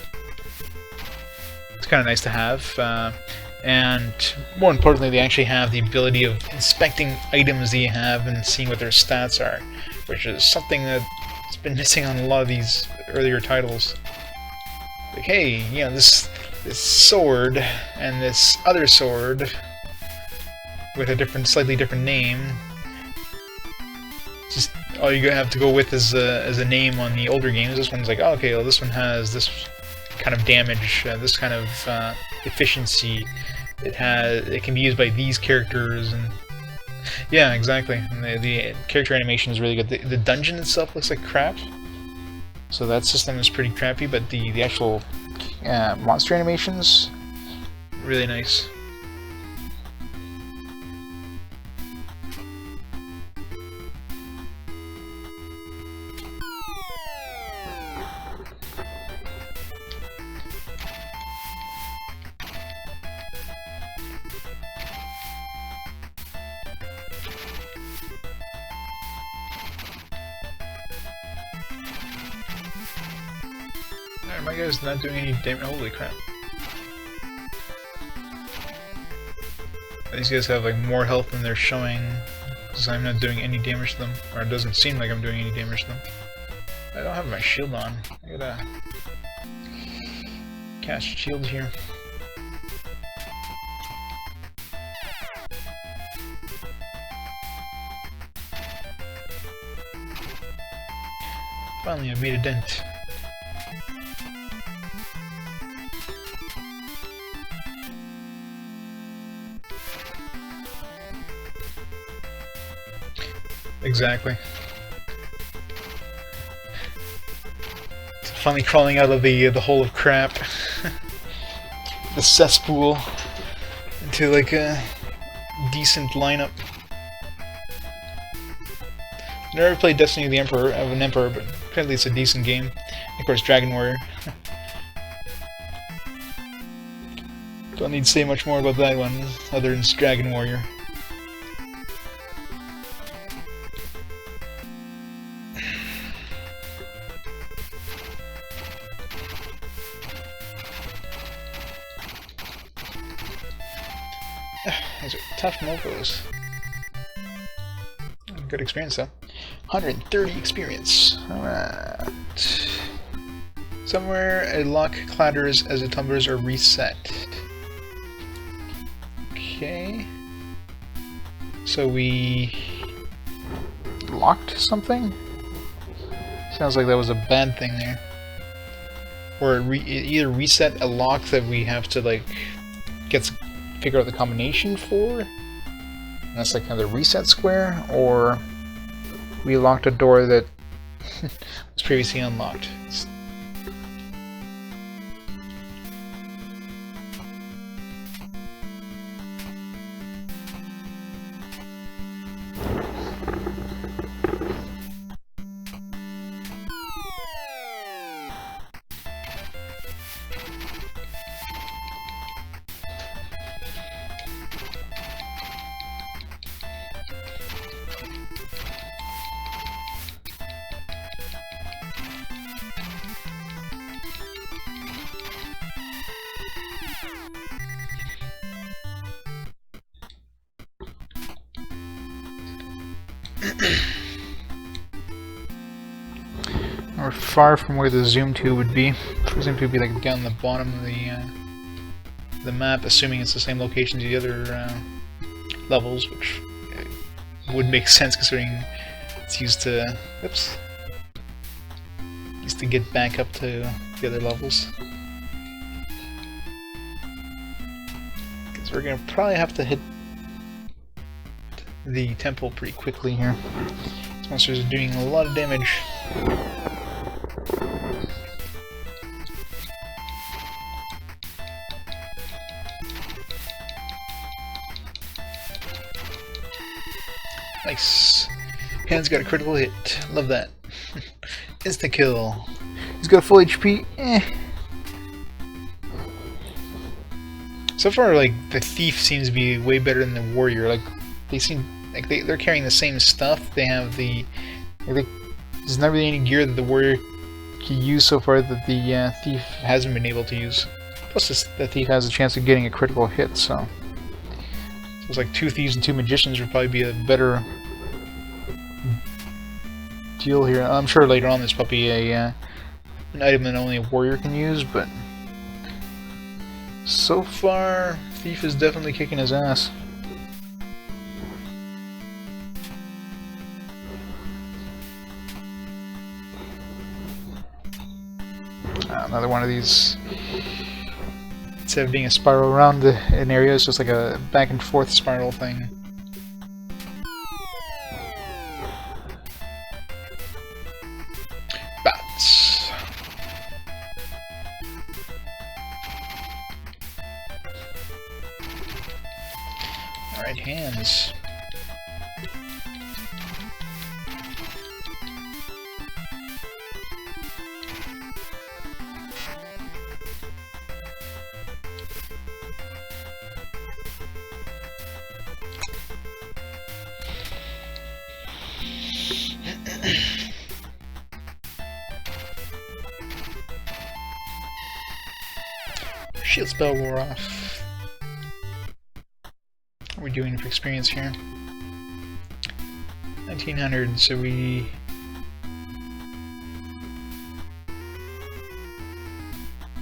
It's kind of nice to have. And more importantly, they actually have the ability of inspecting items that you have and seeing what their stats are, which is something that's been missing on a lot of these earlier titles. Like, hey, you know, this sword and this other sword with a slightly different name. Just all you have to go with is a name on the older games. This one's like, oh, okay, well, this one has this kind of damage, this kind of efficiency. It can be used by these characters, and yeah, exactly. And the character animation is really good. The dungeon itself looks like crap, so that system is pretty crappy. But the actual monster animations, really nice. My guy's not doing any damage. Holy crap. These guys have like more health than they're showing, because I'm not doing any damage to them. Or it doesn't seem like I'm doing any damage to them. I don't have my shield on. I gotta cast shield here. Finally, I made a dent. Exactly. Finally crawling out of the hole of crap, the cesspool, into like a decent lineup. I never played Destiny of the Emperor, but apparently it's a decent game. And of course, Dragon Warrior. Don't need to say much more about that one, other than it's Dragon Warrior. These are tough mofos. Good experience though. 130 experience. Alright. Somewhere a lock clatters as the tumblers are reset. Okay. So we locked something? Sounds like that was a bad thing there. Or it either reset a lock that we have to like figure out the combination for. And that's like kind of the reset square, or we locked a door that was previously unlocked. We're far from where the zoom to would be. The zoom to would be like down the bottom of the map, assuming it's the same location as the other levels, which would make sense considering it's used to get back up to the other levels. Because we're gonna probably have to hit the temple pretty quickly here. These monsters are doing a lot of damage. Nice. Han's got a critical hit. Love that. Insta kill. He's got full HP. So far, like, the thief seems to be way better than the warrior. Like, they seem like they're carrying the same stuff. They have the... there's not really any gear that the warrior can use so far that the thief hasn't been able to use. Plus, the thief has a chance of getting a critical hit, so it's like 2 thieves and 2 magicians would probably be a better deal here. I'm sure later on there's probably an item that only a warrior can use, but so far, thief is definitely kicking his ass. Another one of these. Instead of being a spiral around an area, it's just like a back and forth spiral thing. Bats. Alright, hands. Shield spell wore off. What are we doing for experience here? 1900, so we...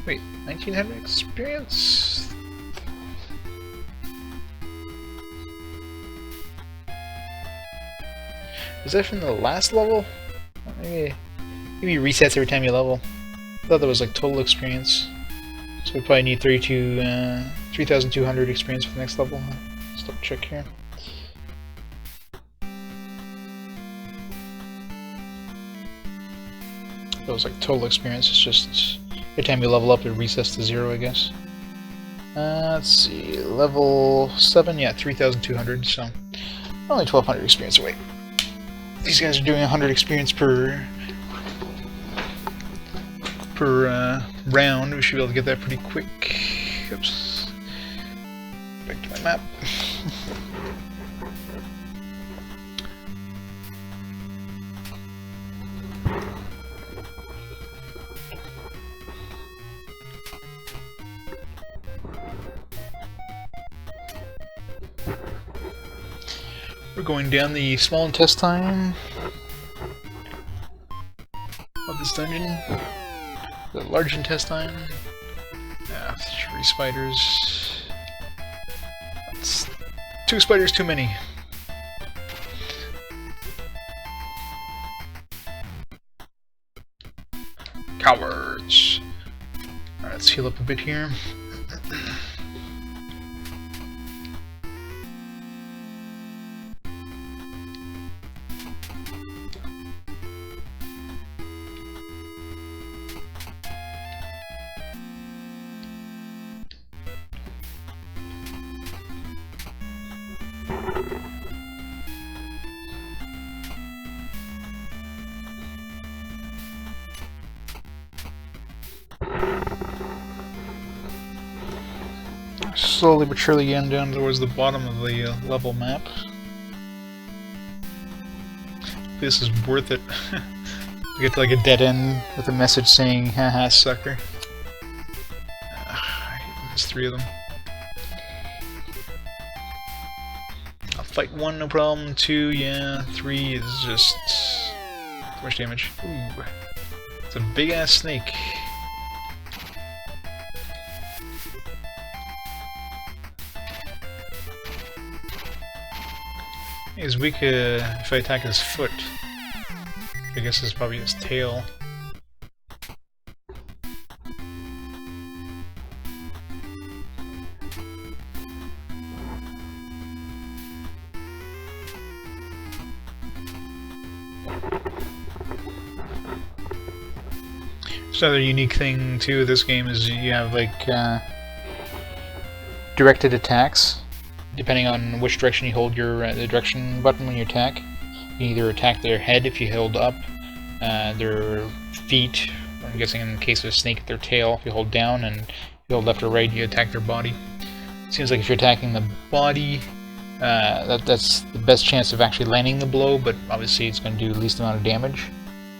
Wait, 1900 experience? Is that from the last level? Maybe resets every time you level. I thought that was like total experience. So we probably need 3,200 experience for the next level. Let's double check here. That was like total experience. It's just every time you level up, it resets to 0, I guess. Let's see, level 7, yeah, 3,200. So only 1,200 experience away. These guys are doing 100 experience per round. We should be able to get that pretty quick. Oops. Back to my map. We're going down the small intestine of this dungeon. The large intestine. Yeah, 3 spiders. That's 2 spiders too many. Cowards. Alright, let's heal up a bit here. Slowly but surely getting down towards the bottom of the level map. This is worth it. We get to like a dead end with a message saying, haha, sucker. There's 3 of them. I'll fight 1, no problem. 2, yeah. 3 is just too much damage. Ooh. It's a big ass snake. He's weak if I attack his foot. I guess it's probably his tail. Another unique thing too of this game is you have like directed attacks. Depending on which direction you hold your the direction button when you attack, you can either attack their head if you hold up, their feet. I'm guessing in the case of a snake, their tail if you hold down, and if you hold left or right, you attack their body. It seems like if you're attacking the body, that's the best chance of actually landing the blow, but obviously it's going to do the least amount of damage.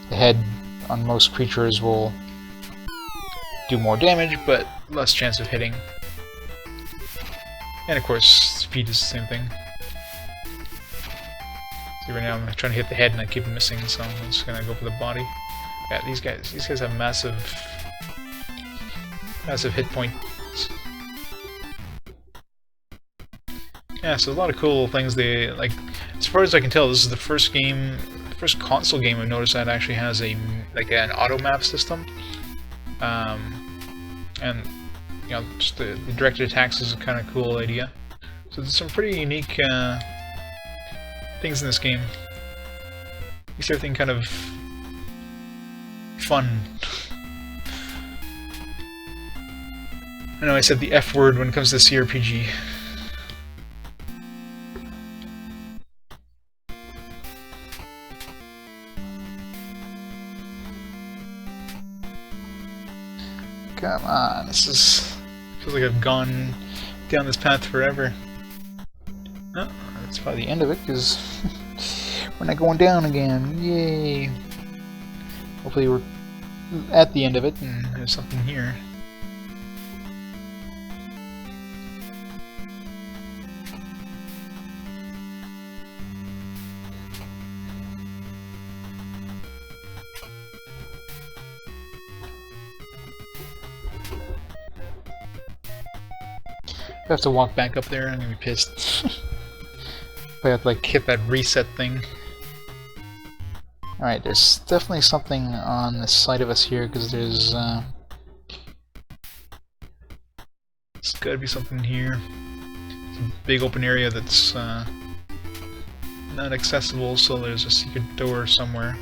The head on most creatures will do more damage, but less chance of hitting. And of course, speed is the same thing. See, right now I'm trying to hit the head and I keep missing, so I'm just gonna go for the body. Yeah, these guys have massive hit points. Yeah, so a lot of cool things. They like, as far as I can tell, this is the first console game I've noticed that actually has an automap system. And you know, just the directed attacks is a kind of cool idea. So there's some pretty unique things in this game. Makes everything kind of fun. I know I said the F word when it comes to CRPG. Come on, feels like I've gone down this path forever. Oh, that's probably the end of it, because we're not going down again. Yay! Hopefully we're at the end of it and there's something here. If I have to walk back up there, I'm gonna be pissed. If I have to like hit that reset thing. Alright, there's definitely something on the side of us here, because there's gotta be something here. It's a big open area that's not accessible, so there's a secret door somewhere.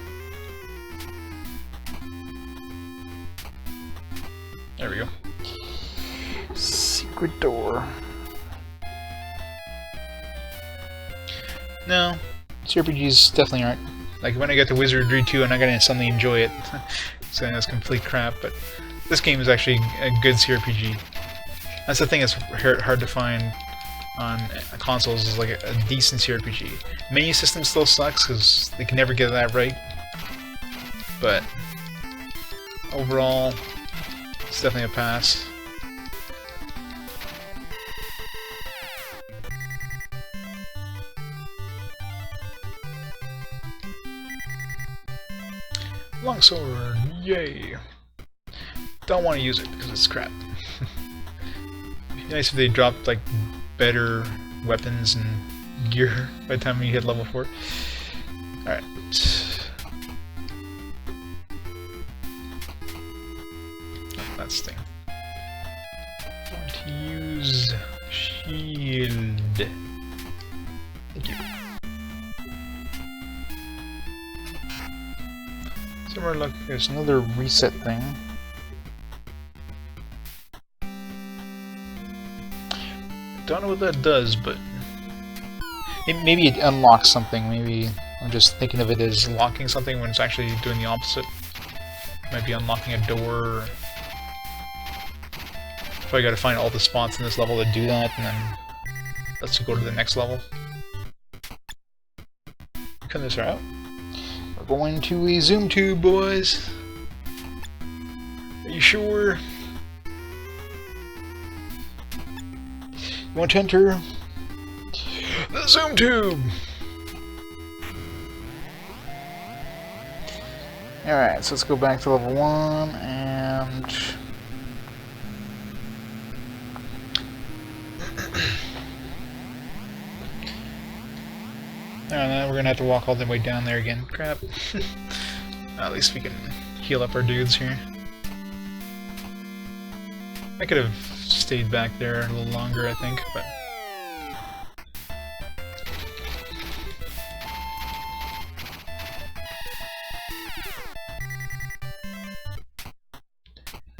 There we go. Secret door. No, CRPGs definitely aren't. Like, when I get to Wizardry 2, I'm not gonna suddenly enjoy it. Saying that's complete crap, but this game is actually a good CRPG. That's the thing that's hard to find on consoles, is like a decent CRPG. Menu system still sucks, because they can never get that right. But overall, it's definitely a pass. Longsword, yay! Don't want to use it because it's crap. It'd be nice if they dropped like better weapons and gear by the time you hit level 4. Alright. That's the thing. I want to use shield. Thank you. Somewhere, look, there's another reset thing. Don't know what that does, but maybe it unlocks something. Maybe I'm just thinking of it as locking something when it's actually doing the opposite. Might be unlocking a door. Probably gotta find all the spots in this level to do that, and then let's go to the next level. Cut this out. We're going to a zoom tube, boys. Are you sure? You want to enter the zoom tube? Alright, so let's go back to level 1 and now we're gonna have to walk all the way down there again. Crap. At least we can heal up our dudes here. I could have stayed back there a little longer, I think, but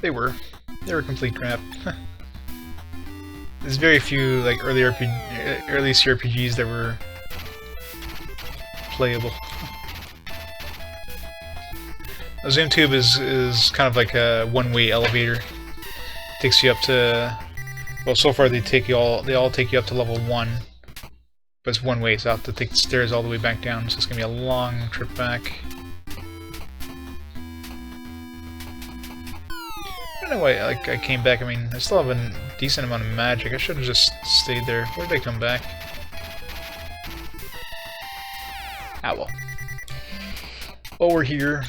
they were complete crap. There's very few like early CRPGs that were playable. A zoom tube is kind of like a one-way elevator. Takes you up to, well, so far they all take you up to level 1, but it's one way, so I have to take the stairs all the way back down, so it's gonna be a long trip back. know why I came back. I mean, I still have a decent amount of magic. I should have just stayed there. Where did I come back? Ah, well. Well, we're here.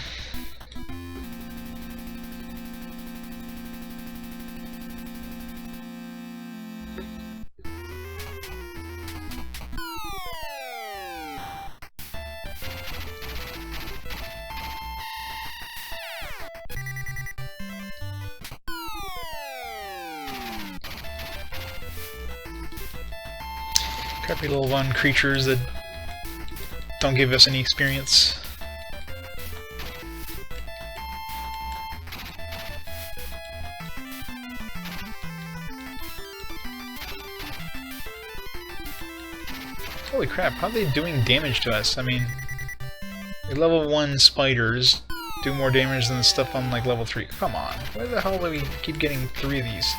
Crappy little one creatures that don't give us any experience. Holy crap, how are they doing damage to us? I mean, the level 1 spiders do more damage than the stuff on like level 3. Come on, why the hell do we keep getting 3 of these?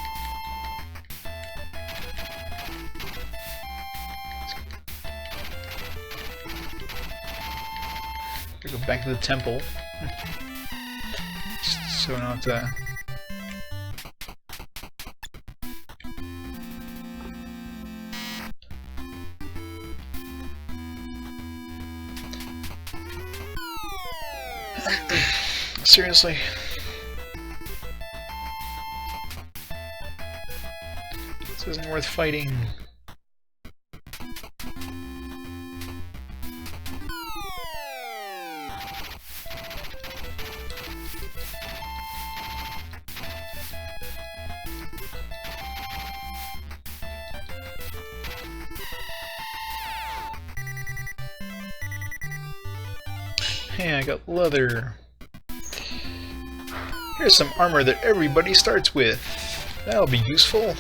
Go back to the temple. So we don't have to... Seriously? This isn't worth fighting. Hey, I got leather. Here's some armor that everybody starts with. That'll be useful.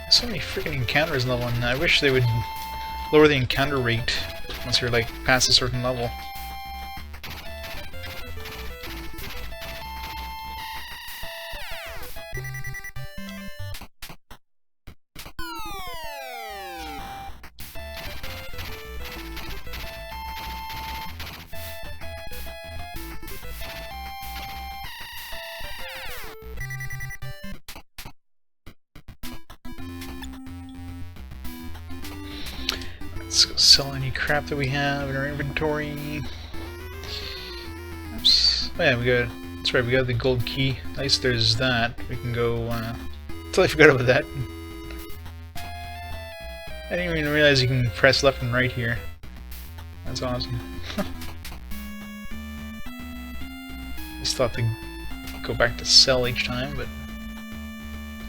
So many freaking encounters in level 1. I wish they would lower the encounter rate once you're like past a certain level. Let's go sell any crap that we have in our inventory. Oops. Oh yeah, that's right, we got the gold key. At least there's that. We can go, totally forgot about that. I didn't even realize you can press left and right here. That's awesome. I just thought to go back to sell each time, but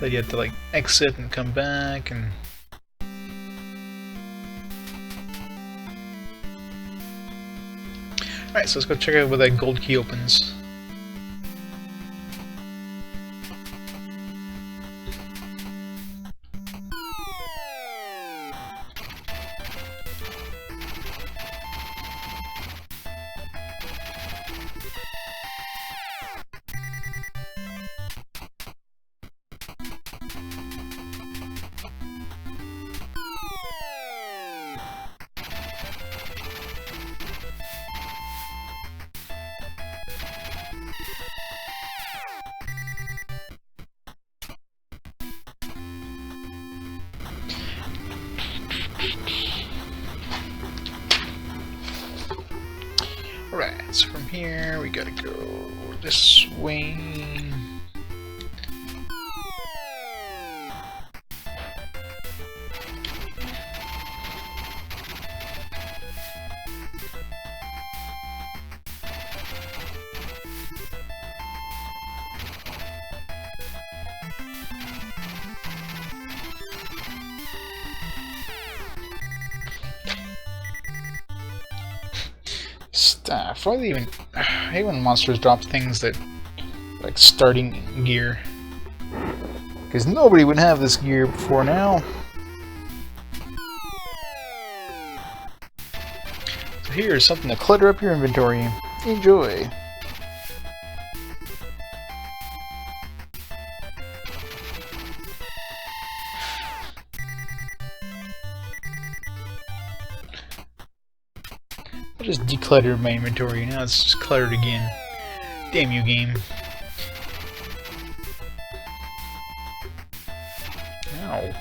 then you had to like exit and come back and... Alright, so let's go check out where that gold key opens. Alright, so from here we gotta go this way. Staff. Why do they even... I hate when monsters drop things that... like starting gear. Because nobody would have this gear before now. here's something to clutter up your inventory. Enjoy! I just decluttered my inventory, now it's just cluttered again. Damn you, game. Ow.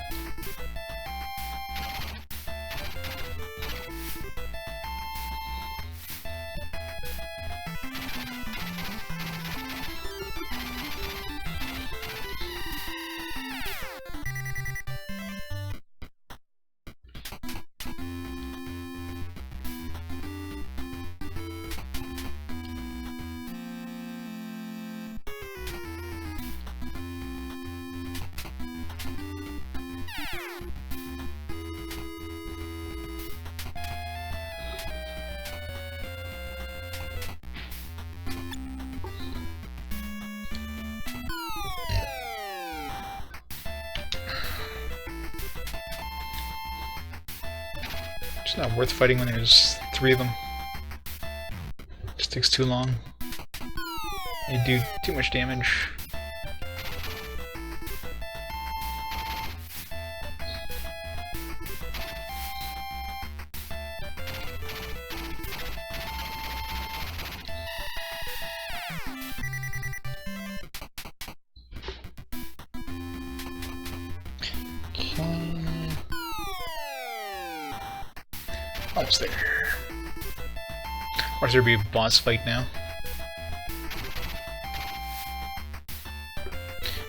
It's not worth fighting when there's 3 of them. Just takes too long. They do too much damage. Almost there. Or there be a boss fight now?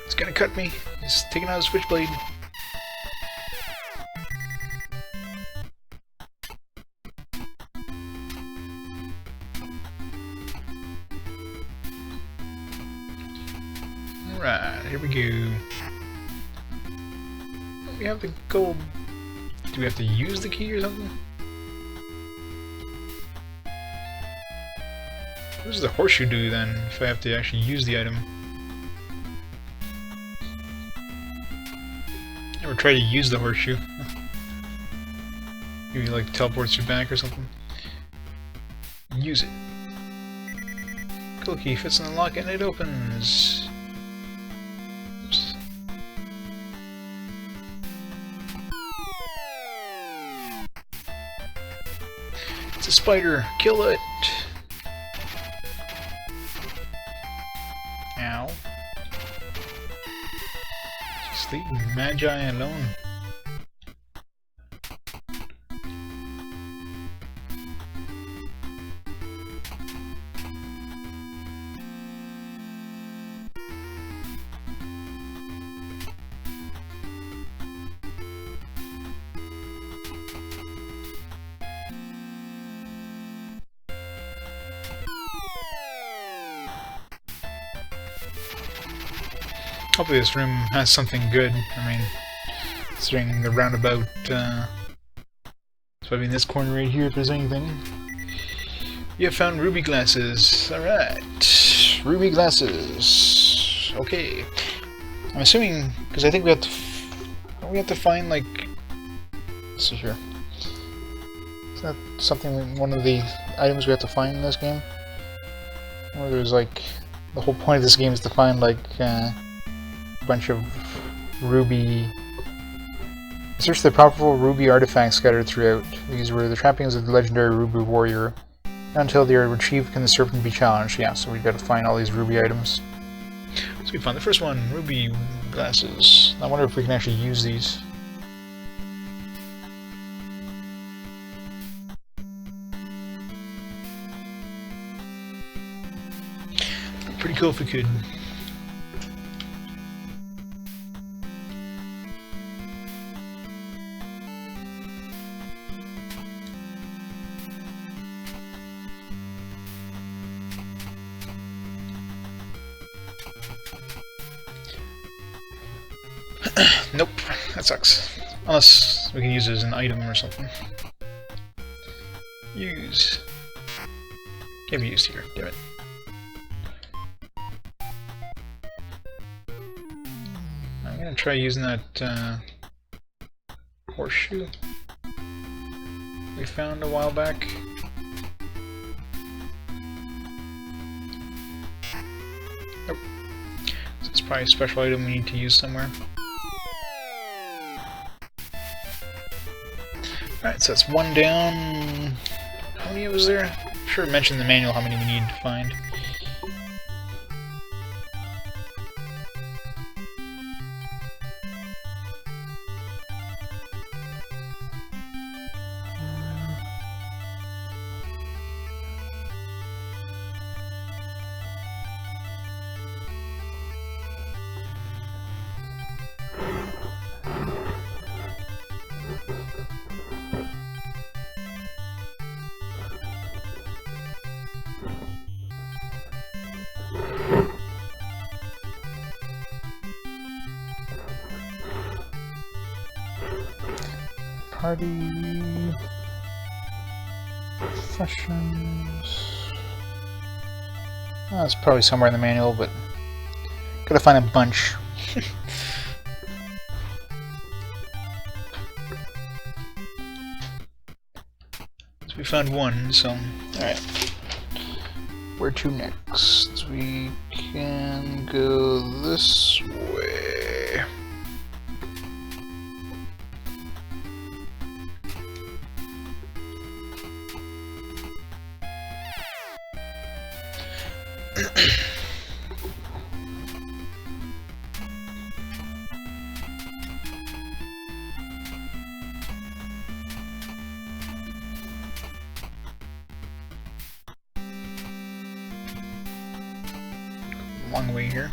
It's gonna cut me. He's taking out his switchblade. Alright, here we go. We have the gold. Do we have to use the key or something? What does the horseshoe do then, if I have to actually use the item? Never try to use the horseshoe. Maybe like teleports you back or something. Use it. Cool key fits in the lock and it opens. Oops. It's a spider. Kill it. Ow. Just leave Magi alone. Hopefully this room has something good. I mean, considering the roundabout, so I mean this corner right here, if there's anything. You have found ruby glasses. Alright. Ruby glasses. Okay. I'm assuming, because I think we have to find, like, let's see here. Is that something, one of the items we have to find in this game? Or there's like, the whole point of this game is to find, like, bunch of ruby. Search the powerful ruby artifacts scattered throughout. These were the trappings of the legendary ruby warrior. Until they are retrieved can the serpent be challenged. Yeah, so we've got to find all these ruby items. So we found the first one, ruby glasses. I wonder if we can actually use these. Pretty cool if we could. Nope, that sucks. Unless we can use it as an item or something. Use. Can't be used here, damn it. I'm gonna try using that horseshoe we found a while back. Probably a special item we need to use somewhere. Alright, so that's one down. How many was there? I'm sure it mentioned in the manual how many we need to find. Party professions. Oh, it's probably somewhere in the manual, but gotta find a bunch. So we found one, so alright. Where to next? We can go this way. Long way here.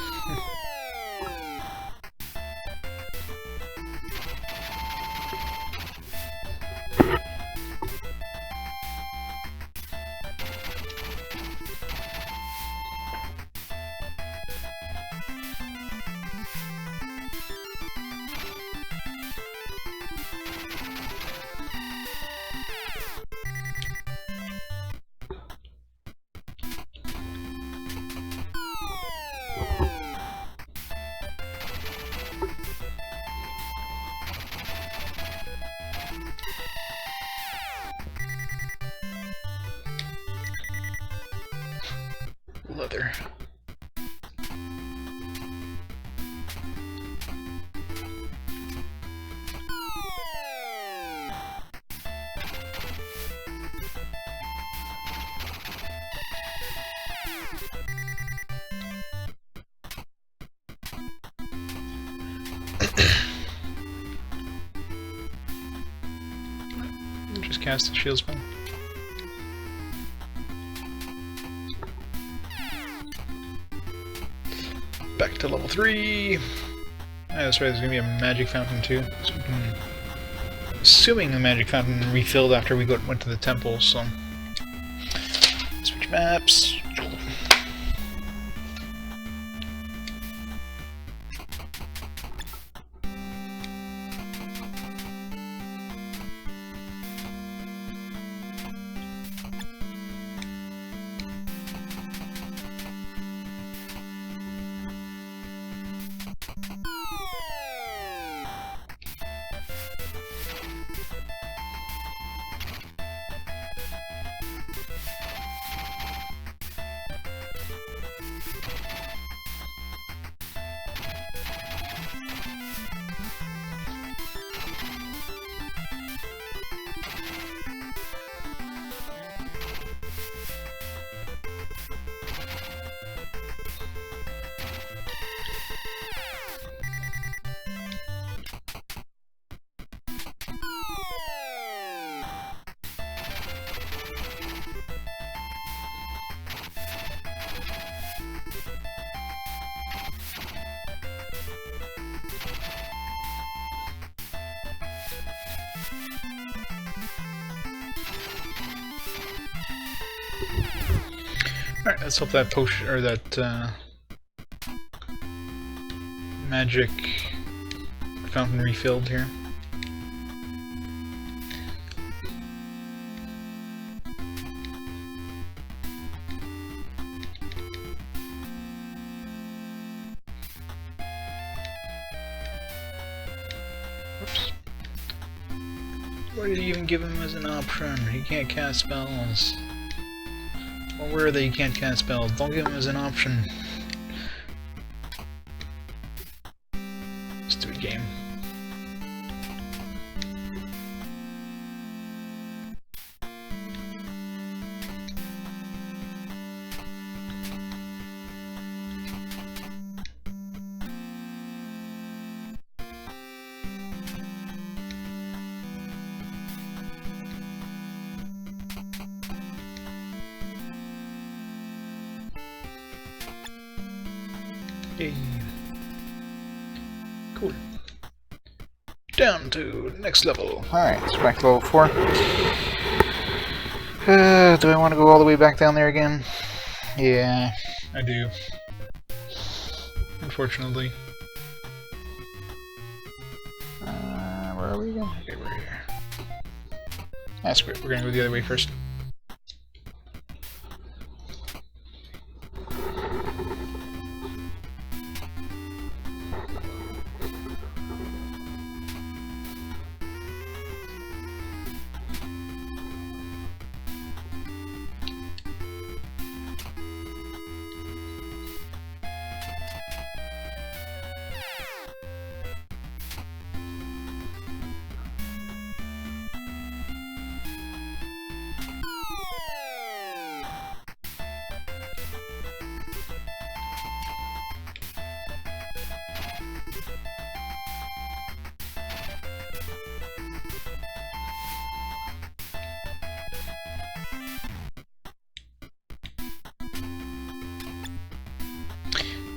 Leather. Just cast the shield spell. Back to level 3. That's right, there's gonna be a magic fountain too. So we can, assuming the magic fountain refilled after we went to the temple, so switch maps. Alright, let's hope that potion or that magic fountain refilled here. Oops. Why did you even give him as an option? He can't cast spells. Well, where are they? You can't cast spells. Don't give him as an option. Stupid game. Yay. Cool. Down to next level. Alright, it's back to level 4. Do I want to go all the way back down there again? Yeah. I do. Unfortunately. Where are we again? Okay, we're here. That's great. We're gonna go the other way first.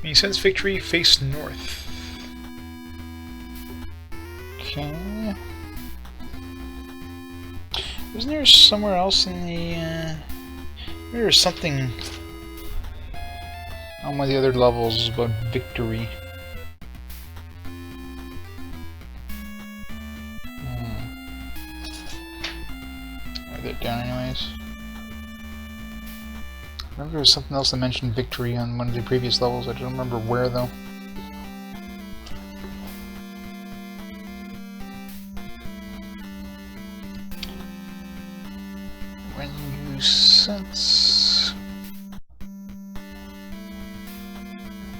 When you sense victory, face north. Okay. Wasn't there somewhere else in the... there was something on one of the other levels about victory. Write that down anyways. I remember there was something else that mentioned victory on one of the previous levels. I don't remember where though. When you sense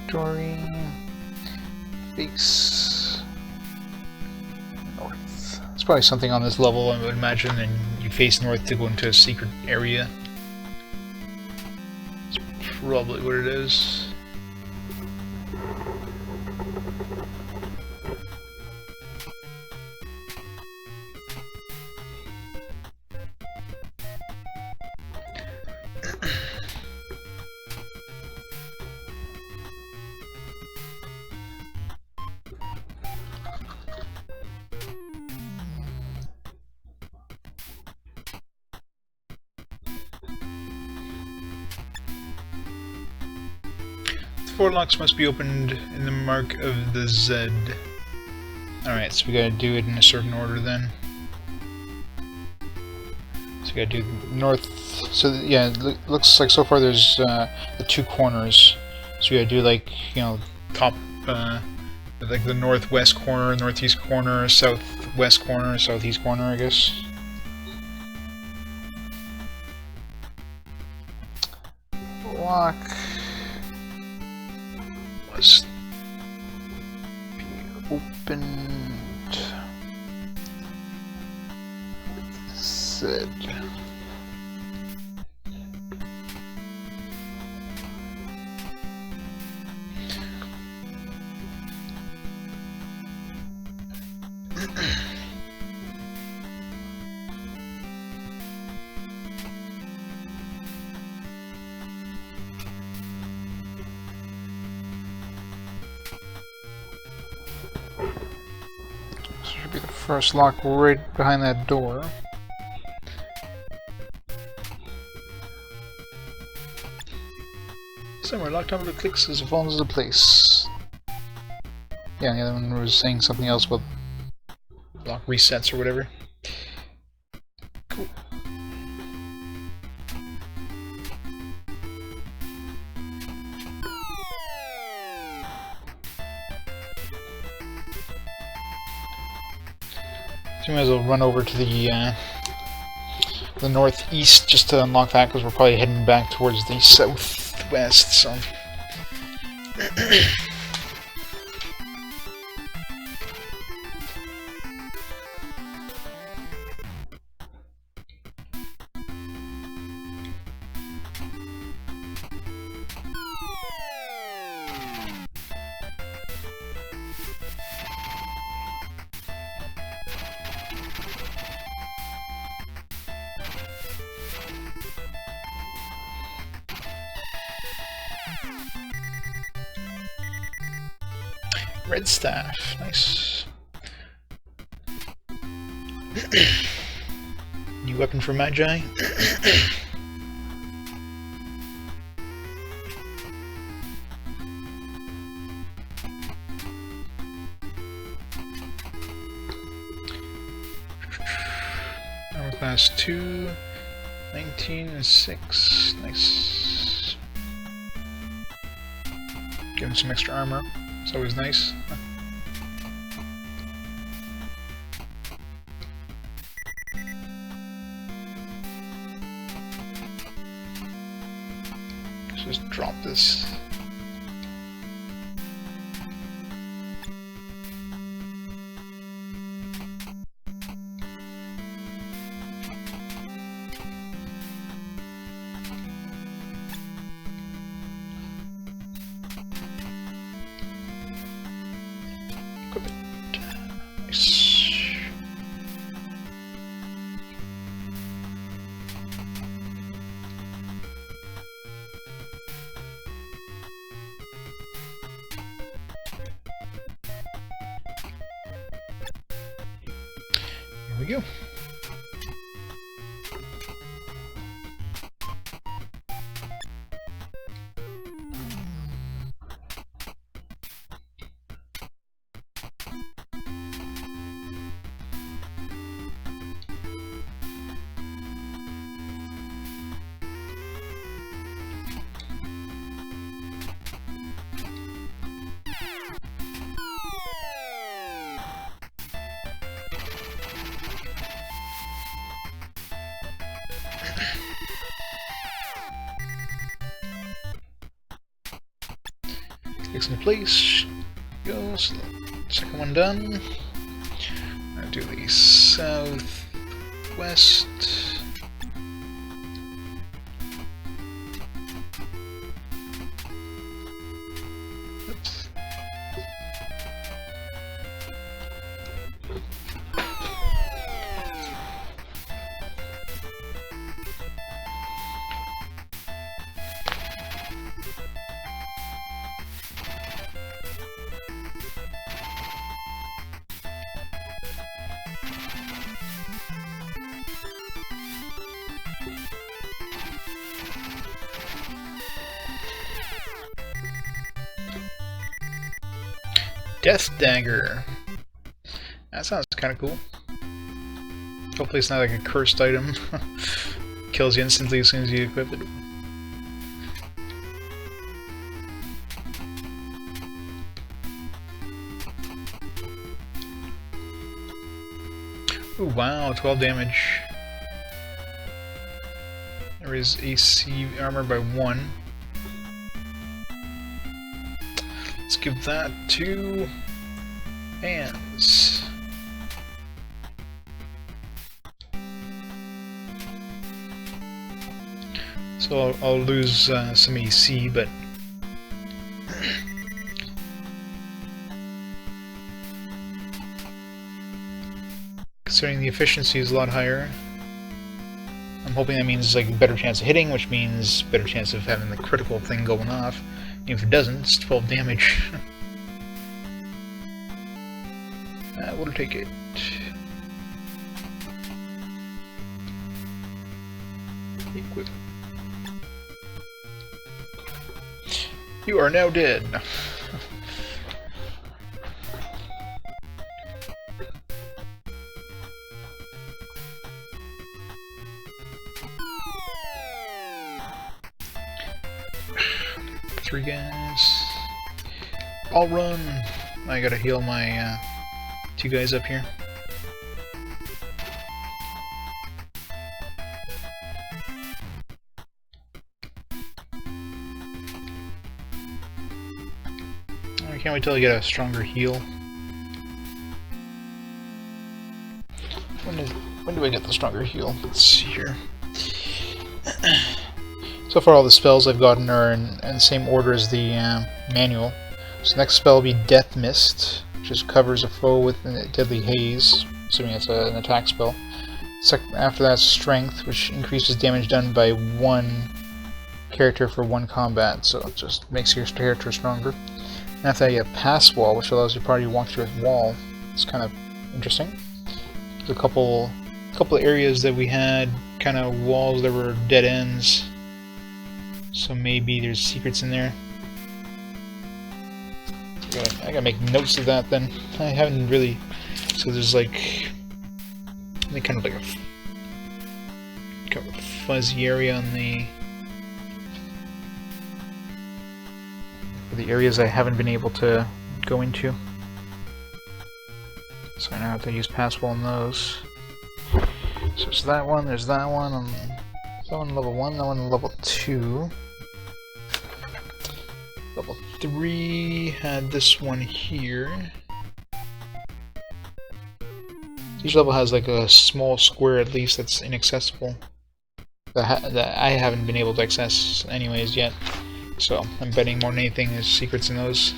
victory, face north. It's probably something on this level, I would imagine, and you face north to go into a secret area. Probably what it is. Four locks must be opened in the mark of the Z. Alright, so we gotta do it in a certain order then. So we gotta do north. So yeah, it looks like so far there's the two corners. So we gotta do like, you know, top, like the northwest corner, northeast corner, southwest corner, southeast corner, I guess. Lock. Must be opened with Z. Should be the first lock right behind that door. somewhere locked onto the clicks As it falls into place. Yeah, the other one was saying something else with block resets or whatever. Cool. So we might as well run over to the northeast just to unlock that, because we're probably heading back towards the southwest, so... Red staff, nice. New weapon for Magi. Armor class 2, 19 and 6, nice. Give him some extra armor, it's always nice. Let's just drop this. Equip it. Nice. Here we go. Fix into place. Go. Second one done. I'll do the southwest. Oops. Death Dagger. That sounds kind of cool. Hopefully it's not like a cursed item. Kills you instantly as soon as you equip it. Ooh, wow, 12 damage. There is AC armor by 1. Let's give that to hands. So I'll lose some AC, but considering the efficiency is a lot higher, I'm hoping that means like a better chance of hitting, which means better chance of having the critical thing going off. Even if it doesn't, it's 12 damage. We'll take it. Equip. You are now dead. Three guys. I'll run. I gotta heal my 2 guys up here. I can't wait till I get a stronger heal. When do I get the stronger heal? Let's see here. So far all the spells I've gotten are in the same order as the manual. So the next spell will be Death Mist, which just covers a foe with a deadly haze, assuming it's an attack spell. After that, Strength, which increases damage done by 1 character for 1 combat, so it just makes your character stronger. After that, you have pass wall, which allows your party to walk through a wall. It's kind of interesting. There's a couple areas that we had kind of walls that were dead ends, so maybe there's secrets in there. I gotta make notes of that then. I haven't really. So there's like, I think kind of a fuzzy area on the areas I haven't been able to go into. So I now have to use passwall on those. So there's that one, there's that one, that one level 1, that one level 2. Level 3 had this one here. Each level has like a small square at least that's inaccessible. That I haven't been able to access anyways yet. So I'm betting more than anything there's secrets in those.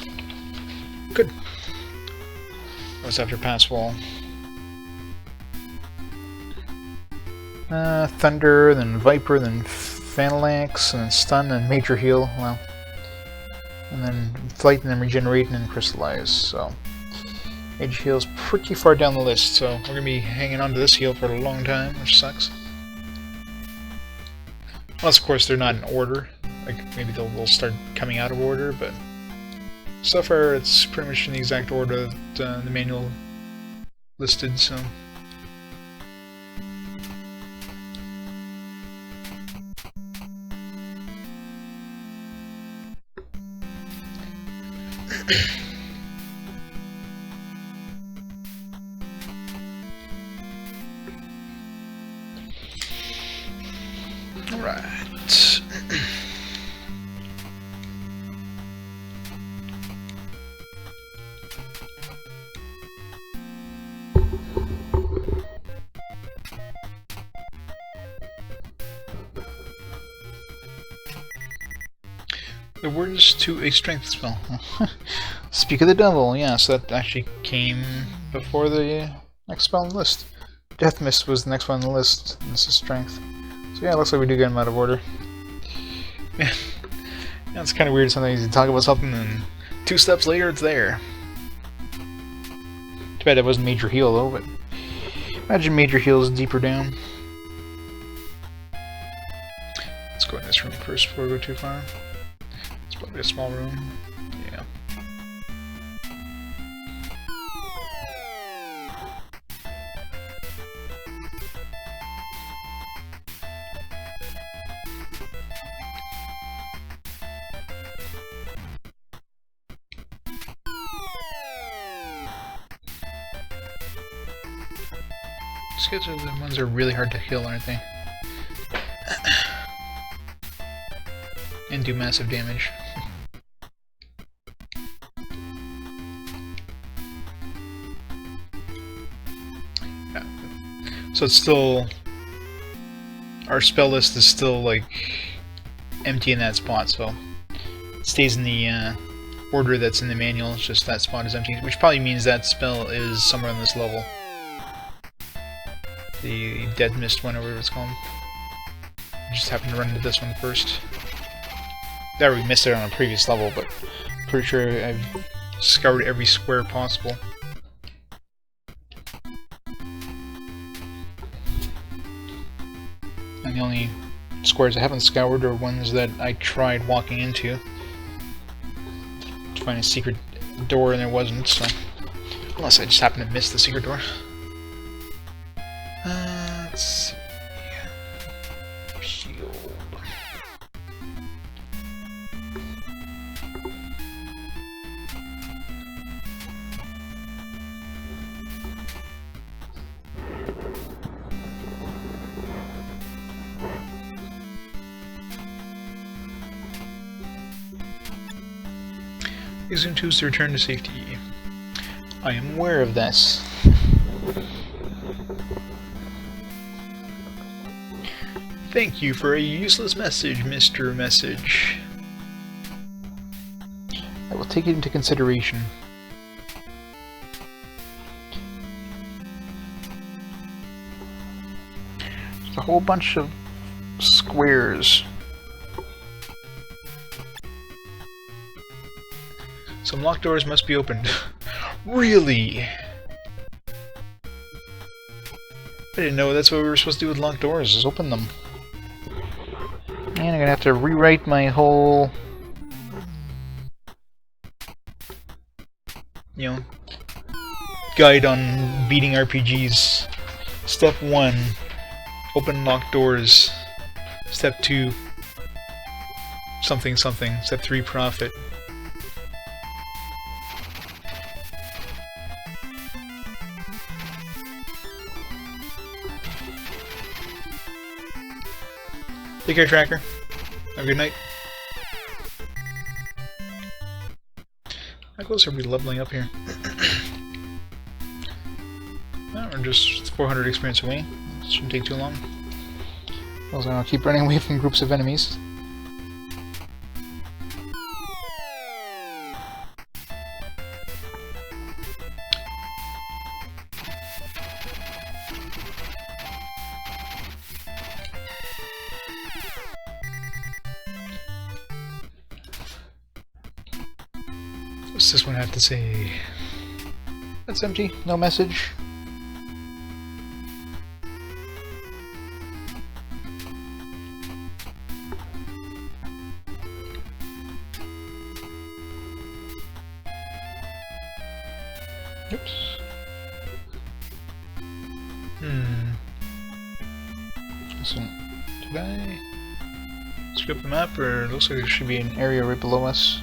Good. What's after pass wall? Thunder, then Viper, then Phalanx, and then Stun, and Major Heal. Well, and then Flight, and then Regenerate, and then Crystallize. So Major Heal's pretty far down the list, so we're gonna be hanging on to this heal for a long time, which sucks. Unless, of course, they're not in order. Like, maybe they'll start coming out of order, but so far it's pretty much in the exact order that the manual listed, so. Alright. The words to a strength spell. Speak of the devil, yeah, so that actually came before the next spell on the list. Death Mist was the next one on the list, and this is strength. So yeah, it looks like we do get them out of order. Yeah, it's kind of weird sometimes you talk about something and 2 steps later it's there. Too bad it wasn't Major Heal though, but imagine Major Heal is deeper down. Let's go in this room first before we go too far. It's probably a small room. Yeah. These guys are the ones that are really hard to kill, aren't they? And do massive damage. Yeah. So it's still... Our spell list is still, like, empty in that spot, so... It stays in the order that's in the manual, it's just that spot is empty, which probably means that spell is somewhere on this level. The Dead Mist one, or whatever it's called. I just happened to run into this one first. I already missed it on a previous level, but pretty sure I've scoured every square possible. And the only squares I haven't scoured are ones that I tried walking into to find a secret door, and there wasn't, so... Unless I just happened to miss the secret door. Let's see... Shield... Zoom 2 is to return to safety. I am aware of this. Thank you for a useless message, Mr. Message. I will take it into consideration. There's a whole bunch of squares. Some locked doors must be opened. Really? I didn't know that's what we were supposed to do with locked doors, is open them. And I'm gonna have to rewrite my whole... you know, guide on beating RPGs. Step 1, open locked doors. Step 2, something something. Step 3, profit. Take care, Tracker. Have a good night. How close are we leveling up here? Well, we're just 400 experience away. Shouldn't take too long. Also, I'll keep running away from groups of enemies. What's this one have to say? That's empty. No message. Oops. Listen, Did I screw up the map, or it looks like there should be an area right below us.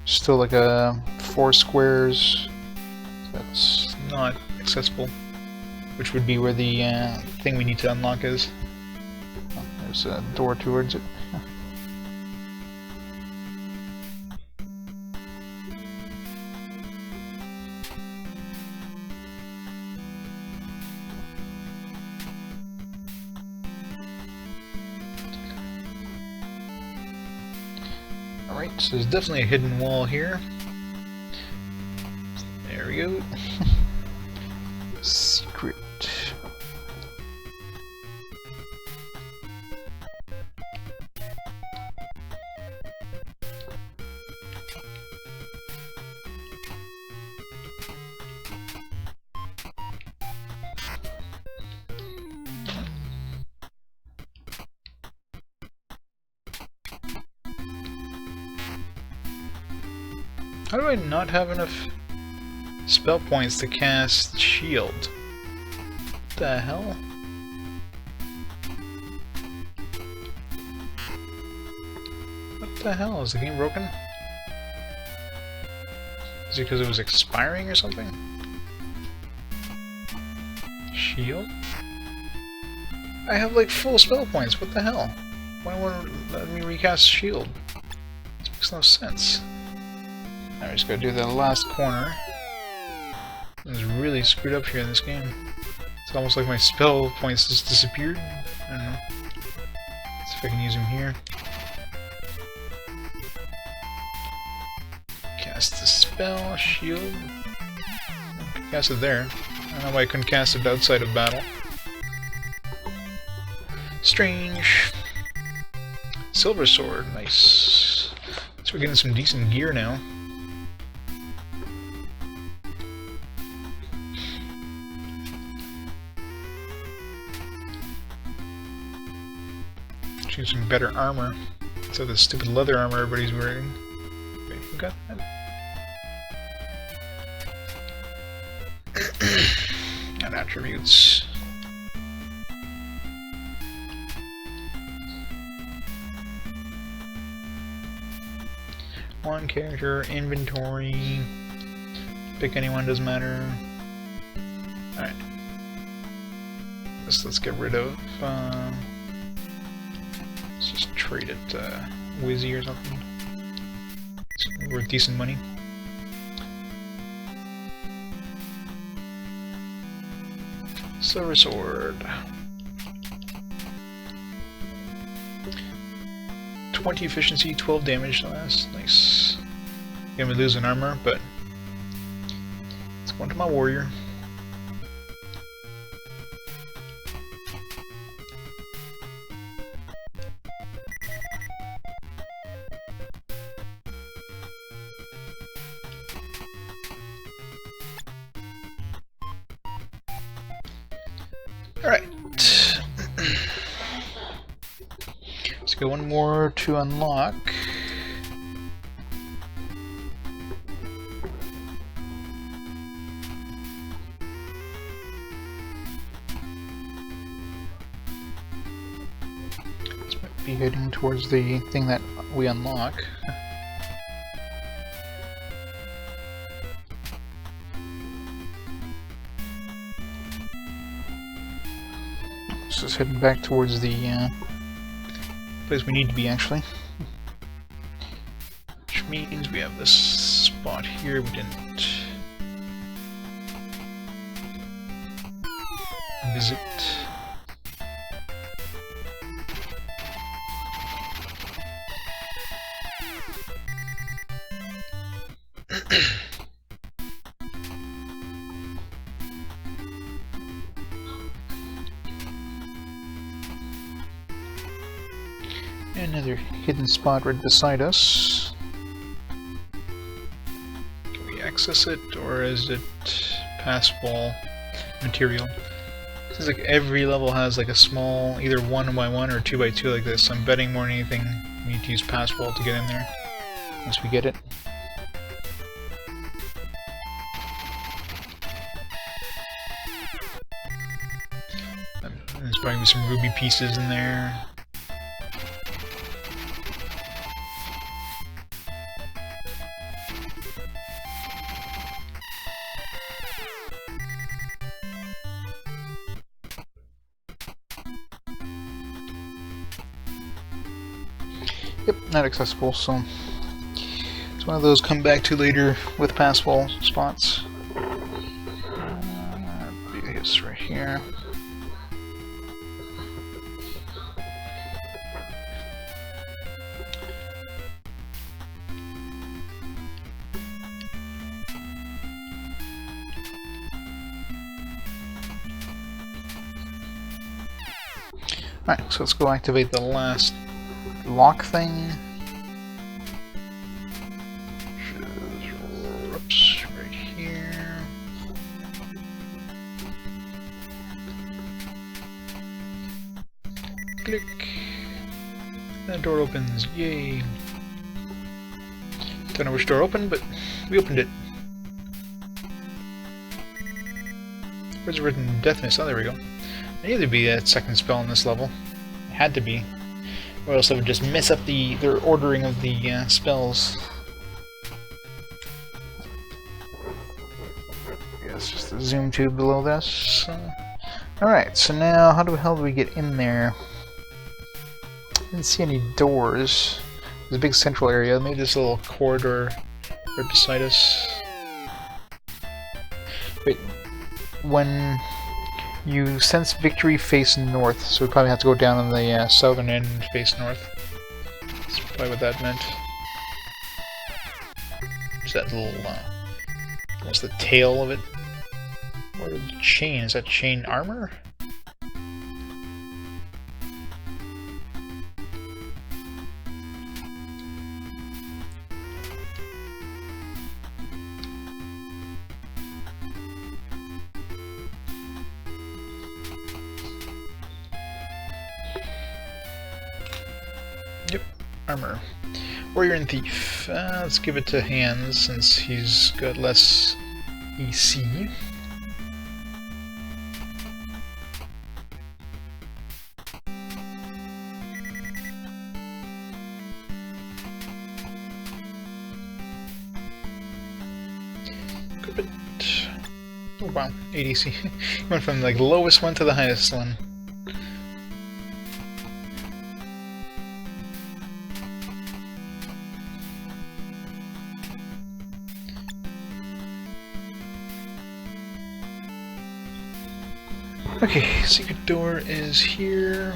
Still like a 4 squares. That's not accessible, which would be where the thing we need to unlock is. oh, there's a door towards it. Alright, so there's definitely a hidden wall here. There we go. Secret. How do I not have enough spell points to cast shield? What the hell? What the hell? Is the game broken? Is it because it was expiring or something? Shield? I have like full spell points, what the hell? Why won't it let me recast shield? This makes no sense. I just gotta do the last corner. It's really screwed up here in this game. It's almost like my spell points just disappeared. I don't know. Let's see if I can use them here. Cast the spell, shield. Cast it there. I don't know why I couldn't cast it outside of battle. Strange. Silver sword, nice. So we're getting some decent gear now. Choose some better armor. So the stupid leather armor everybody's wearing. Wait, who got that? And attributes. One character, inventory. Pick anyone, doesn't matter. Alright. Let's get rid of let's just trade it Wizzy or something. It's worth decent money. Silver sword. 20 efficiency, 12 damage last. Nice. Gonna lose an armor, but it's going to my warrior. got one more to unlock. This might be heading towards the thing that we unlock. This is heading back towards the place we need to be, actually. Which means we have this spot here we didn't visit. Another hidden spot right beside us. Can we access it, or is it passable material? Seems like every level has like a small, either 1x1 or 2x2 like this. So I'm betting more than anything we need to use passable to get in there once we get it. There's probably some ruby pieces in there. Yep, not accessible, so it's one of those come back to later with passable spots. Be this right here. Alright, so let's go activate the last lock thing. Oops, right here. Click. That door opens. Yay. Don't know which door opened, but we opened it. Where's it written? Death Mist. Oh, there we go. There needed to be a second spell in this level. It had to be. Or else it would just mess up their ordering of the spells. Yeah, it's just a zoom tube below this. Alright, so now how the hell do we get in there? Didn't see any doors. There's a big central area. Maybe this little corridor right beside us. Wait, when you sense victory, face north, so we probably have to go down on the southern end and face north. That's probably what that meant. Is that little, what's the tail of it? What is the chain? Is that chain armor? Yep, armor. Warrior and Thief. Let's give it to Hans since he's got less EC. Equip it. Oh wow, 8 EC. Went from like the lowest one to the highest one. Okay, secret door is here.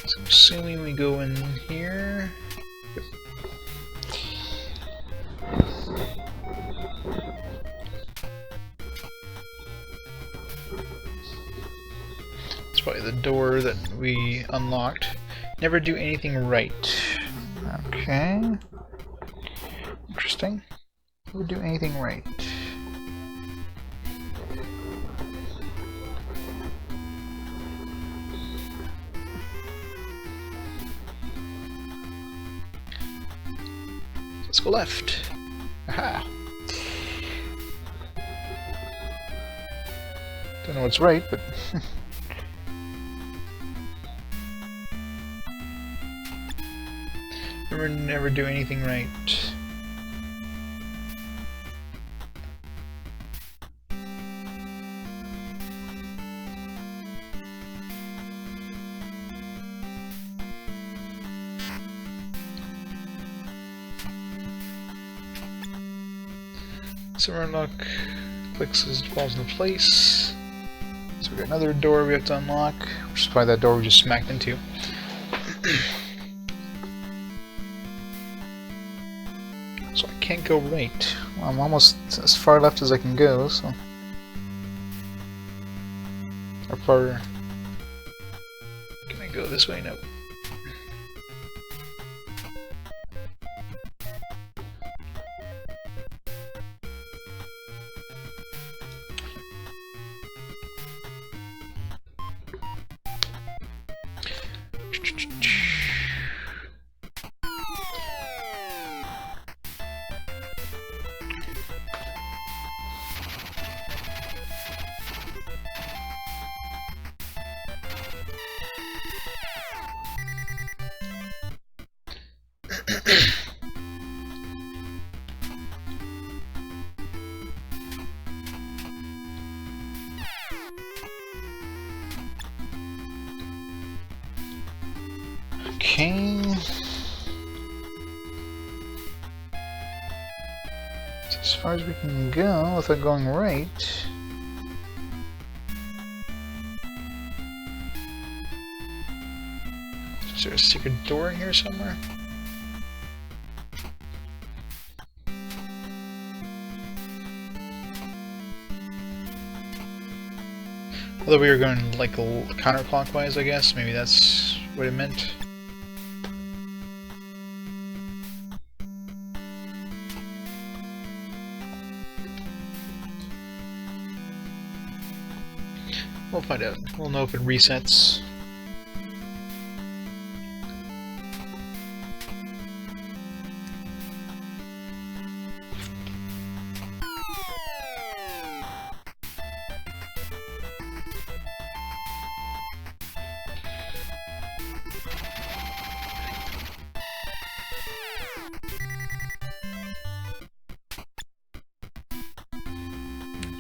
So assuming we go in here. Yep. It's probably the door that we unlocked. Never do anything right. Okay. Interesting. Never do anything right. Let's go left. Aha! Don't know what's right, but... never do anything right. So unlock clicks as it falls into place. So we got another door we have to unlock, which is probably that door we just smacked into. So I can't go right. Well, I'm almost as far left as I can go, so... How far... Can I go this way? Nope. Okay. So as far as we can go without going right. Is there a secret door in here somewhere? Although we were going like counterclockwise, I guess. Maybe that's what it meant. We'll find out. We'll know if it resets.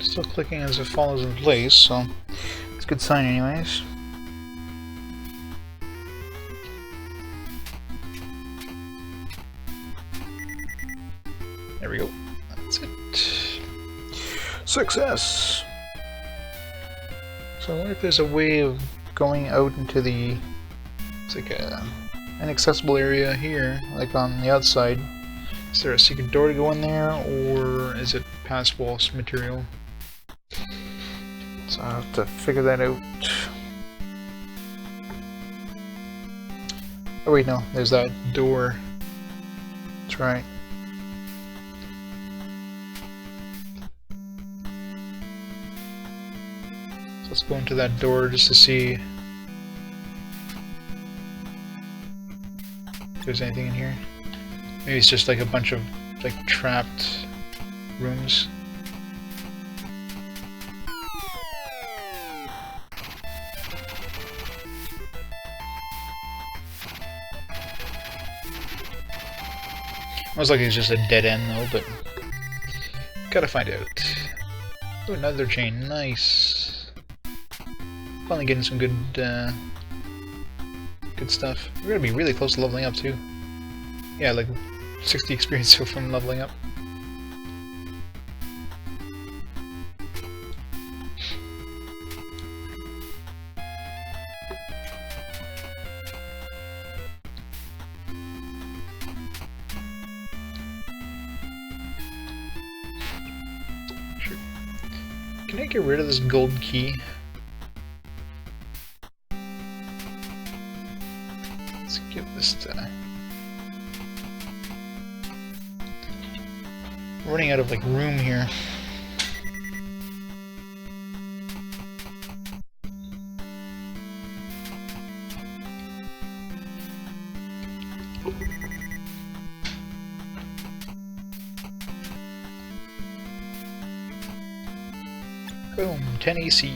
Still clicking as it follows in place, so it's a good sign anyways. There we go. That's it. Success! So I wonder if there's a way of going out into the... It's like a inaccessible area here, like on the outside. Is there a secret door to go in there, or is it past wall material? So I'll have to figure that out. Oh wait, no, there's that door. That's right. So let's go into that door just to see if there's anything in here. Maybe it's just like a bunch of like trapped rooms. Most likely it's just a dead end though, but gotta find out. Oh, another chain, nice. Finally getting some good good stuff. We're gonna be really close to leveling up too. Yeah, like 60 experience so from leveling up. Can I get rid of this gold key? Let's give this to... We're running out of like room here. Boom, 10 AC.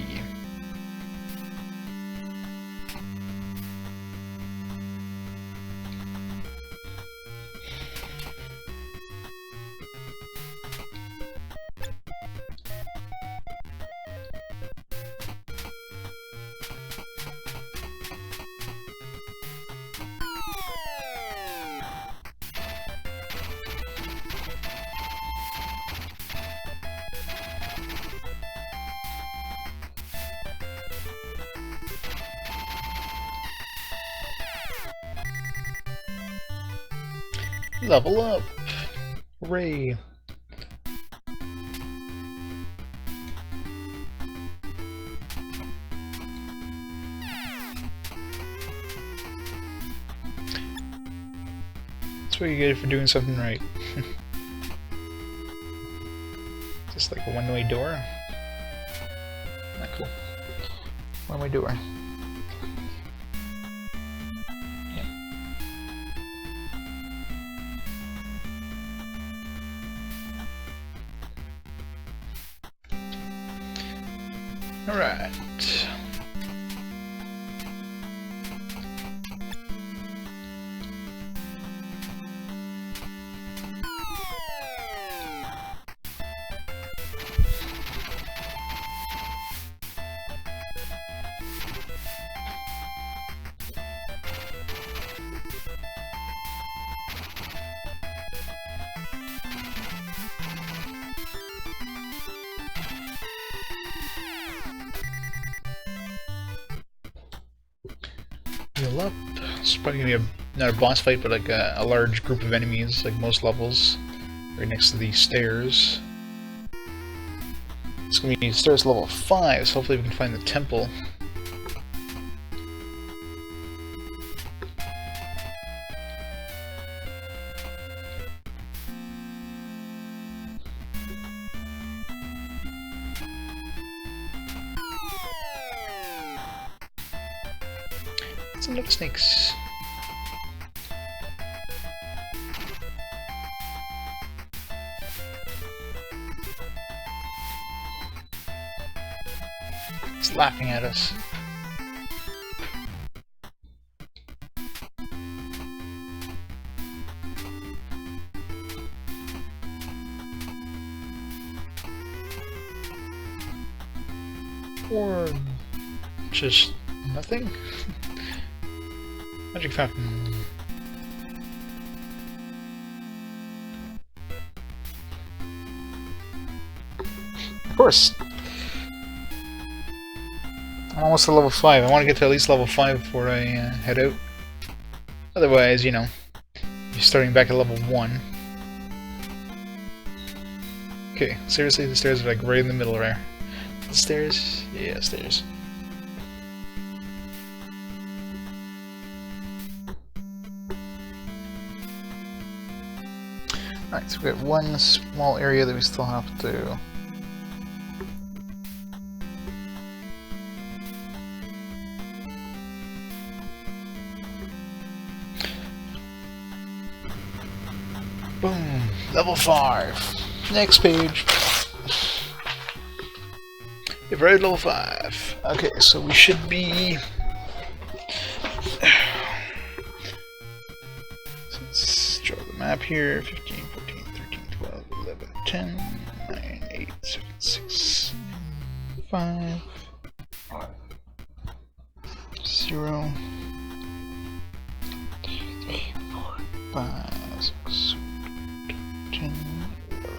Level up! Hooray! That's what you get for doing something right. Just like a one-way door? Not cool. One-way door. Alright. Heal up. It's probably gonna be not a boss fight, but like a large group of enemies, like most levels, right next to these stairs. It's gonna be stairs level 5, so hopefully we can find the temple. Some little snakes. It's laughing at us. Or just nothing? Magic fountain. Of course. I'm almost at level 5. I want to get to at least level 5 before I head out. Otherwise, you know, you're starting back at level 1. Okay, seriously, the stairs are like right in the middle there. The stairs? Yeah, stairs. Alright, so we got one small area that we still have to... Boom! Level 5! Next page! We've read level 5. Okay, so we should be... Let's draw the map here. 15, 14, 13, 12, 11, 10, 9, 8, 7, 6, 5, 0, 3, 4, 5, 6, 10, 11,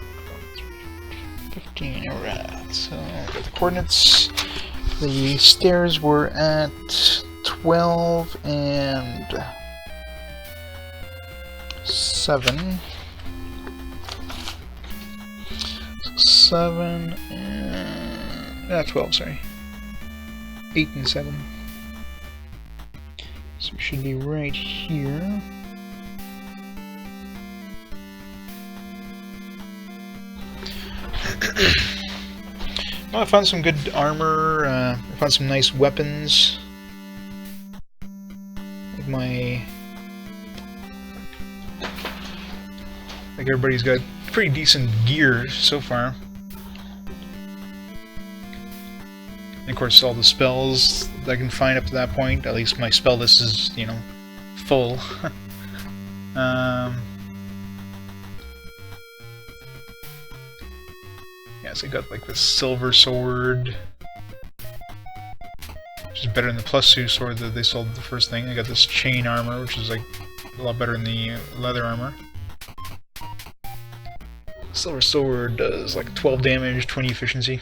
15. Alright, so got the coordinates. The stairs were at 12 and 7. 7 and 12, sorry. 8 and 7. So we should be right here. Well, I found some good armor, I found some nice weapons. Like everybody's got pretty decent gear so far. of course, all the spells that I can find up to that point. At least my spell list is, you know, full. Yeah, so I got like the silver sword, which is better than the +2 sword that they sold the first thing. I got this chain armor, which is like a lot better than the leather armor. Silver sword does like 12 damage, 20 efficiency.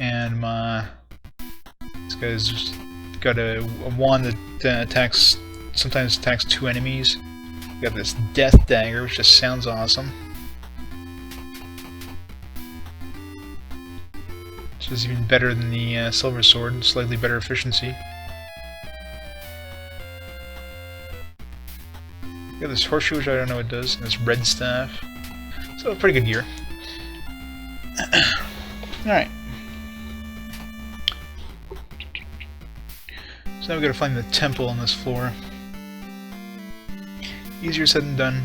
And this guy's just got a wand that sometimes attacks 2 enemies. Got this death dagger, which just sounds awesome. Which is even better than the silver sword, slightly better efficiency. Got this horseshoe, which I don't know what it does, and this red staff. So, pretty good gear. Alright. So now we gotta find the temple on this floor. Easier said than done.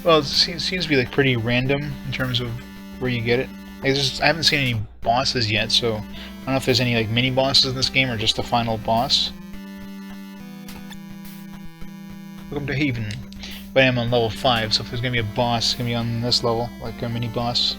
Well, it seems to be like pretty random in terms of where you get it. I haven't seen any bosses yet, so I don't know if there's any like mini bosses in this game or just the final boss. Welcome to Haven. But I am on level 5, so if there's gonna be a boss, it's gonna be on this level, like a mini boss.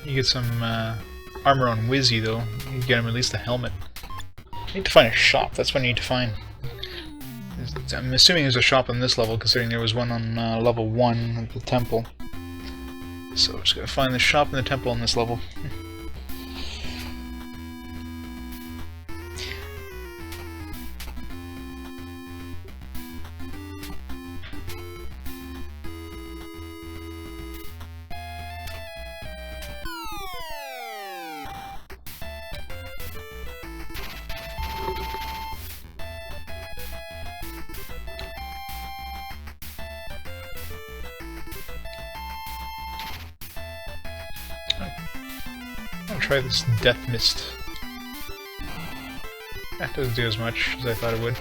You get some armor on Wizzy though. You get him at least a helmet. I need to find a shop, that's what I need to find. I'm assuming there's a shop on this level, considering there was one on level 1 of the temple. So I'm just gonna find the shop and the temple on this level. I'll try this Death Mist. That doesn't do as much as I thought it would.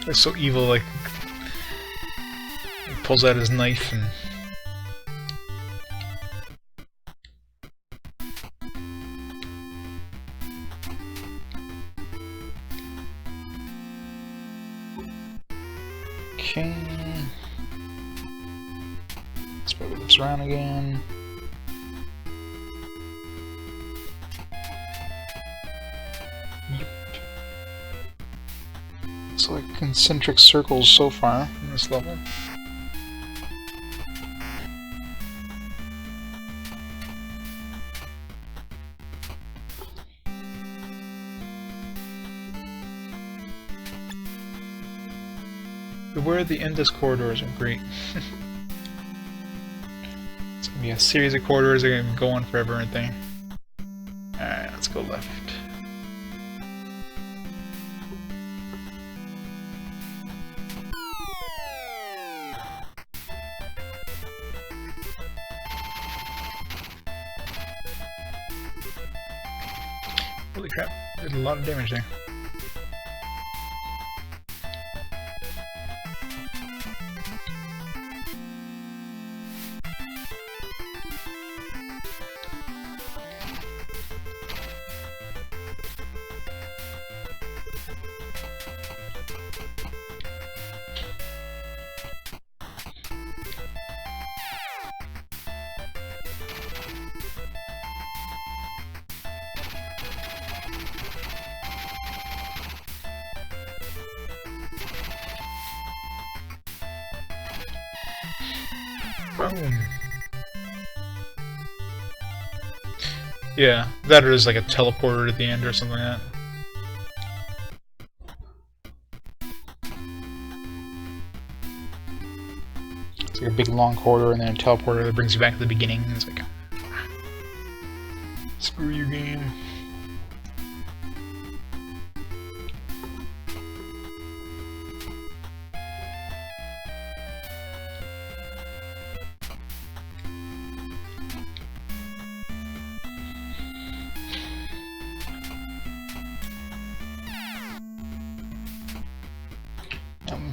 It's so evil, like, he pulls out his knife and... Okay... Let's move this around again. It's like concentric circles so far in this level. Beware the endless corridors are great. It's gonna be a series of corridors that are gonna go on forever, aren't they? Alright, let's go left. Holy crap, did a lot of damage there. Boom. Yeah, that or is like a teleporter at the end or something like that. It's like a big long corridor and then a teleporter that brings you back to the beginning. It's like, screw you, game.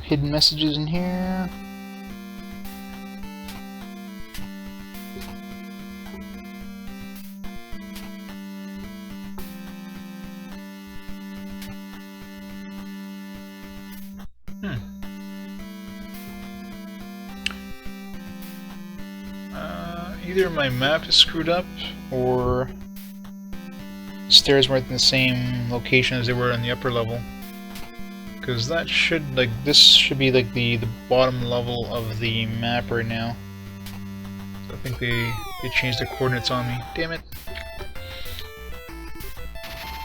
Hidden messages in here. Either my map is screwed up, or the stairs weren't in the same location as they were on the upper level. Because that should, like, this should be like the bottom level of the map right now. So I think they changed the coordinates on me. Damn it!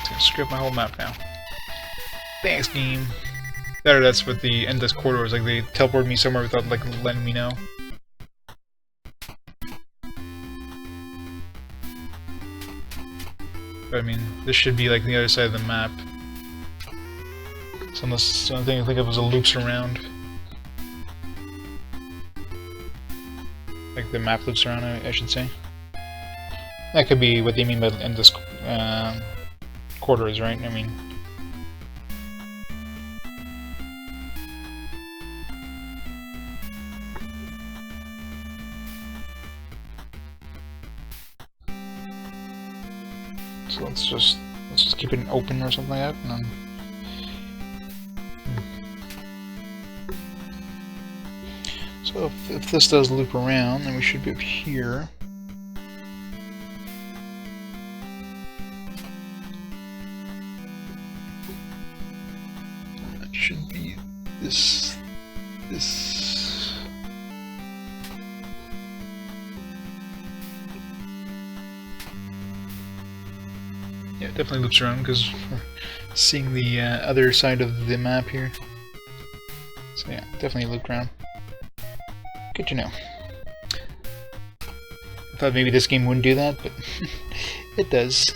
It's gonna screw up my whole map now. Thanks, game. That's what the endless corridor is like. They teleported me somewhere without like letting me know. But, I mean, this should be like the other side of the map. So unless the only thing I think of was a loops around. Like the map loops around, I should say. That could be what they mean by endless corridors, right? I mean. So let's just keep it open or something like that, and then. So if this does loop around, then we should be up here. That should be this. Yeah, it definitely loops around because we're seeing the other side of the map here. So yeah, definitely looped around. Good to know. I thought maybe this game wouldn't do that, but it does.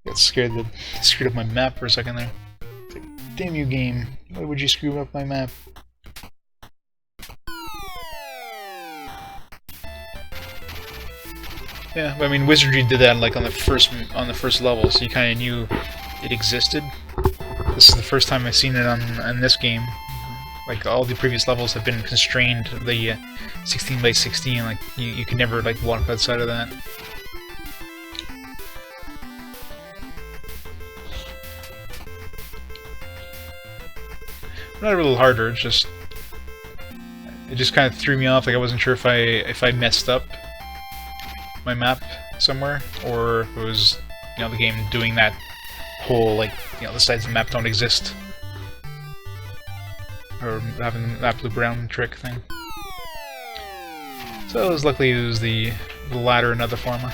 Got scared that it screwed up my map for a second there. It's like, damn you, game! Why would you screw up my map? Yeah, but I mean, Wizardry did that like on the first level, so you kind of knew it existed. This is the first time I've seen it on this game. Like, all the previous levels have been constrained to the 16 by 16, like, you can never, like, walk outside of that. Not a little harder, it just kind of threw me off, like I wasn't sure if I messed up my map somewhere, or if it was, you know, the game doing that whole, like, you know, the sides of the map don't exist. Or having the map loop around trick thing. So luckily it was the latter and other former.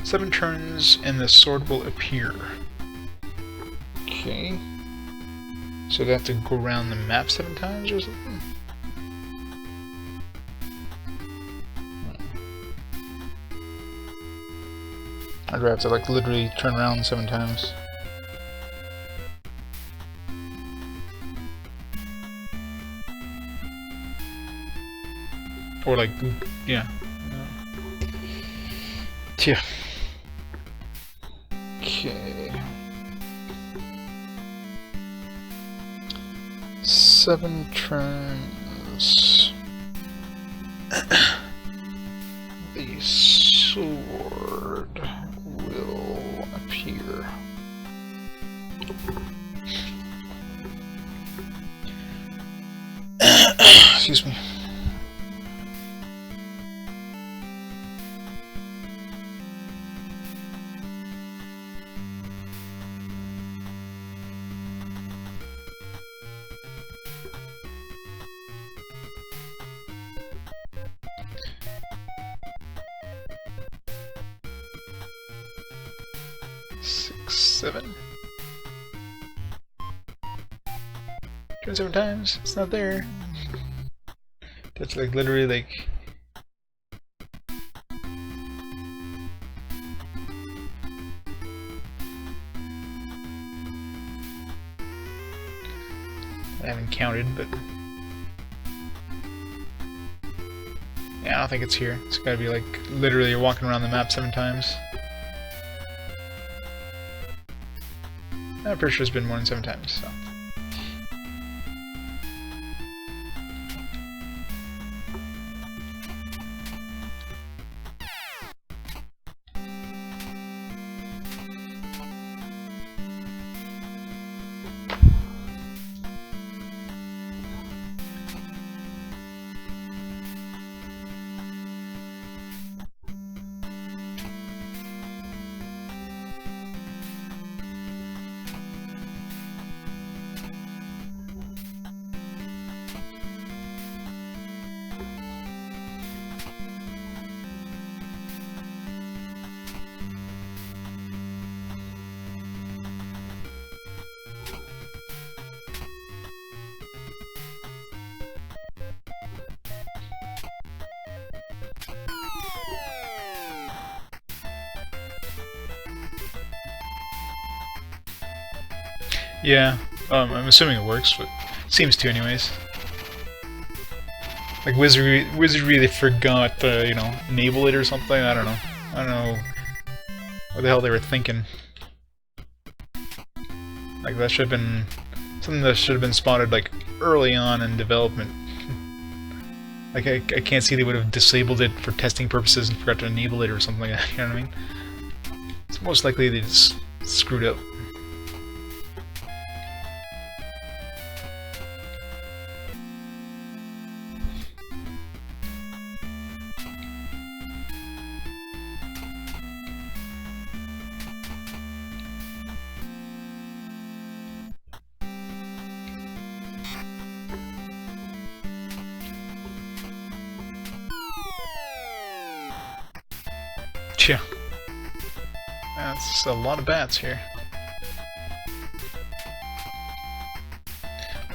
7 turns and the sword will appear. Okay. So do I have to go around the map 7 times or something? Or do I have to, like, literally turn around 7 times? Or, like, yeah. Yeah. Okay. 7 turns. The sword will appear. Excuse me. 6, 7. Turn 7 times. It's not there. That's like literally like. I haven't counted, but yeah, I don't think it's here. It's gotta be like literally you're walking around the map 7 times. I'm pretty sure it's been more than 7 times, so. Yeah, I'm assuming it works, but it seems to anyways. Like Wizardry, they forgot to, you know, enable it or something. I don't know. I don't know what the hell they were thinking. Like that should have been something that should have been spotted like early on in development. Like I can't see they would have disabled it for testing purposes and forgot to enable it or something like that. You know what I mean? It's most likely they just screwed up. Yeah. That's a lot of bats here.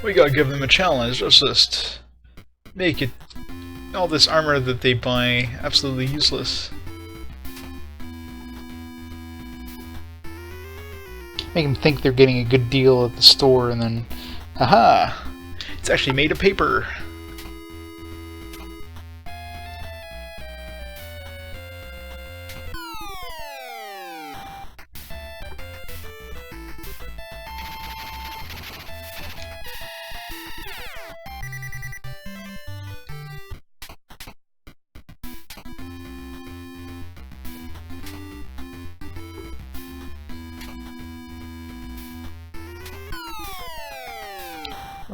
We gotta give them a challenge. Let's just make it all this armor that they buy absolutely useless. Make them think they're getting a good deal at the store, and then, haha! It's actually made of paper.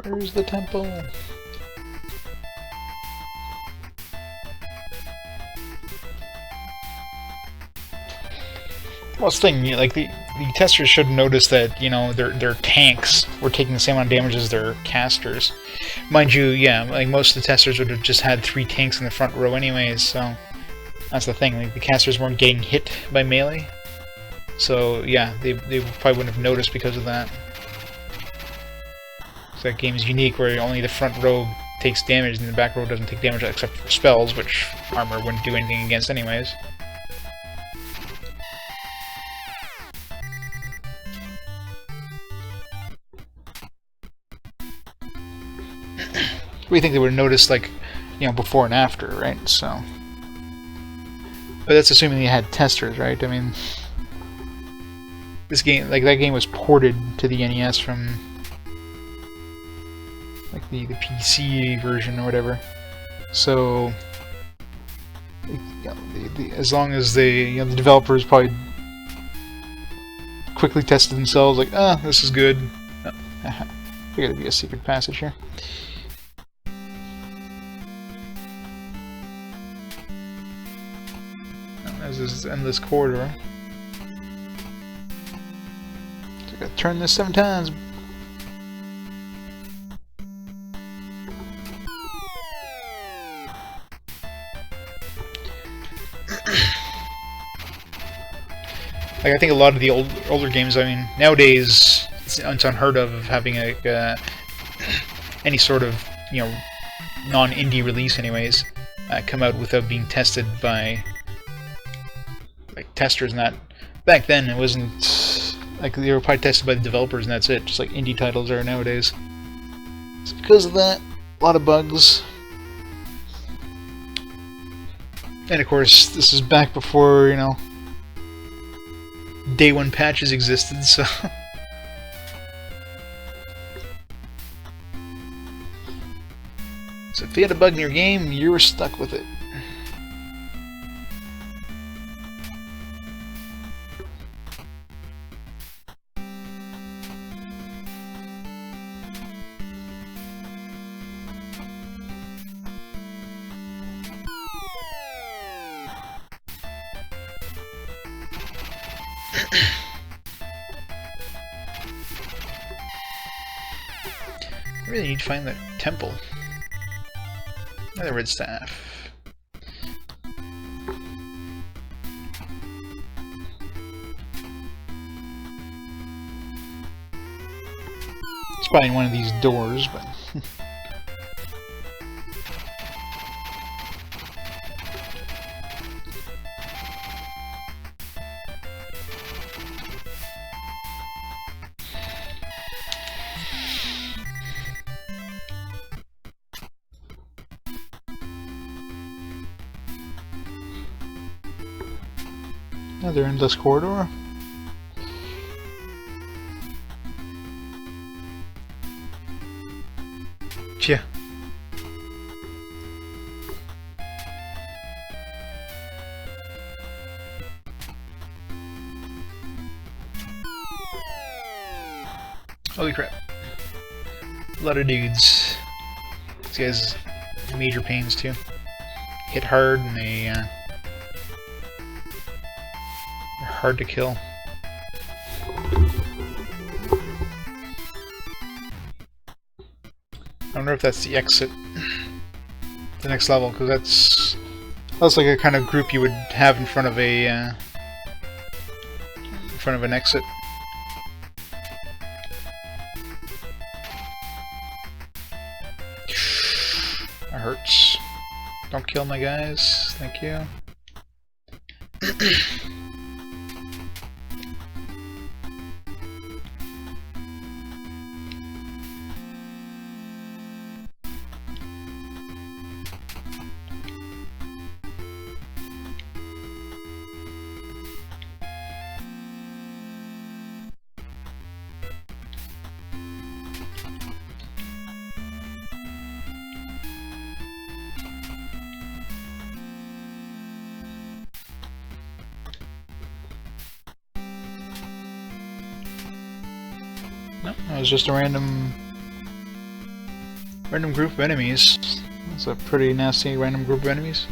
Where's the temple? Well, it's the thing, like the testers should notice that, you know, their tanks were taking the same amount of damage as their casters. Mind you, yeah, like most of the testers would have just had 3 tanks in the front row anyways, so that's the thing, like the casters weren't getting hit by melee. So yeah, they probably wouldn't have noticed because of that. So that game is unique where only the front row takes damage and the back row doesn't take damage except for spells, which armor wouldn't do anything against anyways. We think they would have noticed, like, you know, before and after, right? So, but that's assuming they had testers, right? I mean, this game, like that game, was ported to the NES from like the PC version or whatever. So, you know, as long as they, you know, the developers probably quickly tested themselves, like, ah, this is good. Oh, there gotta be a secret passage here. There's this endless corridor. So I gotta turn this 7 times. Like, I think a lot of the older games, I mean, nowadays it's unheard of having any sort of, you know, non-indie release anyways, come out without being tested by, like, testers and that. Back then it wasn't, like, they were probably tested by the developers and that's it, just like indie titles are nowadays. So because of that, a lot of bugs. And of course, this is back before, you know, day one patches existed, so... So if you had a bug in your game, you were stuck with it. I really need to find that temple. Another red staff. It's probably in one of these doors, but... Another endless corridor. Yeah. Holy crap. A lot of dudes. These guys have major pains too. Hit hard and they're hard to kill. I wonder if that's the exit, the next level, because that's like a kind of group you would have in front of an exit. That hurts. Don't kill my guys, thank you. No, that was just a random group of enemies. That's a pretty nasty random group of enemies.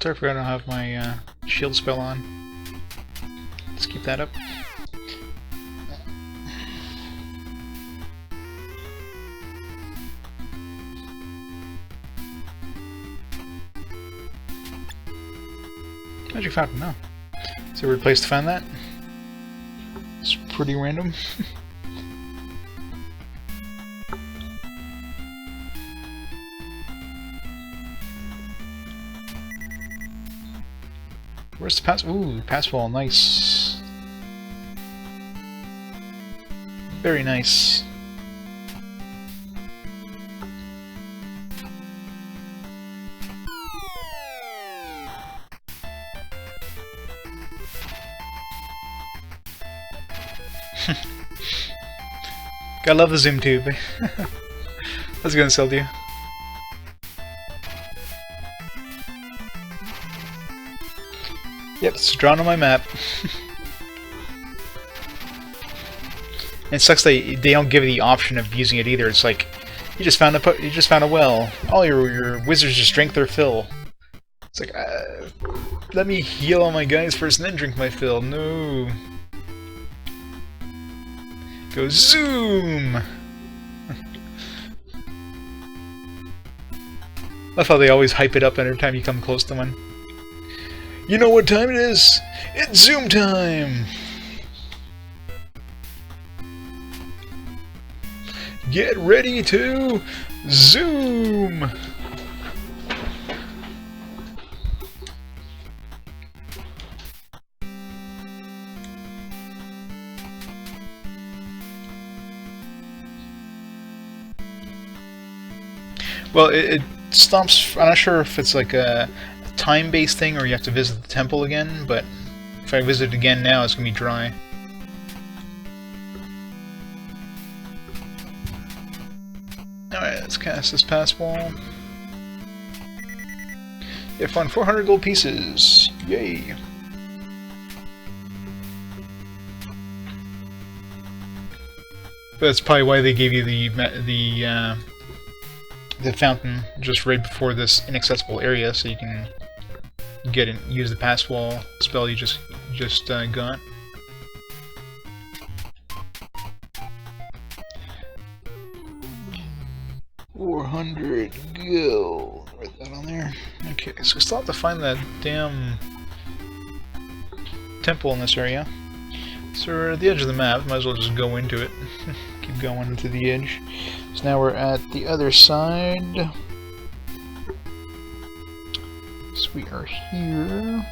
I forgot I don't have my shield spell on. Let's keep that up. How'd you find it? No. Is there a weird place to find that? It's pretty random. Where's the pass? Ooh, pass wall, nice. Very nice. Gotta love the zoom tube. That's gonna sell to you. Yep, it's drawn on my map. It sucks they don't give you the option of using it either. It's like, You just found a well. All your wizards just drank their fill. It's like, let me heal all my guys first and then drink my fill. No. Go zoom! Love how they always hype it up every time you come close to one. You know what time it is? It's zoom time! Get ready to zoom! Well, it stops. I'm not sure if it's like a time-based thing or you have to visit the temple again, but if I visit again now, it's gonna be dry. Alright, let's cast this pass wall. You have found 400 gold pieces. Yay! That's probably why they gave you the fountain just right before this inaccessible area, so you can get and use the pass wall spell you just got. $400 gold. Write that on there. Okay, so we still have to find that damn temple in this area. So we're at the edge of the map. Might as well just go into it. Keep going to the edge. So now we're at the other side. So we are here.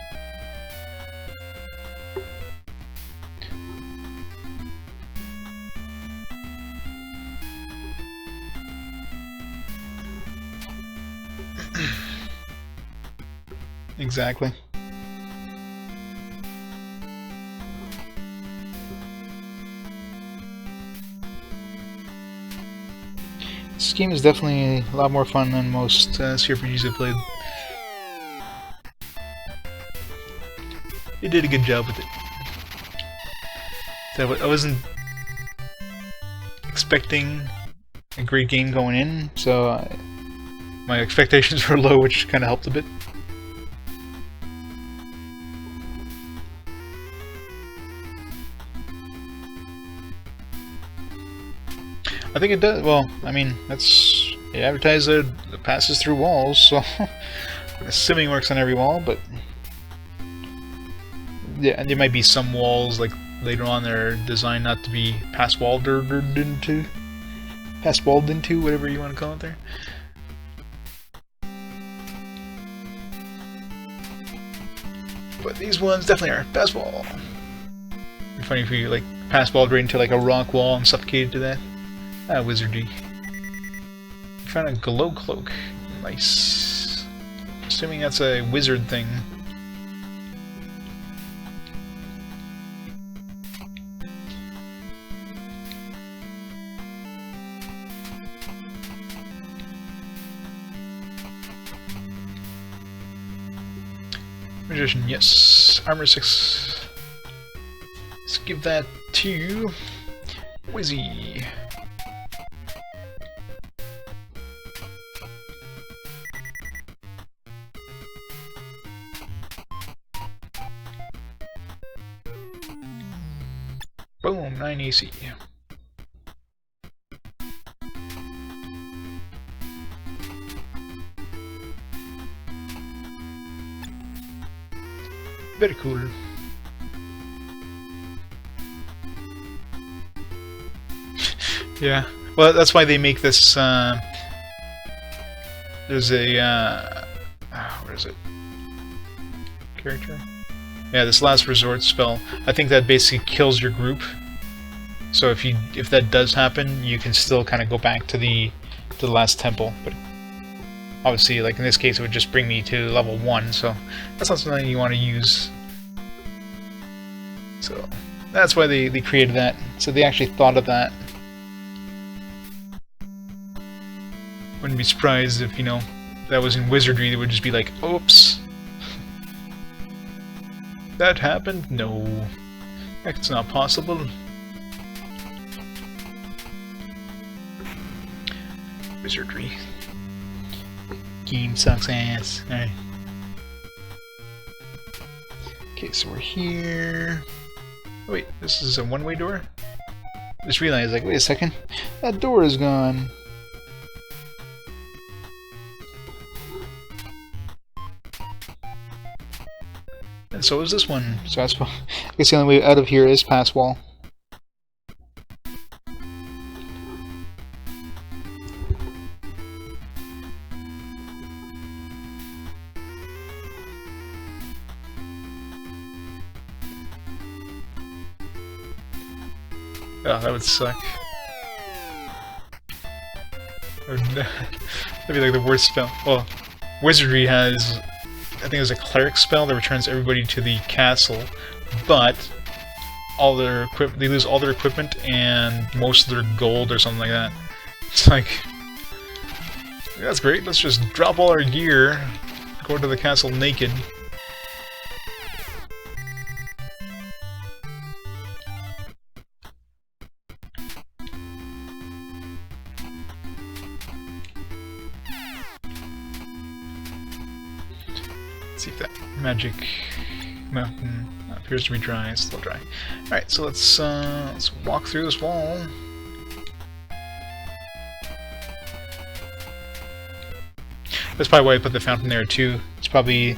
Exactly. This game is definitely a lot more fun than most CRPGs I've played. They did a good job with it. So I wasn't expecting a great game going in, so my expectations were low, which kind of helped a bit. I think it does. Well, I mean, that's it advertised that it passes through walls, so I'm assuming it works on every wall. But yeah, there might be some walls like later on that are designed not to be pass-walled into, whatever you want to call it there. But these ones definitely are pass-wall. It'd be funny if you like pass-walled right into like a rock wall and suffocated to that. Ah, wizardry. Found a glow cloak. Nice. Assuming that's a wizard thing. Magician, yes. Armor 6. Let's give that to Wizzy. Boom, 9 AC. Very cool. Yeah, well, that's why they make this. There's a where is it? Character. Yeah, this last resort spell. I think that basically kills your group. So if that does happen, you can still kind of go back to the last temple. But obviously, like in this case, it would just bring me to level 1. So that's not something you want to use. So that's why they created that. So they actually thought of that. Wouldn't be surprised if, you know, that was in wizardry. They would just be like, "Oops. That happened? No. That's not possible." wizardry. Game sucks ass. Alright. Okay, so we're here. Oh, wait, this is a one-way door? Just realized, like, wait a second, that door is gone. And so is this one. So I guess the only way out of here is past wall. Oh, that would suck. That'd be like the worst spell. Well, wizardry has, I think there's a cleric spell that returns everybody to the castle, but all their they lose all their equipment and most of their gold or something like that. It's like, that's great, let's just drop all our gear, go to the castle naked. Let's see if that magic mountain appears to be dry. It's still dry. Alright, so let's walk through this wall. That's probably why I put the fountain there too. It's probably,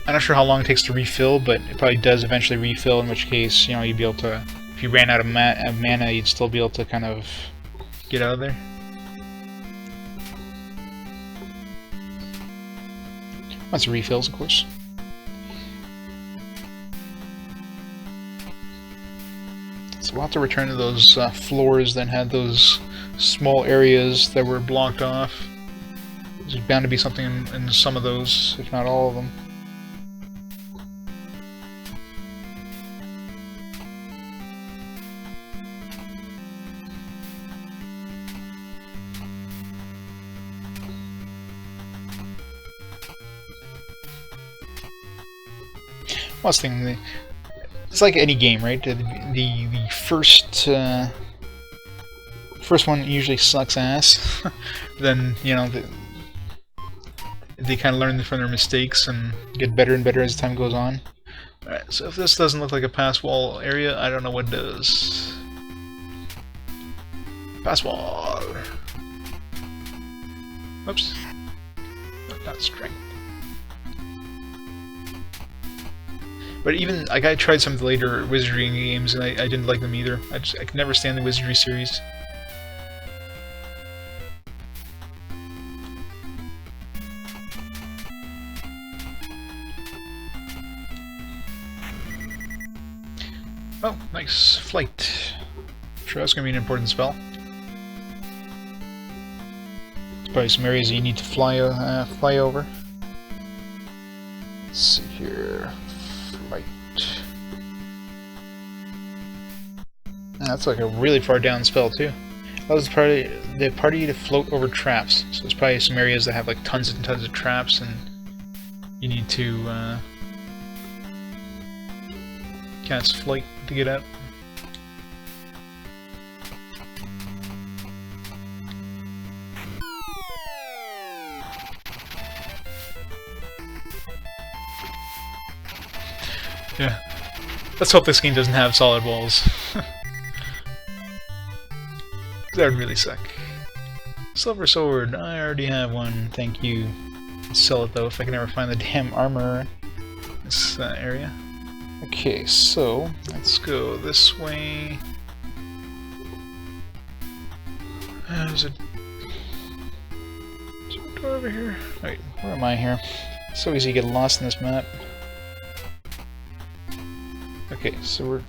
I'm not sure how long it takes to refill, but it probably does eventually refill, in which case, you know, you'd be able to, if you ran out of mana, you'd still be able to kind of get out of there. Once it refills, of course. So we'll have to return to those floors that had those small areas that were blocked off. There's bound to be something in some of those, if not all of them. Last thing, it's like any game, right? The first one usually sucks ass. Then, you know, they kind of learn from their mistakes and get better and better as time goes on. Alright, so if this doesn't look like a pass wall area, I don't know what does. Pass wall. Oops. Not strength. But even, like, I tried some of the later wizardry games and I didn't like them either. I could never stand the wizardry series. Oh, nice. Flight. Sure, that's going to be an important spell. There's probably some areas that you need to fly over. Let's see here. Flight. That's like a really far down spell, too. That was the party to float over traps. So there's probably some areas that have like tons and tons of traps, and you need to cast flight to get out. Yeah. Let's hope this game doesn't have solid walls. That would really suck. Silver sword. I already have one. Thank you. Let's sell it though if I can ever find the damn armor in this area. Okay, so let's go this way. Is there a door over here? Wait, where am I here? It's so easy to get lost in this map. Okay, so we're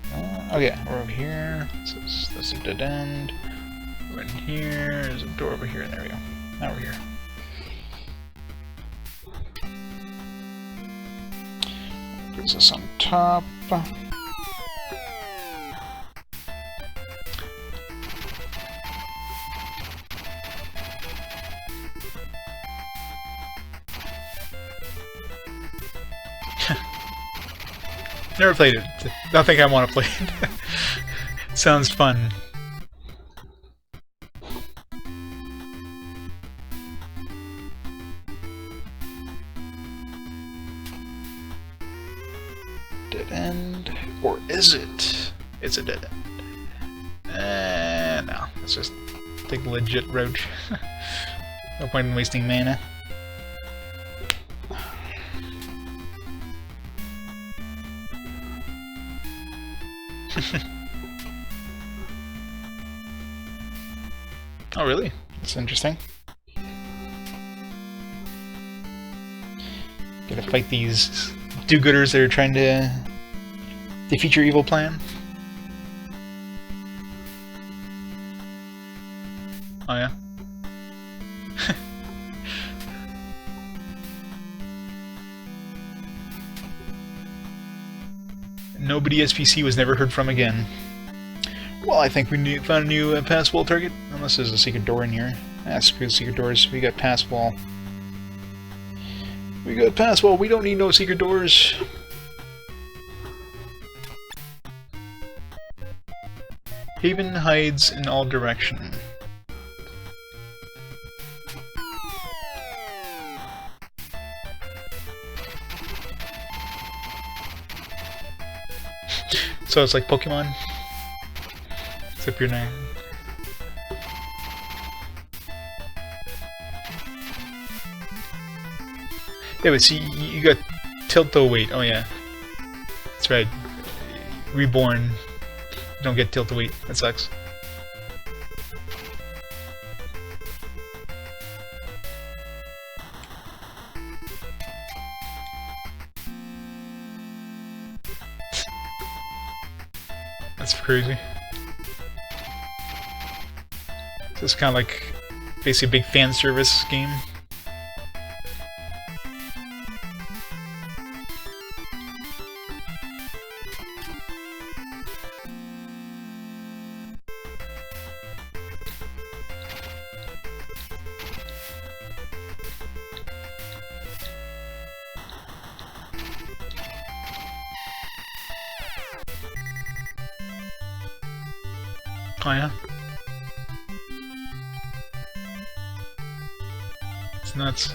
okay. We're over here. So that's a dead end. We're in here. There's a door over here. There we go. Now we're here. Brings us on top. Never played it. Don't think I want to play it. Sounds fun. Dead end. Or is it? It's a dead end. No, let's just take the legit route. No point in wasting mana. Oh really? That's interesting. Gotta fight these do-gooders that are trying to defeat your evil plan. Oh yeah? Nobody SPC was never heard from again. Well, I think we found a new pass wall target. Unless there's a secret door in here. Ah, screw the secret doors. We got pass wall. We got pass wall. We don't need no secret doors. Haven hides in all direction. So it's like Pokemon, except your name. Yeah, but see, you got tilt-o-wait. Oh yeah, that's right. Reborn, you don't get tilt-o-wait. That sucks. That's crazy. This is kind of like basically a big fan service game. Oh yeah? It's nuts.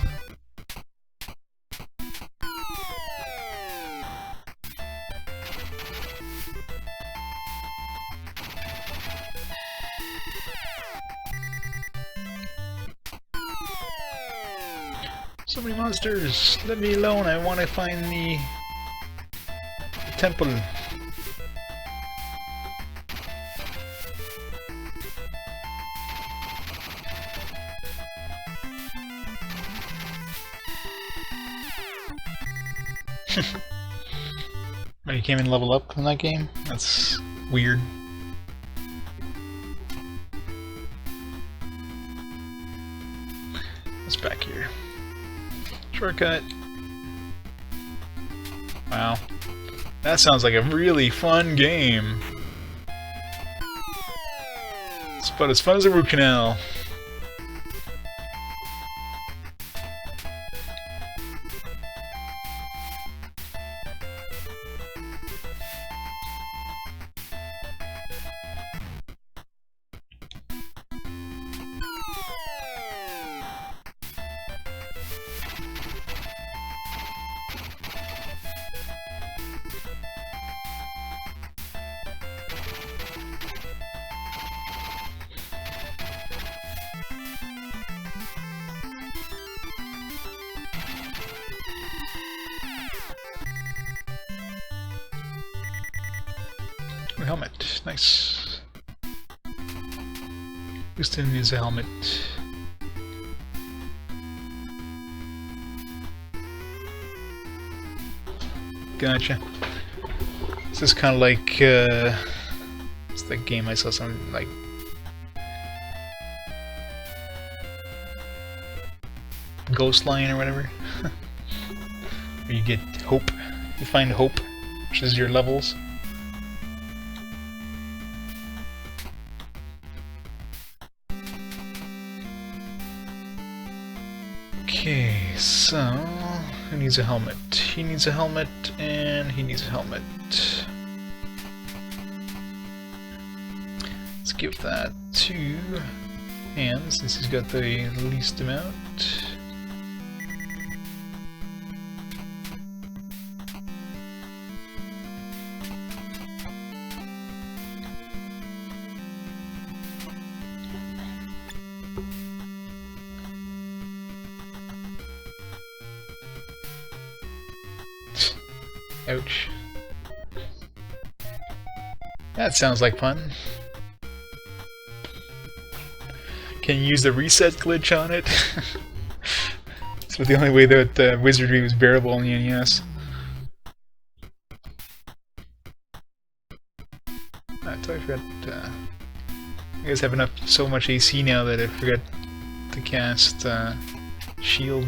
So many monsters! Let me alone, I want to find the temple. Oh, you can't even level up in that game? That's weird. What's back here? Shortcut. Wow. That sounds like a really fun game. It's about as fun as a root canal. Helmet, nice. Houston needs a helmet. Gotcha. This is kind of like it's the game I saw something like Ghost Line or whatever. Where you get hope. You find hope, which is your levels. Okay, so who needs a helmet? He needs a helmet, and he needs a helmet. Let's give that to Ham, since he's got the least amount. Ouch. That sounds like fun. Can you use the reset glitch on it? It's the only way that wizardry was bearable on the NES. I totally forgot. I guess I have enough, so much AC now that I forgot to cast shield.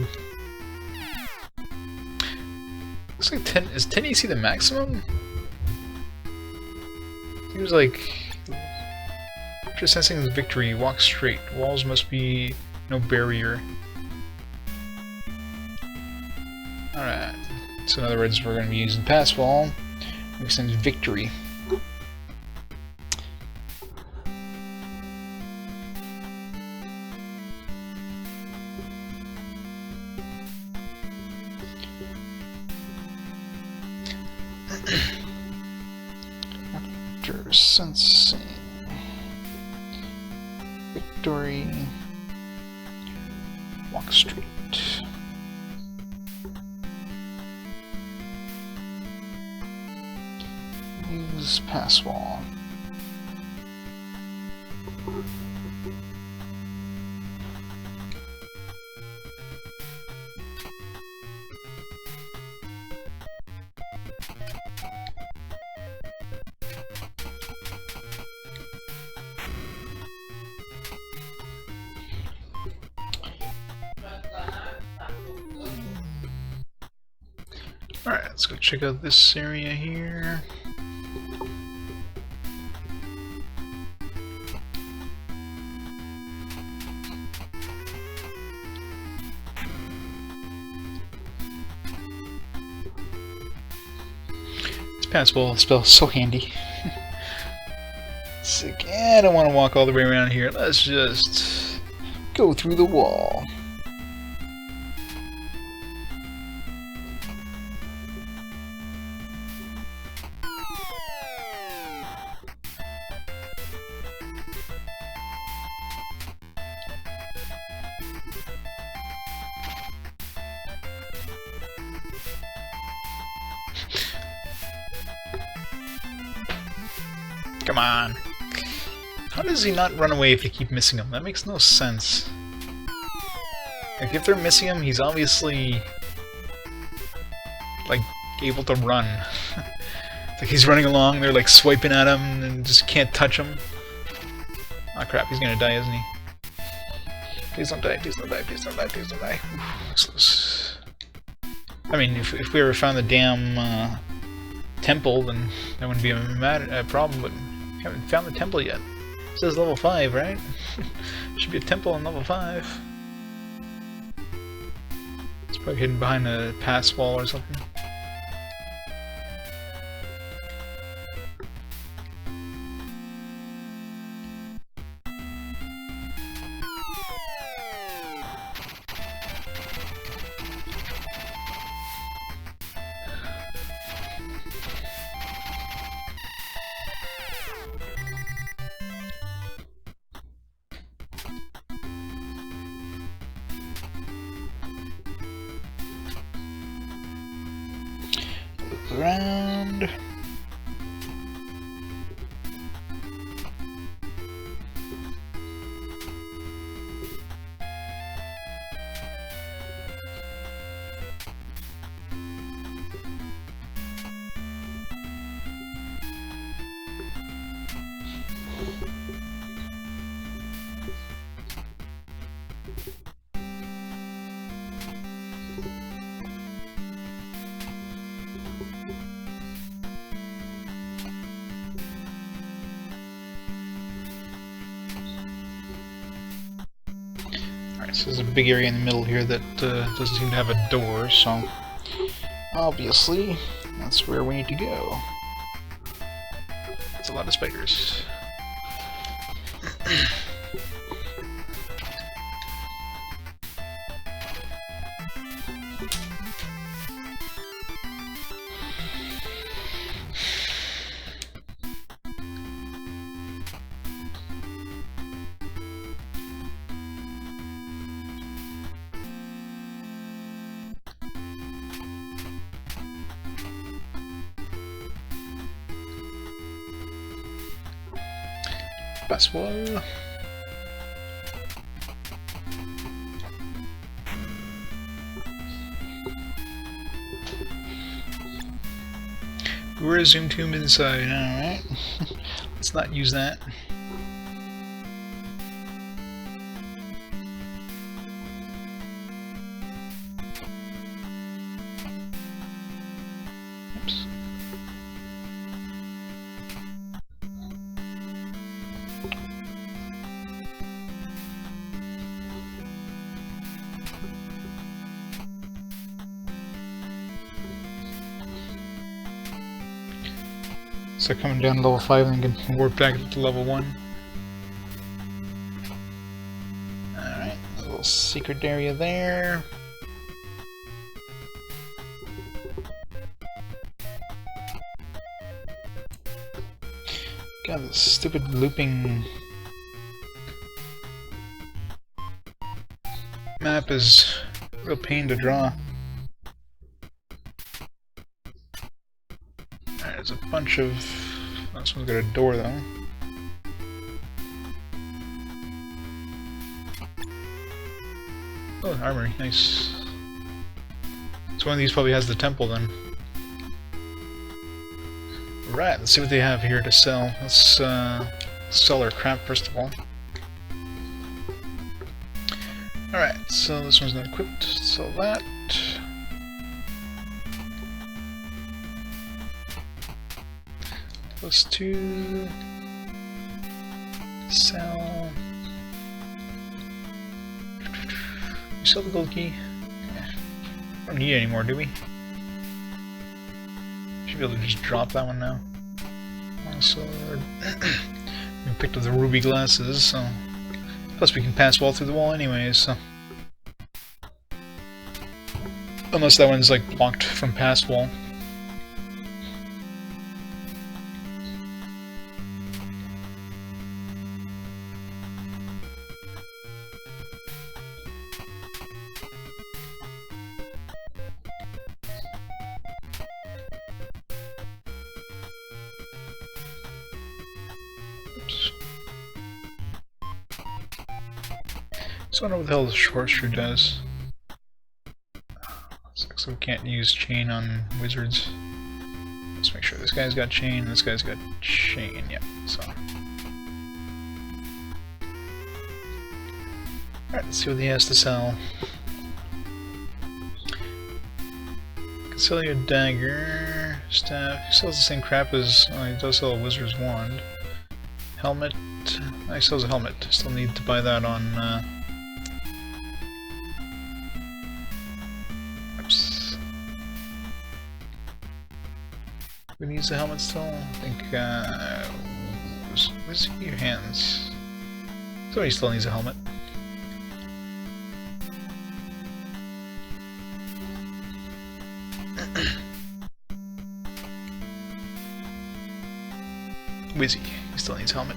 Looks like 10. Is 10 AC the maximum? Seems like. After sensing victory, walk straight. Walls must be no barrier. Alright. So in other words, we're going to be using pass wall. We sense victory. After sensing victory, walk straight. Use pass wall. Alright, let's go check out this area here. This pass wall spell is so handy. It's like, I don't want to walk all the way around here. Let's just go through the wall. Come on. How does he not run away if they keep missing him? That makes no sense. Like, if they're missing him, he's obviously like able to run. It's like he's running along, they're like swiping at him and just can't touch him. Oh crap, he's gonna die, isn't he? Please don't die, please don't die, please don't die, please don't die. I mean, if we ever found the damn temple, then that wouldn't be a problem, but we haven't found the temple yet. It says level 5, right? Should be a temple on level 5. It's probably hidden behind a pass wall or something. Around. So there's a big area in the middle here that doesn't seem to have a door, so obviously that's where we need to go. It's a lot of spiders. Password. We're a zoom tomb inside, alright. Let's not use that. Oops. So coming down to level 5 and then can warp back to level 1. Alright, a little secret area there. God, this stupid looping map is a real pain to draw. There's a bunch of... this one's got a door though. Oh, armory, nice. So one of these probably has the temple then. Right, let's see what they have here to sell. Let's sell our crap first of all. Alright, so this one's not equipped, sell that. Plus 2. Sell. We sell the gold key. Yeah. Don't need it anymore, do we? Should be able to just drop that one now. Long sword. We picked up the ruby glasses, so. Plus we can pass wall through the wall anyways, so. Unless that one's like blocked from past wall. So I don't know what the hell the horseshoe does. So we can't use chain on wizards. Let's make sure this guy's got chain, this guy's got chain, yep, so. Alright, let's see what he has to sell. Can sell you a dagger, staff, he sells the same crap as, oh, he does sell a wizard's wand. Helmet, oh, he sells a helmet, still need to buy that on, Who needs the helmet still? I think, where's your hands? Somebody still needs a helmet. Wizzy, he still needs a helmet.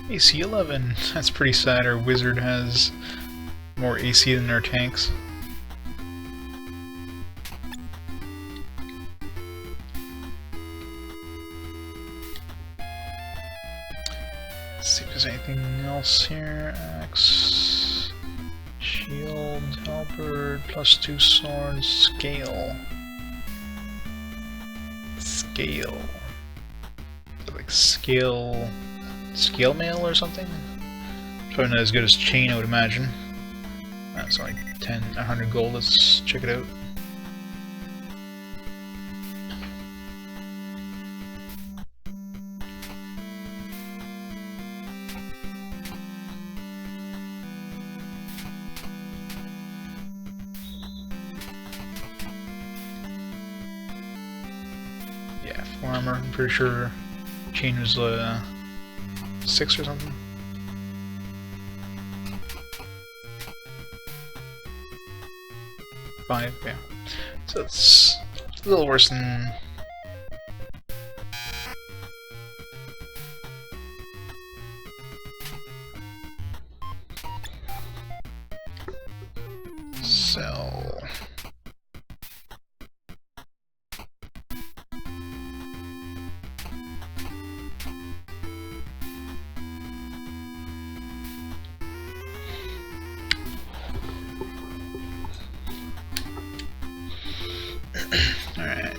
AC 11. That's pretty sad. Our wizard has more AC than our tanks. Let's see if there's anything else here. Axe, shield, halberd, +2 swords, scale. Scale. Like scale. Scale mail or something? Probably not as good as chain, I would imagine. That's only 100 gold. Let's check it out. armor. I'm pretty sure chain was 6 or something. Five, yeah. So it's a little worse than. Sell. Alright.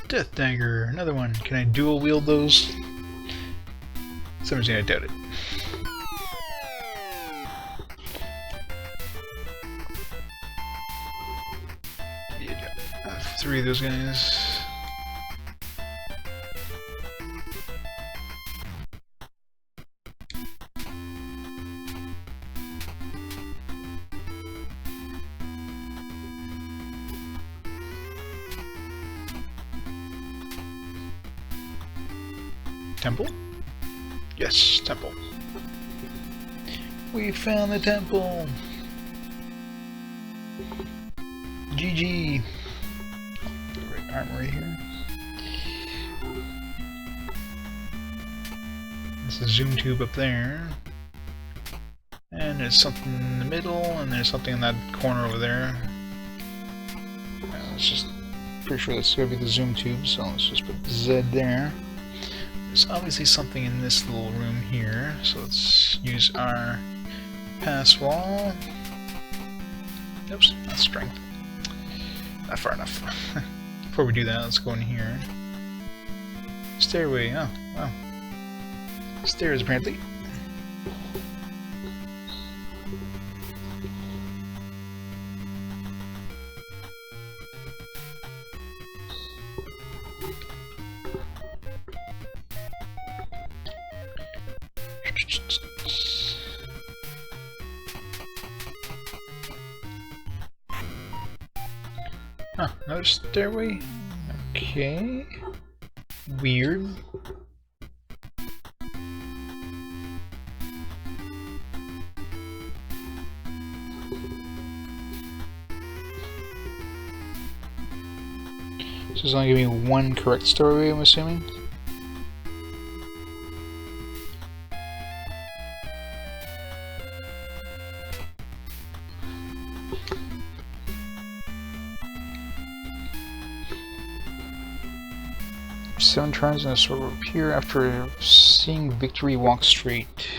Death Dagger, another one. Can I dual wield those? Somebody's gonna doubt it. Yeah, 3 of those guys. Temple? Yes, temple. We found the temple! GG! Right armory here. There's a zoom tube up there. And there's something in the middle, and there's something in that corner over there. It's just pretty sure that's gonna be the zoom tube, so let's just put Z there. There's obviously something in this little room here, so let's use our pass wall. Oops, not strength. Not far enough. Before we do that, let's go in here. Stairway, oh, wow. Stairs, apparently. Huh, another stairway? Okay. Weird. So there's only gonna be one correct stairway, I'm assuming? Seven turns and a sword will appear after seeing victory walk straight.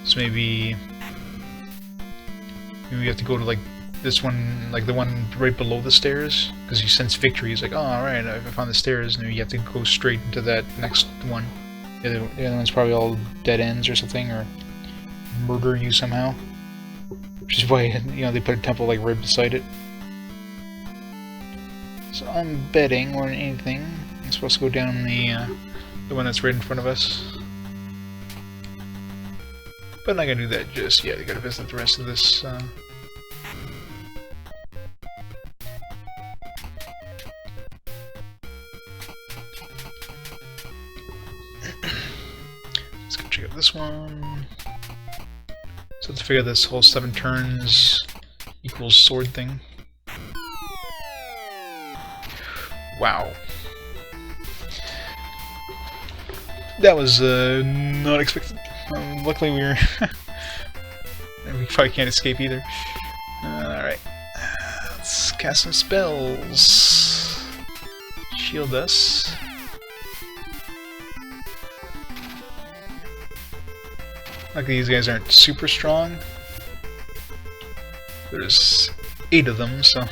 So maybe we have to go to like this one, like the one right below the stairs, because you sense victory. He's like, oh, alright, I found the stairs, and then you have to go straight into that next one. The other one's probably all dead ends or something, or murder you somehow. Which is why, you know, they put a temple like right beside it. So I'm betting more than anything I'm supposed to go down the one that's right in front of us. But I'm not gonna do that just yet. I gotta visit the rest of this. Let's go check out this one. So let's figure this whole 7 turns equals sword thing. Wow. That was not expected. Luckily we were... we probably can't escape either. Alright. Let's cast some spells. Shield us. Luckily these guys aren't super strong. There's 8 of them, so...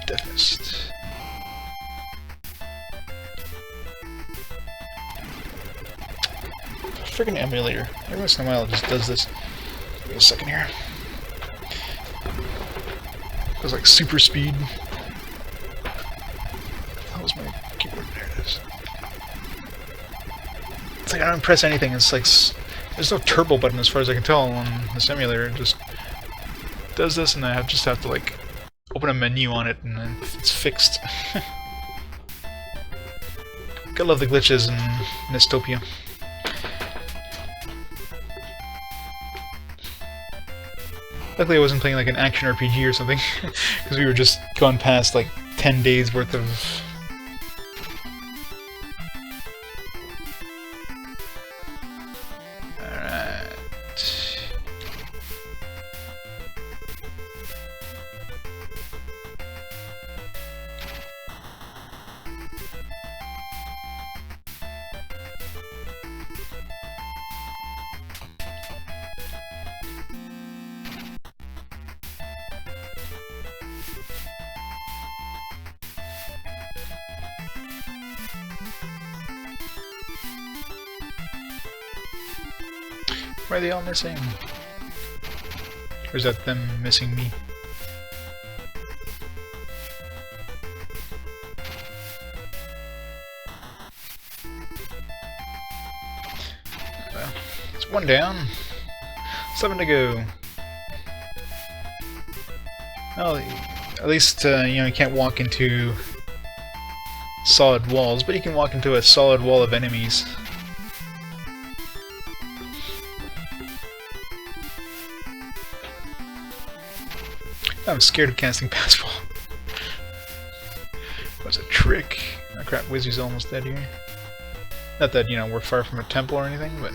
Death Mist. Freaking emulator. Every once in a while it just does this. Give me a second here. Goes like super speed. That was my keyboard. There it is. It's like I don't press anything. It's like there's no turbo button as far as I can tell on this emulator. It just does this, and I just have to like open a menu on it, and then it's fixed. Gotta love the glitches in Nestopia. Luckily I wasn't playing like an action RPG or something, because we were just gone past like 10 days worth of... Alright... Why are they all missing? Or is that them missing me? Well, it's one down. 7 to go. Well, at least, you know, you can't walk into solid walls, but you can walk into a solid wall of enemies. I'm scared of casting Passball. What's a trick? Oh crap, Wizzy's almost dead here. Not that, you know, we're far from a temple or anything, but...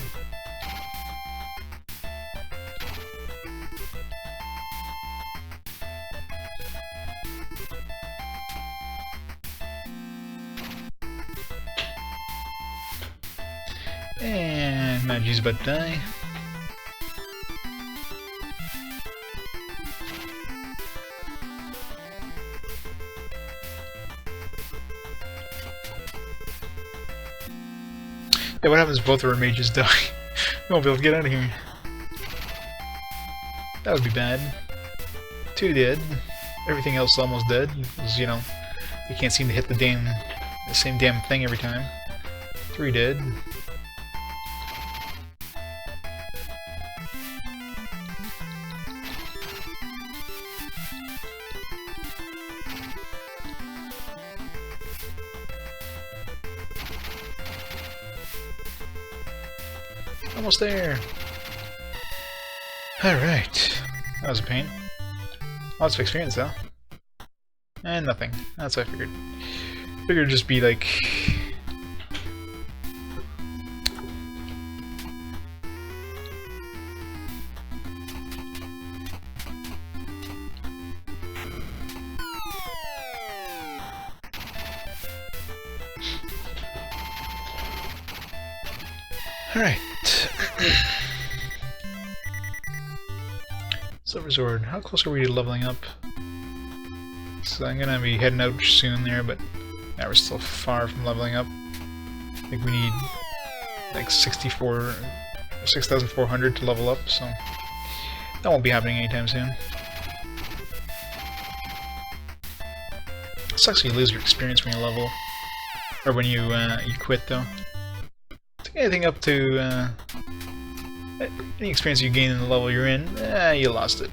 And Magi's about to die. Yeah, what happens if both of our mages die? We won't be able to get out of here. That would be bad. 2 dead. Everything else almost dead. Because, you know, you can't seem to hit the same damn thing every time. 3 dead. Almost there. Alright. That was a pain. Lots of experience though. And nothing. That's what I figured. Figured it'd just be like... Alright. Silver Sword. How close are we to leveling up? So I'm gonna be heading out soon there, but yeah, we're still far from leveling up. I think we need like 6,400 to level up, so that won't be happening anytime soon. It sucks when you lose your experience when you level, or when you quit though. Anything up to any experience you gain in the level you're in, you lost it.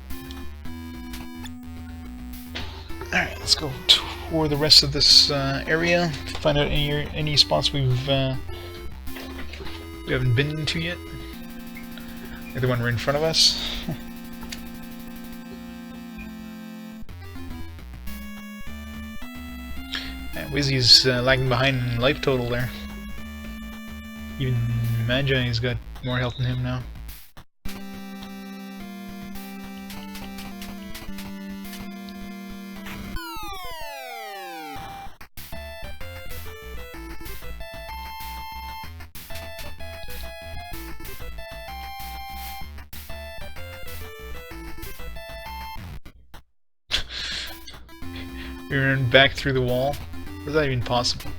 Alright, let's go tour the rest of this area, find out any spots we haven't been into yet. Like the one right in front of us. Wizzy's lagging behind in life total there. Even Magi's got more health than him now. We ran back through the wall. Is that even possible?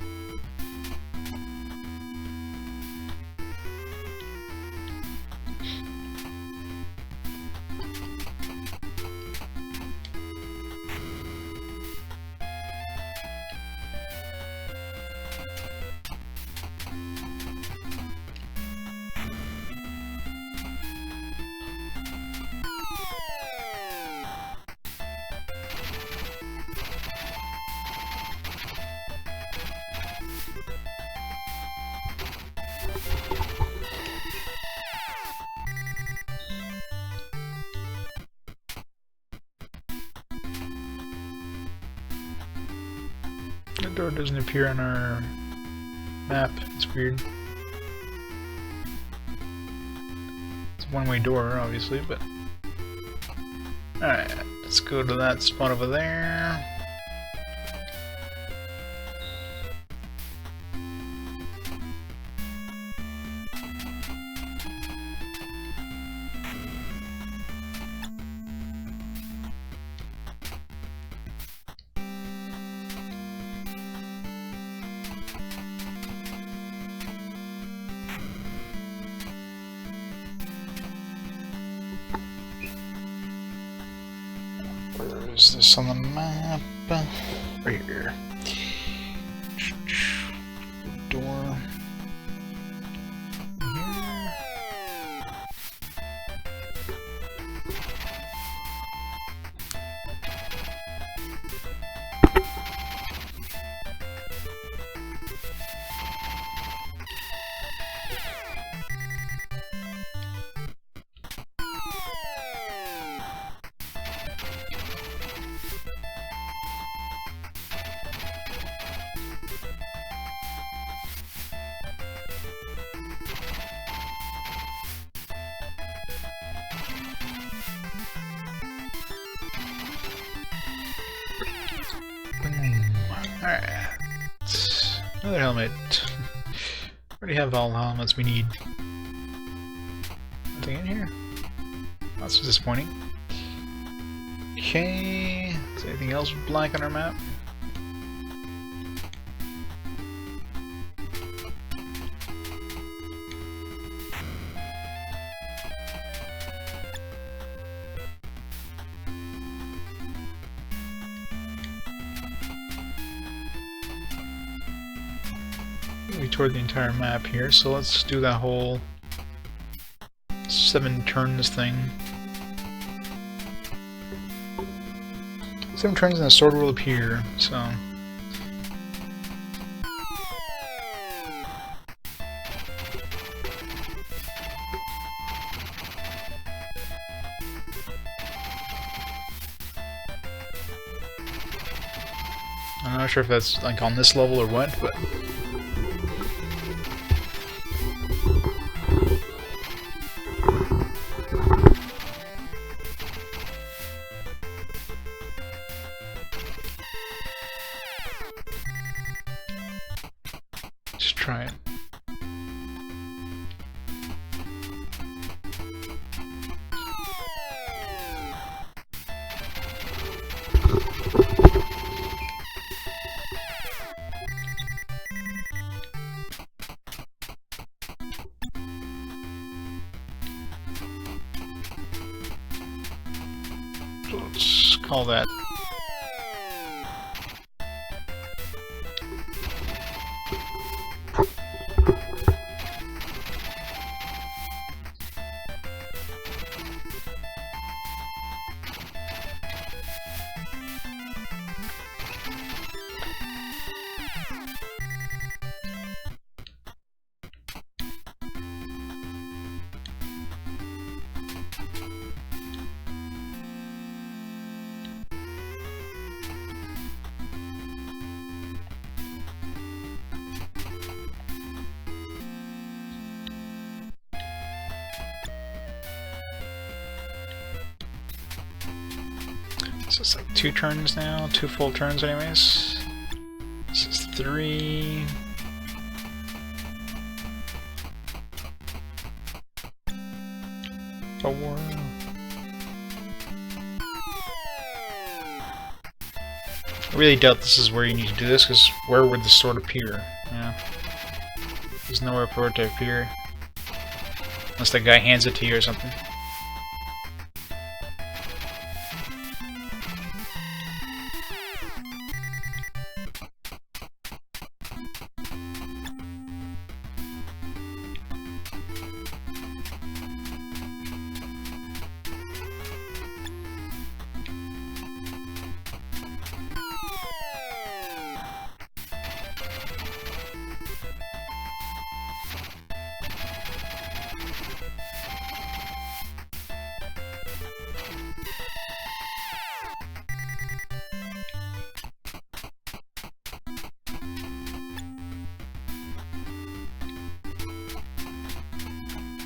The door doesn't appear on our map. It's weird. It's a one-way door, obviously, but... Alright, let's go to that spot over there. Where is this on the map? Right here. Door. Here. Alright. Another helmet. Already have all the helmets we need. Nothing in here? That's disappointing. Okay. Is there anything else blank on our map? We toured the entire map here, so let's do that whole 7 turns thing. 7 turns and a sword will appear, so... I'm not sure if that's like on this level or what, but... Just try it. Let's call that. So it's like 2 turns now, 2 full turns anyways. This is 3. I really doubt this is where you need to do this, because where would the sword appear? Yeah. There's nowhere for it to appear. Unless that guy hands it to you or something.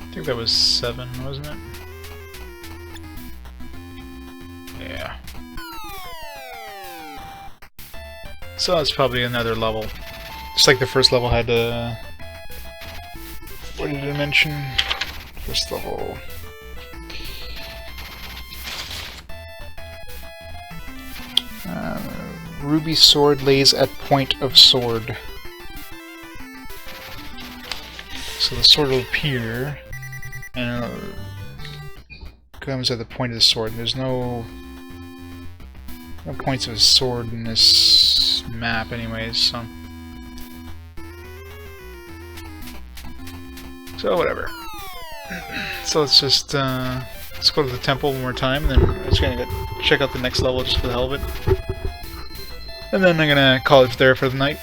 I think that was 7, wasn't it? Yeah. So that's probably another level. Just like the first level had what did I mention? First level. Ruby sword lays at point of sword. So the sword will appear, and comes at the point of the sword. There's no points of a sword in this map, anyways. So whatever. So let's just let's go to the temple one more time, and then I'm just gonna go check out the next level just for the hell of it. And then I'm gonna call it there for the night.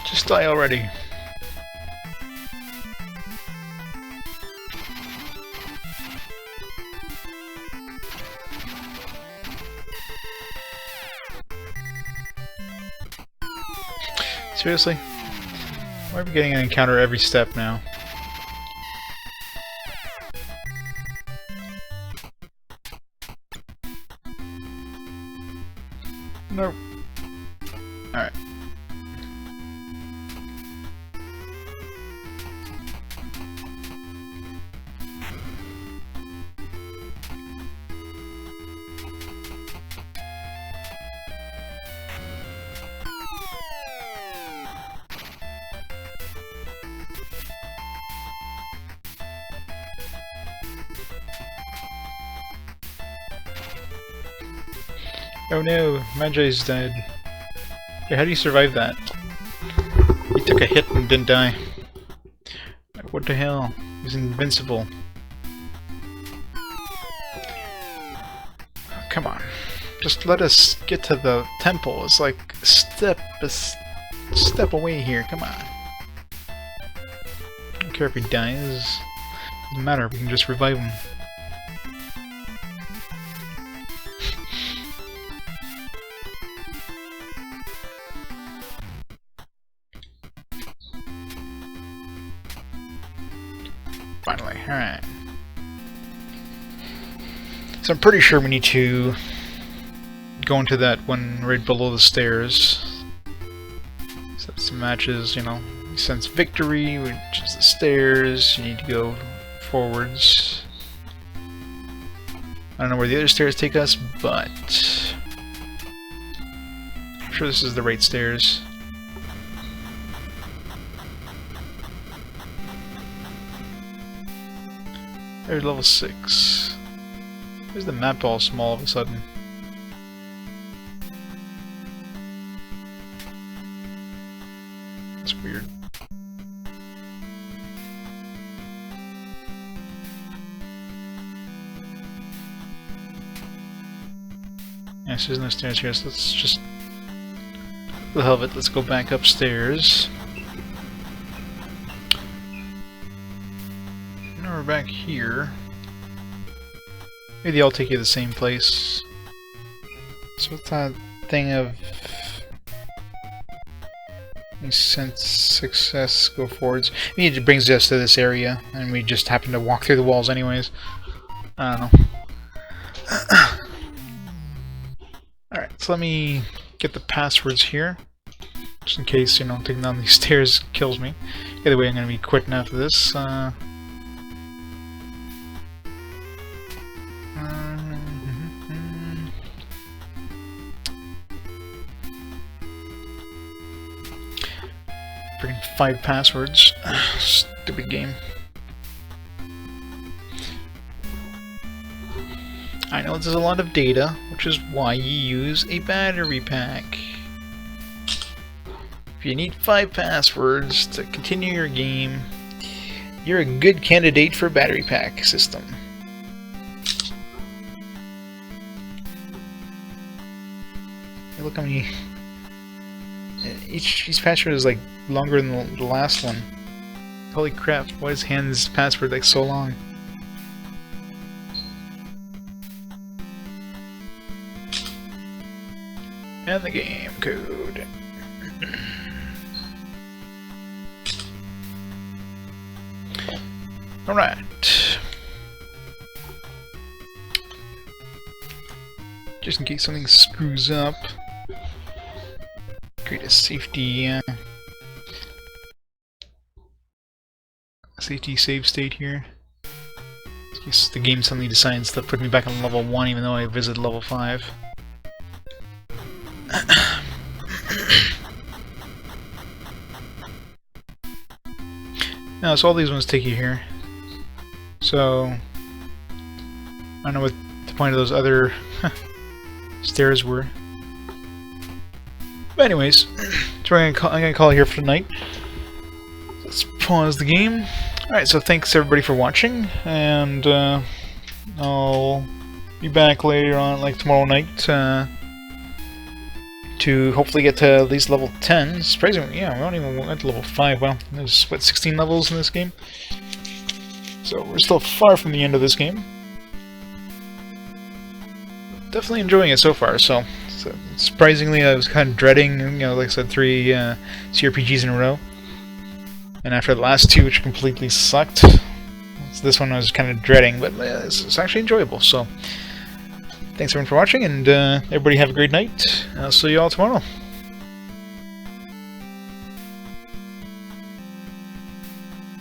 Just die already. Seriously? Why are we getting an encounter every step now? Nope. Alright. Oh no, Magi's dead. Hey, how do you survive that? He took a hit and didn't die. What the hell? He's invincible. Come on. Just let us get to the temple. It's like a step away here. Come on. I don't care if he dies. Doesn't matter, we can just revive him. Finally, alright. So I'm pretty sure we need to go into that one right below the stairs. Set some matches, you know. You sense victory, which is the stairs. You need to go forwards. I don't know where the other stairs take us, but I'm sure this is the right stairs. There's level 6. Where's the map all small all of a sudden? It's weird. Yes, there's no stairs here, so let's just... for the hell of it, let's go back upstairs. Now we're back here. Maybe they all take you to the same place. So what's that thing of... Sense success, go forwards. It brings us to this area, and we just happen to walk through the walls anyways. I don't know. Alright, so let me get the passwords here. Just in case, you know, taking down these stairs kills me. Either way, I'm going to be quitting after this. Freaking 5 passwords. Stupid game. I know there's a lot of data, which is why you use a battery pack. If you need 5 passwords to continue your game, you're a good candidate for a battery pack system. Hey, look how many... Each password is like longer than the last one. Holy crap, why is Hans' password like so long? And the game code. Alright. Just in case something screws up. Create a safety save state here. In case the game suddenly decides to put me back on level 1 even though I visited level 5. Now, so all these ones take you here. So, I don't know what the point of those other stairs were. But anyways, so I'm gonna call it here for tonight. Let's pause the game. Alright, so thanks everybody for watching, and I'll be back later on, like tomorrow night, to hopefully get to at least level 10. Surprisingly, yeah, we don't even went to level 5. Well, there's, what, 16 levels in this game? So we're still far from the end of this game. Definitely enjoying it so far, so surprisingly I was kind of dreading, you know, like I said, 3 CRPGs in a row. And after the last 2, which completely sucked, so this one I was kind of dreading, but it's actually enjoyable, so... Thanks everyone for watching, and everybody have a great night. I'll see you all tomorrow.